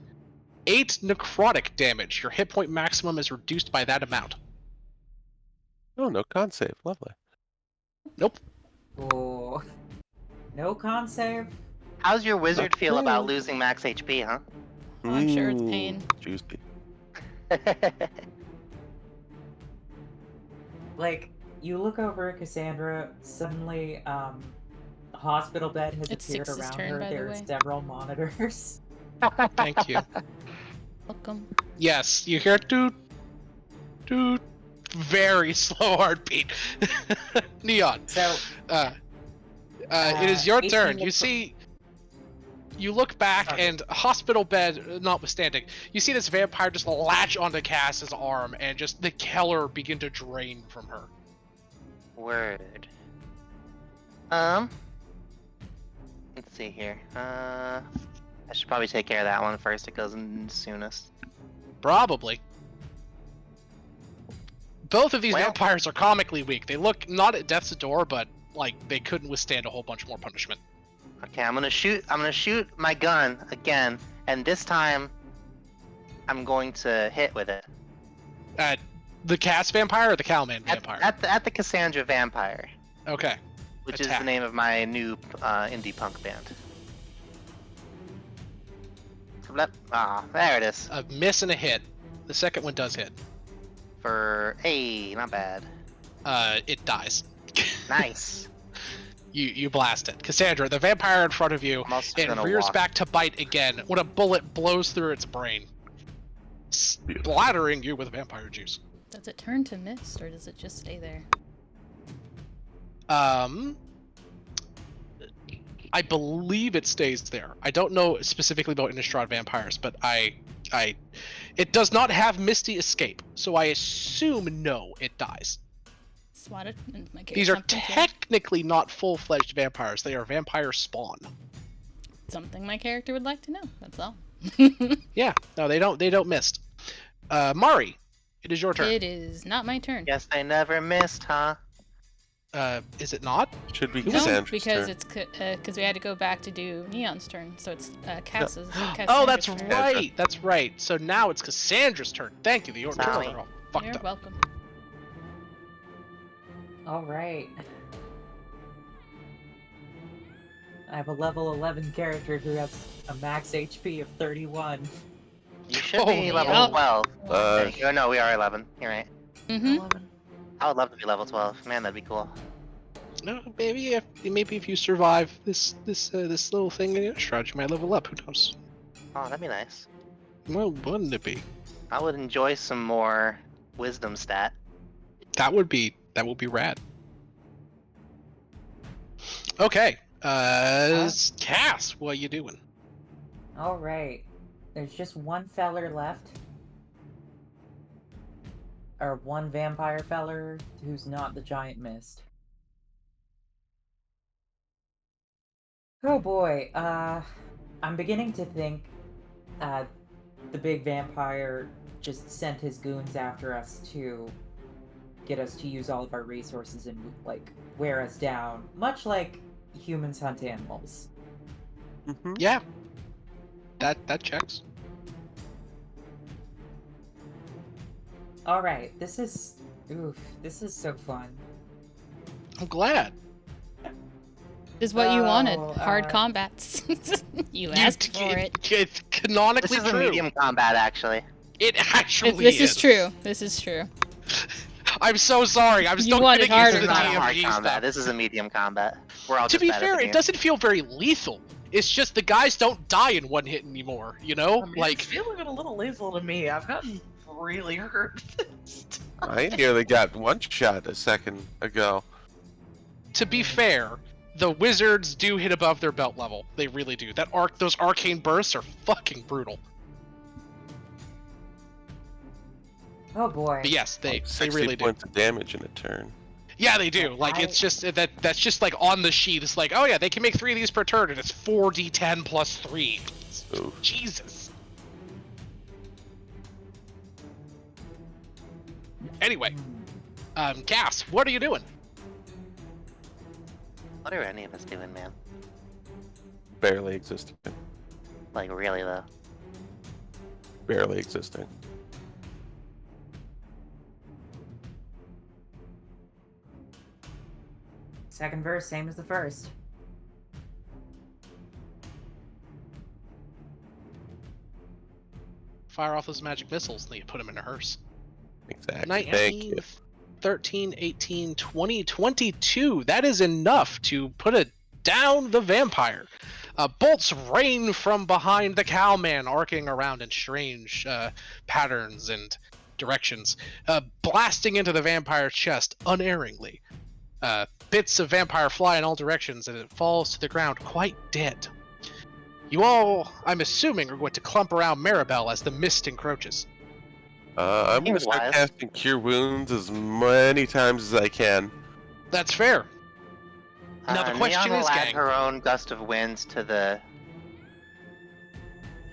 B: 8 necrotic damage. Your hit point maximum is reduced by that amount.
C: Oh, no con save. Lovely.
B: Nope.
F: Oh. No con save?
D: How's your wizard feel
C: Okay.
D: about losing max HP, huh?
A: Oh, I'm sure it's pain.
C: Juicy.
F: Like, you look over at Cassandra, suddenly, a hospital bed has
A: It's
F: appeared
A: Six's
F: around
A: turn,
F: her.
A: by the
F: There are
A: way.
F: several monitors.
B: Thank you.
A: Welcome.
B: Yes, you hear doot, doot, very slow heartbeat. Neon.
F: So,
B: It is your
F: 18
B: turn. You
F: looks-
B: see, you look back
F: Sorry.
B: and hospital bed notwithstanding, you see this vampire just latch onto Cass's arm and just the Keller begin to drain from her.
D: Word. Let's see here. I should probably take care of that one first. It goes in soonest.
B: Probably. Both of these
D: Well-
B: vampires are comically weak. They look not at death's door, but like they couldn't withstand a whole bunch more punishment.
D: Okay, I'm gonna shoot my gun again, and this time I'm going to hit with it.
B: The Cass vampire or the Cowman
D: At,
B: vampire?
D: at the Cassandra Vampire,
B: Okay.
D: which is
B: Attack.
D: the name of my new indie punk band. There it is.
B: A miss and a hit. The second one does hit.
D: Hey, not bad.
B: It dies.
D: Nice.
B: You blast it. Cassandra, the vampire in front of you,
D: I'm also
B: it
D: gonna
B: rears
D: walk.
B: back to bite again when a bullet blows through its brain, splattering you with vampire juice.
A: Does it turn to mist, or does it just stay there?
B: I believe it stays there. I don't know specifically about Innistrad vampires, but it does not have Misty Escape, so I assume no, it dies.
A: Swat it and make it
B: These are
A: something to-
B: technically not full-fledged vampires. They are vampire spawn.
A: something my character would like to know. That's all.
B: Yeah, no, they don't mist. Mari, it is your turn.
A: It is not my turn.
D: Guess they never missed, huh?
B: Is it not?
C: Should be
A: No,
C: Cassandra's
A: because
C: turn.
A: it's because we had to go back to do Neon's turn, so it's Cass's.
B: Oh, that's
A: turn.
B: right. That's right. So now it's Cassandra's turn. Thank you. The order
D: Sorry.
B: are all fucked
A: You're
B: up.
A: welcome.
F: Alright. I have a level 11 character who has a max HP of 31.
D: You should
B: Oh,
D: be level
A: yeah.
D: 12.
C: Uh,
D: Oh, no, we are 11. You're right.
A: Mm-hmm.
D: I would love to be level 12. Man, that'd be cool.
B: No, maybe if you survive this little thing in Innistrad, you might level up. Who knows?
D: Oh, that'd be nice.
B: Well, wouldn't it be?
D: I would enjoy some more wisdom stat.
B: That would be rad. Okay. Cass, what you doing?
F: Alright. There's just one feller left. Or one vampire feller who's not the giant mist. Oh boy, I'm beginning to think the big vampire just sent his goons after us to get us to use all of our resources and, like, wear us down. Much like humans hunt animals.
C: mhm.
B: Yeah. that checks.
F: All right, this is so fun.
B: I'm glad.
A: Is what you wanted.
F: Oh,
A: Hard combats. You asked for it.
B: It's canonically
D: This is a
B: true.
D: medium combat, actually.
B: It actually
A: This is true. This is true.
B: I'm so sorry. I'm
A: You
B: still
A: wanted
B: getting used to
A: harder
B: the
D: This is not a hard
B: DMG
D: combat.
B: stuff.
D: This is a medium combat. We're all
B: To
D: just
B: be
D: bad
B: fair,
D: at the
B: it
D: game.
B: doesn't feel very lethal. It's just the guys don't die in one hit anymore, you know?
E: I mean,
B: Like,
E: it's feeling a little lethal to me. I've gotten really hurt this time.
C: I nearly got one shot a second ago.
B: to be fair, the wizards do hit above their belt level. They really do. Those arcane bursts are fucking brutal.
F: Oh boy.
B: But yes, they
C: 60
B: really do.
C: points of damage in a turn.
B: Yeah, they do. Like, it's just that's just like on the sheet. It's like, oh yeah, they can make 3 of these per turn, and it's 4d10 plus 3.
C: Ooh.
B: Jesus. Anyway, Cass, what are you doing?
D: What are any of us doing, man?
C: Barely existing.
D: Like, really, though?
C: Barely existing.
F: Second verse, same as the first.
B: Fire off those magic missiles, and then you put them in a hearse.
C: Exactly. Thank you.
B: 19, 13, 18, 20, 22. That is enough to put it down the vampire. Bolts rain from behind the cowman, arcing around in strange patterns and directions, blasting into the vampire's chest unerringly. Bits of vampire fly in all directions, and it falls to the ground quite dead. You all, I'm assuming, are going to clump around Maribel as the mist encroaches.
C: I'm gonna
D: Seems
C: start
D: wise.
C: casting Cure Wounds as many times as I can.
B: That's fair. Now the question
D: Neon
B: is,
D: will add
B: gang.
D: her own gust of winds to the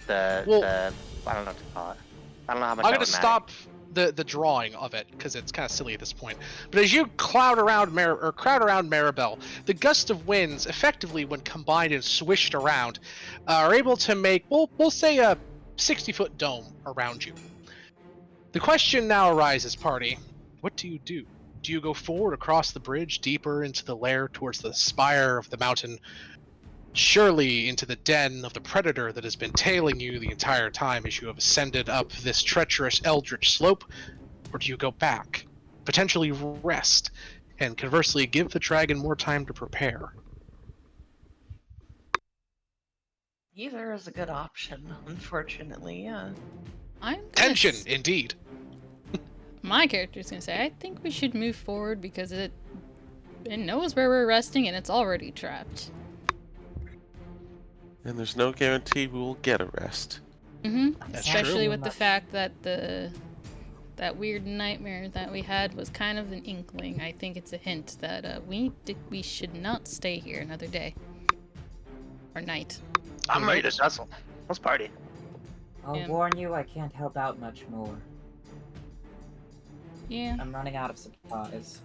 B: Well-
D: I don't know what to call it. I don't know how much
B: I'm
D: that
B: gonna
D: would matter.
B: stop the drawing of it because it's kind of silly at this point. But as you crowd around Maribel, the gust of winds, effectively when combined and swished around, are able to make we'll say a 60-foot dome around you. The question now arises, party: what do you do? Do you go forward across the bridge, deeper into the lair towards the spire of the mountain, surely into the den of the predator that has been tailing you the entire time as you have ascended up this treacherous eldritch slope? Or do you go back, potentially rest, and conversely give the dragon more time to prepare?
E: Either is a good option, unfortunately, yeah.
A: I'm gonna
B: Tension, indeed.
A: My character's gonna say, I think we should move forward because it knows where we're resting and it's already trapped.
C: And there's no guarantee we will get a rest.
B: That's
A: Especially
B: true.
A: with the fact that that weird nightmare that we had was kind of an inkling. I think it's a hint that we should not stay here another day or night.
D: I'm ready to tussle. Let's party.
F: I'll
A: Yeah.
F: warn you, I can't help out much more.
A: Yeah,
F: I'm running out of supplies.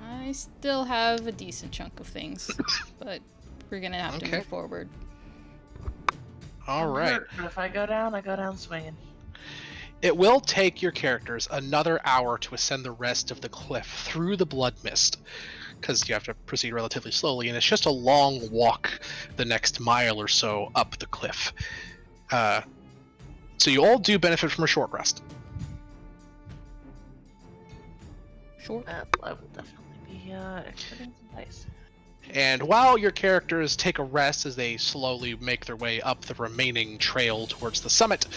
A: I still have a decent chunk of things, but we're gonna have to
B: Okay.
A: move forward.
B: All
E: I'm
B: right.
E: hurt, but if I go down swinging.
B: It will take your characters another hour to ascend the rest of the cliff through the blood mist, because you have to proceed relatively slowly, and it's just a long walk the next mile or so up the cliff. So you all do benefit from a short rest.
A: Sure.
E: I will definitely be expending some dice.
B: And while your characters take a rest as they slowly make their way up the remaining trail towards the summit,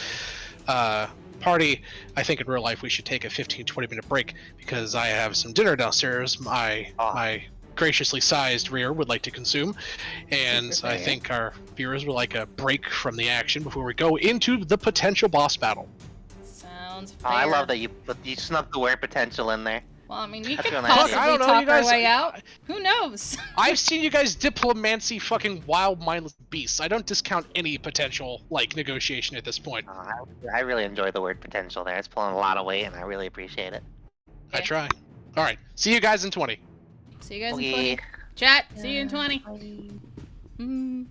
B: party, I think in real life we should take a 15-20 minute break because I have some dinner downstairs my graciously sized rear would like to consume, and
A: Super
B: I
A: fair.
B: think our viewers would like a break from the action before we go into the potential boss battle.
A: Sounds
D: Oh,
A: fair.
D: I love that you snuck the word potential in there.
A: Well, I mean, we
D: That's
A: could
D: real nice.
A: possibly
B: Look, I don't know,
A: talk
B: you guys-
A: our way out. Who knows?
B: I've seen you guys diplomancy fucking wild mindless beasts. I don't discount any potential like negotiation at this point.
D: I really enjoy the word potential there. It's pulling a lot of weight, and I really appreciate it.
B: I
A: Okay.
B: try. All right, see you guys in 20.
A: See you guys in
D: Okay.
A: 20. Chat, see you in 20.
E: Bye.
A: Mm.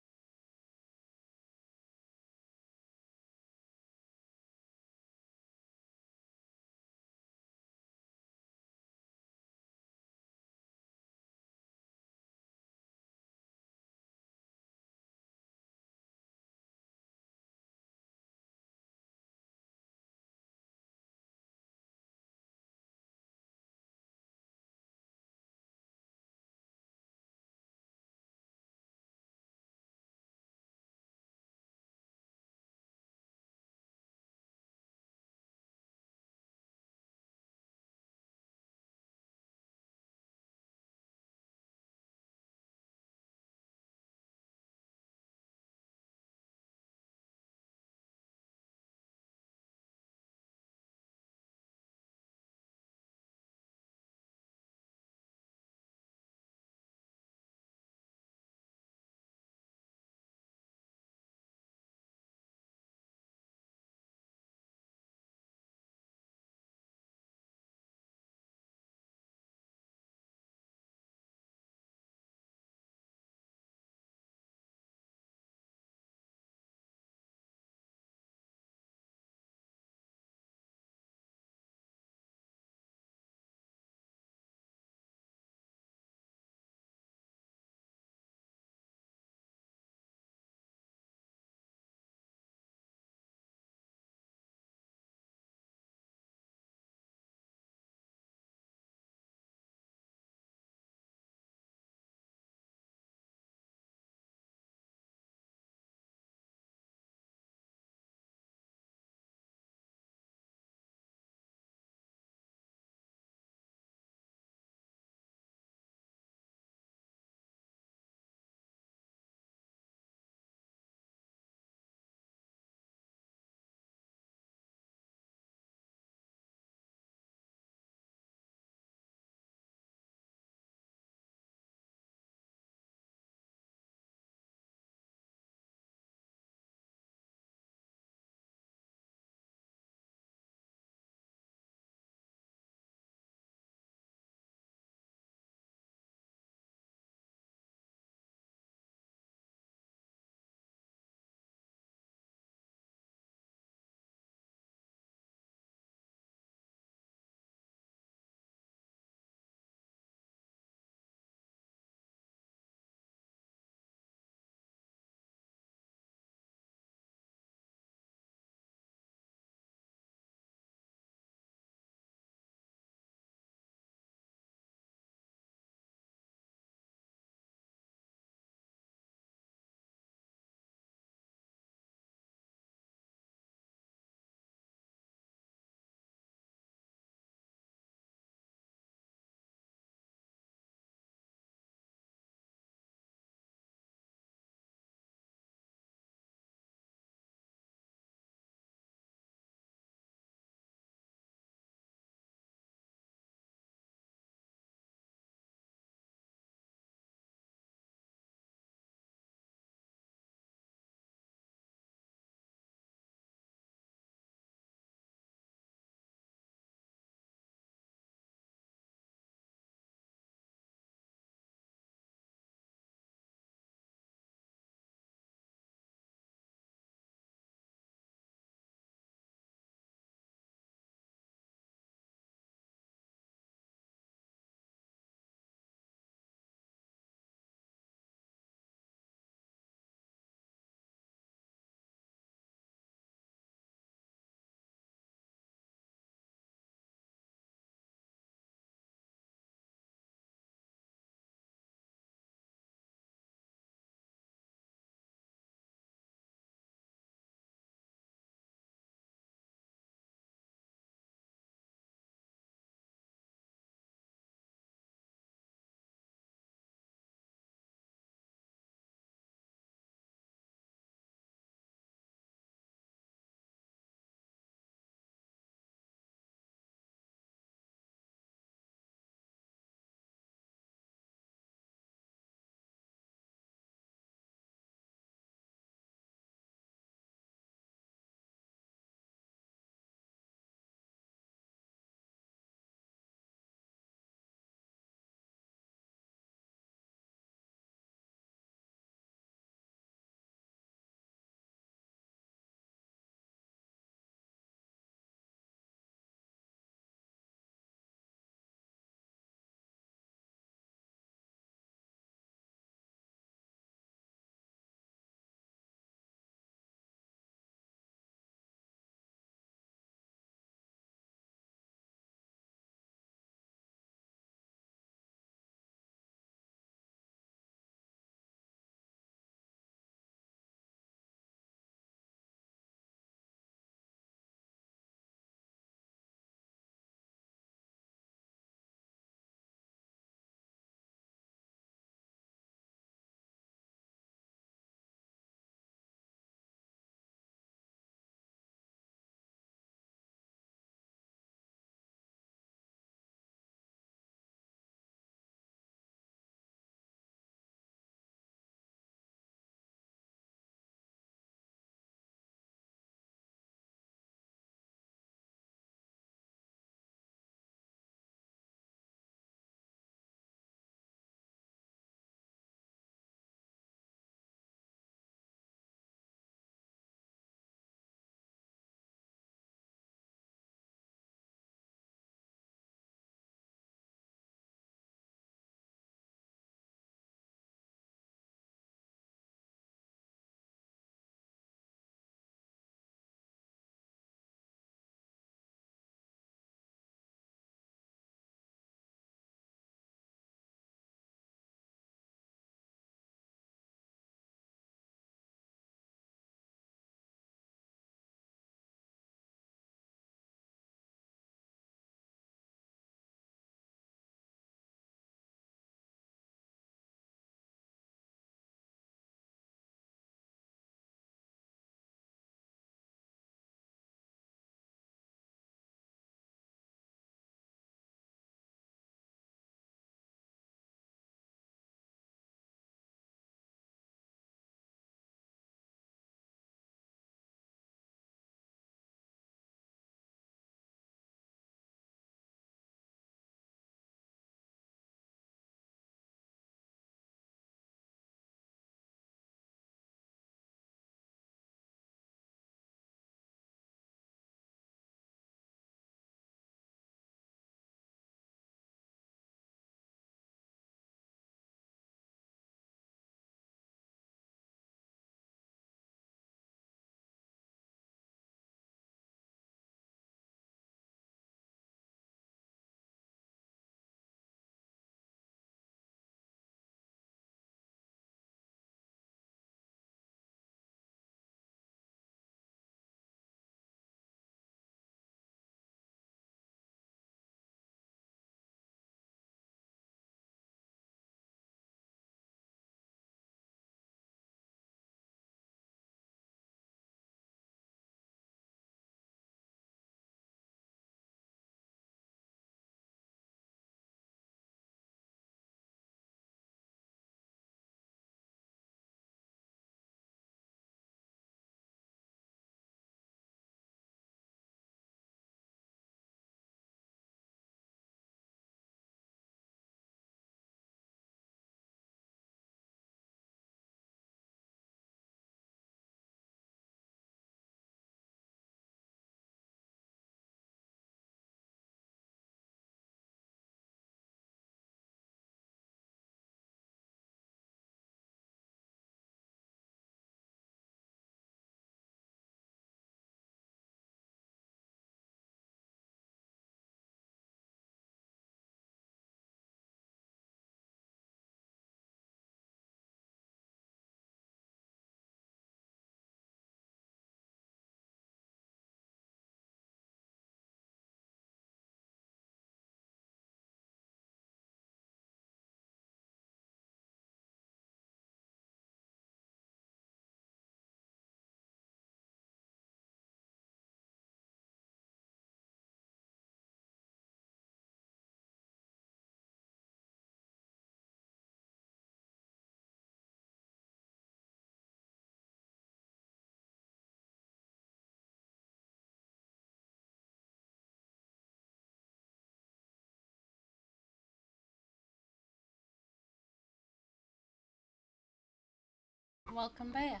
H: welcome back.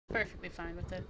H: Perfectly fine with it.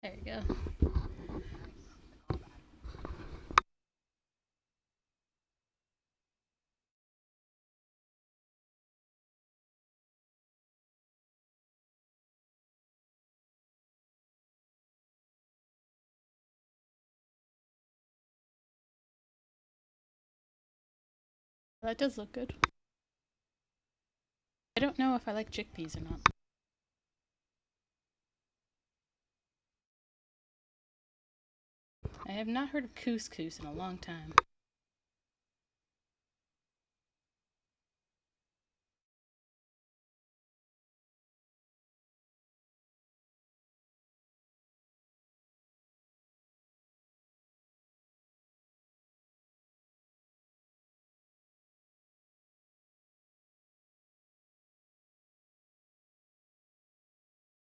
A: There you go. That does look good. I don't know if I like chickpeas or not. I have not heard of couscous in a long time.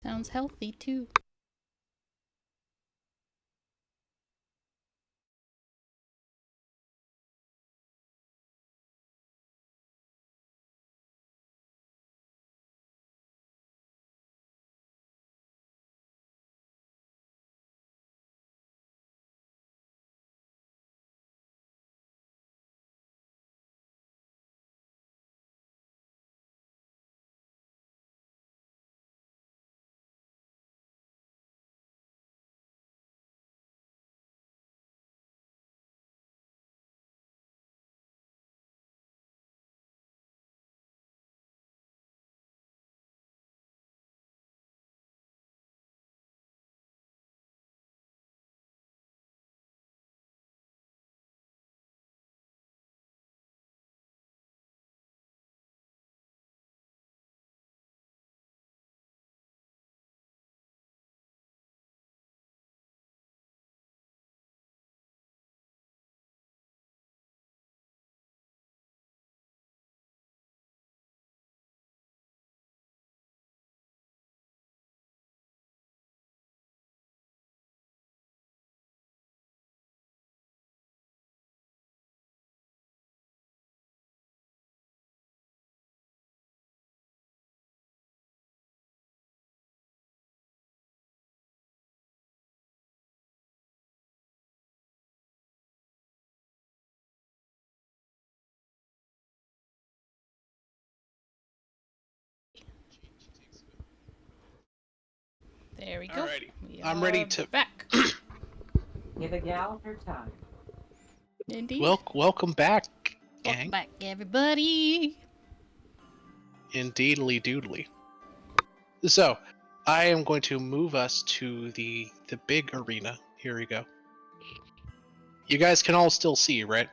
A: Sounds healthy too. There we go.
B: Alrighty.
A: We
B: I'm ready
A: are
B: to.
A: back.
F: Give a gal her time.
A: Indeed.
B: Welcome back, gang.
A: Welcome back, everybody.
B: Indeedly doodly. So, I am going to move us to the big arena. Here we go. You guys can all still see, right?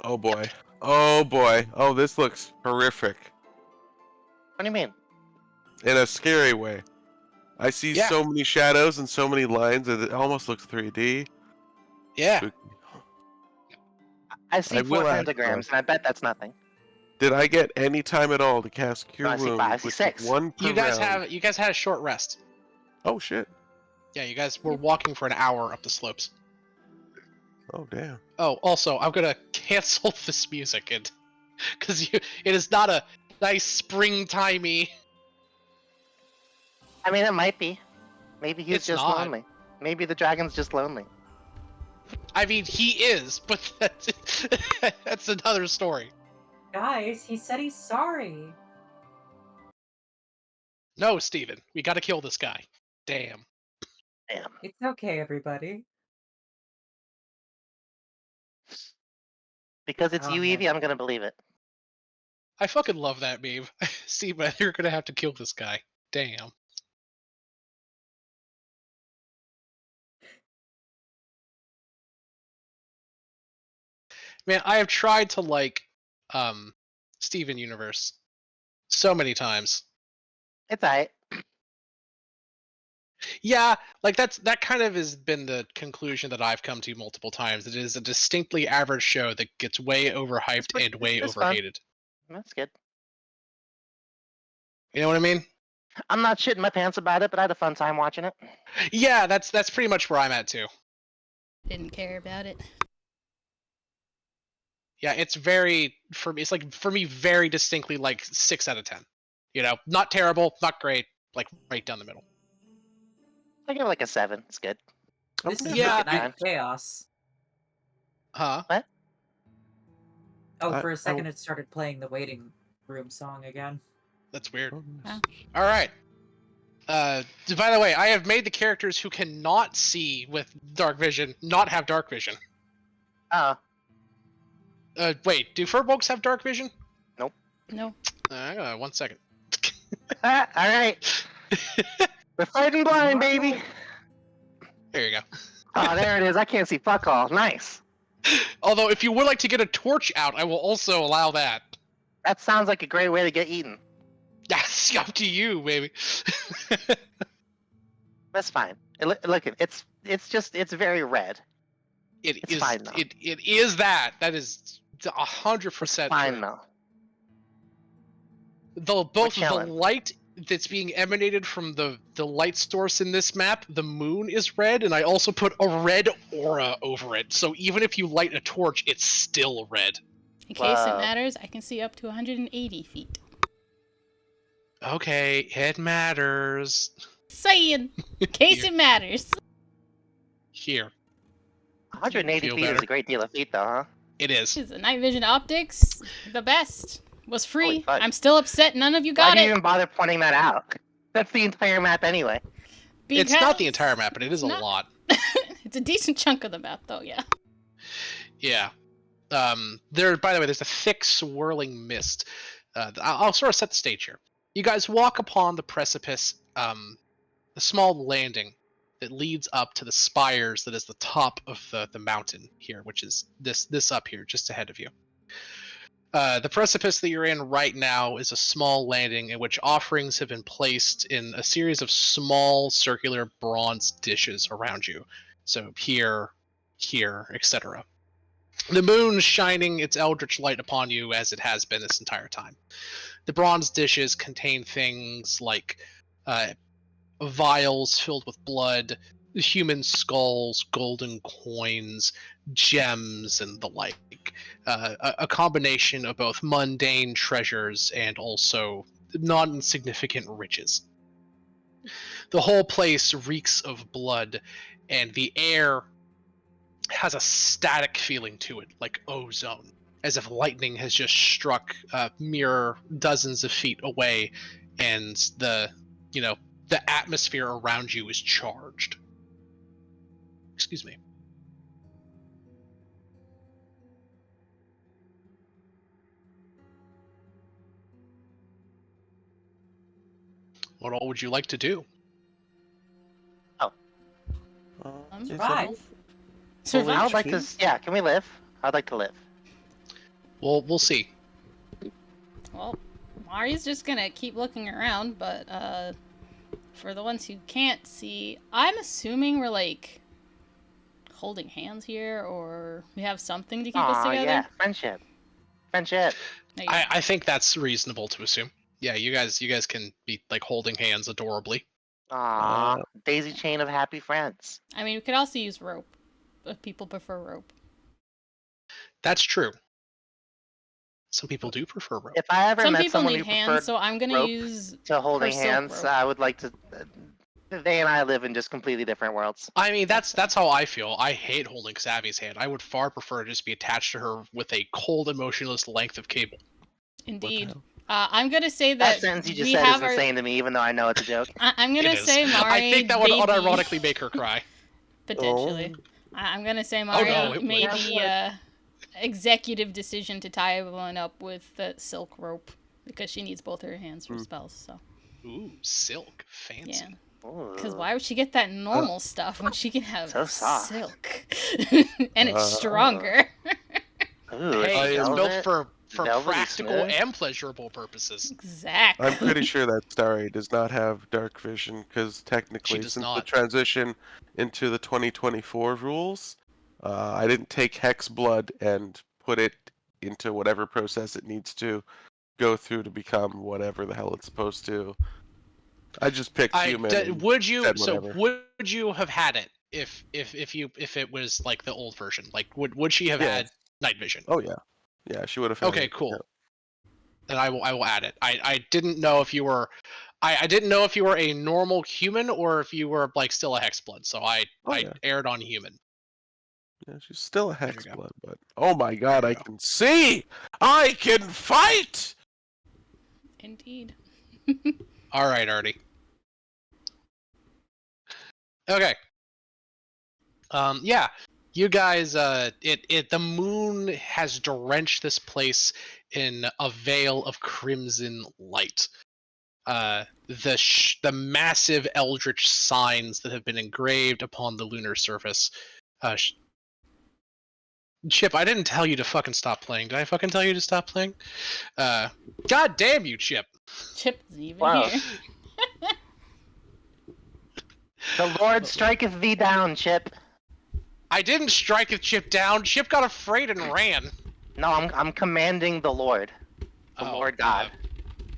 C: Oh boy. Oh boy. Oh, this looks horrific.
D: What do you mean?
C: In a scary way. I see
B: Yeah.
C: so many shadows and so many lines that it almost looks 3D.
B: Yeah.
C: Spooky.
D: I see
C: I
D: 4
C: will ask,
D: pentagrams, and I bet that's nothing.
C: Did I get any time at all to cast Cure
D: No, I see
C: Wounds?
D: 5, I see
C: which is
D: 6.
C: one per
B: You guys
C: round?
B: had a short rest.
C: Oh shit.
B: Yeah, you guys were walking for an hour up the slopes.
C: Oh damn.
B: Oh, also, I'm gonna cancel this music and because it is not a nice springtimey.
D: I mean, it might be. Maybe he's
B: It's
D: just
B: not.
D: lonely. Maybe the dragon's just lonely.
B: I mean, he is, but that's another story.
F: Guys, he said he's sorry.
B: No, Steven, we gotta kill this guy. Damn.
D: Damn.
F: It's okay, everybody.
D: Because it's
F: Oh,
D: you,
F: man.
D: Evie, I'm gonna believe it.
B: I fucking love that meme. Steven, you're gonna have to kill this guy. Damn. Man, I have tried to like Steven Universe so many times.
D: It's alright.
B: Yeah, like that kind of has been the conclusion that I've come to multiple times. It is a distinctly average show that gets way overhyped and way
D: it's fun.
B: overhated.
D: That's good.
B: You know what I mean?
D: I'm not shitting my pants about it, but I had a fun time watching it.
B: Yeah, that's pretty much where I'm at too.
A: Didn't care about it.
B: Yeah, it's very for me. It's like for me, very distinctly like 6 out of 10. You know, not terrible, not great, like right down the middle.
D: I give it like a 7. It's good.
F: This
C: Okay.
F: is
B: Yeah.
F: like a night of chaos.
B: Huh?
F: Oh,
C: I-
F: for a
C: I
F: second
C: w-
F: it started playing the waiting room song again.
B: That's weird.
C: Oh, nice.
B: All right. By the way, I have made the characters who cannot see with dark vision not have dark vision.
D: Oh,
B: Wait, do furbolgs have dark vision?
A: No.
B: 1 second.
D: all right. We're fighting blind, baby.
B: There you go.
D: Oh, there it is. I can't see fuck all. Nice.
B: Although, if you would like to get a torch out, I will also allow that.
D: That sounds like a great way to get eaten.
B: That's up to you, baby.
D: That's fine. Look, it's very red.
B: It
D: It's
B: is.
D: fine, though.
B: It is that. That is 100%
D: Fine
B: true.
D: though.
B: Both the
D: chilling.
B: light that's being emanated from the light source in this map, the moon is red, and I also put a red aura over it. So even if you light a torch, it's still red.
A: In case it
D: Wow.
A: matters, I can see up to 180 feet.
B: Okay, it matters.
A: Saying, in case it matters.
B: Here,
D: 180
B: Feel
D: feet is
B: better?
D: a great deal of feet, though, huh?
B: it is.
A: The night vision optics, the best. Was free.
D: Holy fuck.
A: I'm still upset none of you
D: Why
A: got
D: do you
A: it.
D: even bother pointing that out? That's the entire map anyway.
B: It's not the
A: because
B: entire map, but it is a
A: it's not-
B: lot.
A: It's a decent chunk of the map, though, yeah.
B: Yeah. There. By the way, there's a thick swirling mist. I'll sort of set the stage here. You guys walk upon the precipice, a small landing that leads up to the spires that is the top of the mountain here, which is this up here, just ahead of you. The precipice that you're in right now is a small landing in which offerings have been placed in a series of small circular bronze dishes around you. So here, etc. The moon shining its eldritch light upon you as it has been this entire time. The bronze dishes contain things like vials filled with blood, human skulls, golden coins, gems, and the like. A combination of both mundane treasures and also not insignificant riches. The whole place reeks of blood, and the air has a static feeling to it, like ozone, as if lightning has just struck mere dozens of feet away, and the atmosphere around you is charged. Excuse me. What all would you like to do?
C: It's a
F: Survive.
A: Survive.
D: I would like to. Yeah, can we live? I'd like to live.
B: We'll see.
A: Well, Mari's just gonna keep looking around, but for the ones who can't see, I'm assuming we're like holding hands here, or we have something to keep us
D: Aw,
A: together.
D: yeah, friendship. Friendship.
A: There you go.
B: I think that's reasonable to assume. Yeah, you guys can be like holding hands adorably.
D: Aw, daisy chain of happy friends.
A: I mean, we could also use rope, if people prefer rope.
B: That's true. Some people do prefer rope.
D: If I ever
A: Some
D: met
A: people
D: someone
A: need
D: who
A: hands,
D: preferred
A: so I'm gonna
D: rope
A: use
D: to holding
A: silk
D: hands,
A: rope.
D: I would like to. They and I live in just completely different worlds.
B: I mean, that's how I feel. I hate holding Savvy's hand. I would far prefer to just be attached to her with a cold, emotionless length of cable.
A: Indeed.
C: hell?
A: I'm gonna say
D: That
A: that
D: sentence you just
A: we
D: said
A: have
D: is insane to me, even though I know it's a joke.
A: I'm gonna
B: It is.
A: say Mari.
B: I think that would
A: may be-
B: unironically make her cry.
A: Potentially. I'm gonna say Mari
B: no, it
A: made
E: would.
A: the executive decision to tie everyone up with the silk rope because she needs both her hands for spells. So
B: Ooh, silk, fancy.
A: yeah.
D: Ooh.
A: Because why would she get that normal stuff when she can have
D: So soft.
A: silk? And it's stronger.
D: Ooh,
B: Hey, it's built
D: velvet.
B: for
D: velvety
B: practical
D: smooth.
B: and pleasurable purposes.
A: Exactly.
C: I'm pretty sure that Starry does not have dark vision because technically,
B: does
C: since the
B: not.
C: transition into the 2024 rules, I didn't take Hex blood and put it into whatever process it needs to go through to become whatever the hell it's supposed to. I just picked human. and
B: Would you?
C: said
B: So
C: whatever.
B: would you have had it if it was like the old version? Like would she have
C: Yes.
B: had night vision?
C: Oh yeah, yeah, she would have. Had
B: Okay,
C: it,
B: cool.
C: yeah.
B: Then I will add it. I didn't know if you were I didn't know if you were a normal human or if you were like still a hexblood, so I
C: Yeah.
B: aired on human.
C: Yeah, she's still a
B: There you
C: hex
B: go.
C: blood, but oh my god,
B: There
C: I
B: you go.
C: can see! I can fight!
A: Indeed.
B: All right, Artie. Okay. Yeah, you guys. The moon has drenched this place in a veil of crimson light. The massive eldritch signs that have been engraved upon the lunar surface. Chip, I didn't tell you to fucking stop playing. Did I fucking tell you to stop playing? God damn you, Chip.
A: Chip's even
D: Wow.
A: here.
D: The Lord striketh thee down, Chip.
B: I didn't strike Chip down. Chip got afraid and ran.
D: No, I'm commanding the Lord, the Lord God,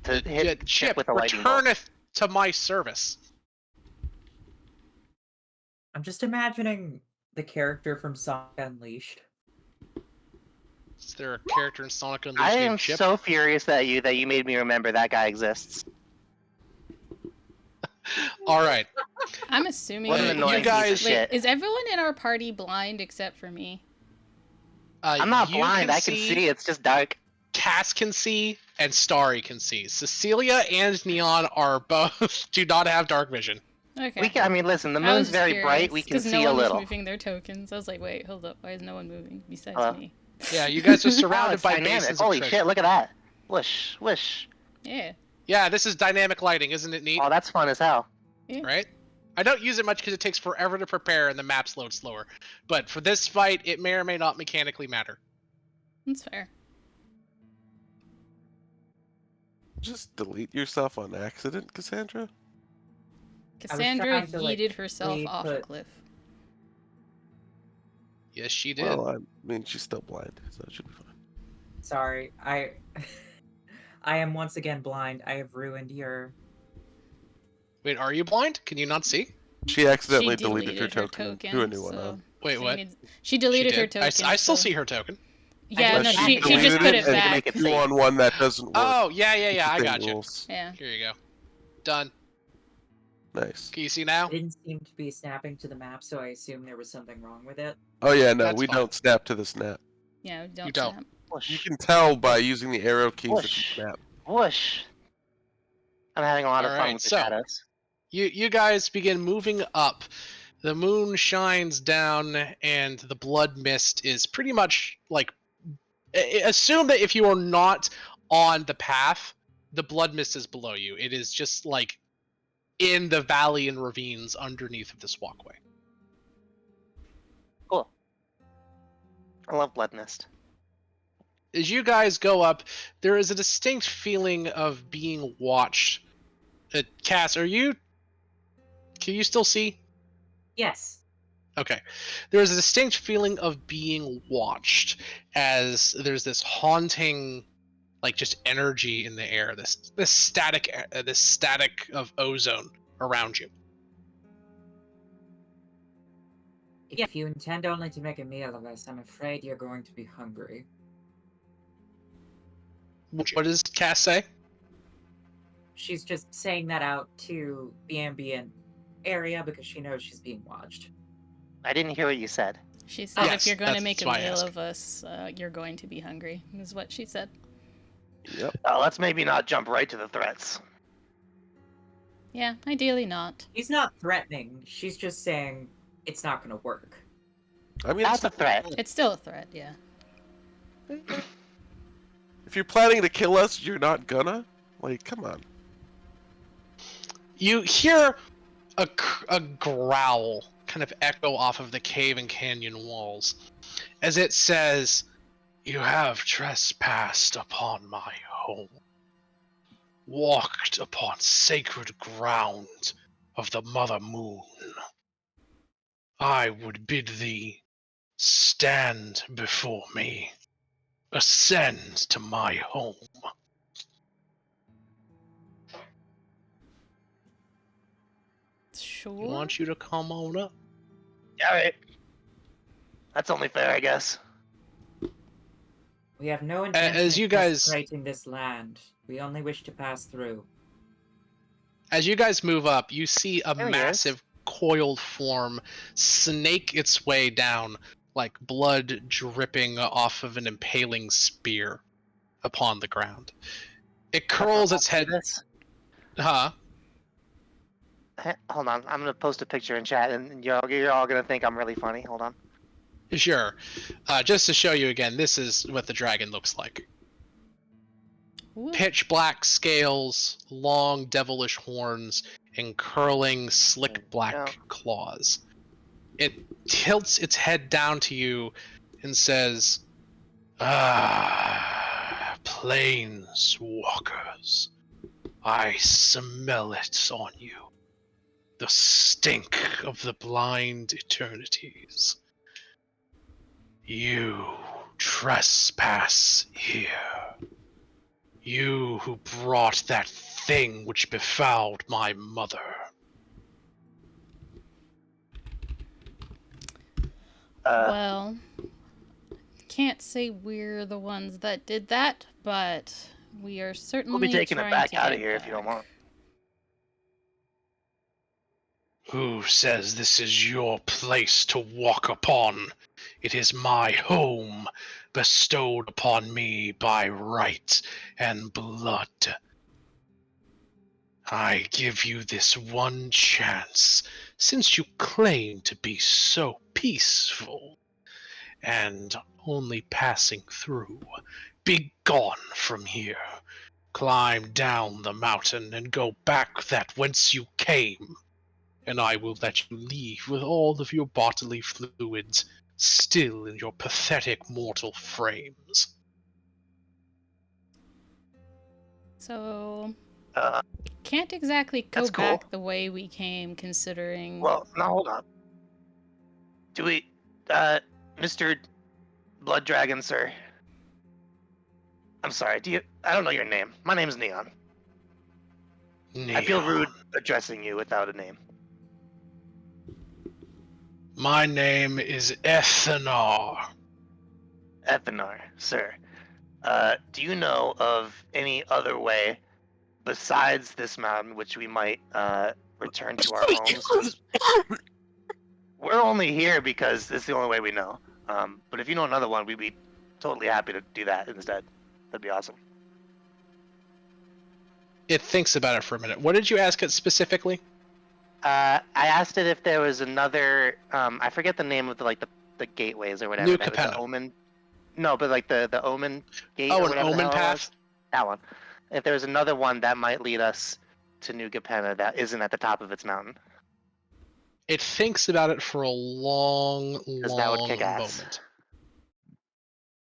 D: to hit Chip
B: Chip
D: with a lightning bolt.
B: returneth to my service.
F: I'm just imagining the character from Sonic Unleashed.
B: Is there a character in Sonic Unleashed
D: I am
B: named Chip?
D: so furious at you that you made me remember that guy exists.
B: All right.
A: I'm assuming
D: What an
B: You
D: annoying
B: guys-
D: piece of
A: Wait,
D: shit.
A: is everyone in our party blind except for me?
D: I'm not
B: you
D: blind. I can see. It's just dark.
B: Cass can see, and Starry can see. Cecilia and Neon are both do not have dark vision.
A: Okay.
D: I mean, listen. The
A: I was
D: moon's
A: just
D: very
A: curious,
D: bright. We can
A: 'cause
D: see
A: no
D: a
A: one was
D: little.
A: moving their tokens. I was like, wait, hold up. Why is no one moving besides
D: Hello?
A: me?
B: Yeah, you guys are
D: Wow,
B: surrounded
D: it's
B: by
D: dynamic.
B: bases
D: Holy
B: of
D: shit!
B: treasure.
D: Look at that. Whoosh, whoosh.
A: Yeah.
B: Yeah, this is dynamic lighting, isn't it neat?
D: Oh, that's fun as hell.
B: Right? I don't use it much because it takes forever to prepare and the maps load slower. But for this fight, it may or may not mechanically matter.
A: That's fair.
C: Just delete yourself on accident, Cassandra?
A: Cassandra
F: trying to, like,
A: yeeted herself
F: really
A: off a
F: put-
A: cliff.
B: Yes, she did.
C: Well, I mean, she's still blind, so it should be fine.
F: Sorry, I am once again blind. I have ruined your...
B: Wait, are you blind? Can you not see?
C: She accidentally
A: She
C: deleted her
A: deleted
C: token and threw a new one on.
B: Wait,
A: she
B: what?
A: She deleted
B: She
A: her
B: did?
A: token.
B: I still
A: so-
B: see her token.
A: Yeah,
F: I
A: no,
F: did
A: she
F: not
A: just
F: delete
A: put
F: it
A: it
F: and
A: back.
D: make it
C: You
D: safe.
C: on one that doesn't work.
B: Oh, yeah, I
C: Thing
B: got you.
C: rules.
A: Yeah.
B: Here you go. Done.
C: Nice.
B: Can you see now?
F: It didn't seem to be snapping to the map, so I assumed there was something wrong with it.
C: Oh yeah, no,
B: That's
C: we
B: fine.
C: don't snap to the snap.
A: Yeah, don't.
B: You don't.
A: Snap.
D: Whoosh,
C: You can tell by using the arrow keys if you
D: whoosh,
C: snap.
D: whoosh. I'm having a lot of fun
B: Alright,
D: with the
B: so-
D: shadows.
B: You guys begin moving up. The moon shines down, and the blood mist is pretty much like. Assume that if you are not on the path, the blood mist is below you. It is just like in the valley and ravines underneath of this walkway.
D: Cool. I love blood mist.
B: As you guys go up, there is a distinct feeling of being watched. Cass, can you still see?
F: Yes.
B: Okay. There is a distinct feeling of being watched as there's this haunting, like just energy in the air, this static of ozone around you.
F: If you intend only to make a meal of us, I'm afraid you're going to be hungry.
B: What does Cass say?
F: She's just saying that out to the ambient area because she knows she's being watched.
D: I didn't hear what you said.
A: She said
B: Yes,
A: if you're going to
B: that's
A: make a
B: why I
A: meal
B: asked.
A: of us, you're going to be hungry, is what she said.
C: Yep.
D: Let's maybe not jump right to the threats.
A: Yeah, ideally not.
F: She's not threatening. She's just saying it's not going to work.
C: I mean,
D: That's a threat.
A: It's still a threat, yeah.
C: if you're planning to kill us, you're not gonna. Like, come on.
B: You hear a growl kind of echo off of the cave and canyon walls as it says, "You have trespassed upon my home, walked upon sacred ground of the Mother Moon. I would bid thee stand before me, ascend to my home."
A: Sure.
B: I want you to come on up.
D: Alright. That's only fair, I guess.
F: We have no intention
B: as you
F: of
B: guys-
F: desecrating this land. We only wish to pass through.
B: As you guys move up, you see a
D: There he is.
B: massive coiled form snake its way down, like blood dripping off of an impaling spear upon the ground. It curls its head.
D: This.
B: Huh?
D: Hold on, I'm gonna post a picture in chat, and you're all gonna think I'm really funny. Hold on.
B: Sure. Just to show you again, this is what the dragon looks like.
A: Whoop.
B: Pitch black scales, long devilish horns, and curling slick black claws. It tilts its head down to you and says, "Ah, planeswalkers. I smell it on you. The stink of the blind eternities. You trespass here. You who brought that thing which befouled my mother."
A: Well, can't say we're the ones that did that, but we are certainly
D: We'll be taking it
A: trying
D: back
A: to
D: out
A: get
D: of here if you don't
A: back.
D: want.
B: Who says this is your place to walk upon? It is my home, bestowed upon me by right and blood. I give you this one chance, since you claim to be so peaceful, and only passing through. Be gone from here. Climb down the mountain and go back that whence you came, and I will let you leave with all of your bodily fluids still in your pathetic mortal frames.
A: So,
D: Uh,
A: can't exactly go
D: That's cool.
A: back the way we came, considering.
D: well, now hold on. Do we, Mr. Blood Dragon, sir? I'm sorry. I don't know your name. My name's Neon. I feel rude addressing you without a name.
B: My name is Ethanar.
D: Ethanar, sir. Do you know of any other way besides this mountain which we might return to our homes? 'Cause we're only here because this is the only way we know. But if you know another one, we'd be totally happy to do that instead. That'd be awesome.
B: It thinks about it for a minute. What did you ask it specifically?
D: I asked it if there was another. I forget the name of the gateways or whatever.
B: New
D: That was
B: Capenna.
D: the Omen. No, but like the Omen gate.
B: Oh,
D: or
B: an
D: whatever the
B: Omen
D: hell it
B: path?
D: was. That one. If there was another one that might lead us to New Capenna that isn't at the top of its mountain,
B: It thinks about it for a long,
D: because that would
B: long
D: kick ass.
B: moment.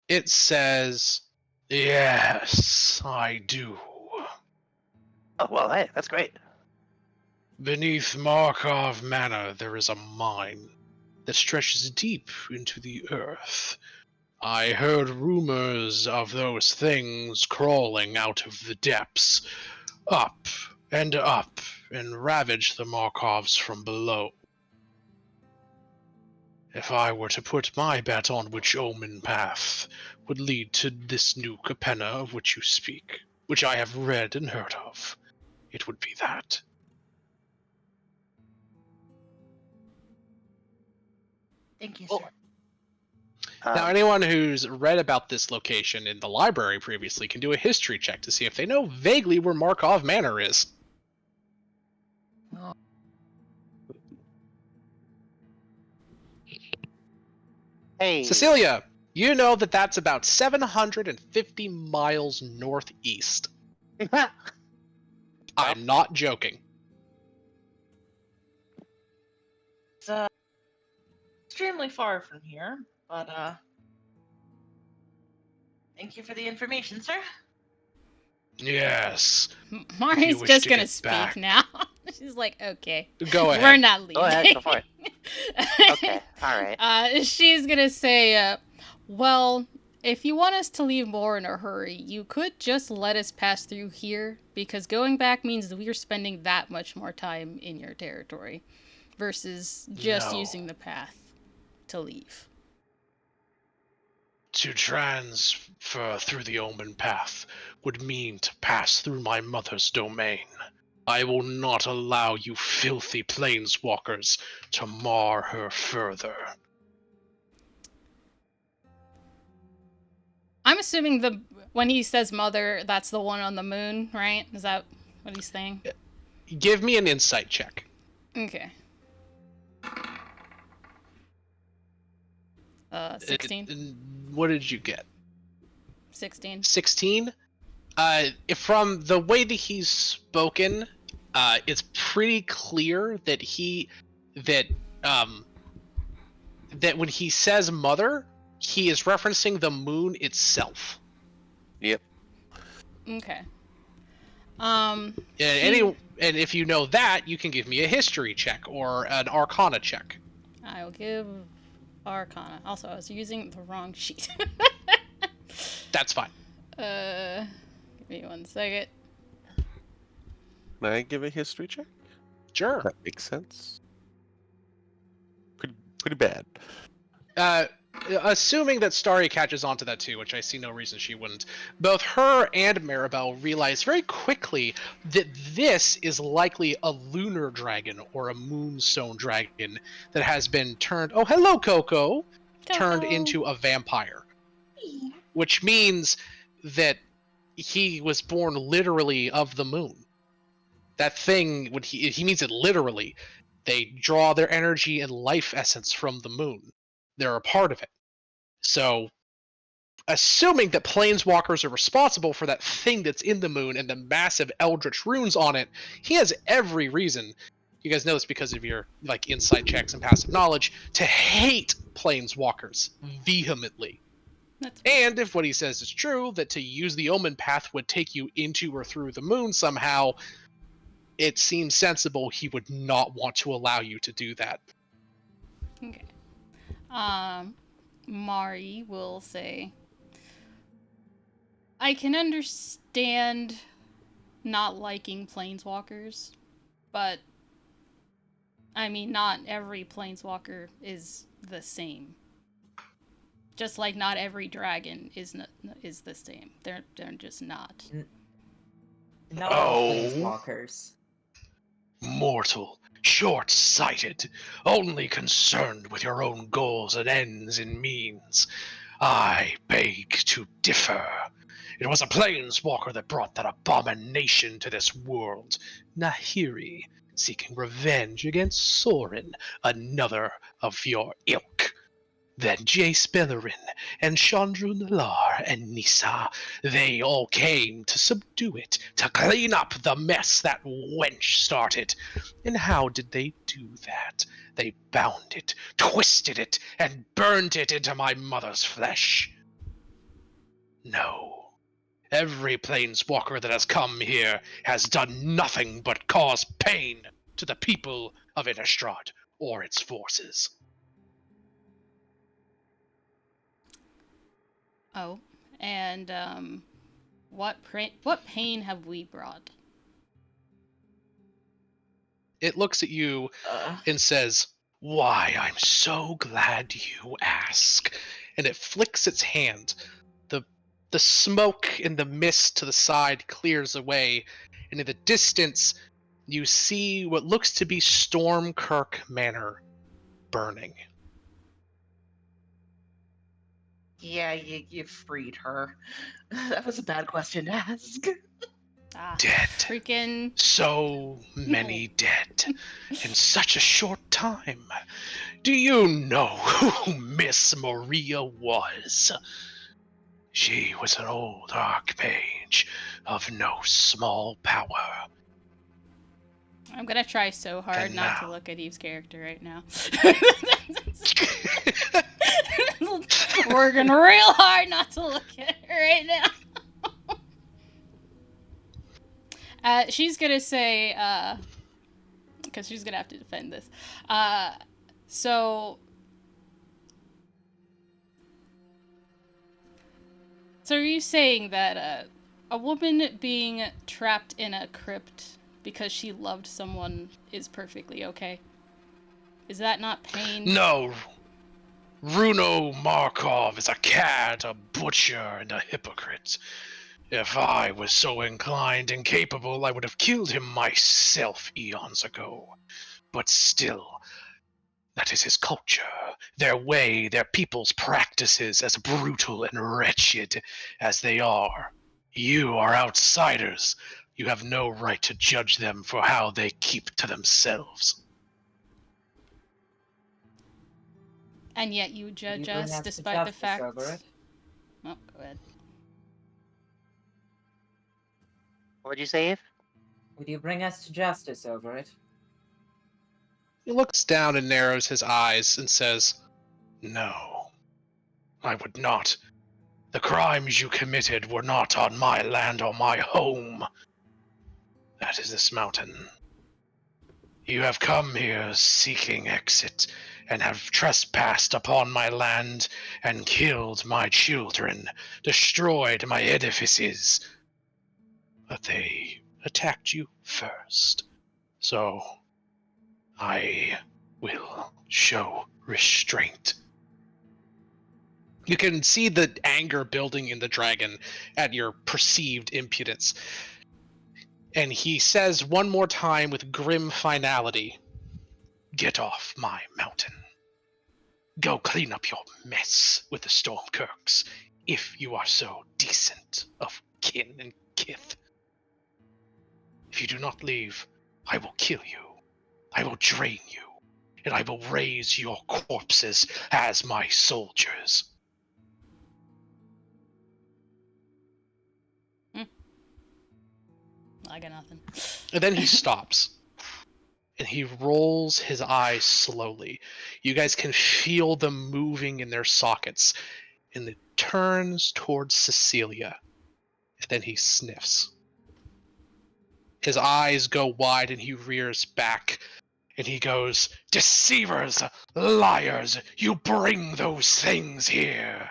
B: It says, "Yes, I do.
D: Oh well, hey, that's great.
B: Beneath Markov Manor there is a mine that stretches deep into the earth. I heard rumors of those things crawling out of the depths, up and ravage the Markovs from below. If I were to put my bet on which Omen path would lead to this new Capenna of which you speak, which I have read and heard of, it would be that."
E: Thank you,
D: Oh.
E: sir.
B: Now, anyone who's read about this location in the library previously can do a history check to see if they know vaguely where Markov Manor is.
D: Hey,
B: Cecilia, you know that that's about 750 miles northeast. I'm not joking.
E: It's extremely far from here, but thank you for the information, sir.
B: Yes.
A: Mari's
B: wish
A: just
B: to
A: gonna
B: get
A: speak
B: back.
A: now. She's like, okay,
B: Go ahead.
A: we're not leaving.
D: Go ahead, go for it. Okay, all right.
A: She's gonna say, well, if you want us to leave more in a hurry, you could just let us pass through here, because going back means that we're spending that much more time in your territory versus just
B: No.
A: using the path to leave.
B: To transfer through the Omen path would mean to pass through my mother's domain. I will not allow you filthy planeswalkers to mar her further.
A: I'm assuming when he says mother, that's the one on the moon, right? Is that what he's saying?
B: Give me an insight check.
A: Okay. 16.
B: What did you get?
A: 16.
B: 16? From the way that he's spoken, it's pretty clear that that when he says mother, he is referencing the moon itself.
C: Yep.
A: Okay.
B: And if you know that, you can give me a history check or an arcana check.
A: I'll give Arcana. Also, I was using the wrong sheet.
B: That's fine.
A: Give me 1 second.
C: Can I give a history check?
B: Sure.
C: That makes sense. Pretty bad.
B: Assuming that Starry catches on to that too, which I see no reason she wouldn't, both her and Maribel realize very quickly that this is likely a lunar dragon or a moonstone dragon that has been turned. Oh, hello, Coco! Turned into a vampire. Which means that he was born literally of the moon. That thing, when he means it literally. They draw their energy and life essence from the moon. They're a part of it. So, assuming that planeswalkers are responsible for that thing that's in the moon and the massive eldritch runes on it, he has every reason, you guys know this because of your insight checks and passive knowledge, to hate planeswalkers vehemently. And if what he says is true, that to use the Omen Path would take you into or through the moon somehow, it seems sensible he would not want to allow you to do that.
A: Okay. Mari will say, I can understand not liking planeswalkers, but I mean, not every planeswalker is the same. Just like not every dragon is the same. They're just not.
F: Not all planeswalkers.
B: Mortal, short-sighted, only concerned with your own goals and ends and means. I beg to differ. It was a planeswalker that brought that abomination to this world, Nahiri, seeking revenge against Sorin, another of your ilk. Then Jace Bellerin and Chandru Nalar and Nisa, they all came to subdue it, to clean up the mess that wench started. And how did they do that? They bound it, twisted it, and burned it into my mother's flesh. No. Every planeswalker that has come here has done nothing but cause pain to the people of Innistrad or its forces.
A: Oh, and what pain have we brought?
B: It looks at you and says, "Why, I'm so glad you ask." And it flicks its hand. The smoke and the mist to the side clears away, and in the distance, you see what looks to be Stormkirk Manor burning.
E: Yeah, you freed her. That was a bad question to ask.
B: Dead.
A: Freaking.
B: So many dead in such a short time. Do you know who Miss Maria was? She was an old archmage of no small power.
A: I'm gonna try so hard
B: And
A: not to
B: now-
A: look at Eve's character right now. Working real hard not to look at her right now. She's gonna say, because she's gonna have to defend this. So are you saying that a woman being trapped in a crypt because she loved someone is perfectly okay? Is that not pain?
B: No. Runo Markov is a cad, a butcher, and a hypocrite. If I was so inclined and capable, I would have killed him myself eons ago. But still, that is his culture, their way, their people's practices, as brutal and wretched as they are. You are outsiders. You have no right to judge them for how they keep to themselves.
A: And yet you
F: Would
A: judge
F: you bring
A: us
F: us to
A: despite the
F: justice
A: fact.
F: over it?
A: Oh, go ahead.
D: What'd you say, Eve?
F: Would you bring us to justice over it?
B: He looks down and narrows his eyes and says, "No, I would not. The crimes you committed were not on my land or my home. That is this mountain. You have come here seeking exit, and have trespassed upon my land, and killed my children, destroyed my edifices. But they attacked you first, so I will show restraint." You can see the anger building in the dragon at your perceived impudence. And he says one more time with grim finality, "Get off my mountain. Go clean up your mess with the Stormkirks, if you are so decent of kin and kith. If you do not leave, I will kill you. I will drain you, and I will raise your corpses as my soldiers."
A: I got nothing.
B: And then he stops. And he rolls his eyes slowly. You guys can feel them moving in their sockets. And it turns towards Cecilia. And then he sniffs. His eyes go wide and he rears back. And he goes, "Deceivers! Liars! You bring those things here!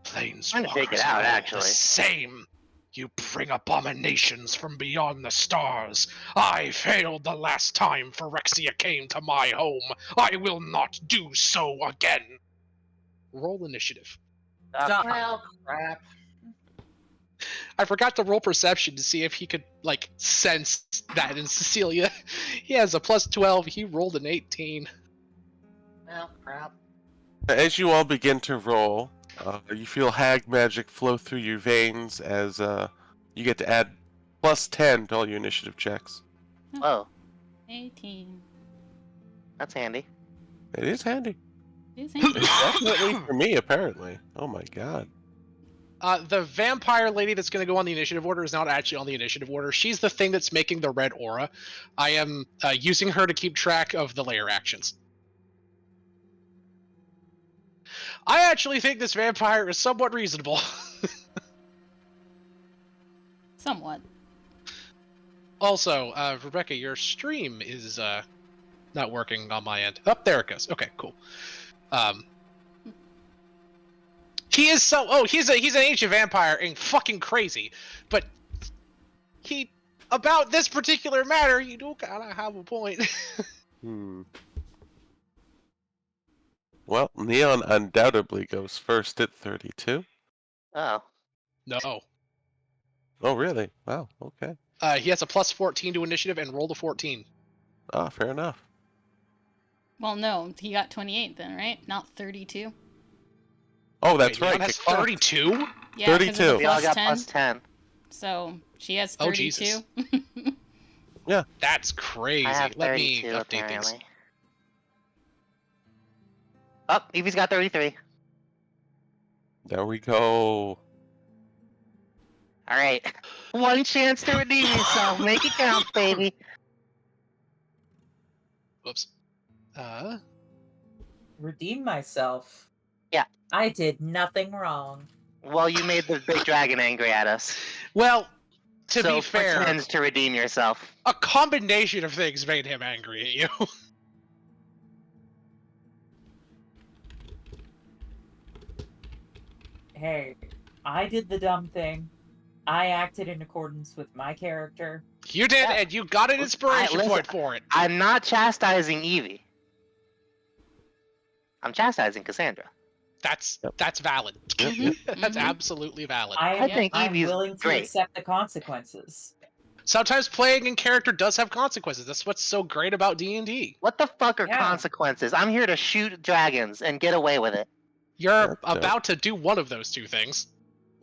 D: Trying to take
B: Planeswalkers
D: it out,
B: are all
D: actually.
B: the same! You bring abominations from beyond the stars. I failed the last time Phyrexia came to my home. I will not do so again." Roll initiative.
F: Stop.
E: Well, crap.
B: I forgot to roll perception to see if he could, like, sense that in Cecilia. He has a plus 12. He rolled an 18.
E: Well, crap.
C: As you all begin to roll, you feel hag magic flow through your veins as you get to add plus 10 to all your initiative checks.
D: Whoa,
A: 18.
D: that's handy.
C: It is handy.
A: Is
C: It's definitely for me, apparently. Oh my god.
B: The vampire lady that's going to go on the initiative order is not actually on the initiative order. She's the thing that's making the red aura. I am using her to keep track of the layer actions. I actually think this vampire is somewhat reasonable.
A: Somewhat.
B: Also, Rebecca, your stream is not working on my end. Oh, there it goes. Okay, cool. He is so. Oh, he's an ancient vampire and fucking crazy, but he about this particular matter, you do kind of have a point.
C: Well, Neon undoubtedly goes first at 32.
D: Oh,
B: No.
C: Oh, really? Wow, okay.
B: He has a plus 14 to initiative and rolled a 14.
C: Ah, fair enough.
A: Well, no, he got 28 then, right? Not 32.
C: Oh, that's
B: Wait,
C: right.
B: Neon has
C: kick off.
B: 32?
A: Yeah, 'cause of the
C: 32.
D: we all
A: plus
D: got
A: 10.
D: plus 10.
A: So she has
B: Oh,
A: 32.
B: Jesus.
C: Yeah.
B: That's crazy.
D: I have
B: Let me
D: 32
B: update
D: apparently.
B: things.
D: Oh, Evie's got 33.
C: There we go.
D: All right, one chance to redeem yourself. Make it count, baby.
B: Whoops.
F: Redeem myself.
D: Yeah.
F: I did nothing wrong.
D: Well, you made the big dragon angry at us.
B: Well, to
D: so
B: be fair,
D: pretend to redeem yourself.
B: a combination of things made him angry at you.
F: Hey, I did the dumb thing. I acted in accordance with my character.
B: You did,
D: Yeah.
B: and you got an inspiration
D: listen,
B: point for it.
D: I'm not chastising Evie. I'm chastising Cassandra.
B: That's valid.
C: Yep, yep.
B: That's
A: Mhm.
B: absolutely valid.
D: I
A: Yeah.
D: think
F: I'm
D: Evie's
F: willing to
D: great.
F: accept the consequences.
B: Sometimes playing in character does have consequences. That's what's so great about D&D.
D: What the fuck are
F: Yeah.
D: consequences? I'm here to shoot dragons and get away with it.
B: You're
C: That's
B: about to do one of those two things.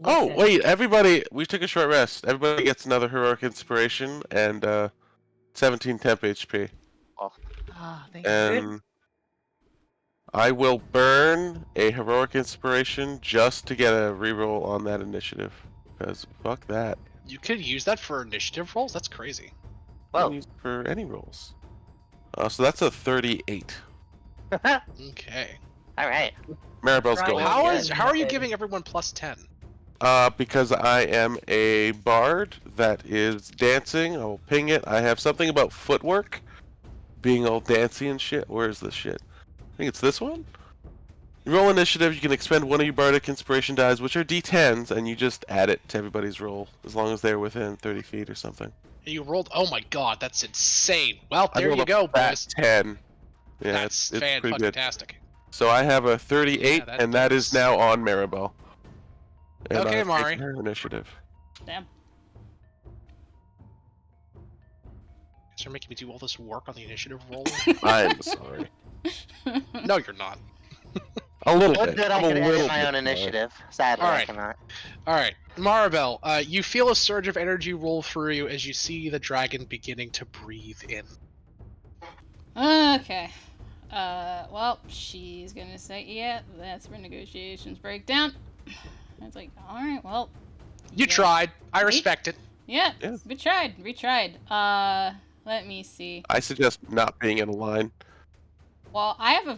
C: Oh,
F: Listen,
C: wait, everybody, we took a short rest. Everybody gets another heroic inspiration and 17 temp HP.
D: Thank you.
C: And I will burn a heroic inspiration just to get a reroll on that initiative. Because fuck that.
B: You could use that for initiative rolls? That's crazy.
C: You can
D: Whoa.
C: use it for any rolls. So that's a 38.
B: Okay.
D: All right.
C: Maribel's
F: Try
C: going.
F: it.
B: How are you
F: method.
B: giving everyone plus 10?
C: Because I am a bard that is dancing. I'll ping it. I have something about footwork. Being all dancy and shit. Where is this shit? I think it's this one? You roll initiative, you can expend one of your bardic inspiration dies, which are d10s, and you just add it to everybody's roll, as long as they're within 30 feet or something.
B: You rolled. Oh my god, that's insane. Well,
C: I
B: there
C: rolled
B: you
C: a
B: go,
C: fat
B: boys.
C: 10. Yeah,
B: That's
C: it's pretty good.
B: fan-fucking-tastic.
C: So I have a 38,
B: Yeah,
C: and that is
B: does.
C: now on Maribel. And
B: Okay,
C: I've
B: Mari.
C: taken her initiative.
A: Damn.
B: Guys are making me do all this work on the initiative roll.
C: I'm sorry.
B: No, you're not.
C: A little
D: Would
C: bit.
D: that I
C: I'm a
D: could edit
C: little
D: my
C: bit
D: own
C: sorry.
D: initiative. Sadly,
B: All
D: I
B: right.
D: cannot.
B: All right, Maribel, you feel a surge of energy roll through you as you see the dragon beginning to breathe in.
A: Okay. Well, she's gonna say, yeah, that's where negotiations break down. It's like, alright, well,
B: You
A: Yeah.
B: tried. I
A: Me?
B: respect it.
A: yeah,
C: Yeah.
A: we tried. Let me see.
C: I suggest not being in a line.
A: Well, I have a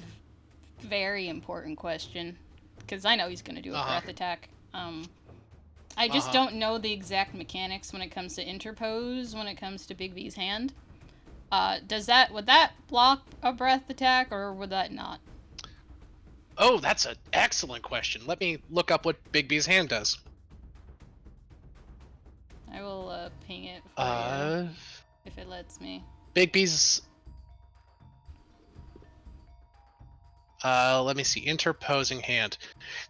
A: very important question, because I know he's gonna do a
B: Uh-huh.
A: breath attack. I just
B: Uh-huh.
A: don't know the exact mechanics when it comes to interpose, when it comes to Big B's hand. Would that block a breath attack, or would that not?
B: Oh, that's an excellent question. Let me look up what Big B's hand does.
A: I will, ping it for you, if it lets me.
B: Big B's. Let me see. Interposing hand.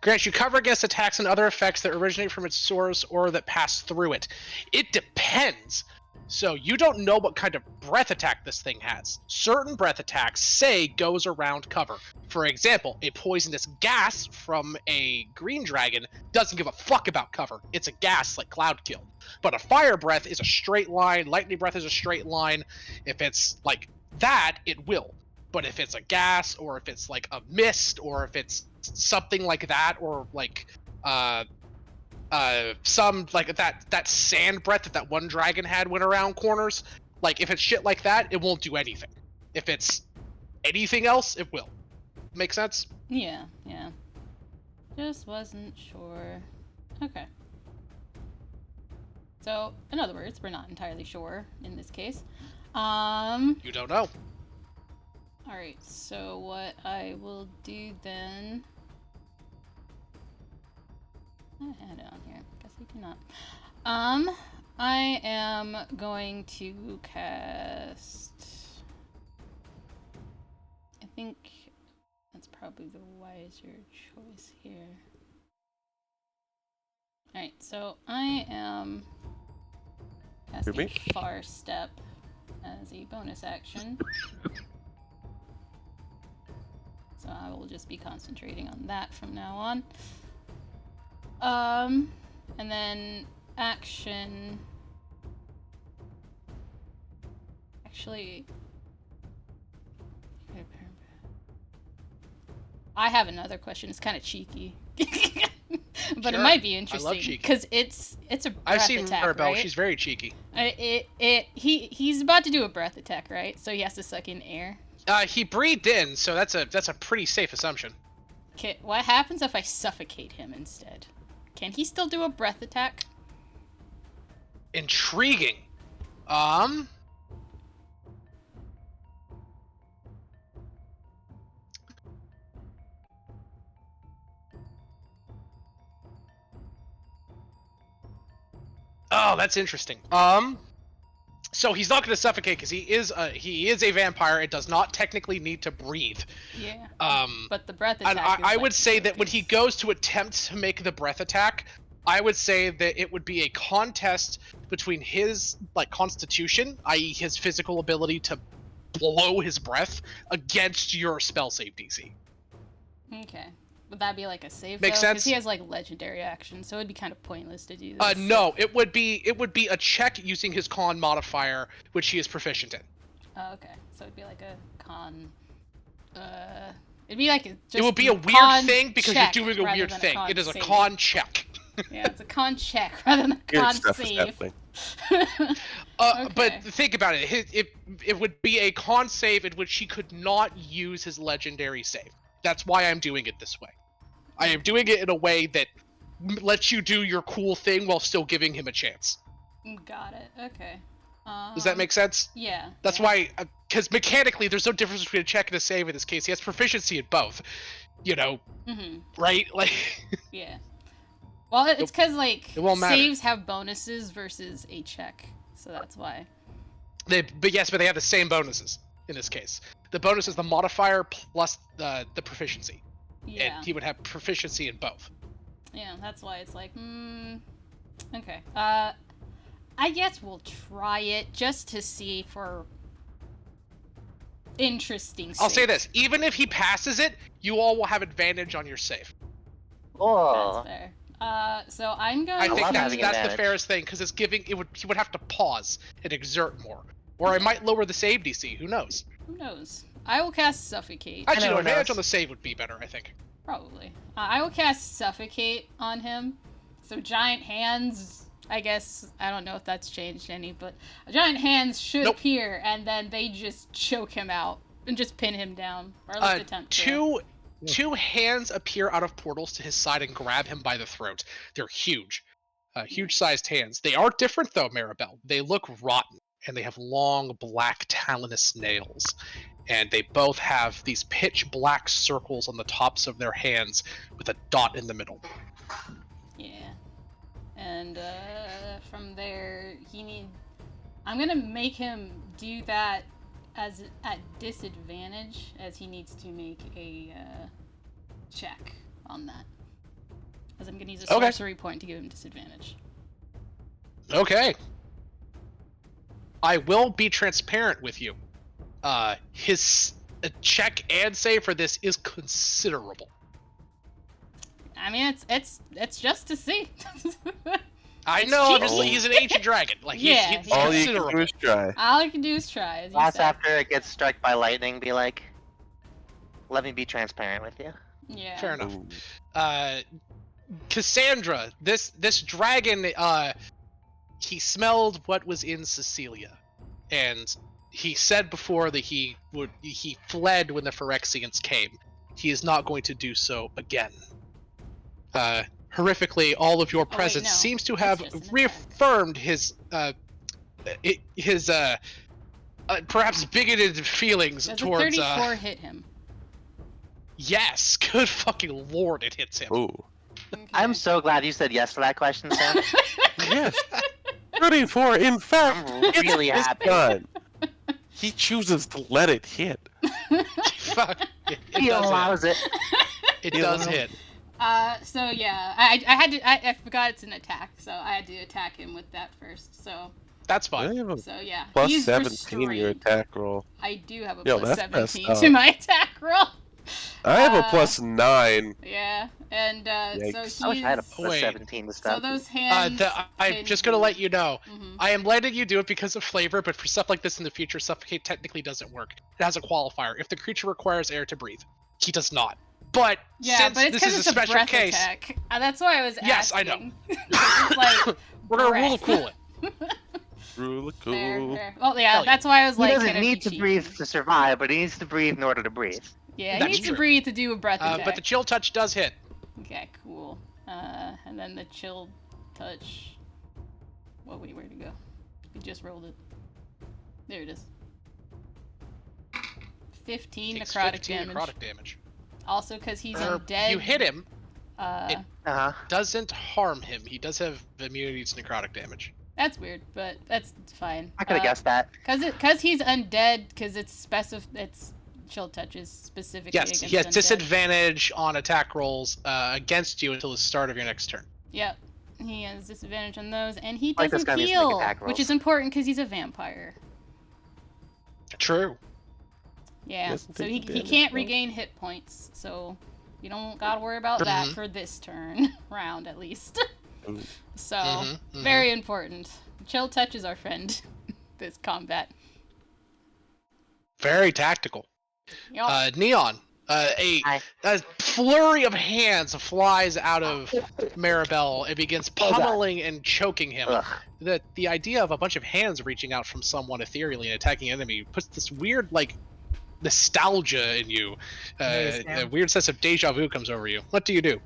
B: Grants you cover against attacks and other effects that originate from its source or that pass through it. It depends. So you don't know what kind of breath attack this thing has. Certain breath attacks say goes around cover. For example, a poisonous gas from a green dragon doesn't give a fuck about cover. It's a gas like Cloud Kill. But a fire breath is a straight line, lightning breath is a straight line. If it's like that, it will. But if it's a gas, or if it's like a mist, or if it's something like that, or like some like that sand breath that one dragon had went around corners, like if it's shit like that, it won't do anything. If it's anything else, it will. Make sense?
A: Yeah. Just wasn't sure. Okay. So, in other words, we're not entirely sure in this case.
B: You don't know.
A: Alright, so what I will do then... I had it on here. Guess I do not. I am going to cast... I think that's probably the wiser choice here. Alright, so I am casting
C: me?
A: Far Step as a bonus action. So I will just be concentrating on that from now on. And then action. Actually, I have another question. It's kind of cheeky, but it
B: Sure.
A: might be
B: I love
A: interesting
B: cheeky.
A: because it's a breath
B: I've seen
A: attack,
B: Maribel.
A: right?
B: She's very cheeky.
A: He's about to do a breath attack, right? So he has to suck in air.
B: He breathed in, so that's a pretty safe assumption.
A: Okay, what happens if I suffocate him instead? Can he still do a breath attack?
B: Intriguing. Oh, that's interesting. So he's not going to suffocate because he is a vampire. It does not technically need to breathe.
A: Yeah.
B: Um,
A: But the breath
B: and
A: attack.
B: I
A: is,
B: would
A: like,
B: say that when he
A: focus.
B: goes to attempt to make the breath attack, I would say that it would be a contest between his constitution, i.e., his physical ability to blow his breath, against your spell save DC.
A: Okay. Would that be like a save
B: Makes
A: though? Because
B: sense?
A: he has like legendary action, so it'd be kind of pointless to do this.
B: No, it would be a check using his con modifier, which he is proficient in.
A: Oh, okay. So it'd be like a con. It'd be like
B: It would be a weird
A: con
B: thing because you're
A: check
B: doing a
A: rather
B: weird
A: than
B: thing.
A: con
B: It is a
A: save.
B: con check.
A: Yeah, it's a con check rather than a
C: Weird
A: con
C: stuff is
A: save.
C: happening.
A: Okay.
B: But think about it. It would be a con save in which he could not use his legendary save. That's why I'm doing it this way. I am doing it in a way that lets you do your cool thing while still giving him a chance.
A: Got it. Okay.
B: Does that make sense?
A: Yeah.
B: That's
A: yeah.
B: why, because mechanically, there's no difference between a check and a save in this case. He has proficiency in both. You know, right? Like.
A: Yeah. Well, it's because like
B: it won't matter.
A: saves have bonuses versus a check, so that's why.
B: But they have the same bonuses in this case. The bonus is the modifier plus the proficiency.
A: Yeah.
B: And he would have proficiency in both.
A: Yeah, that's why it's like, okay. I guess we'll try it just to see for interesting.
B: I'll say this: even if he passes it, you all will have advantage on your save.
D: Oh.
A: That's fair. So I'm going.
B: I
A: to...
B: think that's
D: advantage.
B: the fairest thing because it's giving he would have to pause and exert more, or I might lower the save DC. Who knows?
A: Who knows? I will cast Suffocate.
B: Actually, no,
D: who
B: advantage
D: knows.
B: on the save would be better. I think.
A: Probably. I will cast Suffocate on him. So giant hands. I guess I don't know if that's changed any, but giant hands should
B: Nope.
A: appear, and then they just choke him out and just pin him down, or at least attempt to.
B: Two hands appear out of portals to his side and grab him by the throat. They're huge, huge-sized hands. They are different though, Maribel. They look rotten, and they have long, black, talonous nails. And they both have these pitch black circles on the tops of their hands with a dot in the middle.
A: Yeah. And from there, I'm gonna make him do that at disadvantage, as he needs to make a check on that. As I'm gonna use a sorcery point to give him disadvantage.
B: Okay. I will be transparent with you. His check and save for this is considerable.
A: I mean, it's just to see.
B: I
A: It's
B: know.
A: cheeky.
B: He's an ancient dragon. Like
A: Yeah,
B: he's
A: yeah.
C: All you
B: considerable.
C: can do is try.
A: All I can do is try. As you
D: Last
A: said.
D: after it gets struck by lightning, be like, let me be transparent with you.
A: Yeah.
B: Fair enough.
C: Ooh.
B: Cassandra, this dragon, he smelled what was in Cecilia, and he said before that he fled when the Phyrexians came. He is not going to do so again. Horrifically, all of your presence
A: no.
B: seems to
A: That's
B: have
A: just an attack.
B: reaffirmed his perhaps bigoted feelings
A: Does
B: towards.
A: a 34 hit him?
B: Yes, good fucking lord, it hits him.
C: Ooh.
A: Okay.
D: I'm so glad you said yes to that question, Sam.
C: Yes. 34, in fact,
D: I'm really
C: it's
D: happy.
C: done. He chooses to let it hit.
B: Fuck. It
D: He
B: does hit.
D: allows it.
B: It does hit.
A: So yeah, I forgot it's an attack, so I had to attack him with that first. So
B: That's fine.
C: I have a
A: so yeah.
C: plus
A: he's
C: 17 in your
A: restrained.
C: attack roll.
A: I do have a
C: Yo,
A: plus
C: that's messed
A: 17 to
C: up.
A: my attack roll.
C: I have a
A: Uh,
C: plus 9.
A: Yeah, and so
C: Yikes.
A: he's
D: I wish I had a plus
B: Wait.
D: 17 to
A: so
D: stop.
A: those hands.
B: I'm
A: can
B: just gonna
A: be-
B: let you know.
A: Mhm.
B: I am letting you do it because of flavor, but for stuff like this in the future, suffocate technically doesn't work. It has a qualifier. If the creature requires air to breathe, he does not. But
A: Yeah,
B: since
A: but it's
B: this
A: because
B: is
A: it's
B: a
A: a
B: special
A: breath
B: case,
A: attack. That's why I was asking.
B: Yes, I know.
A: It's like
B: we're gonna rule
A: breath.
B: cool it.
C: Rule
A: Fair,
C: cool.
A: fair. Well, yeah,
B: Hell yeah.
A: that's why I was
D: He
A: like.
D: doesn't
A: can it
D: need
A: be
D: to breathe
A: cheeky?
D: to survive, but he needs to breathe in order to breathe.
A: Yeah, he
B: That's
A: needs to
B: true.
A: breathe to do a breath attack.
B: But the chill touch does hit.
A: Okay, cool. And then the chill touch. Well, wait, where'd it go? We just rolled it. There it is. 15
B: Takes
A: necrotic
B: 15
A: damage.
B: necrotic damage.
A: Also, because he's undead.
B: You hit him,
A: Uh,
B: it-
D: Uh huh.
B: doesn't harm him. He does have immunity to necrotic damage.
A: That's weird, but that's fine.
D: I could have guessed that.
A: Cause he's undead. Cause it's chill touches specifically
B: Yes,
A: against
B: he has
A: undead.
B: disadvantage on attack rolls against you until the start of your next turn.
A: Yep, he has disadvantage on those, and he
D: Like this
A: doesn't
D: guy needs to make
A: heal,
D: attack
A: which is
D: rolls.
A: important because he's a vampire.
B: True.
A: Yeah,
C: Doesn't
A: so
C: take
A: he
C: the damage,
A: can't
C: though.
A: regain hit points, so you don't gotta worry about that
B: Mhm.
A: for this turn round at least.
C: Mm.
A: So
B: Mhm.
A: very important. Chill touch is our friend. This combat.
B: Very tactical.
A: Yup.
B: Neon.
D: Hi.
B: A flurry of hands flies out of Maribel and begins
D: Oh, God.
B: pummeling and choking him.
D: Ugh.
B: The idea of a bunch of hands reaching out from someone ethereally and attacking an enemy puts this weird nostalgia in you.
F: Hey,
B: A
F: Sam.
B: weird sense of deja vu comes over you. What do you do?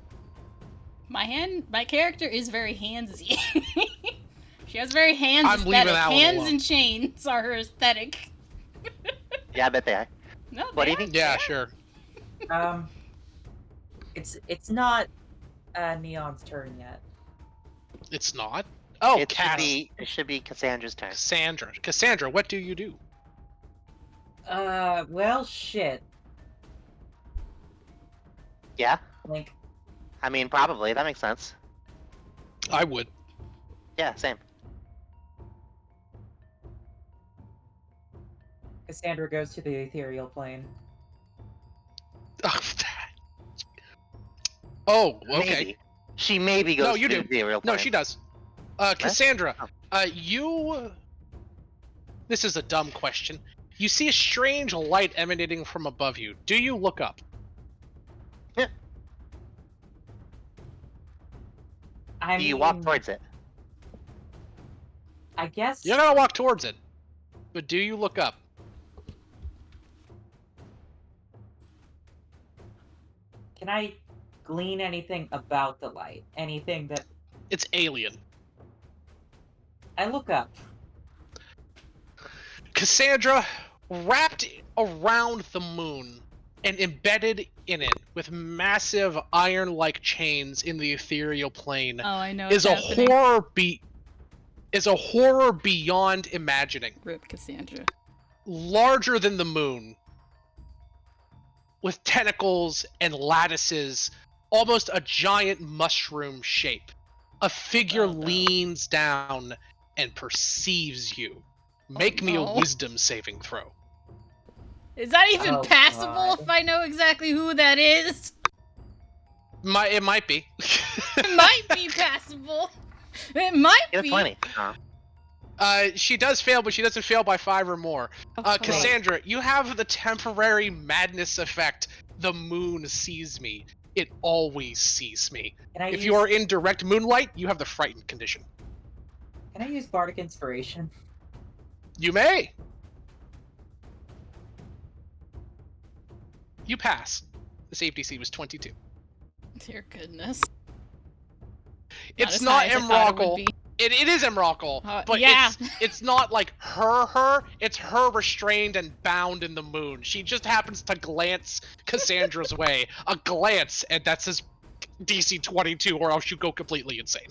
A: My character is very handsy. She has very hands
B: I'm leaving
A: aesthetic.
B: that one
A: Hands
B: alone.
A: and chains are her aesthetic.
D: Yeah, I bet they are.
A: No,
D: What do
A: they
D: you
A: are.
D: think?
B: Yeah, sure.
F: It's not Neon's turn yet.
B: It's not. Oh,
D: It
B: Cass.
D: should be Cassandra's turn.
B: Cassandra, what do you do?
F: Well, shit.
D: Yeah?
F: Like,
D: I mean, probably. That makes sense.
B: I would.
D: Yeah, same.
F: Cassandra goes to the ethereal plane.
B: Oh, okay.
D: Maybe. She maybe goes
B: No, you
D: to
B: do.
D: the real
B: No,
D: plane.
B: she does. Cassandra,
D: Oh.
B: you. This is a dumb question. You see a strange light emanating from above you. Do you look up?
F: I
D: Do
F: mean,
D: you walk towards it?
F: I guess.
B: You're gonna walk towards it, but do you look up?
F: Can I glean anything about the light? Anything that
B: It's alien.
F: I look up?
B: Cassandra, wrapped around the moon and embedded in it with massive iron-like chains in the ethereal plane
A: Oh, I know.
B: is
A: It's happening.
B: a horror beyond imagining.
A: Rip Cassandra.
B: Larger than the moon, with tentacles and lattices, almost a giant mushroom shape. A figure
A: Oh, no.
B: leans down and perceives you. Make me a
A: no.
B: wisdom saving throw.
A: Is that even
F: Oh,
A: passable
F: God.
A: if I know exactly who that is?
B: It might be.
A: It might be passable. It might
D: Get a
A: be.
D: 20.
B: She does fail, but she doesn't fail by 5 or more.
A: Oh,
B: Cassandra, you have the temporary madness effect. The moon sees me. It always sees me.
F: Can I
B: If
F: use,
B: you are in direct moonlight, you have the frightened condition.
F: Can I use bardic inspiration?
B: You may. You pass. The save DC was 22.
A: Dear goodness.
B: It's
A: as
B: not
A: high as I thought it would
B: Emrakul.
A: be.
B: It is Emrakul, but
A: yeah.
B: it's not like her. It's her restrained and bound in the moon. She just happens to glance Cassandra's way. A glance, and that's his DC 22, or else you go completely insane.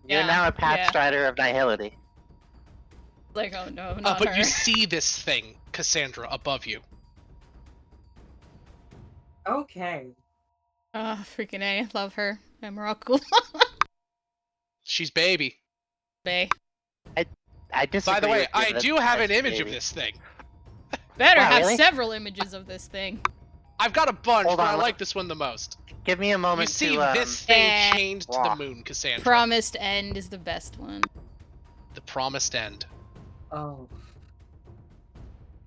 D: You're
A: Yeah,
D: now a path
A: yeah.
D: strider of nihility.
A: Like, oh no, not
B: But
A: her.
B: you see this thing, Cassandra, above you.
F: Okay.
A: Oh, freaking A. Love her. Emrakul.
B: She's baby.
A: Bay.
D: I disagree.
B: By the way,
D: with you
B: I
D: that
B: do have an
D: that's
B: image of
D: maybe.
B: this thing.
A: Better
D: Wow,
A: have
D: really?
A: several images of this thing.
B: I've got a bunch,
D: Hold
B: but
D: on,
B: I
D: let-
B: like this one the most.
D: Give me a
B: You
D: moment
B: see
D: to.
B: this thing
A: Eh.
B: chained to the
D: Wow.
B: moon, Cassandra.
A: Promised End is the best one.
B: The promised end.
F: Oh.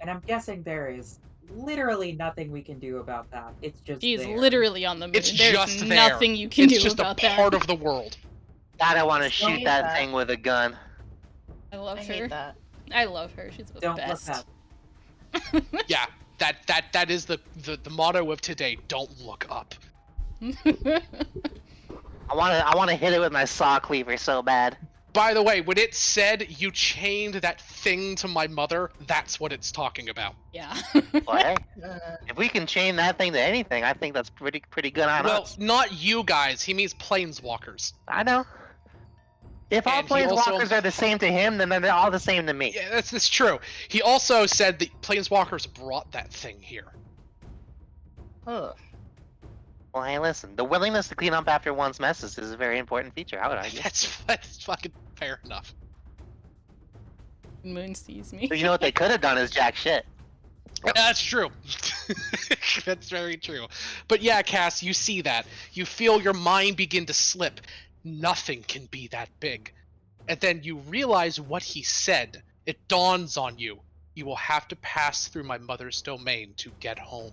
F: And I'm guessing there is literally nothing we can do about that. It's just
A: She's
F: there.
A: literally on the moon.
B: It's
A: There's
B: just there.
A: nothing you can
B: It's
A: do
B: just a
A: about that.
B: part of the world.
D: God, I want to
E: Don't
D: shoot
E: eat
D: that
E: that.
D: thing with a gun.
A: I love
E: I
A: her.
E: hate that.
A: I love her. She's the
F: Don't
A: best.
F: look up.
B: Yeah, that is the motto of today. Don't look up.
D: I want to hit it with my saw cleaver so bad.
B: By the way, when it said you chained that thing to my mother, that's what it's talking about.
A: Yeah.
D: Well, hey,
E: Uh,
D: if we can chain that thing to anything, I think that's pretty good on
B: Well,
D: us.
B: not you guys. He means planeswalkers.
D: I know. If all
B: And he also-
D: planeswalkers are the same to him, then they're all the same to me.
B: Yeah, that's true. He also said that planeswalkers brought that thing here.
D: Ugh. Well, hey, listen. The willingness to clean up after one's messes is a very important feature, I would argue.
B: That's fucking fair enough.
A: Moon sees me.
D: But you know what they could have done is jack shit.
B: That's true. That's very true. But yeah, Cass, you see that. You feel your mind begin to slip. Nothing can be that big. And then you realize what he said. It dawns on you. You will have to pass through my mother's domain to get home.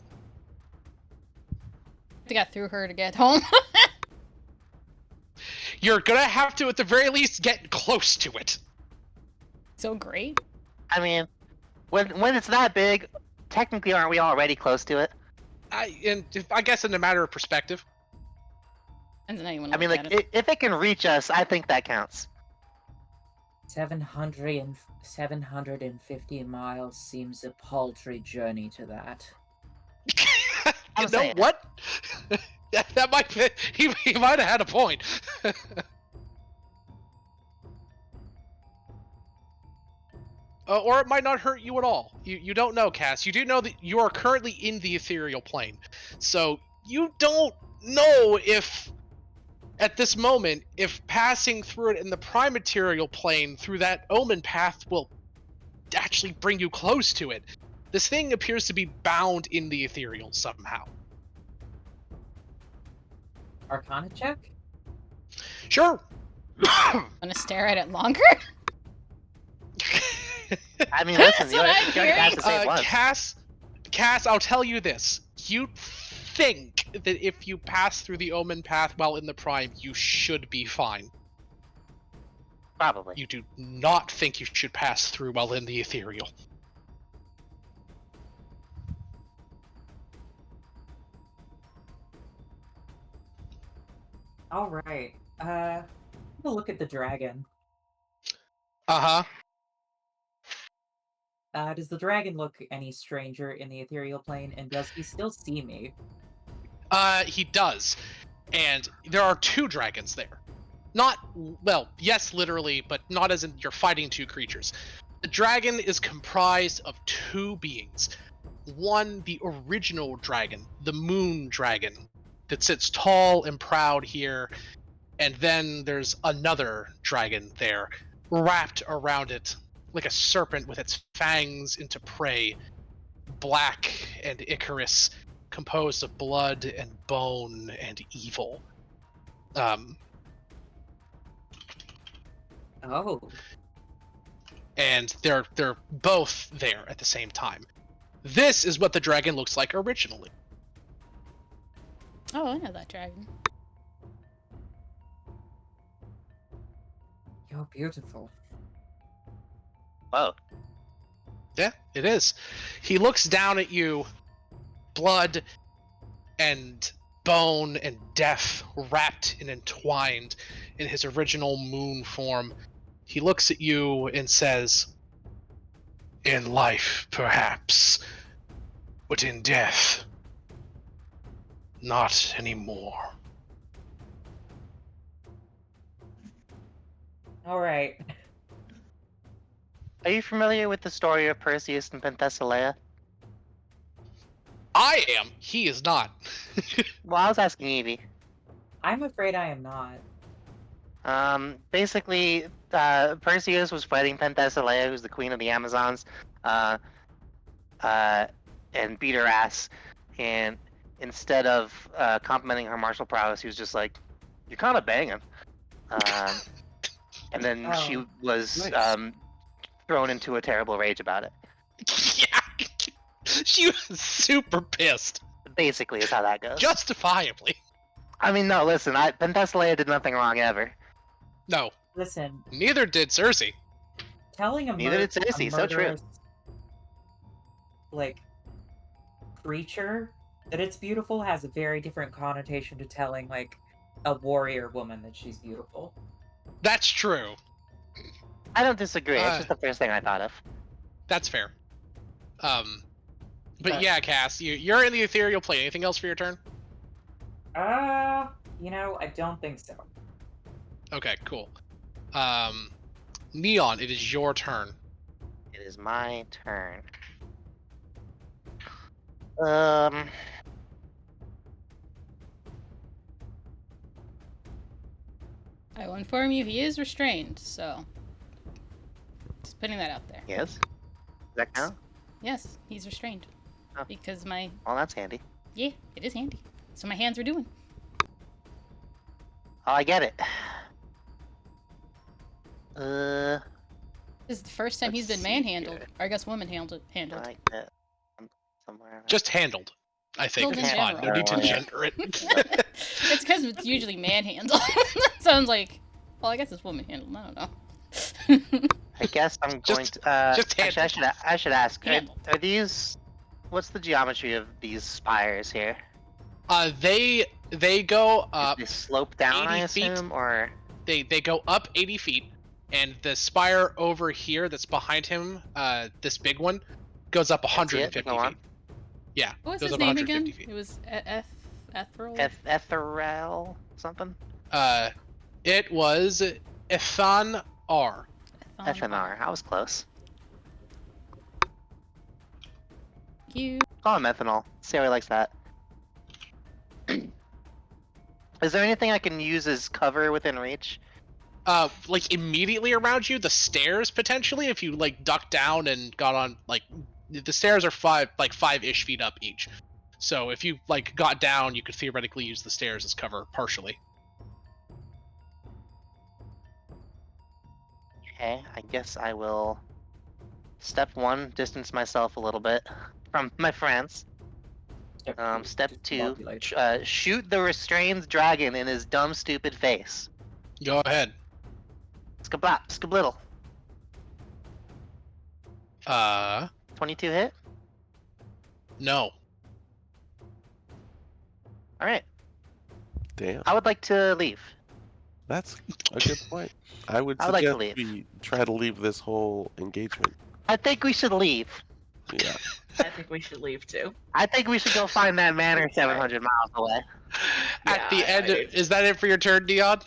A: I got through her to get home.
B: You're gonna have to, at the very least, get close to it.
A: So great.
D: I mean, when it's that big, technically aren't we already close to it?
B: I guess in a matter of perspective.
A: And then anyone
D: I mean, like, if it can reach us, I think that counts.
F: 750 miles seems a paltry journey to that.
B: You
D: I'm
B: know
D: saying.
B: what? that might be, he might have had a point. Or it might not hurt you at all. You don't know, Cass. You do know that you are currently in the ethereal plane. So you don't know if, at this moment, if passing through it in the prime material plane through that omen path will actually bring you close to it. This thing appears to be bound in the ethereal somehow.
F: Arcana check?
B: Sure.
A: Wanna stare at it longer?
D: I mean, listen,
A: That's
D: you
A: what
D: already
A: I'm
D: got
A: hearing.
D: to say once.
B: Cass, I'll tell you this. You think that if you pass through the omen path while in the prime, you should be fine.
D: Probably.
B: You do not think you should pass through while in the ethereal.
F: Alright. Have a look at the dragon.
B: Uh-huh.
F: Does the dragon look any stranger in the ethereal plane, and does he still see me?
B: He does. And there are two dragons there. Not, well, yes, literally, but not as in you're fighting two creatures. The dragon is comprised of two beings. One, the original dragon, the moon dragon, that sits tall and proud here. And then there's another dragon there, wrapped around it like a serpent with its fangs into prey, black and Icarus, composed of blood and bone and evil.
F: Oh.
B: And they're both there at the same time. This is what the dragon looks like originally.
A: Oh, I know that dragon.
F: You're beautiful.
D: Whoa.
B: Yeah, it is. He looks down at you, blood and bone and death wrapped and entwined in his original moon form. He looks at you and says, "In life, perhaps, but in death, not anymore."
F: Alright.
D: Are you familiar with the story of Perseus and Penthesilea?
B: I am. He is not.
D: Well, I was asking Evie.
F: I'm afraid I am not.
D: Basically, Perseus was fighting Penthesilea, who's the queen of the Amazons, and beat her ass. And instead of complimenting her martial prowess, he was just like, "You're kind of banging." And then she
F: Oh,
D: was
C: nice.
D: thrown into a terrible rage about it.
B: Yeah. She was super pissed.
D: Basically, is how that goes.
B: Justifiably.
D: I mean, no, listen, Penthesilea did nothing wrong ever.
B: No,
F: Listen,
B: neither did Cersei.
F: telling a,
D: Neither did Cersei, so true.
F: murderous, like, creature that it's beautiful has a very different connotation to telling, like, a warrior woman that she's beautiful.
B: That's true.
D: I don't disagree. It's
B: Uh,
D: just the first thing I thought of.
B: That's fair. But
F: But-
B: yeah, Cass, you're in the ethereal plane. Anything else for your turn?
F: You know, I don't think so.
B: Okay, cool. Neon, it is your turn.
D: It is my turn.
A: I will inform you he is restrained, so just putting that out there.
D: Yes. Does that count?
A: Yes, he's restrained.
D: Oh.
A: Because my
D: Well, that's handy.
A: yeah, it is handy. So my hands are doing.
D: Oh, I get it.
A: This is the first time he's been
D: Let's see
A: manhandled.
D: here.
A: Or I guess woman handled.
D: Like that. Somewhere.
B: Just handled. I think
A: Handled
B: it's
A: in
B: fine. No need to
D: general.
B: gender it.
A: It's because it's usually manhandled. Sounds like. Well, I guess it's woman handled. I don't know.
D: I guess I'm
B: Just-
D: going to.
B: just
D: Actually, I should ask.
A: Handle.
D: Are these? What's the geometry of these spires here?
B: They go up.
D: They slope down, I
B: 80 feet.
D: assume, or
B: They go up 80 feet, and the spire over here that's behind him, this big one, goes up 150
D: Go on.
B: feet. Yeah,
A: What was
B: goes
A: his
B: up
A: name
B: 150
A: again?
B: feet.
A: It was Ethril?
D: Etherel something.
B: It was Ethan R.
D: FNR. I was close.
A: Thank you.
D: Call him ethanol. See how he likes that. Is there anything I can use as cover within reach?
B: Like immediately around you, the stairs potentially. If you like duck down and got on, like the stairs are 5-ish feet up each. So if you like got down, you could theoretically use the stairs as cover partially.
D: Okay, I guess I will. Step 1, distance myself a little bit from my friends. Step 2, shoot the restrained dragon in his dumb, stupid face.
B: Go ahead.
D: Skablop, skablittle. 22 hit?
B: No.
D: Alright,
C: Damn,
D: I would like to leave.
C: that's a good point. I would
D: I would like to
C: suggest
D: leave.
C: we try to leave this whole engagement.
D: I think we should leave.
C: Yeah.
E: I think we should leave too.
D: I think we should go find that manor 700 miles away.
B: At the
E: Yeah,
B: end,
E: I-
B: is that it for your turn, Neon?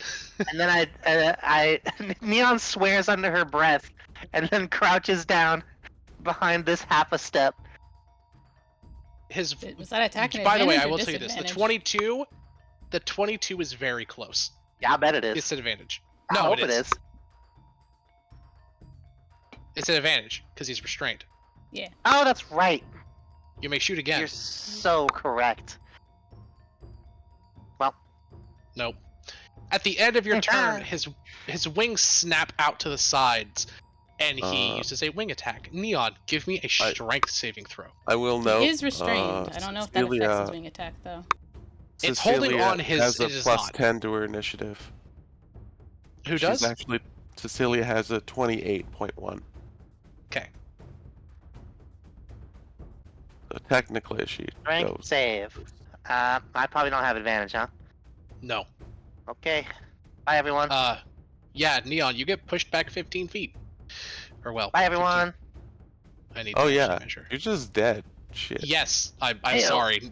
D: And then I Neon swears under her breath, and then crouches down behind this half a step.
B: His.
A: Was that attacking?
B: By the way, I
A: advantage or
B: will tell you this:
A: disadvantage?
B: the 22 is very close.
D: Yeah, I bet it is.
B: It's an advantage.
D: I
B: No,
D: hope
B: it is.
D: is.
B: It's an advantage because he's restrained.
D: Oh, that's right.
B: You may shoot again.
D: You're so correct. Well,
B: Nope. At the end of your turn, his wings snap out to the sides, and he uses a wing attack. Neon, give me a strength saving throw.
C: I will note.
A: He is restrained. I don't know if that affects his
C: Cecilia-
A: wing attack though.
B: It's holding
C: Cecilia
B: on his-
C: has a
B: it is
C: plus
B: not.
C: 10 to her initiative.
B: Who
C: She's
B: does?
C: actually Cecilia has a 28.1.
B: Okay.
C: So technically, she
D: strength
C: goes.
D: save. I probably don't have advantage, huh?
B: No.
D: Okay. Bye, everyone.
B: Yeah, Neon, you get pushed back 15 feet. Or well.
D: Bye, everyone.
B: 15. I need
C: Oh
B: to
C: yeah,
B: measure.
C: you're just dead. Shit.
B: Yes, I'm
D: Ew.
B: sorry.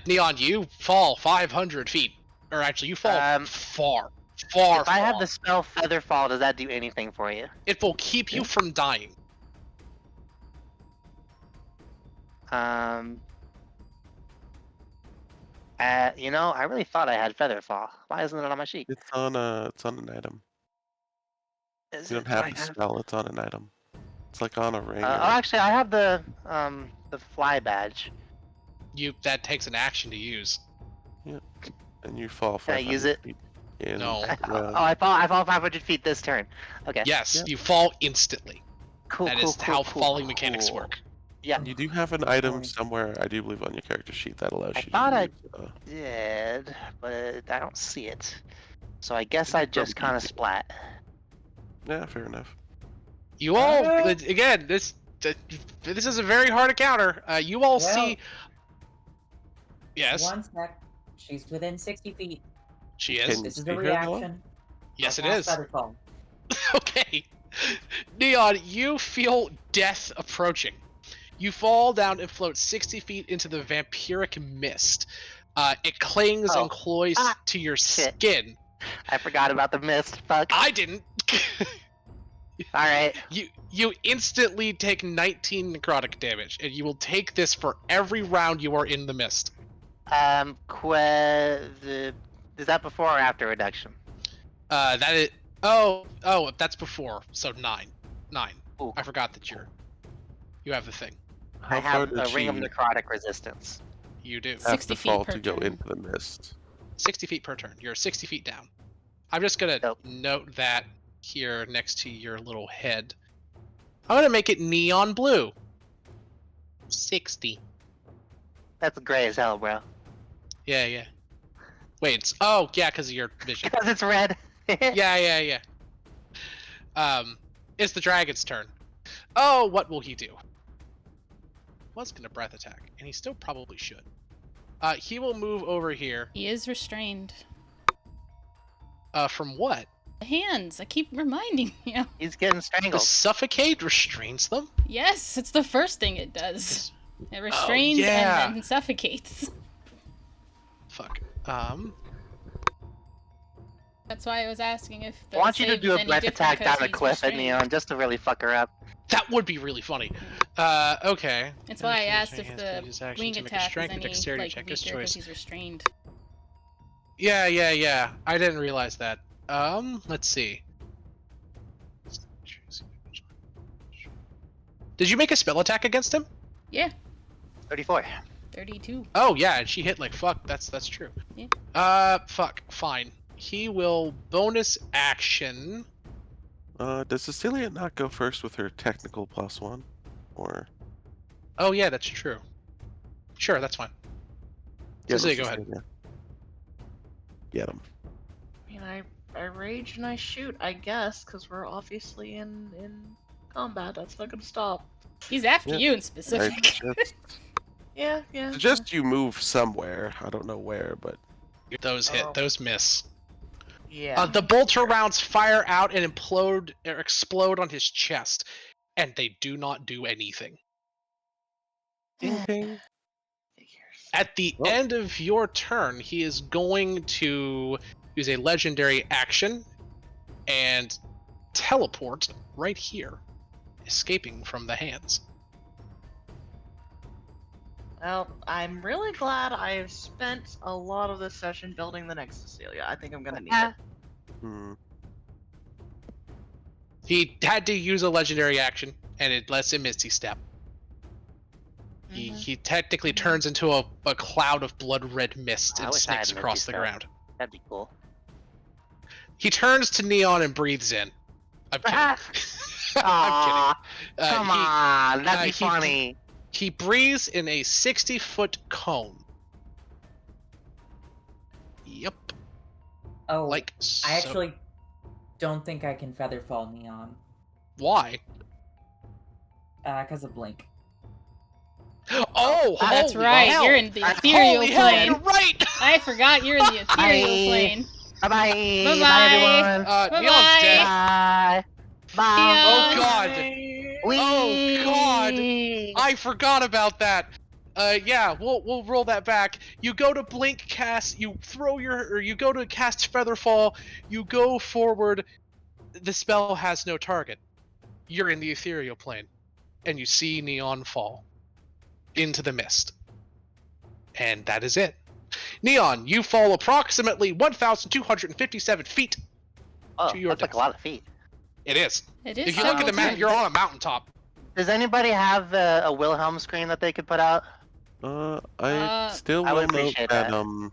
B: Neon, you fall 500 feet. Or actually, you fall far.
D: If I have the spell Feather Fall, does that do anything for you?
B: It will keep you from dying.
D: You know, I really thought I had Feather Fall. Why isn't it on my sheet?
C: It's on an item.
D: Is
C: You
D: it-
C: don't have
D: do I
C: the spell. It's on an item. It's like on a ring.
D: Oh,
C: or-
D: actually, I have the fly badge.
B: That takes an action to use.
C: and you fall.
D: Can I
C: 500
D: use it?
C: feet in
B: No.
C: round.
D: I fall 500 feet this turn. Okay.
B: Yes,
C: Yeah.
B: you fall instantly.
D: Cool.
B: That
D: cool,
B: is
D: cool,
B: how
D: cool,
B: falling mechanics
D: cool.
B: work.
D: Yeah.
C: You do have an item somewhere, I do believe, on your character sheet that allows
D: I
C: you
D: thought
C: to
D: I-
C: use,
D: Did, but I don't see it. So I guess I just kind of splat.
C: Yeah, fair enough.
B: You all, again, this is a very hard encounter. You all
F: Well-
B: see. Yes,
F: One sec. She's within 60 feet.
B: she is.
C: Can-
F: This is
C: see
F: a
C: her, though?
F: reaction.
B: Yes, it
F: I'll
B: is.
F: cast Featherfall.
B: Okay. Neon, you feel death approaching. You fall down and float 60 feet into the vampiric mist. It clings
D: Oh.
B: and cloys
D: Ah,
B: to your
D: shit.
B: skin.
D: I forgot about the mist. Fuck.
B: I didn't.
D: All right.
B: You instantly take 19 necrotic damage, and you will take this for every round you are in the mist.
D: Is that before or after reduction?
B: That is. Oh, that's before. So 9.
D: Ooh.
B: I forgot that you have the thing.
C: How
D: I
C: far
D: have
C: did
D: a
C: she
D: ring of necrotic resistance.
B: You do.
C: have
A: 60
C: to
A: feet
C: fall
A: per
C: to go
A: turn.
C: into the mist?
B: 60 feet per turn. You're 60 feet down. I'm just gonna
D: Nope.
B: note that here next to your little head. I'm gonna make it neon blue. 60.
D: That's gray as hell, bro.
B: Yeah. Wait, it's because of your vision.
D: Because it's red.
B: Yeah. It's the dragon's turn. Oh, what will he do? Was gonna breath attack, and he still probably should. He will move over here.
A: He is restrained.
B: From what?
A: The hands. I keep reminding you.
D: He's getting
B: The
D: strangled.
B: suffocate restrains them?
A: Yes, it's the first thing it does. It restrains
B: yeah.
A: and then suffocates.
B: Fuck.
A: That's why I was asking if the
D: I want you to
A: save
D: do
A: is
D: a
A: any
D: breath
A: different
D: attack
A: because
D: down a
A: he's
D: cliff at
A: restrained.
D: Neon just to really fuck her up.
B: That would be really funny. Okay.
A: That's why I
B: Okay,
A: asked
B: so
A: if
B: he has
A: the
B: to use his action
A: wing
B: to make a
A: attack is
B: strength and
A: any
B: dexterity
A: like
B: check,
A: weaker
B: his
A: because
B: choice.
A: he's restrained.
B: Yeah. I didn't realize that. Let's see. Did you make a spell attack against him?
A: Yeah,
D: 34.
A: 32.
B: Oh yeah, and she hit like fuck. That's true.
A: Yeah.
B: Fuck. Fine. He will bonus action.
C: Does Cecilia not go first with her technical +1? Or
B: Oh yeah, that's true. Sure, that's fine. Cecilia, go ahead.
C: Cecilia. Get him.
E: I mean, I rage and I shoot, I guess, because we're obviously in combat. That's not gonna stop.
A: He's after
C: Yeah.
A: you in
C: I
A: specific.
C: suggest you move somewhere. I don't know where, but
B: Those hit.
E: Oh.
B: Those miss.
E: Yeah.
B: The bolter rounds fire out and explode on his chest, and they do not do anything.
C: ding ding.
B: At the
C: Oh.
B: end of your turn, he is going to use a legendary action and teleport right here, escaping from the hands.
E: Well, I'm really glad I've spent a lot of this session building the next Cecilia. I think I'm gonna need it.
C: Hmm.
B: He had to use a legendary action, and it lets him Misty Step.
E: Mhm.
B: He technically turns into a cloud of blood red mist
D: I
B: and
D: wish I had
B: snakes
D: Misty
B: across the
D: Step.
B: ground.
D: That'd be cool.
B: He turns to Neon and breathes in. I'm kidding. I'm
D: Aw,
B: kidding.
D: come on, that'd be
B: he-
D: funny.
B: He breathes in a 60-foot cone. Yep.
F: Oh,
B: Like
F: I
B: so.
F: actually don't think I can feather fall Neon.
B: Why?
F: Because of Blink.
B: Oh,
A: That's
B: holy
A: right.
B: hell.
A: You're in the ethereal
B: Holy hell,
A: plane.
B: you're right.
A: I forgot you're in the ethereal
D: Bye.
A: plane.
D: Bye-bye.
A: Bye-bye.
D: Bye, everyone.
A: Bye-bye.
B: Neon's dead.
D: Bye. Bye.
B: Oh
A: Neon.
B: god.
D: Whee!
B: Oh god. I forgot about that. Yeah, we'll roll that back. You go to blink cast, you go to cast Featherfall, you go forward, the spell has no target. You're in the ethereal plane, and you see Neon fall into the mist. And that is it. Neon, you fall approximately 1,257 feet
D: Oh,
B: to your
D: that's like
B: death.
D: a lot of feet.
B: It is.
A: It is
B: If you look at the map,
A: simultaneous.
B: you're on a mountaintop.
D: Does anybody have a Wilhelm screen that they could put out?
C: I still
D: I
C: will
D: would
C: note
D: appreciate
C: that
D: that.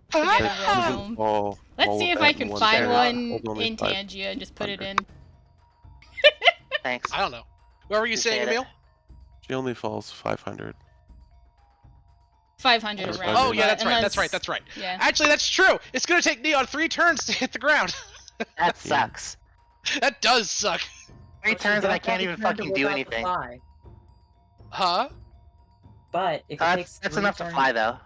A: Forget
C: that
A: it,
C: doesn't
A: Wilhelm.
C: fall
A: Let's
C: all
A: see
C: of
A: if I
C: that
A: can
C: in
A: find
C: turn.
A: one
C: Hold on,
A: in
C: five.
A: Tangia and just put it in.
D: Thanks.
B: I don't know. What were you saying,
D: Appreciate it.
B: Emil?
C: She only falls 500.
A: 500
C: Oh,
A: around.
B: Oh yeah,
A: but
B: that's right. That's
A: unless-
B: right. That's right.
A: Yeah.
B: Actually, that's true. It's gonna take Neon 3 turns to hit the ground.
D: That sucks.
B: That does suck.
D: 3 turns and I can't even fucking do anything.
B: Huh?
F: But if it
D: That's,
F: takes
D: that's
F: 3
D: enough to
F: turns-
D: fly though.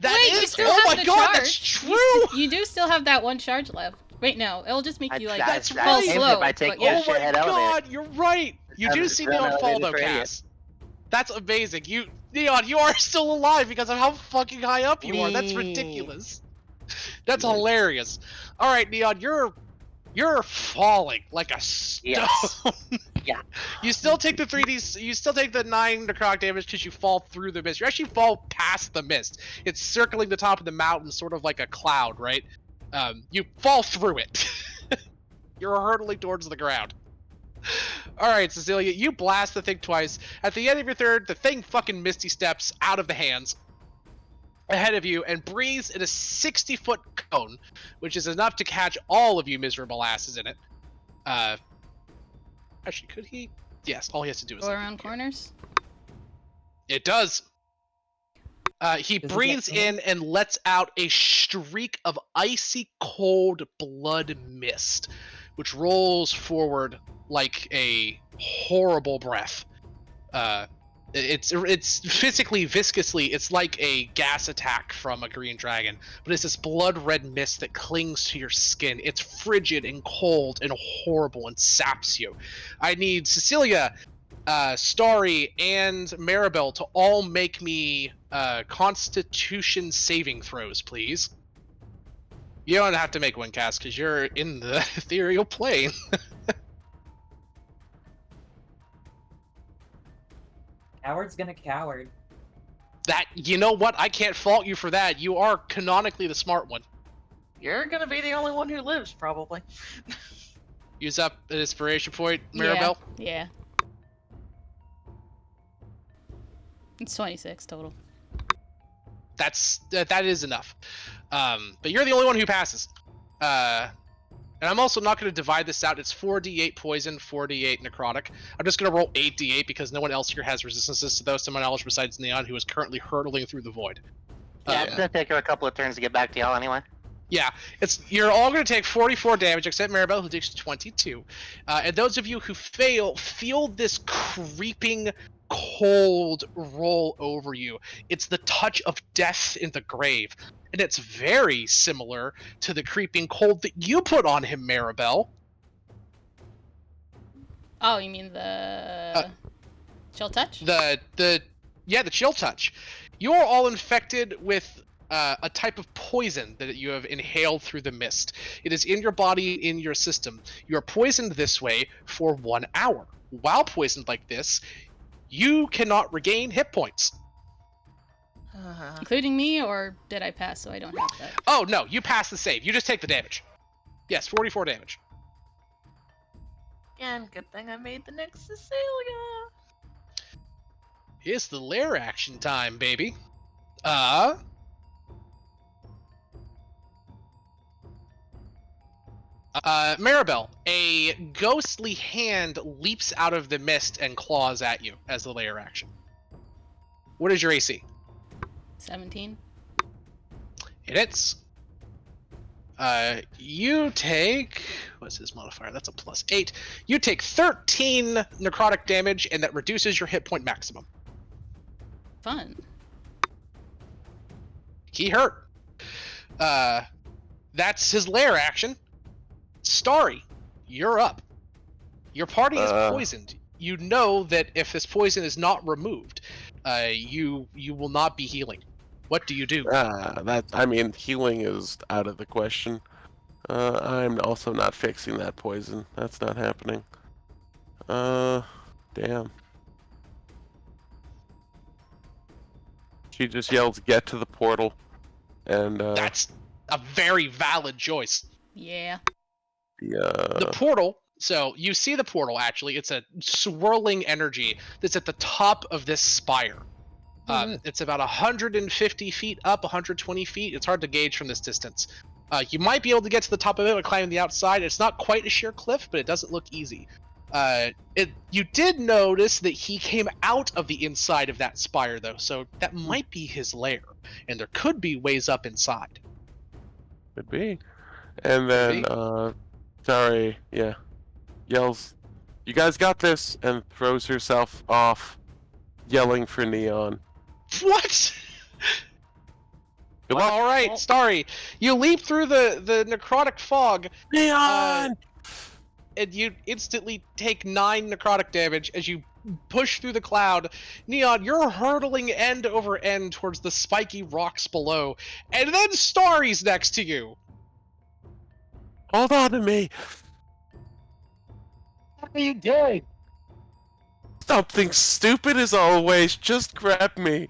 B: That
A: Wait, you
B: is.
A: still
B: Oh
A: have
B: my
A: the
B: god,
A: charge.
B: that's true.
A: You do still have that one charge left. Wait, no, it'll just make you like
B: That's
A: fall
B: right.
A: slow.
D: If I take
A: but
D: the
A: yeah.
B: Oh my
D: shithead elevator.
B: god, you're right. You do see
D: Run
B: Neon fall
D: elevators
B: though,
D: for idiots.
B: Cass. That's amazing. Neon, you are still alive because of how fucking high up you are. That's
D: Whee!
B: ridiculous. That's
C: Yeah.
B: hilarious. All right, Neon, you're You're falling like a stone.
D: Yes. Yeah.
B: You still take the 3d. You still take the 9 necrotic damage because you fall through the mist. You actually fall past the mist. It's circling the top of the mountain, sort of like a cloud, right? You fall through it. You're hurtling towards the ground. All right, Cecilia, you blast the thing twice. At the end of your third, the thing fucking misty steps out of the hands ahead of you and breathes in a 60-foot cone, which is enough to catch all of you miserable asses in it. Actually, could he? Yes, all he has to do is
A: Go around corners.
B: It does. He
F: Does he
B: breathes
F: get
B: in and lets out a streak of icy cold blood mist, which rolls forward like a horrible breath. It's physically, viscously, it's like a gas attack from a green dragon, but it's this blood red mist that clings to your skin. It's frigid and cold and horrible and saps you. I need Cecilia, Starry, and Maribel to all make me Constitution saving throws, please. You don't have to make one cast because you're in the ethereal plane.
F: Coward's gonna coward.
B: That, you know what? I can't fault you for that. You are canonically the smart one.
E: You're gonna be the only one who lives, probably.
B: Use up an inspiration point, Maribel.
A: Yeah. It's 26 total.
B: That is enough. But you're the only one who passes. And I'm also not going to divide this out. It's 4d8 poison, 4d8 necrotic. I'm just going to roll 8d8 because no one else here has resistances to those, to my knowledge, besides Neon, who is currently hurtling through the void.
D: Yeah, it's gonna take her a couple of turns to get back to y'all anyway.
B: Yeah, you're all going to take 44 damage, except Maribel, who takes 22. And those of you who fail, feel this creeping cold roll over you. It's the touch of death in the grave. And it's very similar to the creeping cold that you put on him, Maribel.
A: Oh, you mean the chill touch?
B: The chill touch. You are all infected with a type of poison that you have inhaled through the mist. It is in your body, in your system. You are poisoned this way for 1 hour. While poisoned like this, you cannot regain hit points.
A: Including me, or did I pass so I don't have that?
B: Oh, no, you pass the save. You just take the damage. Yes, 44 damage.
E: And good thing I made the next Cecilia.
B: It's the lair action time, baby. Maribel, a ghostly hand leaps out of the mist and claws at you as the lair action. What is your AC?
A: 17.
B: It hits. You take... What's his modifier? That's a +8. You take 13 necrotic damage, and that reduces your hit point maximum.
A: Fun.
B: He hurt. That's his lair action. Starry, you're up. Your party is poisoned. You know that if this poison is not removed, you will not be healing. What do you do?
C: Healing is out of the question. I'm also not fixing that poison. That's not happening. Damn. She just yells, "Get to the portal," and
B: That's a very valid choice.
A: Yeah.
B: The portal, so you see the portal, actually. It's a swirling energy that's at the top of this spire. It's about 150 feet up, 120 feet. It's hard to gauge from this distance. You might be able to get to the top of it by climbing the outside. It's not quite a sheer cliff, but it doesn't look easy. You did notice that he came out of the inside of that spire, though, so that might be his lair, and there could be ways up inside.
C: Could be. And then, Sorry, yells, "You guys got this," and throws herself off, yelling for Neon.
B: What?
C: Good luck.
B: All right, Starry. You leap through the necrotic fog,
C: Neon!
B: and you instantly take 9 necrotic damage as you push through the cloud. Neon, you're hurtling end over end towards the spiky rocks below, and then Starry's next to you.
C: Hold on to me.
D: are you doing?
C: Something stupid as always. Just grab me.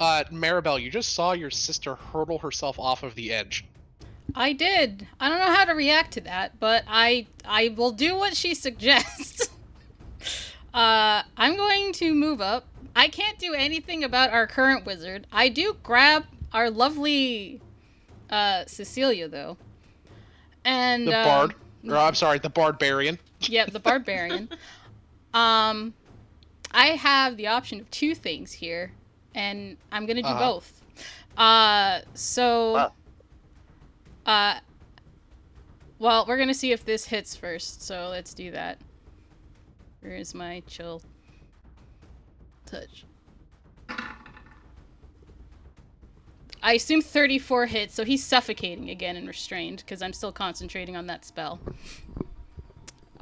B: Maribel, you just saw your sister hurtle herself off of the edge.
A: I did. I don't know how to react to that, but I will do what she suggests. I'm going to move up. I can't do anything about our current wizard. I do grab our lovely Cecilia though. And
B: The bard. Or I'm sorry, the barbarian.
A: Yep, the barbarian. I have the option of two things here, and I'm gonna do both. Well, we're gonna see if this hits first, so let's do that. Where is my chill touch? I assume 34 hits, so he's suffocating again and restrained, because I'm still concentrating on that spell.
B: Wait,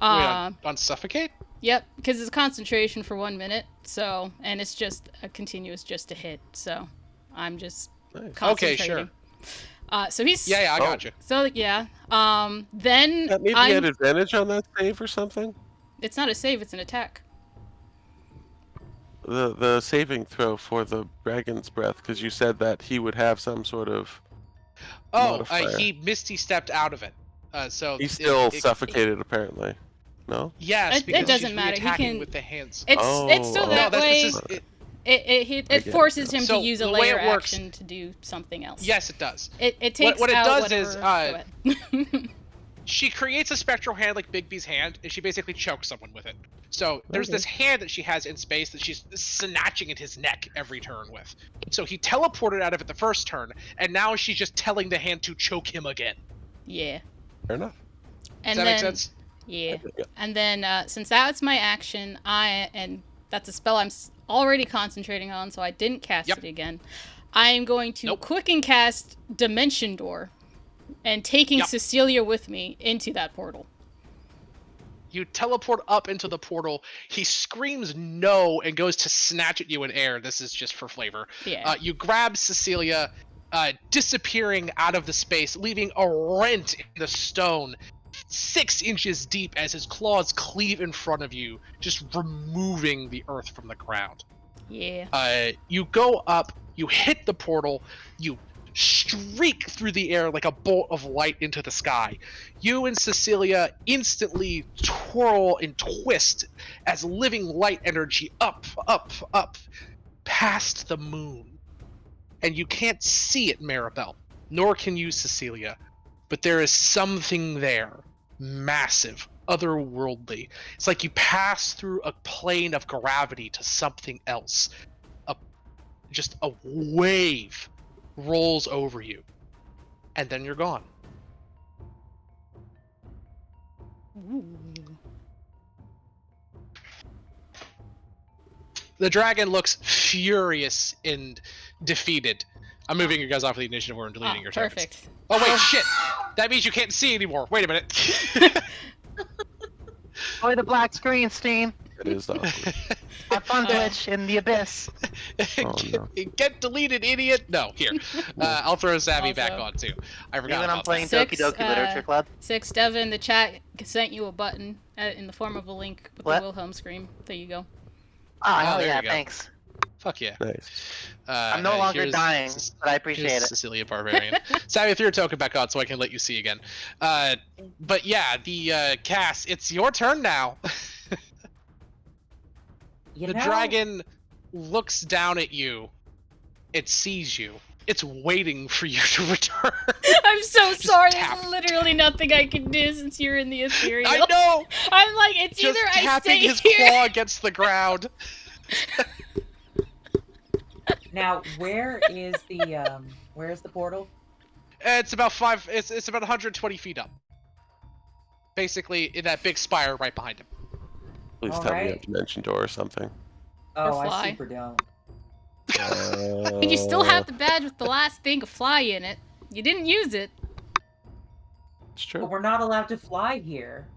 B: on suffocate?
A: Yep, because it's concentration for 1 minute, so, and it's just a continuous just a hit, so I'm just concentrating.
B: Okay, sure.
A: So he's...
B: Yeah, I got you.
A: So, yeah. Then
C: Maybe he had advantage on that save or something?
A: It's not a save, it's an attack.
C: The saving throw for the dragon's breath, because you said that he would have some sort of modifier.
B: He misty stepped out of it. So
C: he's still suffocated, apparently. No?
B: Yes, because
A: it doesn't
B: she's
A: matter. He
B: attacking
A: can
B: with the hands.
A: It's still that way. It forces him to
B: So
A: use a
B: the way
A: layer
B: it works-
A: action to do something else.
B: Yes, it does.
A: It takes
B: what it
A: out
B: does
A: whatever.
B: is she creates a spectral hand like Bigby's hand, and she basically chokes someone with it. So there's this hand that she has in space that she's snatching at his neck every turn with. So he teleported out of it the first turn, and now she's just telling the hand to choke him again.
A: Yeah.
C: Fair enough.
A: And
B: Does that
A: then,
B: make sense?
A: Yeah. And then since that's my action, and that's a spell I'm already concentrating on, so I didn't cast it again. I am going to quicken cast Dimension Door, and taking Cecilia with me into that portal.
B: You teleport up into the portal. He screams no and goes to snatch at you in air. This is just for flavor.
A: Yeah.
B: You grab Cecilia, disappearing out of the space, leaving a rent in the stone 6 inches deep as his claws cleave in front of you, just removing the earth from the ground.
A: Yeah.
B: You go up, you hit the portal, you streak through the air like a bolt of light into the sky. You and Cecilia instantly twirl and twist as living light energy up, past the moon. And you can't see it, Maribel, nor can you, Cecilia. But there is something there, massive, otherworldly. It's like you pass through a plane of gravity to something else. Just a wave rolls over you, and then you're gone.
A: Ooh.
B: The dragon looks furious and defeated. I'm moving you guys off of the initiative order and deleting your targets.
A: Perfect.
B: Oh wait, shit! That means you can't see anymore. Wait a minute.
D: Boy, the black screen, Steam.
C: It is awkward.
D: Have fun, Glitch, in the abyss.
B: Get deleted, idiot! No, here. I'll throw Savvy back on too. I forgot
D: Even
B: about
D: I'm playing
B: that.
D: Doki Doki Literature Club.
A: 6 Devin, the chat sent you a button in the form of a link with the Wilhelm scream. There you go.
D: Oh,
B: there
D: yeah,
B: you go.
D: thanks.
B: Fuck yeah.
C: Nice.
D: I'm no longer dying, but I appreciate it.
B: Cecilia Barbarian. Savvy, threw your token back on so I can let you see again. But yeah, the Cass, it's your turn now. The dragon looks down at you. It sees you. It's waiting for you to return.
A: I'm so sorry.
B: tap.
A: There's literally nothing I can do since you're in the ethereal.
B: I know.
A: I'm like, it's
B: Just
A: either I
B: tapping
A: stay
B: his
A: here.
B: claw against the ground.
F: Now, where is the portal?
B: It's about It's about 120 feet up. Basically, in that big spire right behind him.
C: Please tell me you have a dimension door or something.
F: Oh,
A: Or
F: I
A: fly.
F: super don't.
A: You still have the badge with the last thing of fly in it. You didn't use it.
C: It's true.
F: But we're not allowed to fly here.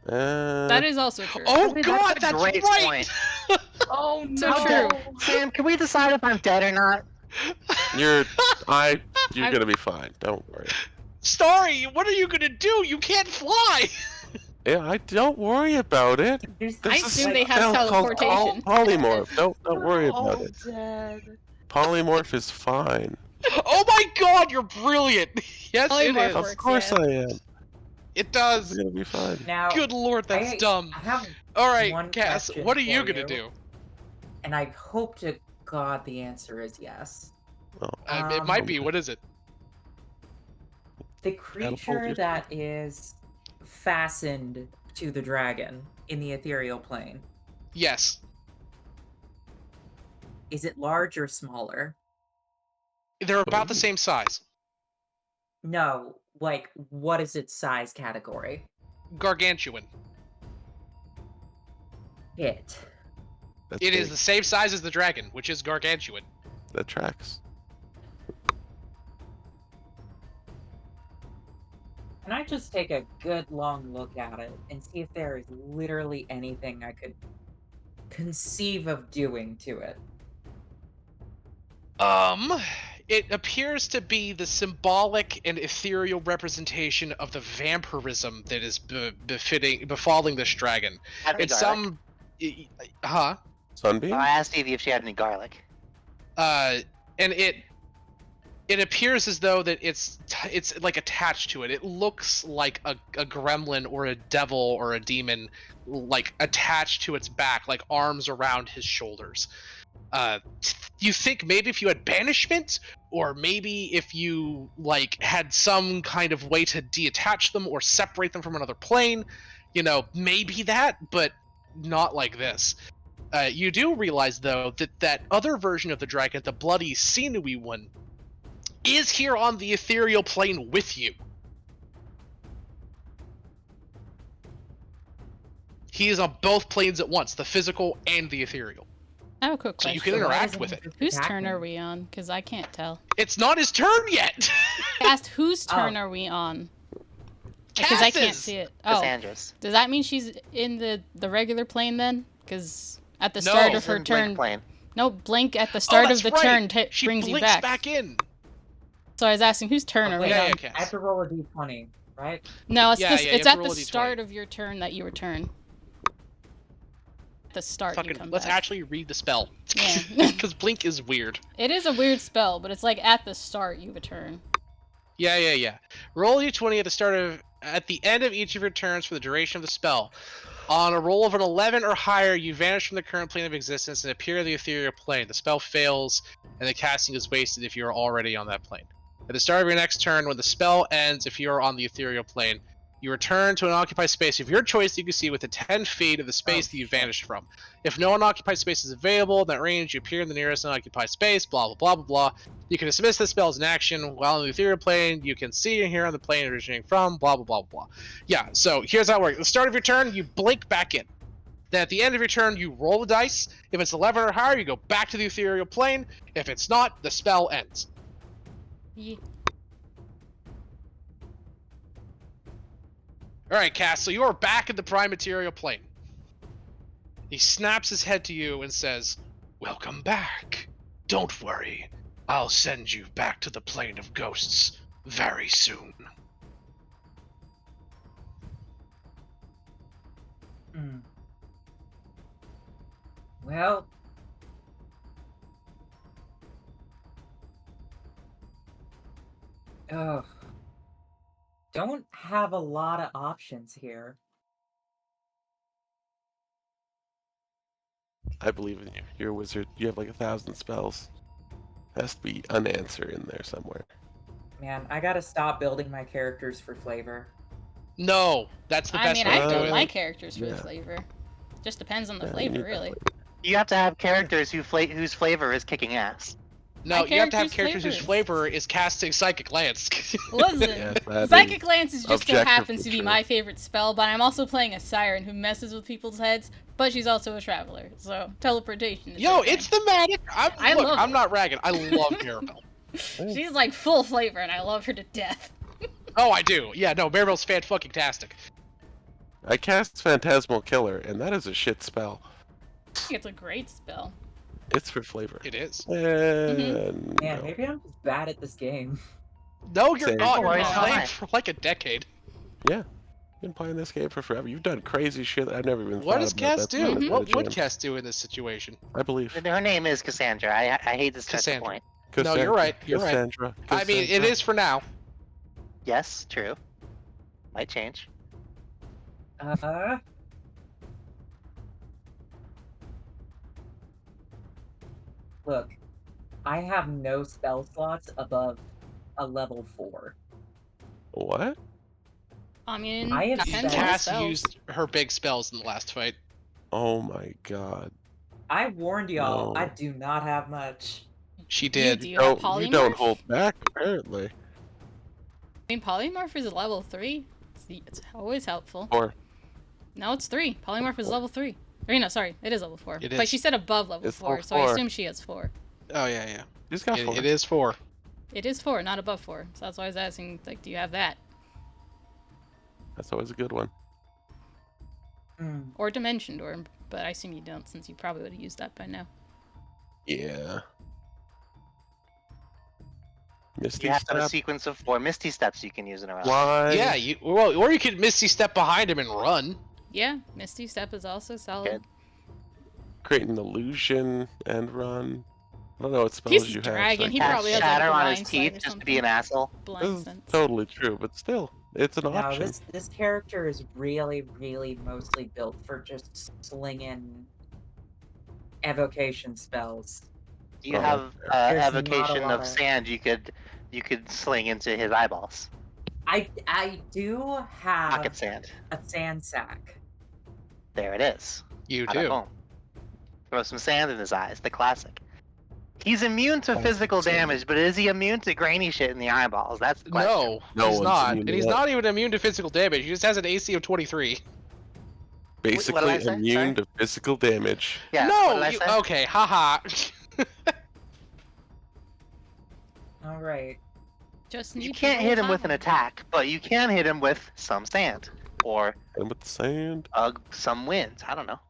A: That is also true.
B: Oh
D: That's
B: god,
D: a
B: that's
D: great
B: right!
D: point.
E: Oh no!
A: So true.
D: Sam, can we decide if I'm dead or not?
C: You're gonna be fine. Don't worry.
B: Starry, what are you gonna do? You can't fly!
C: Yeah, don't worry about it.
F: There's
A: I
C: This is
A: assume
C: a
A: they have
C: spell called
A: teleportation.
C: polymorph. Don't
E: We're
C: worry about
E: all
C: it.
E: dead.
C: Polymorph is fine.
B: Oh my god, you're brilliant! Yes, it
A: Polymorph
B: is.
C: Of
A: works,
C: course
A: yeah.
C: I am.
B: It
C: It's
B: does.
C: gonna be fine.
F: Now,
B: Good lord, that's dumb.
F: I have
B: Alright,
F: one
B: Cass,
F: question
B: what are you
F: for
B: gonna
F: you.
B: do?
F: And I hope to God the answer is yes.
B: It might be. What is it?
F: The
C: Catapult
F: creature
C: yourself.
F: that is fastened to the dragon in the ethereal plane,
B: Yes.
F: is it large or smaller?
B: They're about the same size.
F: No, like, what is its size category?
B: Gargantuan.
F: It.
C: That's
B: It
C: big.
B: is the same size as the dragon, which is gargantuan.
C: That tracks.
F: Can I just take a good long look at it and see if there is literally anything I could conceive of doing to it?
B: It appears to be the symbolic and ethereal representation of the vampirism that is befalling this dragon.
D: Have any
B: It's
D: garlic?
B: huh?
C: Sunbeam?
D: I asked Evie if she had any garlic.
B: And it appears as though that it's like attached to it. It looks like a gremlin or a devil or a demon, like attached to its back, like arms around his shoulders. You think maybe if you had banishment, or maybe if you like had some kind of way to detach them or separate them from another plane, maybe that, but not like this. You do realize though that other version of the dragon, the bloody sinewy one, is here on the ethereal plane with you. He is on both planes at once, the physical and the ethereal.
A: I have a quick
B: So
A: question.
B: you can
F: So why
B: interact
F: doesn't
B: with
F: he
B: it.
F: just
A: Whose
F: attack
A: turn
F: me?
A: are we on? Because I can't tell.
B: It's not his turn yet.
A: I asked whose turn
F: Oh.
A: are we on? Because I can't
B: Cass's!
A: see it. Oh,
D: Cassandra's.
A: does that mean she's in the regular plane then? Because at the
B: No.
A: start
B: She's
A: of her
D: in Blink
A: turn,
D: plane.
A: no, blink at the start of
B: that's
A: the
B: right.
A: turn
B: She
A: brings you
B: blinks
A: back.
B: in.
A: So I was asking whose turn
F: Oh,
A: are
F: wait,
A: we
B: Yeah,
A: on?
B: yeah,
F: I have
B: Cass.
F: to roll a d20, right?
A: No, it's
B: Yeah,
A: this.
B: yeah, you
A: It's
B: have to
A: at the
B: roll a D20.
A: start of your turn that you return. At the start, you come
B: Let's
A: back.
B: actually read the spell.
A: Yeah.
B: Because blink is weird.
A: It is a weird spell, but it's like at the start you return.
B: Yeah. Roll a d20 at the end of each of your turns for the duration of the spell. On a roll of an 11 or higher, you vanish from the current plane of existence and appear in the ethereal plane. The spell fails, and the casting is wasted if you are already on that plane. At the start of your next turn, when the spell ends, if you are on the ethereal plane, you return to an occupied space of your choice that you can see within 10 feet of the space that you vanished from. If no unoccupied space is available in that range, you appear in the nearest unoccupied space, blah, blah, blah, blah, blah. You can dismiss this spell as an action. While on the ethereal plane, you can see and hear on the plane originating from, blah, blah, blah, blah. Yeah, so here's how it works. At the start of your turn, you blink back in. Then at the end of your turn, you roll the dice. If it's 11 or higher, you go back to the ethereal plane. If it's not, the spell ends.
A: Yeah.
B: Alright, Cass, so you are back in the prime material plane. He snaps his head to you and says, "Welcome back. Don't worry. I'll send you back to the plane of ghosts very soon."
F: Hmm. Well, ugh. Don't have a lot of options here.
C: I believe in you. You're a wizard. You have like 1,000 spells. Has to be an answer in there somewhere.
F: Man, I gotta stop building my characters for flavor.
B: No, that's the
A: I
B: best
A: mean,
B: way
A: I
B: to do
A: build
B: it.
A: my characters for the
C: Yeah.
A: flavor. Just depends on the
C: Yeah, you
A: flavor,
C: need that
A: really.
C: flavor.
D: You have to have characters whose flavor is kicking ass.
B: No,
A: My
B: you have to have
A: character's
B: characters whose
A: flavors.
B: flavor is casting Psychic Lance.
A: Listen,
C: Yeah, that
A: Psychic
C: is
A: Lance is just so
C: objectively
A: happens to be
C: true.
A: my favorite spell, but I'm also playing a siren who messes with people's heads, but she's also a traveler, so teleportation is
B: Yo,
A: her thing.
B: it's thematic.
A: I love
B: I'm
A: it.
B: not ragging. I love Maribel.
A: She's like full flavor, and I love her to death.
B: Oh, I do. Yeah, no, Maribel's fan-fucking-tastic.
C: I cast Phantasmal Killer, and that is a shit spell.
A: It's a great spell.
C: It's for flavor.
B: It is.
C: And
F: Man,
C: no.
F: maybe I'm just bad at this game.
B: No, you're
C: Same.
B: not.
D: Don't
B: You've
D: worry,
B: been
D: it's
B: playing
D: fine.
B: for like a decade.
C: Yeah. Been playing this game for forever. You've done crazy shit that I've never even
B: What
C: thought
B: does
C: about.
B: Cass
C: That's
B: do?
C: why I
B: What
C: played
B: would
C: James.
B: Cass do in this situation?
C: I believe.
D: Her name is Cassandra. I hate to stress the
B: Cassandra.
D: point.
B: No, you're right. You're right.
C: Cassandra.
B: I mean, it is for now.
D: Yes, true. Might change.
F: Look, I have no spell slots above a level 4.
C: What?
A: I mean,
F: I have
A: depends
F: spent-
A: on the
B: Cass
A: spells.
B: used her big spells in the last fight.
C: Oh my god.
F: I warned y'all,
C: No.
F: I do not have much.
B: She
A: You
B: did.
A: do you have
C: You don't
A: polymorph?
C: hold back, apparently.
A: I mean, polymorph is level 3. It's always helpful.
C: Or
A: No, it's 3. Polymorph is level 3. Or, no, sorry, it is level 4.
B: It
A: But
B: is.
A: she said above level
C: It's
A: 4,
C: level
A: so I
C: 4.
A: assume she has 4.
B: Oh yeah, yeah.
C: she's got
B: It,
C: 4.
B: it is 4.
A: It is 4, not above 4. So that's why I was asking, like, do you have that?
C: That's always a good one.
A: Or Dimension Door, but I assume you don't, since you probably would have used that by now.
C: Yeah. Misty
D: You have to have a
C: Step.
D: sequence of 4 Misty Steps you can use in a row.
C: Why?
B: Yeah, or you could Misty Step behind him and run.
A: Yeah, Misty Step is also solid.
D: Good.
C: Create an illusion and run. I don't know what spells
A: He's
C: you
A: dragon,
C: have.
A: he
C: so I can't
A: probably has,
C: say.
A: like,
D: Shatter on his
A: blind sight
D: teeth
A: or
D: just to be an
A: something.
D: asshole.
A: Blind
C: This is
A: sense.
C: totally true, but still, it's an
F: No,
C: option.
F: this character is really, really mostly built for just slinging evocation spells.
D: You
C: Oh,
D: have
F: There's not a
D: evocation
F: lot
D: of
F: of-
D: sand you could sling into his eyeballs.
F: I do have
D: Pocket sand.
F: a sand sack.
D: There it is.
B: You
D: Bada
B: do.
D: boom. Throw some sand in his eyes. The classic. He's immune to
C: Classic
D: physical
C: sand.
D: damage, but is he immune to grainy shit in the eyeballs? That's the question.
B: No,
C: No
B: he's
C: one's
B: not,
C: immune
B: and
C: to
B: he's
C: that.
B: not even immune to physical damage. He just has an AC of 23.
C: Basically
D: I say?
C: immune
D: Sorry?
C: to physical damage.
D: Yeah.
B: no,
D: What did I say?
B: okay, haha.
F: Alright.
A: Just
D: You
A: need
D: can't
A: to roll
D: hit him with an
A: high.
D: attack, but you can hit him with some sand or
C: And with the sand.
D: some wind. I don't know.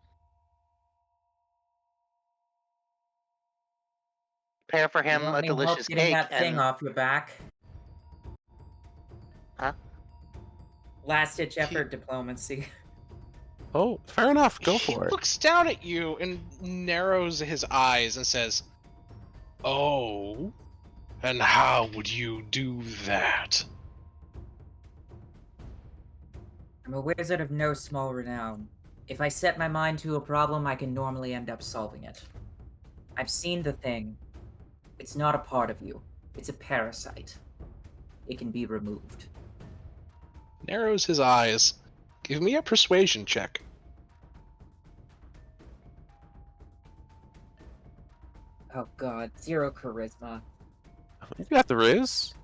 D: Prepare for
F: You
D: him
F: want
D: a
F: any help
D: delicious
F: getting
D: cake
F: that thing
D: and
F: off your back?
D: Huh?
F: Last ditch effort diplomacy.
C: Oh, fair enough. Go
B: He
C: for it.
B: looks down at you and narrows his eyes and says, "Oh, and how would you do that?"
F: I'm a wizard of no small renown. If I set my mind to a problem, I can normally end up solving it. I've seen the thing. It's not a part of you. It's a parasite. It can be removed.
B: Narrows his eyes. Give me a persuasion check.
F: Oh god, 0 charisma.
C: You got the Riz.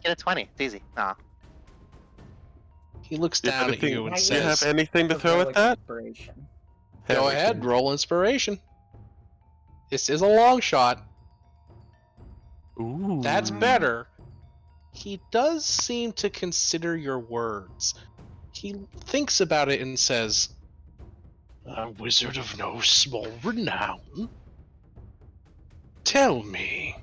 D: get a 20. It's easy. Nah.
B: He looks
C: Do you have
B: down at
C: anything-
B: you and
F: Do
C: Do you have
B: says,
C: anything to throw at
F: Heroic
C: that?
F: inspiration.
B: "Go
C: Hell,
B: ahead,
C: yeah.
B: roll inspiration." This is a long shot.
C: Ooh.
B: That's better. He does seem to consider your words. He thinks about it and says, "A wizard of no small renown? Tell me,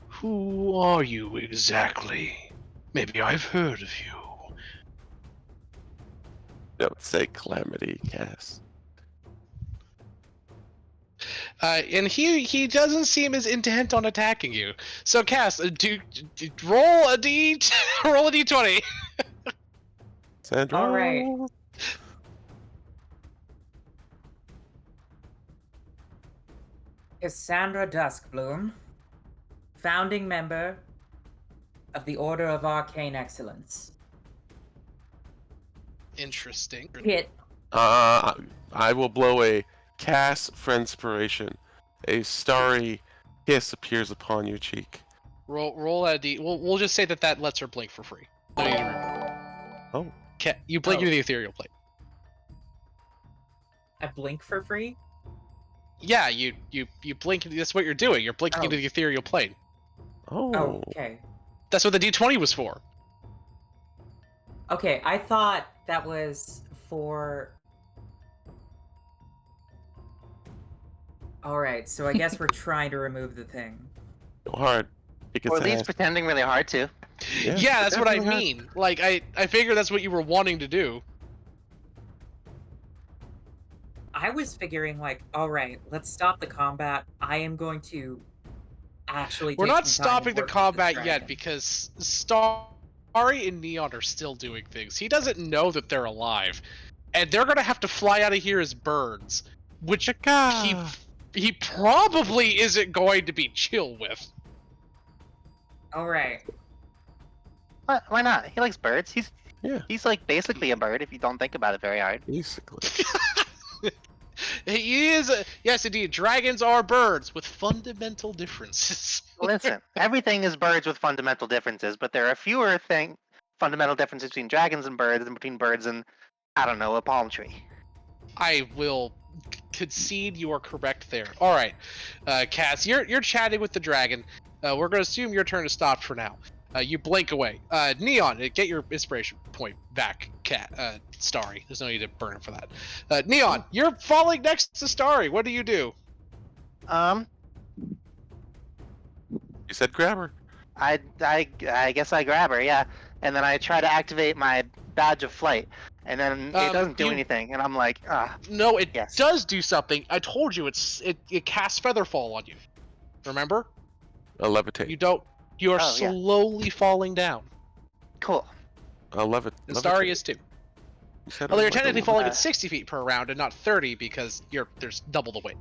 B: who are you exactly? Maybe I've heard of you."
C: Don't say calamity, Cass.
B: And he doesn't seem as intent on attacking you. So Cass, roll a roll a d20.
C: Sandra.
F: Alright. Cassandra Duskbloom, founding member of the Order of Arcane Excellence.
B: Interesting.
F: Hit.
C: I will blow a Cass Friendspiration. A starry kiss appears upon your cheek.
B: Roll a d. We'll just say that lets her blink for free. No need to remove.
C: Oh.
B: You blink
F: Oh.
B: into the ethereal plane.
F: I blink for free?
B: Yeah, you blink. That's what you're doing. You're blinking
F: Oh.
B: into the ethereal plane.
C: Oh.
F: Oh, okay.
B: That's what the d20 was for.
F: Okay, I thought that was for... Alright, so I guess we're trying to remove the thing.
C: Go hard. Kick
D: Or
C: its
D: at least
C: ass.
D: pretending really hard to.
B: Yeah, that's what I
C: definitely
B: mean. Like, I figured that's what you were wanting to do.
F: I was figuring, like, all right, let's stop the combat. I am going to actually
B: We're
F: take
B: not
F: some time and
B: stopping the
F: work with this
B: combat yet
F: dragon.
B: because Starry and Neon are still doing things. He doesn't know that they're alive, and they're gonna have to fly out of here as birds, which
C: Chaka!
B: he probably isn't going to be chill with.
F: All right.
D: What? Why not? He likes birds.
C: Yeah,
D: He's like basically a bird if you don't think about it very hard.
C: basically.
B: He is. Yes, indeed. Dragons are birds with fundamental differences.
D: Listen, everything is birds with fundamental differences, but there are fewer fundamental differences between dragons and birds than between birds and, I don't know, a palm tree.
B: I will concede you are correct there. All right, Cass, you're chatting with the dragon. We're going to assume your turn is stopped for now. You blink away. Neon, get your inspiration point back, Starry. There's no need to burn him for that. Neon, you're falling next to Starry. What do you do?
D: Um,
C: You said grab her.
D: I guess I grab her, yeah, and then I try to activate my badge of flight, and then it doesn't do anything, and I'm like,
B: No, it
D: yes.
B: does do something. I told you, it casts Featherfall on you. Remember?
C: I'll levitate.
B: You are
D: Oh, yeah.
B: slowly falling down.
D: Cool.
C: I'll
B: And Starry is too.
C: You said
B: Although
C: it
B: you're
C: was like a
B: technically
C: levitate.
B: falling at 60 feet per round and not 30 because there's double the weight.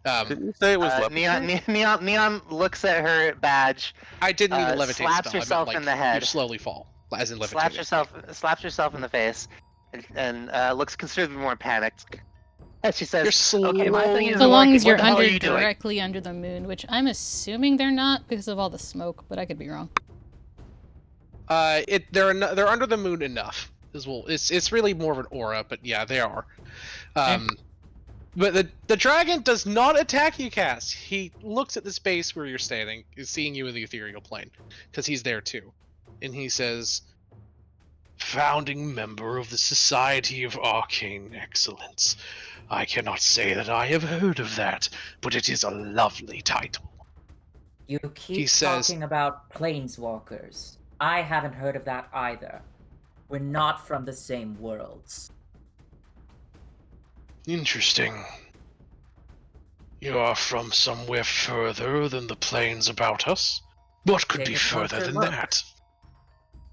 C: Didn't you say it was levitate?
D: Neon looks at her badge,
B: I didn't mean the levitate
D: slaps
B: spell.
D: herself
B: I meant,
D: in the
B: like,
D: head.
B: you slowly fall, as in
D: slaps
B: levitating.
D: herself in the face, and looks considerably more panicked. And she
B: You're
D: says,
B: slowly.
D: "Okay, my thing isn't
A: So long
D: working.
A: as you're
D: What the hell are
A: under
D: you doing?"
A: directly under the moon, which I'm assuming they're not because of all the smoke, but I could be wrong.
B: They're under the moon enough. It's really more of an aura, but yeah, they are. But the dragon does not attack you, Cass. He looks at the space where you're standing, is seeing you in the ethereal plane, because he's there too, and he says, "Founding member of the Society of Arcane Excellence. I cannot say that I have heard of that, but it is a lovely title."
F: You keep
B: He says-
F: talking about planeswalkers. I haven't heard of that either. We're not from the same worlds.
B: Interesting. You are from somewhere further than the plains about us? What could
F: Take
B: be
F: a
B: further
F: closer
B: than
F: look.
B: that?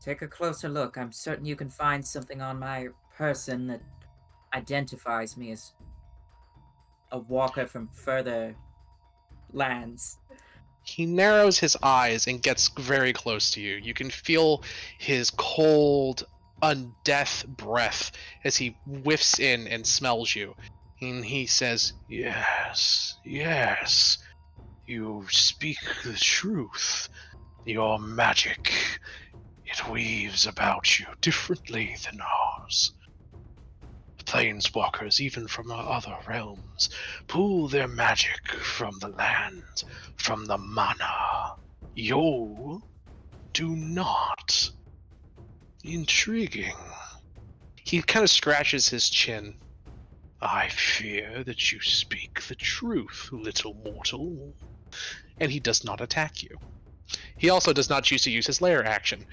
F: Take a closer look. I'm certain you can find something on my person that identifies me as a walker from further lands.
B: He narrows his eyes and gets very close to you. You can feel his cold, undeath breath as he whiffs in and smells you. And he says, "Yes, yes, you speak the truth. Your magic, it weaves about you differently than ours. Planeswalkers, even from other realms, pull their magic from the land, from the mana. You do not. Intriguing." He kind of scratches his chin. "I fear that you speak the truth, little mortal." And he does not attack you. He also does not choose to use his lair action.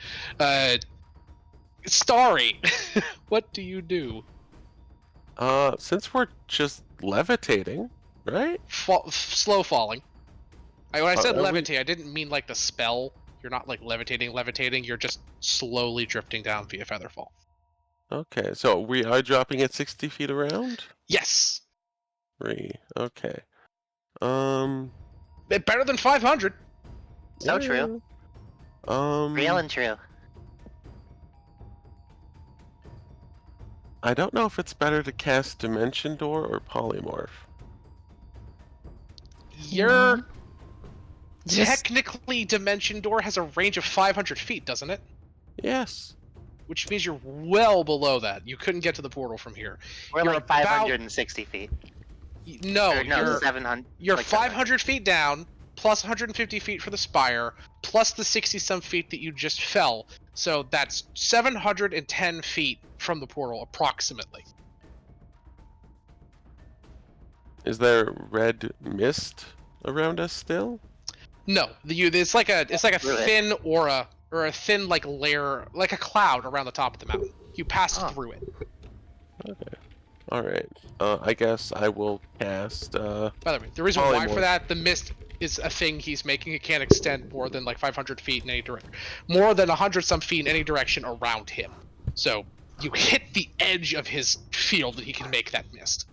B: Starry, what do you do?
C: Since we're just levitating, right?
B: Slow falling. When I said
C: are we-
B: levitate, I didn't mean like the spell. You're not like levitating. You're just slowly drifting down via featherfall.
C: Okay, so we are dropping at 60 feet around?
B: Yes.
C: 3. Okay.
B: Better than 500.
D: So true. Real and true.
C: I don't know if it's better to cast Dimension Door or Polymorph.
B: You're
A: Just-
B: technically Dimension Door has a range of 500 feet, doesn't it?
C: Yes.
B: Which means you're well below that. You couldn't get to the portal from here.
D: We're
B: You're
D: like
B: about-
D: 560 feet.
B: No,
D: Or no,
B: you're
D: 700.
B: you're
D: like
B: 500 feet down, plus 150 feet for the spire, plus the 60-some feet that you just fell. So that's 710 feet from the portal, approximately.
C: Is there red mist around us still?
B: No, it's like a
D: Really?
B: thin aura or a thin like layer, like a cloud around the top of the mountain. You pass
D: Oh.
B: through it.
C: All right. I guess I will cast.
B: By the way, the reason why for
C: Polymorph.
B: that, the mist is a thing he's making. It can't extend more than like 500 feet in any direction, more than 100 some feet in any direction around him. So you hit the edge of his field that he can make that mist.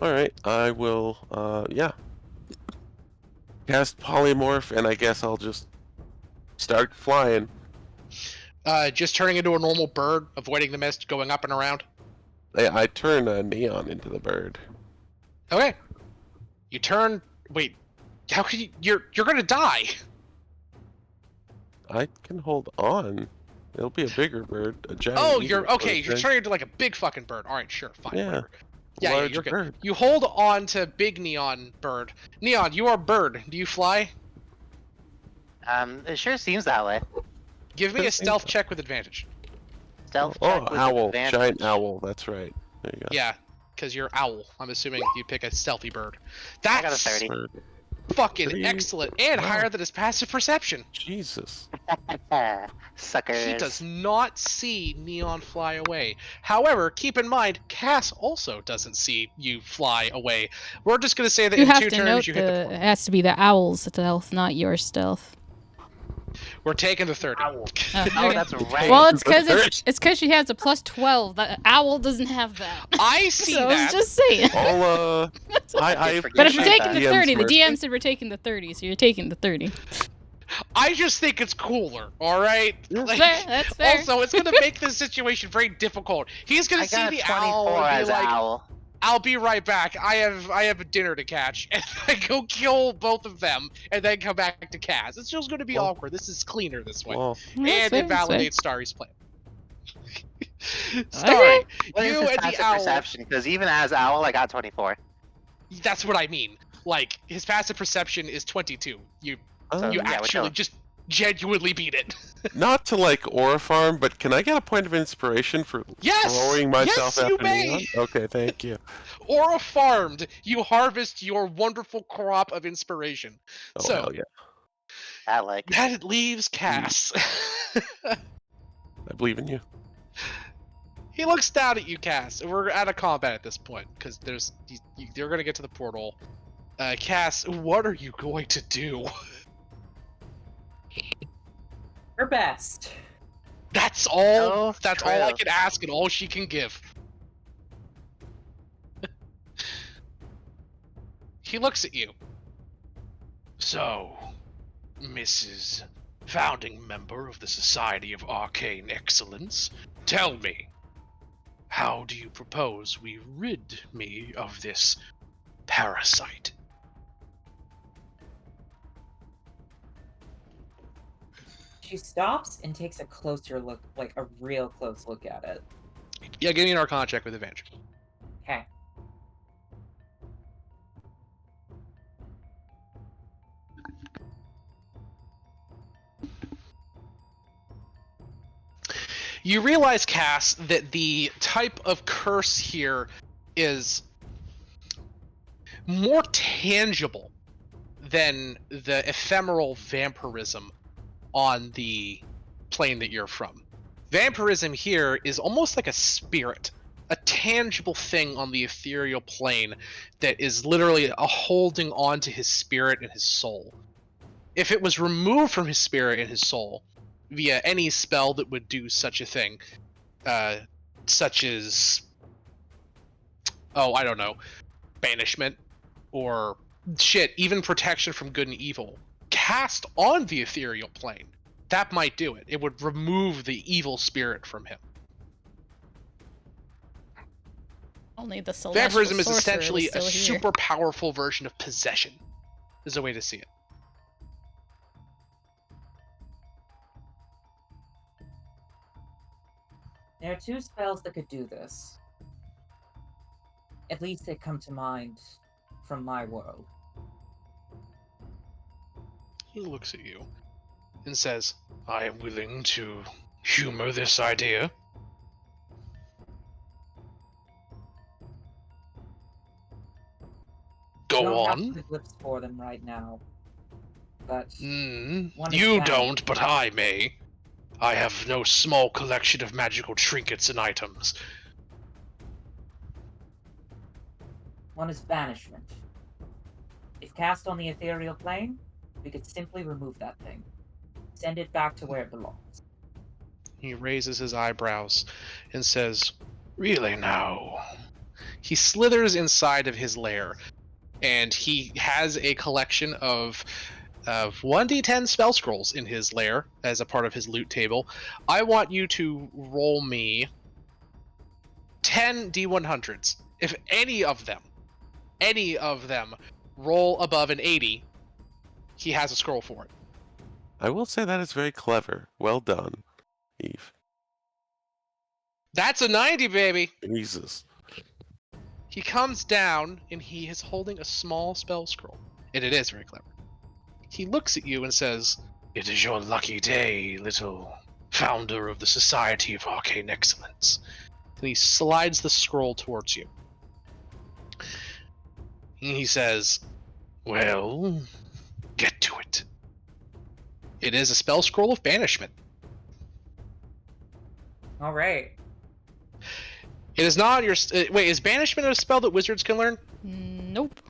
C: All right. I will. Yeah. Cast polymorph, and I guess I'll just start flying.
B: Just turning into a normal bird, avoiding the mist, going up and around.
C: I turn a neon into the bird.
B: Okay. You turn. Wait. How can you? You're gonna die.
C: I can hold on. It'll be a bigger bird, a giant.
B: Oh,
C: eagle
B: you're
C: sort
B: okay.
C: of
B: You're
C: thing.
B: turning into like a big fucking bird. All right, sure, fine,
C: Yeah.
B: whatever. Yeah,
C: Large
B: you're good.
C: bird.
B: You hold on to big neon bird. Neon, you are bird. Do you fly?
D: It sure seems that way.
B: Give me a
C: Does seem
B: stealth
C: so.
B: check with advantage.
D: Stealth
C: Oh,
D: check with
C: owl,
D: advantage.
C: giant owl. That's right. There you go.
B: Yeah, because you're owl. I'm assuming you pick a stealthy bird.
D: I got a
B: That's
D: 30.
C: Bird.
B: fucking
C: 30?
B: excellent and
C: Wow.
B: higher than his passive perception.
C: Jesus.
D: Suckers.
B: He does not see Neon fly away. However, keep in mind, Cass also doesn't see you fly away. We're just going to say that
A: You
B: in
A: have
B: 2
A: to
B: turns
A: note
B: you hit the
A: it
B: portal.
A: has to be the owl's stealth, not your stealth.
B: We're taking the 30.
A: Oh,
D: Oh,
A: okay.
D: that's right.
A: Well, it's because
C: Thirty.
A: it's because she has a plus 12. The owl doesn't have that.
B: I see
A: so I
B: that.
A: was just saying.
C: I'll I
D: forget
A: But if you're
D: about
A: taking
D: that.
A: the 30, the
C: mercy.
A: DM said we're taking the 30, so you're taking the 30.
B: I just think it's cooler, alright?
C: Yeah.
A: Fair, that's fair.
B: Also, it's going to make this situation very difficult. He's going
D: I
B: to see
D: got a
B: the
D: 24
B: owl and
D: as
B: be like,
D: owl.
B: I'll be right back. I have a dinner to catch. And I go kill both of them and then come back to Cass. It's just going to be
C: Well-
B: awkward. This is cleaner this way.
C: Well,
A: That's
B: And
A: fair,
B: it
A: that's fair.
B: validates Starry's plan. Starry,
D: What is
B: you
D: his
B: and the
D: passive
B: owl.
D: perception? Because even as owl, I got 24.
B: That's what I mean. Like, his passive perception is 22. You
D: So,
B: you
D: yeah, we're
B: actually
D: chilling.
B: just genuinely beat it.
C: not to like aura farm, but can I get a point of inspiration for
B: Yes!
C: throwing myself
B: Yes, you
C: after
B: may!
C: neon? Okay, thank you.
B: Aura farmed, you harvest your wonderful crop of inspiration.
C: Oh
B: So,
C: hell yeah!
D: I like.
B: that leaves Cass.
C: I believe in you.
B: He looks down at you, Cass. We're out of combat at this point because you're gonna get to the portal. Cass, what are you going to do?
F: Her best.
B: That's all.
D: Oh,
B: That's all I
D: true.
B: can ask and all she can give. He looks at you. So, Mrs. Founding Member of the Society of Arcane Excellence, tell me, how do you propose we rid me of this parasite?
F: She stops and takes a closer look, like a real close look at it.
B: Yeah, give me an Arcana check with advantage.
F: Okay.
B: You realize, Cass, that the type of curse here is more tangible than the ephemeral vampirism on the plane that you're from. Vampirism here is almost like a spirit, a tangible thing on the ethereal plane that is literally a holding on to his spirit and his soul. If it was removed from his spirit and his soul via any spell that would do such a thing, such as, oh, I don't know, banishment, or shit, even protection from good and evil, cast on the ethereal plane, that might do it. It would remove the evil spirit from him.
A: Only the celestial
B: Vampirism is
A: sorcerer
B: essentially
A: was
B: a
A: still here.
B: super powerful version of possession, is a way to see it.
F: There are two spells that could do this. At least they come to mind from my world.
B: He looks at you and says, I am willing to humor this idea.
F: I
B: Go
F: don't have
B: on.
F: the glyphs for them right now. But one is
B: You
F: found.
B: don't, but I may. I have no small collection of magical trinkets and items.
F: One is banishment. If cast on the ethereal plane, we could simply remove that thing. Send it back to where it belongs.
B: He raises his eyebrows and says, Really now? He slithers inside of his lair, and he has a collection of 1d10 spell scrolls in his lair as a part of his loot table. I want you to roll me 10 d100s. If any of them roll above an 80, he has a scroll for it.
C: I will say that is very clever. Well done, Eve.
B: That's a 90, baby.
C: Jesus.
B: He comes down and he is holding a small spell scroll, and it is very clever. He looks at you and says, It is your lucky day, little founder of the Society of Arcane Excellence. And he slides the scroll towards you. And he says, Well, get to it. It is a spell scroll of banishment.
F: All right.
B: It is not your... wait, is banishment a spell that wizards can learn?
A: Nope.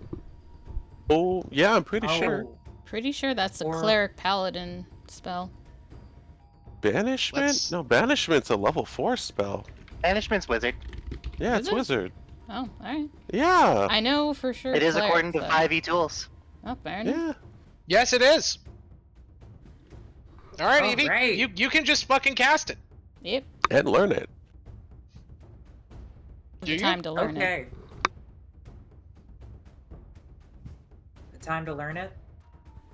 C: Oh, yeah, I'm pretty sure.
A: Pretty sure that's a
F: Or-
A: cleric paladin spell.
C: Banishment?
B: Let's-
C: No, banishment's a level 4 spell.
D: Banishment's wizard.
C: Yeah,
A: Is
C: it's
A: it?
C: wizard.
A: Oh, alright.
C: Yeah.
A: I know for sure.
D: It is
A: cleric,
D: according to
A: though.
D: 5e tools.
A: Oh, fair enough.
C: Yeah.
B: Yes, it is. All right, Evie,
F: Alright.
B: you can just fucking cast it.
A: Yep.
C: And learn it.
B: Do you?
A: Time to learn it.
F: Okay. The time to learn it?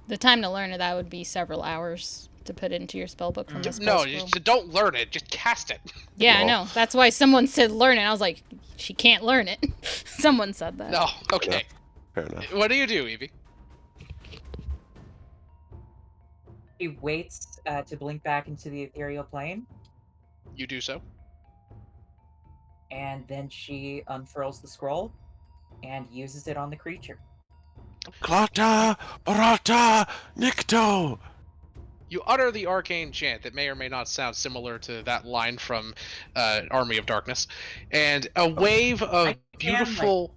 A: The time to learn it, that would be several hours to put into your spellbook from the spell
B: No,
A: scroll.
B: just don't learn it. Just cast it.
A: Yeah, I
C: Well-
A: know. That's why someone said learn it. I was like, she can't learn it. Someone said that.
B: No, okay.
C: Fair enough.
B: What do you do, Evie?
F: She waits to blink back into the ethereal plane,
B: You do so.
F: and then she unfurls the scroll and uses it on the creature.
C: Klata, Barata, Nikto.
B: You utter the arcane chant that may or may not sound similar to that line from Army of Darkness, and a wave of
F: I can,
B: beautiful.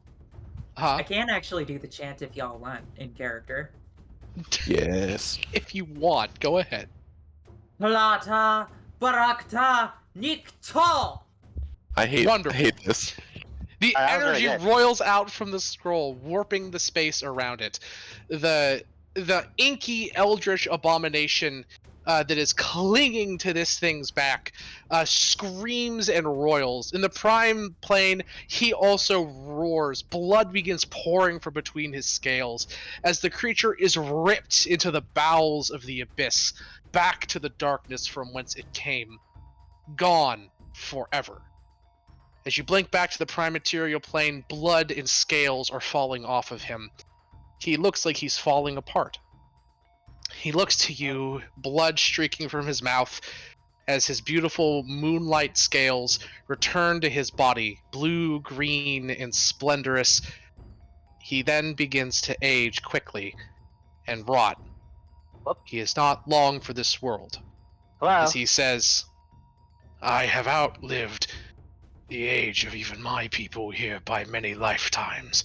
F: I can actually do the chant if y'all want in character.
C: Yes.
B: If you want, go ahead.
F: Plata, Barakta, Nikto!
C: I hate
B: Wonderful.
C: this.
B: The
D: That was really
B: energy
D: good.
B: roils out from the scroll, warping the space around it. The inky eldritch abomination that is clinging to this thing's back screams and roils. In the prime plane, he also roars. Blood begins pouring from between his scales as the creature is ripped into the bowels of the abyss, back to the darkness from whence it came, gone forever. As you blink back to the prime material plane, blood and scales are falling off of him. He looks like he's falling apart. He looks to you, blood streaking from his mouth, as his beautiful moonlight scales return to his body, blue, green, and splendorous. He then begins to age quickly and rot. He is not long for this world.
D: Hello.
B: As he says, I have outlived the age of even my people here by many lifetimes.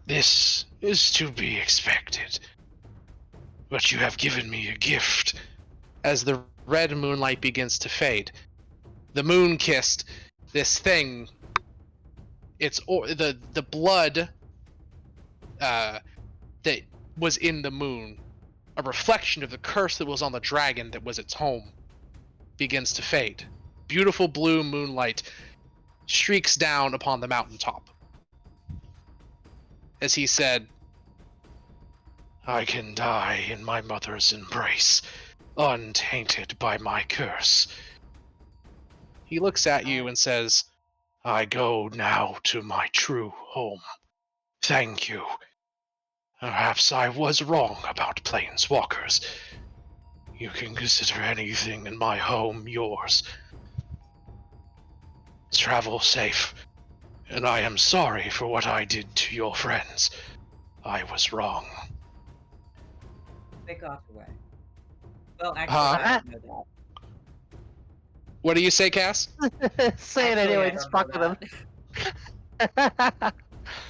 B: This is to be expected. But you have given me a gift. As the red moonlight begins to fade, the moon kissed this thing. It's the blood that was in the moon, a reflection of the curse that was on the dragon that was its home, begins to fade. Beautiful blue moonlight streaks down upon the mountaintop. As he said, I can die in my mother's embrace, untainted by my curse. He looks at you and says, I go now to my true home. Thank you. Perhaps I was wrong about planeswalkers. You can consider anything in my home yours. Travel safe, and I am sorry for what I did to your friends. I was wrong.
F: They got away. Well, actually,
B: Huh?
F: I don't know that.
B: What do you say, Cass?
D: Say it
F: Actually,
D: anyway,
F: I
D: just
F: don't
D: fuck
F: know
D: with
F: that.
D: him.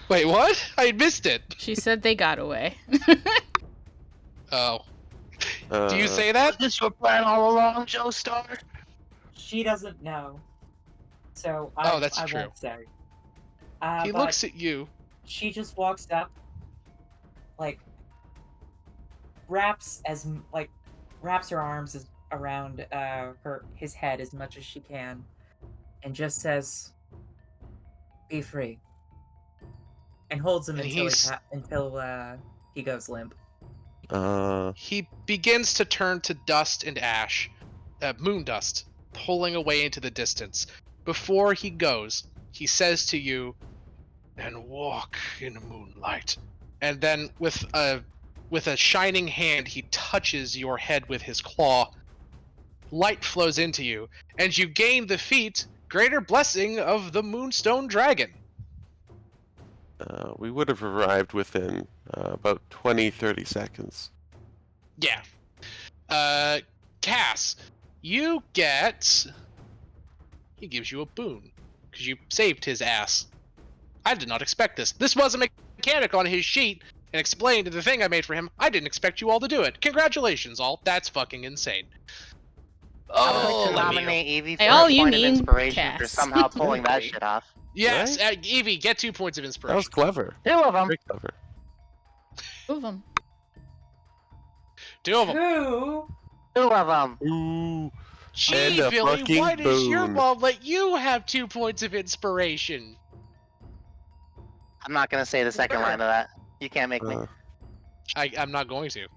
B: Wait, what? I missed it.
A: She said they got away.
B: Oh. Do you
C: Uh,
B: say that?
D: Was this your plan all along, Joestar?
F: She doesn't know, so
B: Oh, that's
F: I
B: true.
F: won't say.
B: He
F: But
B: looks at you.
F: she just walks up, like wraps her arms around his head as much as she can, and just says, "Be free," and holds him
B: And
F: until he goes limp.
B: he begins to turn to dust and ash, moon dust, pulling away into the distance. Before he goes, he says to you, "And walk in moonlight." And then with a shining hand, he touches your head with his claw. Light flows into you, and you gain the feat, Greater Blessing of the Moonstone Dragon.
C: we would have arrived within about 20-30 seconds.
B: Yeah. Cass, you get... He gives you a boon, because you saved his ass. I did not expect this. This was a mechanic on his sheet, and explained the thing I made for him. I didn't expect you all to do it. Congratulations, all. That's fucking insane.
D: I would like
B: Oh,
D: to
B: let me...
D: nominate Evie for
A: Hey, all
D: a
A: you
D: point of
A: mean
D: inspiration for
A: Cass.
D: somehow pulling that shit off.
B: Yes,
C: Right?
B: Evie, get 2 points of
C: That
B: inspiration.
C: was clever.
D: 2 of them.
C: Very clever.
A: Two of them.
B: 2 of them.
F: 2?
D: 2 of them.
C: Ooh.
B: Gee,
C: And a
B: Billy,
C: fucking
B: why does your
C: boon.
B: mom let you have 2 points of inspiration?
D: I'm not gonna say the second line of that. You can't make me.
B: I'm not going to.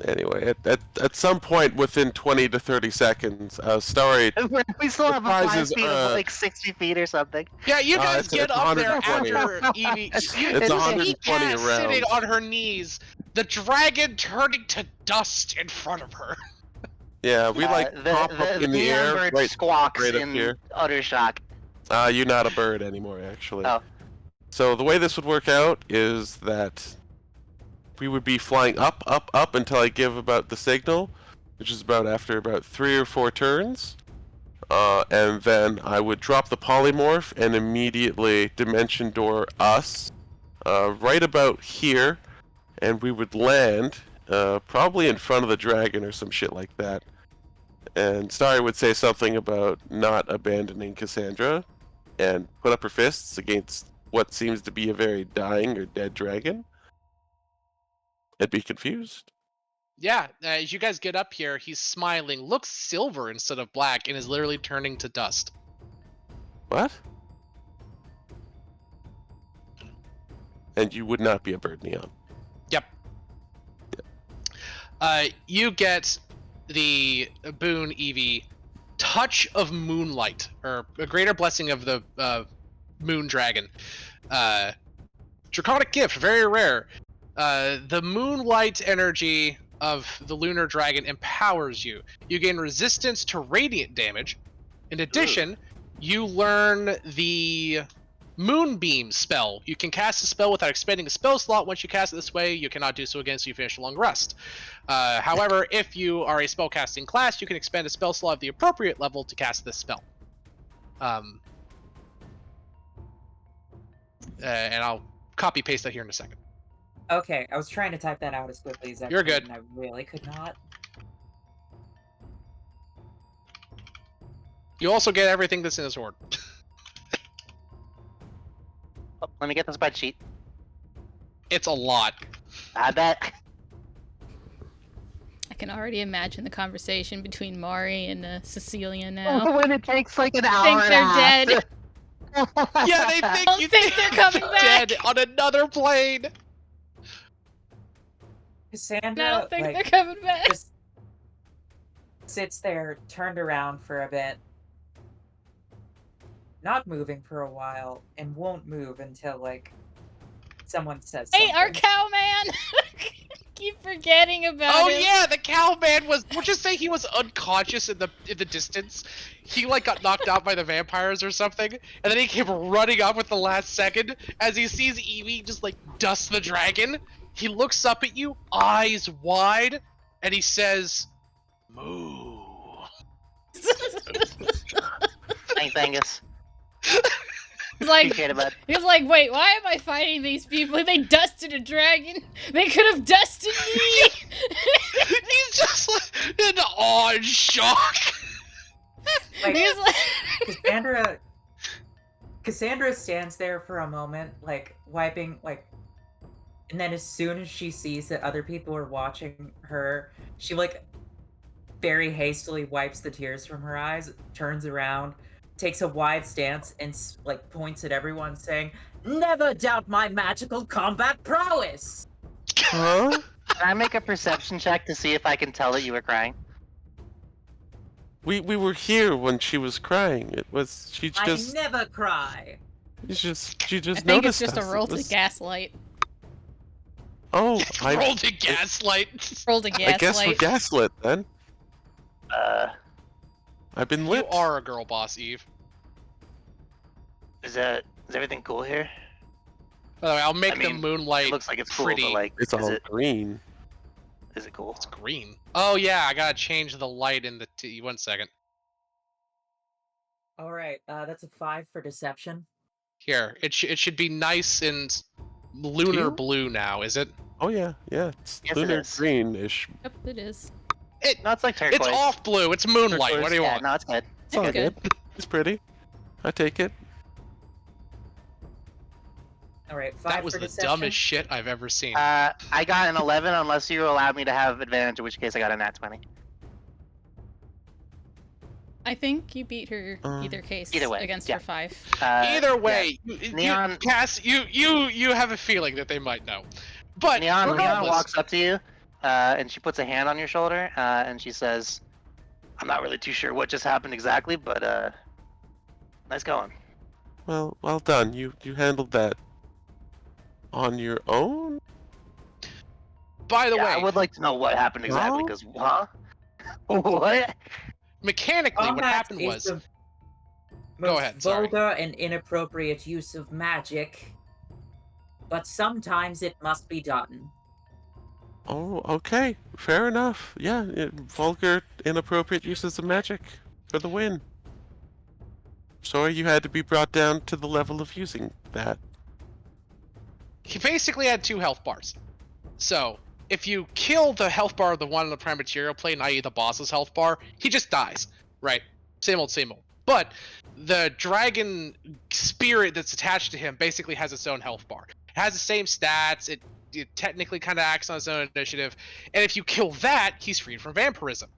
C: Anyway, at some point within 20 to 30 seconds, Starry.
D: We still have a
C: prize
D: 5
C: is,
D: speed of like 60 feet or something.
B: Yeah, you guys
C: it's
B: get up there
C: 120.
B: after Evie.
C: It's
B: You
C: 120
B: see Cass sitting
C: rounds.
B: on her knees, the dragon turning to dust in front of her.
C: Yeah, we like pop
D: the
C: up in the
D: neon
C: air,
D: bird
C: right,
D: squawks
C: right up
D: in
C: here.
D: utter shock.
C: You're not a bird anymore, actually.
D: Oh.
C: So the way this would work out is that we would be flying up, up, up until I give about the signal, which is after about 3 or 4 turns. And then I would drop the polymorph and immediately dimension door us right about here, and we would land probably in front of the dragon or some shit like that. And Starry would say something about not abandoning Cassandra and put up her fists against what seems to be a very dying or dead dragon. I'd be confused.
B: Yeah, as you guys get up here, he's smiling, looks silver instead of black, and is literally turning to dust.
C: What? And you would not be a bird, Neon.
B: Yep. You get the boon, Evie, Touch of Moonlight, or a Greater Blessing of the Moon Dragon. Draconic gift, very rare. The moonlight energy of the lunar dragon empowers you. You gain resistance to radiant damage. In addition, you learn the Moonbeam spell. You can cast a spell without expending a spell slot. Once you cast it this way, you cannot do so again, so you finish a long rest. However, if you are a spellcasting class, you can expend a spell slot of the appropriate level to cast this spell. And I'll copy paste that here in a second.
F: Okay, I was trying to type that out as quickly as I
B: You're
F: could,
B: good.
F: and I really could not.
B: You also get everything that's in his horde.
D: Oh, let me get the spreadsheet.
B: It's a lot.
D: I bet.
A: I can already imagine the conversation between Mari and Cecilia now.
D: When it takes like an hour
A: Think
D: and
A: they're
D: a half.
A: dead.
B: Yeah, they think
A: Don't
B: you
A: think they're coming back.
B: dead on another plane.
F: Cassandra,
A: I don't think
F: like,
A: they're coming back.
F: just sits there, turned around for a bit, not moving for a while, and won't move until, like, someone says
A: Hey,
F: something.
A: our cowman! Keep forgetting about
B: Oh
A: him.
B: yeah, the cowman was. We'll just say he was unconscious in the distance. He like got knocked out by the vampires or something, and then he came running up at the last second as he sees Evie just like dust the dragon. He looks up at you, eyes wide, and he says, Moo.
D: Thanks, Angus.
A: He's like,
D: Appreciate it, bud.
A: he's like, wait, why am I fighting these people? They dusted a dragon. They could have dusted me.
B: He's just like in awe and shock.
F: Like,
A: He's like,
F: Cassandra stands there for a moment, like wiping, like, and then as soon as she sees that other people are watching her, she like very hastily wipes the tears from her eyes, turns around, takes a wide stance, and like points at everyone, saying, "Never doubt my magical combat prowess."
C: Huh?
D: Can I make a perception check to see if I can tell that you were crying?
C: We were here when she was crying. It was she
F: I
C: just
F: never cry.
C: she just
A: I think it's
C: noticed
A: just a
C: us.
A: roll
C: It
A: to
C: was-
A: gaslight.
C: Oh,
B: Roll to gaslight.
A: Roll to gaslight.
C: I guess we're gaslit then. I've been
B: You
C: lit.
B: are a girl boss, Eve.
D: Is everything cool here?
B: By the way, I'll make
D: I mean,
B: the moonlight
D: It looks like it's cool,
B: pretty.
D: but like,
C: It's
D: is
C: all
D: it
C: green.
D: cool?
B: It's green. Oh yeah, I gotta change the light in the 1 second.
F: All right, that's a 5 for deception.
B: Here, it should be nice and lunar
C: Teal?
B: blue now, is it?
C: Oh yeah, yeah. It's
D: Yes, it
C: lunar
D: is.
C: greenish.
A: Yep, it is.
D: No, it's like turquoise.
B: It's off blue. It's moonlight. What do you
D: Yeah,
B: want?
D: no, it's good.
C: It's all
A: Okay.
C: good. It's pretty. I take it.
F: All right, 5
B: That was
F: for
B: the
F: deception.
B: dumbest shit I've ever seen.
D: I got an 11 unless you allowed me to have advantage, in which case I got a nat 20.
A: I think you beat her
C: Um,
A: either case
D: either way,
A: against
D: yeah.
A: her 5.
B: Either way,
D: Neon-
B: Cass, you have a feeling that they might know. But
D: Neon
B: regardless,
D: walks up to you, and she puts a hand on your shoulder, and she says, "I'm not really too sure what just happened exactly, but nice going."
C: Well done. You handled that on your own.
B: by the
D: Yeah,
B: way,
D: I would like to know what happened exactly,
C: No?
D: because what?
B: mechanically, what
F: Combat
B: happened
F: is
B: was
F: the
B: Go
F: most
B: ahead, sorry.
F: vulgar and inappropriate use of magic, but sometimes it must be done.
C: Oh, okay. Fair enough. Yeah, vulgar, inappropriate uses of magic for the win. Sorry you had to be brought down to the level of using that.
B: he basically had 2 health bars. So if you kill the health bar of the one on the prime material plane, i.e. the boss's health bar, he just dies. Right? Same old, same old. But the dragon spirit that's attached to him basically has its own health bar. It has the same stats, it technically kind of acts on its own initiative, and if you kill that, he's freed from vampirism.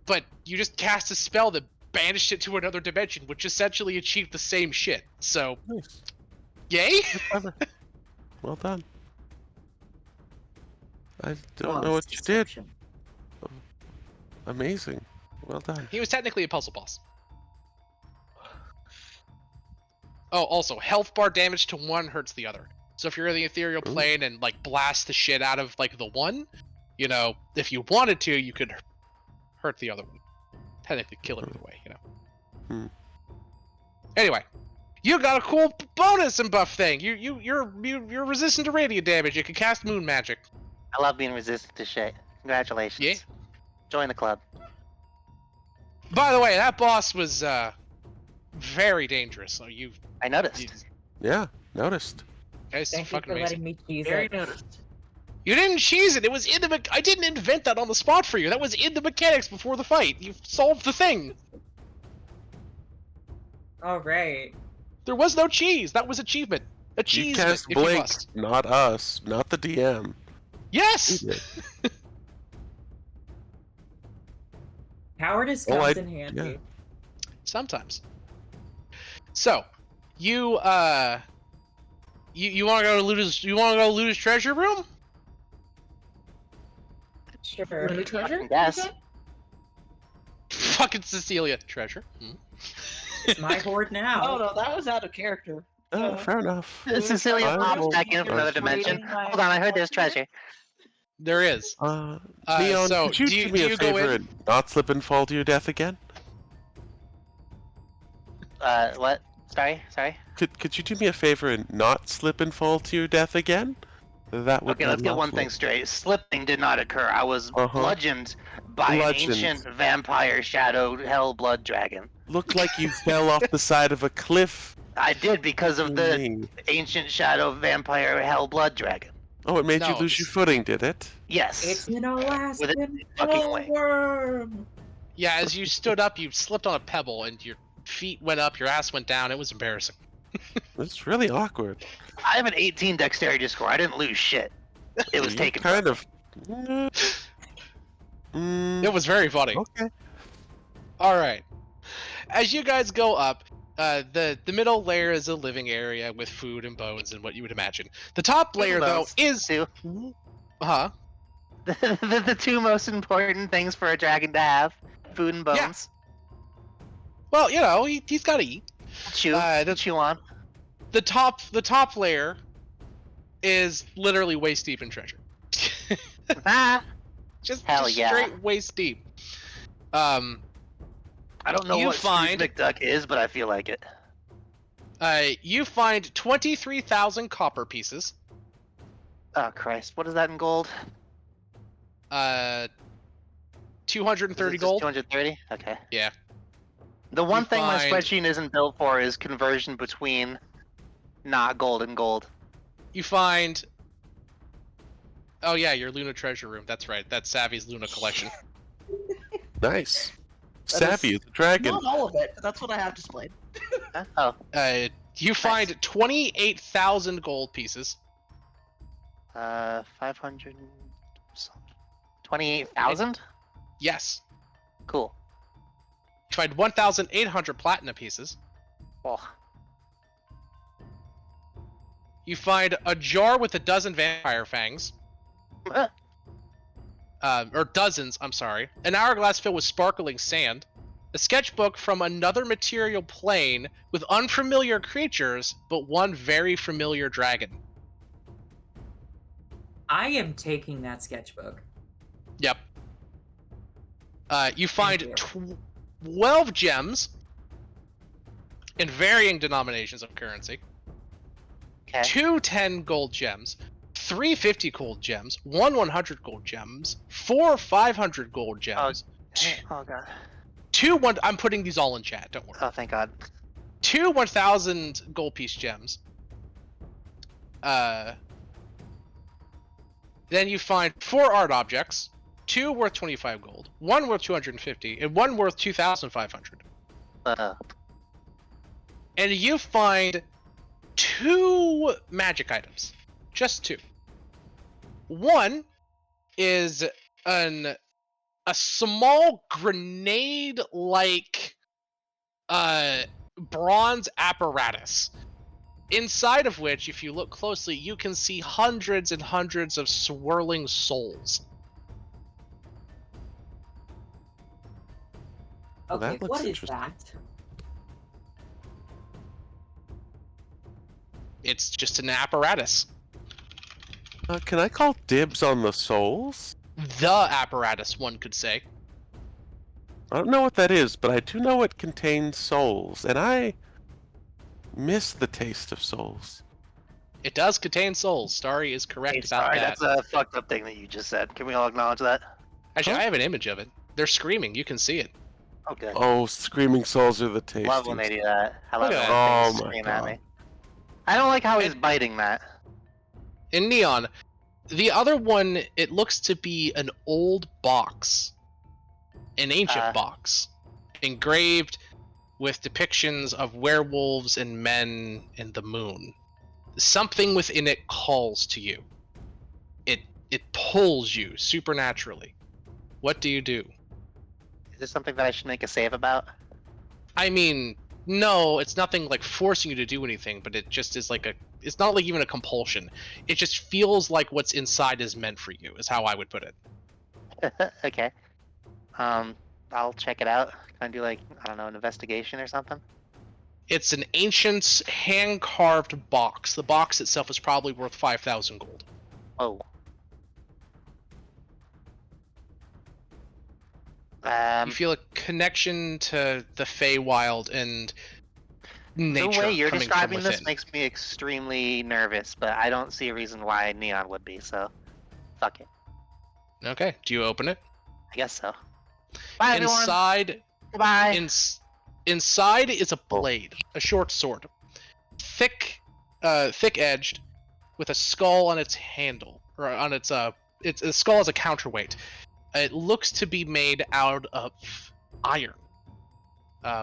B: But you just cast a spell that banished it to another dimension, which essentially achieved the same shit. So,
C: Nice.
B: yay?
C: Clever. Well done. I don't know
F: Flawless
C: what you did.
F: deception.
C: Amazing. Well done.
B: He was technically a puzzle boss. Oh, also, health bar damage to one hurts the other. So if you're in the ethereal
C: Ooh.
B: plane and like blast the shit out of like the one, you know, if you wanted to, you could hurt the other one. Technically kill it either way, you know.
C: Hmm.
B: Anyway, you got a cool bonus and buff thing. You're resistant to radiant damage. You can cast moon magic.
D: I love being resistant to shit. Congratulations.
B: Yeah.
D: Join the club.
B: By the way, that boss was very dangerous. So you
D: I noticed.
C: Yeah, noticed.
B: guys are
F: Thank you
B: fucking
F: for
B: amazing.
F: letting me tease
G: Very
F: it.
G: noticed.
B: You didn't cheese it. It was in the. I didn't invent that on the spot for you. That was in the mechanics before the fight. You solved the thing.
F: All right.
B: There was no cheese. That was achievement.
C: You
B: Achievement,
C: cast
B: if you
C: Blink,
B: must.
C: not us, not the DM.
B: Yes.
C: You did.
F: Cowardice
C: Oh,
F: comes
C: I-
F: in handy.
C: yeah.
B: Sometimes. So, you want to go to Luda's treasure room?
F: Sure.
G: Really treasure?
D: Yes.
G: Okay.
B: Fucking Cecilia treasure. Hmm.
F: It's my hoard now.
G: Oh no, that was out of character.
C: Oh, fair enough.
D: Cecilia
C: I
D: pops
C: will-
D: back in from another dimension. Hold on, I heard there's treasure.
B: There is.
C: Neon,
B: so,
C: could you
B: do you-
C: do me
B: do
C: a
B: you go
C: favor
B: in?
C: and not slip and fall to your death again?
D: What? Sorry?
C: Could you do me a favor and not slip and fall to your death again? That would
D: Okay,
C: be
D: let's get one
C: lovely.
D: thing straight. Slipping did not occur. I was
C: Uh-huh.
D: bludgeoned by an
C: Bludgeoned.
D: ancient vampire shadow hell blood dragon.
C: Looked like you fell off the side of a cliff.
D: I did because of the
C: Me.
D: ancient shadow vampire hell blood dragon.
C: Oh, it made you
B: No,
C: lose your
B: it's-
C: footing, did it?
D: Yes.
F: It's an Alaskan
D: fucking wing.
F: worm.
B: Yeah, as you stood up, you slipped on a pebble, and your feet went up, your ass went down. It was embarrassing.
C: It's really awkward.
D: I have an 18 dexterity score. I didn't lose shit. It was
C: You
D: taken
C: kind
D: from
C: of.
B: It was very funny.
C: Okay.
B: All right. As you guys go up, the middle layer is a living area with food and bones and what you would imagine. The top layer, though,
D: bones,
B: is
D: two.
B: huh?
D: the two most important things for a dragon to have: food and
B: Yeah.
D: bones.
B: Well, you know, he's got to eat.
D: Chew,
B: the-
D: chew on.
B: The top layer is literally waist deep in treasure.
D: Ah,
B: just
D: Hell
B: just
D: yeah.
B: straight waist deep.
D: I don't know
B: You
D: what
B: find-
D: Scrooge McDuck is, but I feel like it.
B: You find 23,000 copper pieces.
D: Oh Christ, what is that in gold?
B: 230
D: Is it just
B: gold.
D: 230. Okay.
B: Yeah.
D: The one
B: You
D: thing my
B: find-
D: spreadsheet isn't built for is conversion between not gold and gold.
B: You find. Oh yeah, your Luna treasure room. That's right. That's Savvy's Luna collection.
C: Nice.
G: That
C: Savvy as a dragon.
G: Not all of it, but that's what I have displayed.
D: Huh? Oh,
B: You find 28,000 gold pieces.
D: 500. 28,000.
B: Yes.
D: Cool.
B: You find 1,800 platinum pieces.
D: Oh,
B: You find a jar with a dozen vampire fangs. Or dozens, I'm sorry. An hourglass filled with sparkling sand. A sketchbook from another material plane with unfamiliar creatures, but one very familiar dragon.
F: I am taking that sketchbook.
B: Yep. You find
F: you.
B: 12 gems in varying denominations of currency.
D: okay.
B: 2 10 gold gems, 3 50 gold gems, 1 100 gold gems, 4 500 gold gems,
D: Oh god.
B: 2 1. I'm putting these all in chat. Don't worry.
D: Oh thank God.
B: 2 1,000 gold piece gems. Then you find 4 art objects, 2 worth 25 gold, 1 worth 250, and 1 worth 2,500. And you find 2 magic items. Just 2. One is a small grenade-like bronze apparatus, inside of which, if you look closely, you can see hundreds and hundreds of swirling souls.
C: Well, that
F: Okay,
C: looks
F: what is
C: interesting.
F: that?
B: It's just an apparatus.
C: Can I call dibs on the souls?
B: The apparatus, one could say.
C: I don't know what that is, but I do know it contains souls, and I miss the taste of souls.
B: It does contain souls. Starry is correct
D: Hey,
B: about
D: sorry,
B: that.
D: that's a fucked up thing that you just said. Can we all acknowledge that?
B: Actually,
C: Huh?
B: I have an image of it. They're screaming. You can see it.
D: Okay.
C: Oh, screaming souls are the tastiest.
D: Love when they do that. I love
B: Look at
D: when
C: that.
D: things
C: Oh my
D: scream at
C: God.
D: me. I don't like how he's biting that.
B: In neon, the other one, it looks to be an old box. An ancient box. Engraved with depictions of werewolves and men and the moon. Something within it calls to you. It pulls you supernaturally. What do you do?
D: Is this something that I should make a save about?
B: I mean, no, it's nothing like forcing you to do anything, but it just is like it's not like even a compulsion. It just feels like what's inside is meant for you, is how I would put it.
D: Okay. I'll check it out. Can I do like, I don't know, an investigation or something?
B: It's an ancient hand-carved box. The box itself is probably worth 5,000 gold.
D: Oh.
B: You feel a connection to the Feywild and nature.
D: The way you're
B: coming
D: describing
B: from
D: this
B: within.
D: makes me extremely nervous, but I don't see a reason why Neon would be, so fuck it.
B: Okay, do you open it?
D: I guess so. Bye, everyone.
B: Inside,
D: Goodbye.
B: inside is a blade, a short sword, thick-edged, with a skull on its handle, or on its a skull as a counterweight. It looks to be made out of iron,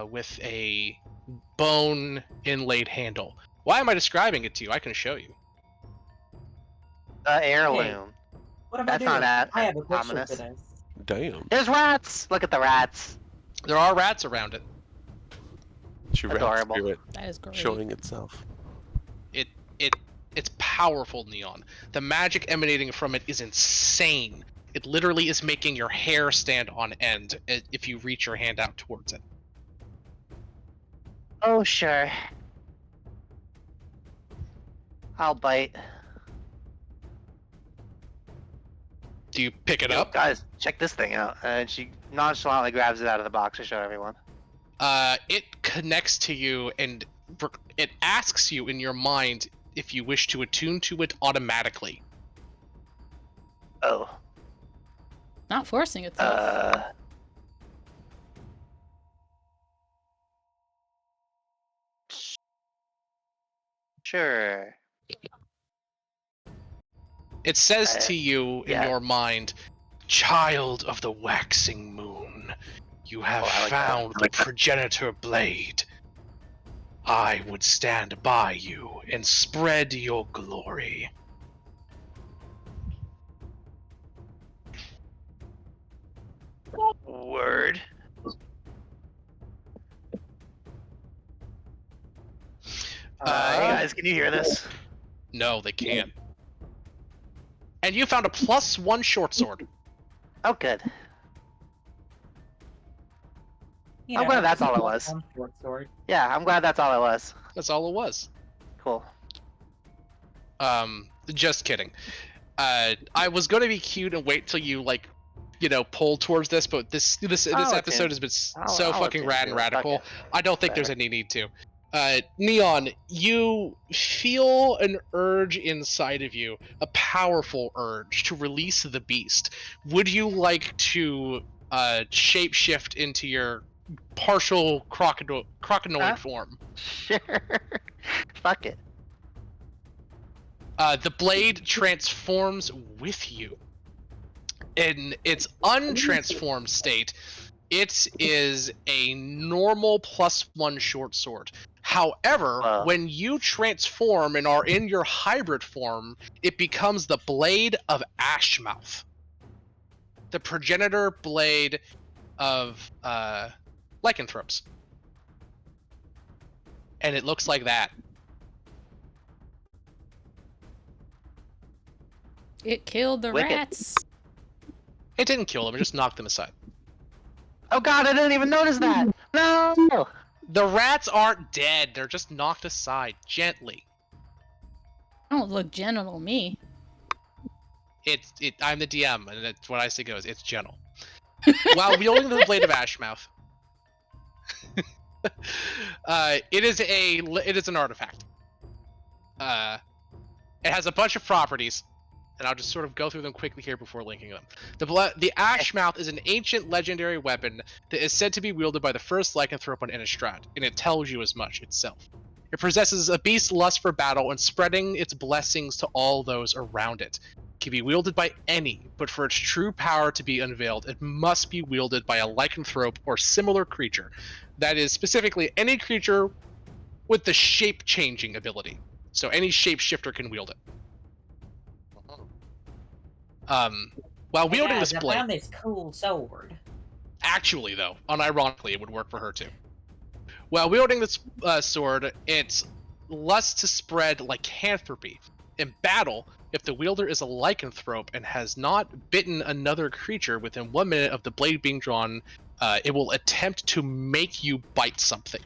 B: with a bone inlaid handle. Why am I describing it to you? I can show you.
D: Heirloom.
F: What am
D: That's
F: I
D: not
F: doing?
D: that
F: I have a picture
D: ominous.
F: for this.
C: Damn.
D: There's rats. Look at the rats.
B: There are rats around it.
C: It's your rat
D: Adorable.
C: spirit
A: That is great.
C: showing itself.
B: It's powerful, Neon. The magic emanating from it is insane. It literally is making your hair stand on end if you reach your hand out towards it.
D: Oh, sure. I'll bite.
B: Do you pick it
D: Yo,
B: up?
D: guys, check this thing out. And she nonchalantly grabs it out of the box to show everyone.
B: It connects to you and it asks you in your mind if you wish to attune to it automatically.
D: Oh.
A: Not forcing itself.
D: Sure.
B: It says to you in
D: yeah.
B: your mind, "Child of the waxing moon, you have
D: I like that.
B: found
D: I like
B: the
D: that.
B: progenitor blade. I would stand by you and spread your glory."
D: Word. Hey guys, can you hear this?
B: No, they can't. And you found a +1 short sword.
D: Oh, good.
F: You
D: I'm
F: know,
D: glad that's all it
F: just
D: was.
F: one short sword.
D: Yeah, I'm glad that's all it was.
B: That's all it was.
D: Cool.
B: Just kidding. I was gonna be cute and wait till you pull towards this, but this
D: I'll
B: episode has been so fucking rad and radical. I don't think there's any need to. Neon, you feel an urge inside of you, a powerful urge to release the beast. Would you like to shapeshift into your partial crocodile form?
D: Sure. Fuck it.
B: The blade transforms with you. In its untransformed state, it is a normal +1 short sword. However, when you transform and are in your hybrid form, it becomes the Blade of Ashmouth, the progenitor blade of lycanthropes. And it looks like that.
A: It killed the
D: Wicked.
A: rats.
B: It didn't kill them, it just knocked them aside.
D: Oh god, I didn't even notice that! No!
B: The rats aren't dead, they're just knocked aside, gently.
A: Don't look gentle to me.
B: I'm the DM, and that's what I say goes, it's gentle. While wielding the Blade of Ashmouth, it is an artifact. It has a bunch of properties, and I'll just sort of go through them quickly here before linking them. The Ashmouth is an ancient legendary weapon that is said to be wielded by the first lycanthrope on Innistrad, and it tells you as much itself. It possesses a beast's lust for battle and spreading its blessings to all those around it. It can be wielded by any, but for its true power to be unveiled, it must be wielded by a lycanthrope or similar creature. That is specifically any creature with the shape-changing ability. So any shapeshifter can wield it. While
F: Hey
B: wielding
F: guys,
B: this
F: I
B: blade,
F: found this cool sword.
B: actually though, unironically, it would work for her too. While wielding this sword, its lust to spread lycanthropy. In battle, if the wielder is a lycanthrope and has not bitten another creature within 1 minute of the blade being drawn, it will attempt to make you bite something.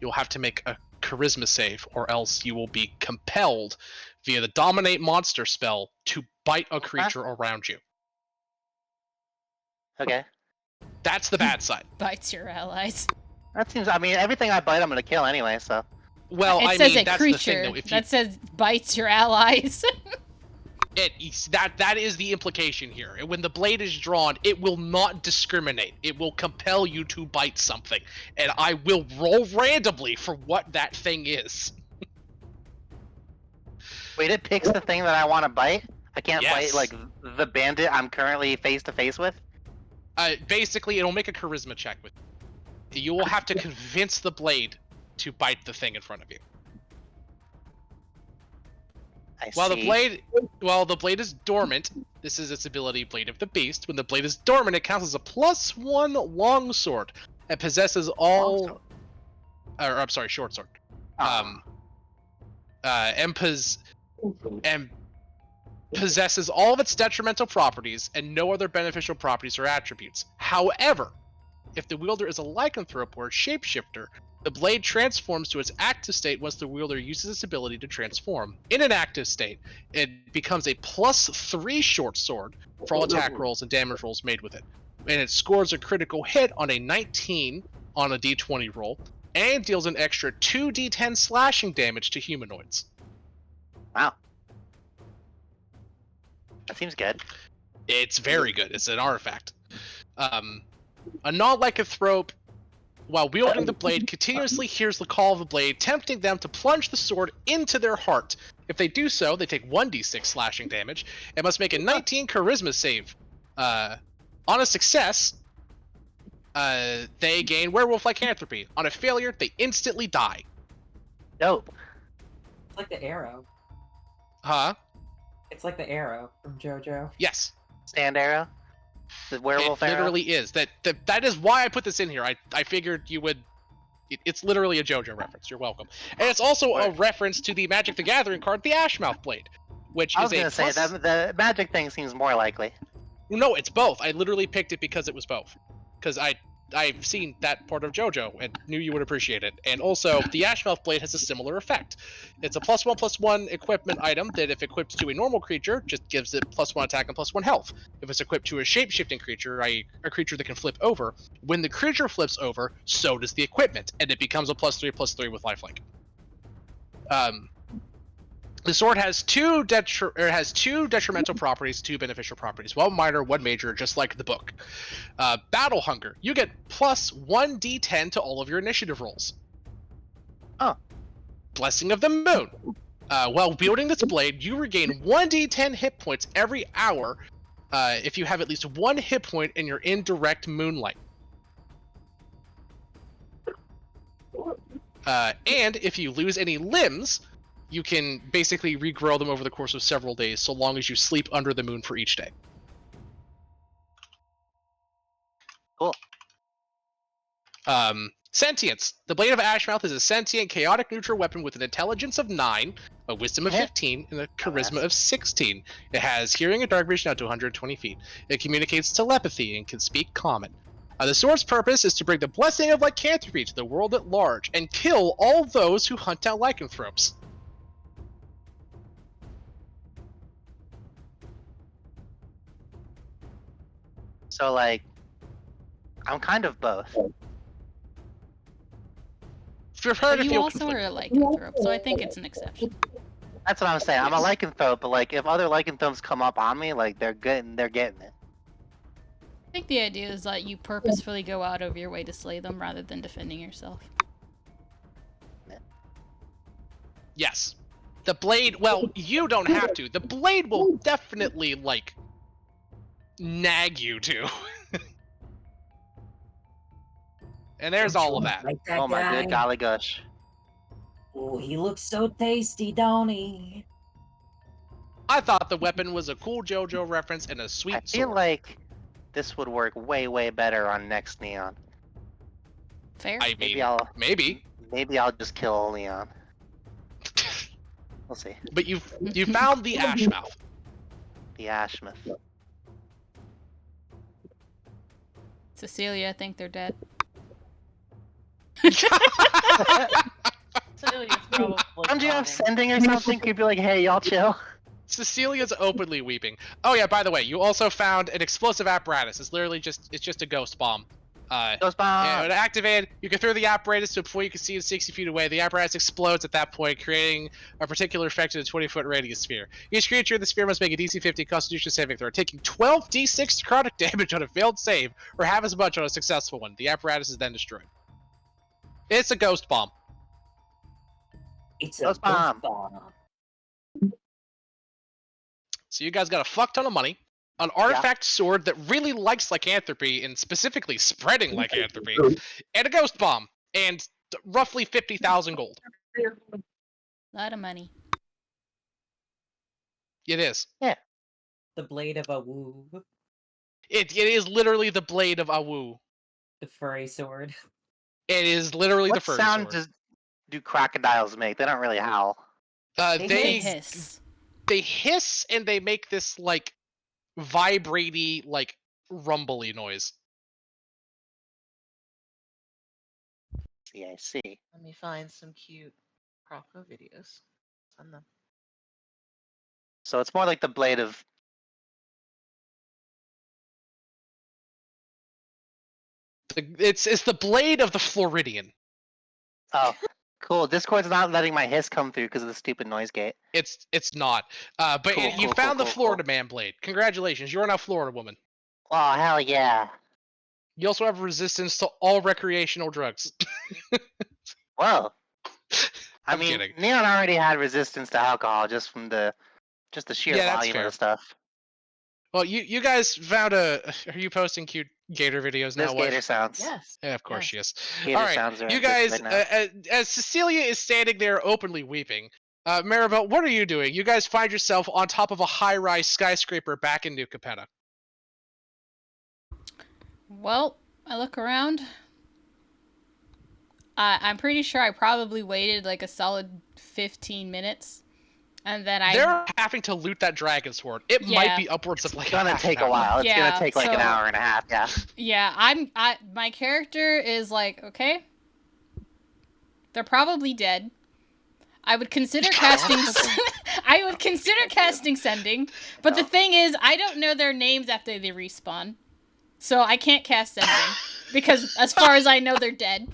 B: You'll have to make a charisma save, or else you will be compelled via the dominate monster spell to bite a creature around you.
D: Okay.
B: That's the bad side.
A: Bites your allies.
D: That seems, I mean, everything I bite I'm gonna kill anyway, so.
B: Well,
A: It
B: I
A: says
B: mean,
A: a
B: that's
A: creature.
B: the thing, though. If you,
A: That says bites your allies.
B: That is the implication here. When the blade is drawn, it will not discriminate. It will compel you to bite something, and I will roll randomly for what that thing is.
D: Wait, it picks the thing that I want to bite? I can't
B: Yes.
D: bite, like, the bandit I'm currently face-to-face with?
B: Basically, it'll make a charisma check with you. You will have to convince the blade to bite the thing in front of you.
D: I
B: While
D: see.
B: the blade is dormant, this is its ability, Blade of the Beast. When the blade is dormant, it counts as a +1 longsword and possesses all. I'm sorry, short sword.
D: Oh.
B: And possesses all of its detrimental properties and no other beneficial properties or attributes. However, if the wielder is a lycanthrope or a shapeshifter, the blade transforms to its active state once the wielder uses its ability to transform. In an active state, it becomes a +3 short sword for all attack rolls and damage rolls made with it. And it scores a critical hit on a 19 on a d20 roll, and deals an extra 2d10 slashing damage to humanoids.
D: Wow. That seems good.
B: It's very good. It's an artifact. A non-lycanthrope, while wielding the blade, continuously hears the call of the blade, tempting them to plunge the sword into their heart. If they do so, they take 1d6 slashing damage and must make a 19 charisma save. On a success, they gain werewolf lycanthropy. On a failure, they instantly die.
D: Dope.
F: It's like the arrow.
B: Huh?
F: It's like the arrow from JoJo.
B: Yes.
D: Stand arrow? The werewolf
B: It
D: arrow?
B: literally is. That is why I put this in here. I figured you would. It's literally a JoJo reference. You're welcome. And it's also a reference to the Magic the Gathering card, the Ashmouth Blade, which
D: I
B: is
D: was gonna say, that the magic thing seems more likely.
B: No, it's both. I literally picked it because it was both. Because I've seen that part of JoJo and knew you would appreciate it. And also, the Ashmouth Blade has a similar effect. It's a +1/+1 equipment item that, if equipped to a normal creature, just gives it +1 attack and +1 health. If it's equipped to a shape-shifting creature, a creature that can flip over, when the creature flips over, so does the equipment, and it becomes a +3/+3 with lifelink. The sword has two detrimental properties, 2 beneficial properties. 1 minor, 1 major, just like the book. Battle Hunger. You get +1d10 to all of your initiative rolls.
D: Oh.
B: Blessing of the Moon. While wielding this blade, you regain 1d10 hit points every hour if you have at least 1 hit point and you're in direct moonlight. And if you lose any limbs, you can basically regrow them over the course of several days, so long as you sleep under the moon for each day.
D: Cool.
B: Sentience. The Blade of Ashmouth is a sentient, chaotic neutral weapon with an intelligence of 9, a wisdom of 15, and a charisma of 16. It has hearing and dark vision out to 120 feet. It communicates telepathy and can speak common. The sword's purpose is to bring the blessing of lycanthropy to the world at large and kill all those who hunt down lycanthropes.
D: So, like, I'm kind of both.
A: But you also are a lycanthrope, so I think it's an exception.
D: That's what I'm saying. I'm a lycanthrope, but like, if other lycanthropes come up on me, like, they're getting it.
A: I think the idea is that you purposefully go out of your way to slay them rather than defending yourself.
B: Yes. The blade, well, you don't have to. The blade will definitely, like, nag you to. And there's all of that.
F: Like that
D: Oh my
F: guy.
D: good golly gosh.
F: Oh, he looks so tasty, don't he?
B: I thought the weapon was a cool JoJo reference and a sweet
D: I feel
B: sword.
D: like this would work way, way better on next Neon.
A: Fair?
B: I mean,
D: maybe I'll just kill Leon. We'll see.
B: But you found the Ashmouth.
D: The Ashmouth.
A: Cecilia, I think they're dead.
E: Cecilia's probably
D: Don't you have
E: fine.
D: sending or something? Could be like, hey, y'all chill.
B: Cecilia's openly weeping. Oh yeah, by the way, you also found an explosive apparatus. It's literally just a ghost bomb.
D: Ghost
B: And
D: bomb.
B: when activated, you can throw the apparatus to before you can see it 60 feet away. The apparatus explodes at that point, creating a particular effect in a 20-foot radius sphere. Each creature in the sphere must make a DC 50 Constitution saving throw, taking 12d6 necrotic damage on a failed save, or half as much on a successful one. The apparatus is then destroyed. It's a ghost bomb.
F: It's a
D: Ghost
F: ghost
D: bomb.
F: bomb.
B: So you guys got a fuck ton of money, an artifact sword that really likes lycanthropy, and specifically spreading lycanthropy, and a ghost bomb, and roughly 50,000 gold.
H: A lot of money.
B: It is.
F: The blade of a woo.
B: It is literally the blade of Awu.
F: The furry sword.
B: It is literally
D: What
B: the furry
D: sound
B: sword.
D: do crocodiles make? They don't really howl.
F: They
B: They
H: hiss.
B: they hiss and they make this like vibraty, like rumbly noise.
D: See, I see.
E: Let me find some cute croco videos. Send them.
D: So it's more like the blade of.
B: It's the blade of the Floridian.
D: Oh, cool. Discord's not letting my hiss come through because of the stupid noise gate.
B: It's not. But
D: Cool,
B: you
D: cool,
B: found
D: cool,
B: the
D: cool,
B: Florida man blade. Congratulations, you are now Florida woman.
D: Oh, hell yeah.
B: You also have resistance to all recreational drugs.
D: Whoa. I
B: I'm
D: mean,
B: kidding.
D: Neon already had resistance to alcohol just from the sheer
B: Yeah, that's
D: volume
B: fair.
D: of the stuff.
B: Well, you guys found a. Are you posting cute gator videos now?
D: There's
B: Wife?
D: gator sounds.
E: Yes.
B: Yeah, of course
E: Yes.
B: she is.
D: Gator
B: All right,
D: sounds are
B: you
D: in this
B: guys.
D: right now.
B: As Cecilia is standing there openly weeping, Maribel, what are you doing? You guys find yourself on top of a high-rise skyscraper back in New Capenna.
A: Well, I look around. I'm pretty sure I probably waited like a solid 15 minutes. And then
B: They're having to loot that dragon sword. It might
A: Yeah.
B: be upwards of
D: It's
B: like
D: gonna
B: half
D: take
B: an
D: a
B: hour.
D: while. It's
A: Yeah,
D: gonna take like an
A: so-
D: hour and a half. Yeah.
A: Yeah, my character is like, okay, they're probably dead. I would consider casting I would consider casting sending, but the thing is, I don't know their names after they respawn. So I can't cast sending because as far as I know they're dead.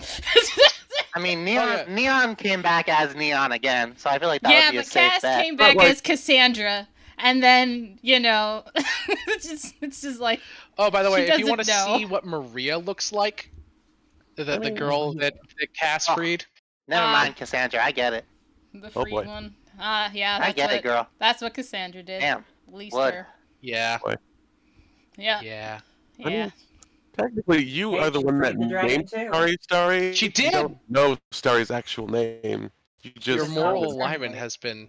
D: I mean,
B: Oh,
D: Neon
B: yeah.
D: Neon came back as Neon again, so I feel like that
A: Yeah,
D: would be a
A: but
D: safe
A: Cass
D: bet.
A: came back
C: like-
A: as Cassandra, and then it's just like,
B: Oh, by the
A: She
B: way, if you
A: doesn't
B: want to
A: know.
B: see what Maria looks like, the
F: Oh,
B: girl
F: Maria.
B: that Cass
D: Oh.
B: freed.
D: Never mind, Cassandra. I get it.
A: the
C: Oh,
A: free
C: boy.
A: one. Yeah,
D: I
A: that's
D: get
A: what
D: it, girl.
A: that's what Cassandra did.
D: Damn.
A: At least
D: Wood.
A: her.
B: Yeah.
A: Yeah,
B: Yeah.
C: I mean,
A: yeah.
C: Technically, you
F: Hey,
C: are the
F: she
C: one that
F: freed the dragon
C: named
F: too.
C: Starry.
B: She
C: You
B: did!
C: don't know Starry's actual name. You
B: Your
C: just
F: Just
B: moral
F: always
B: alignment
F: right.
B: has been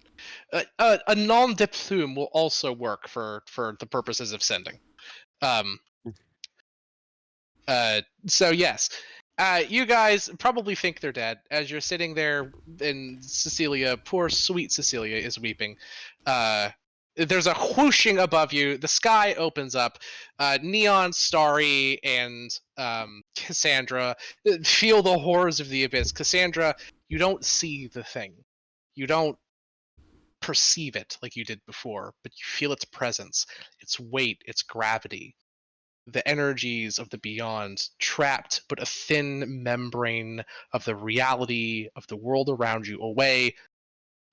B: a nom de plume will also work for the purposes of sending. So yes, you guys probably think they're dead as you're sitting there, and Cecilia, poor sweet Cecilia, is weeping. There's a whooshing above you. The sky opens up. Neon, Starry, and Cassandra feel the horrors of the abyss. Cassandra, you don't see the thing. You don't perceive it like you did before, but you feel its presence, its weight, its gravity. The energies of the beyond trapped but a thin membrane of the reality of the world around you away,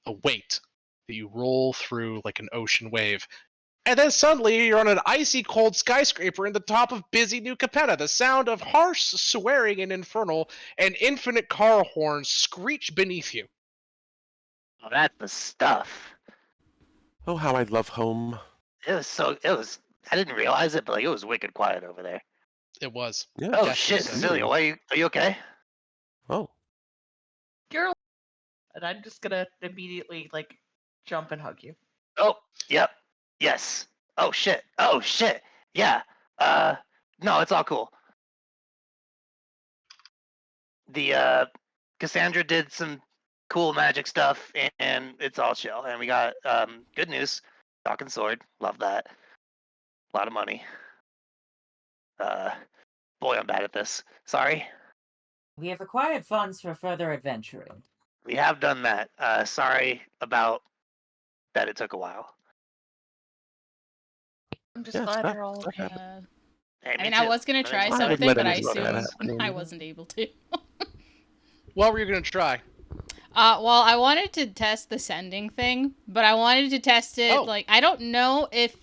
B: a weight that you roll through like an ocean wave. And then suddenly you're on an icy cold skyscraper in the top of busy New Capenna. The sound of harsh swearing and infernal and infinite car horns screech beneath you.
D: Oh, that's the stuff.
C: Oh, how I love home.
D: It was. I didn't realize it, but like it was wicked quiet over there.
B: It was.
C: Yeah.
D: Oh
B: Definitely
D: shit,
B: so.
D: Cecilia, are you okay?
C: Oh.
E: You're. And I'm just gonna immediately like jump and hug you.
D: Oh, yep, yes. Oh shit. Yeah. No, it's all cool. The Cassandra did some cool magic stuff, and it's all chill. And we got good news. Talking sword, love that. A lot of money. Boy, I'm bad at this. Sorry.
F: We have acquired funds for further adventuring.
D: We have done that. Sorry about that. It took a while.
E: I'm just
C: Yeah,
E: glad
C: stuff-
E: you're all
C: stuff
E: okay.
C: happens.
A: I mean, I was gonna try
C: I would
A: something,
C: let
A: but I
C: him know that
A: assumed
C: happened.
A: I wasn't able to.
B: What were you gonna try?
A: Well, I wanted to test the sending thing, but I wanted to test it,
B: Oh.
A: like, I don't know if...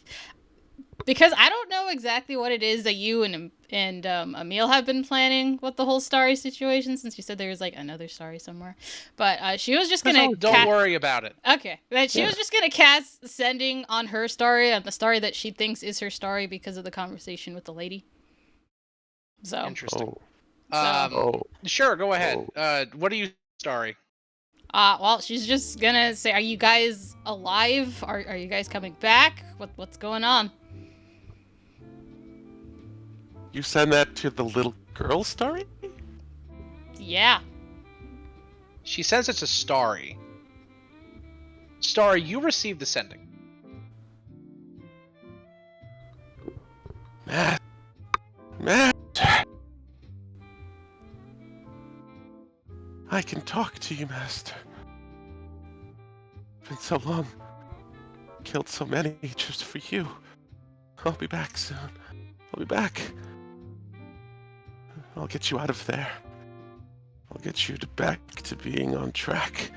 A: Because I don't know exactly what it is that you and Emil have been planning with the whole starry situation, since you said there was, like, another starry somewhere. But she was just gonna...
B: Don't worry about it.
A: Okay. But she was just gonna cast sending on her starry, on the starry that she thinks is her starry because of the conversation with the lady. So...
B: Interesting.
C: Oh.
B: Sure, go ahead. What are you, Starry?
A: Well, she's just gonna say, "Are you guys alive? Are you guys coming back? What's going on?"
C: You send that to the little girl story?
A: Yeah.
B: She says it's a Starry. Starry, you received the sending.
C: Matt. I can talk to you, Master. Been so long. Killed so many just for you. I'll be back soon. I'll be back. I'll get you out of there. I'll get you back to being on track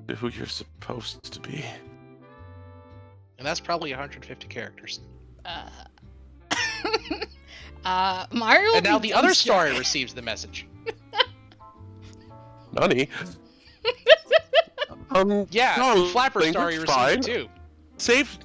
C: to who you're supposed to be.
B: And that's probably 150 characters.
A: Mario.
B: And now the other Starry receives the message.
C: Nani?
B: Yeah,
C: darling,
B: Flapper Starry
C: it's
B: received
C: fine.
B: it too.
C: Save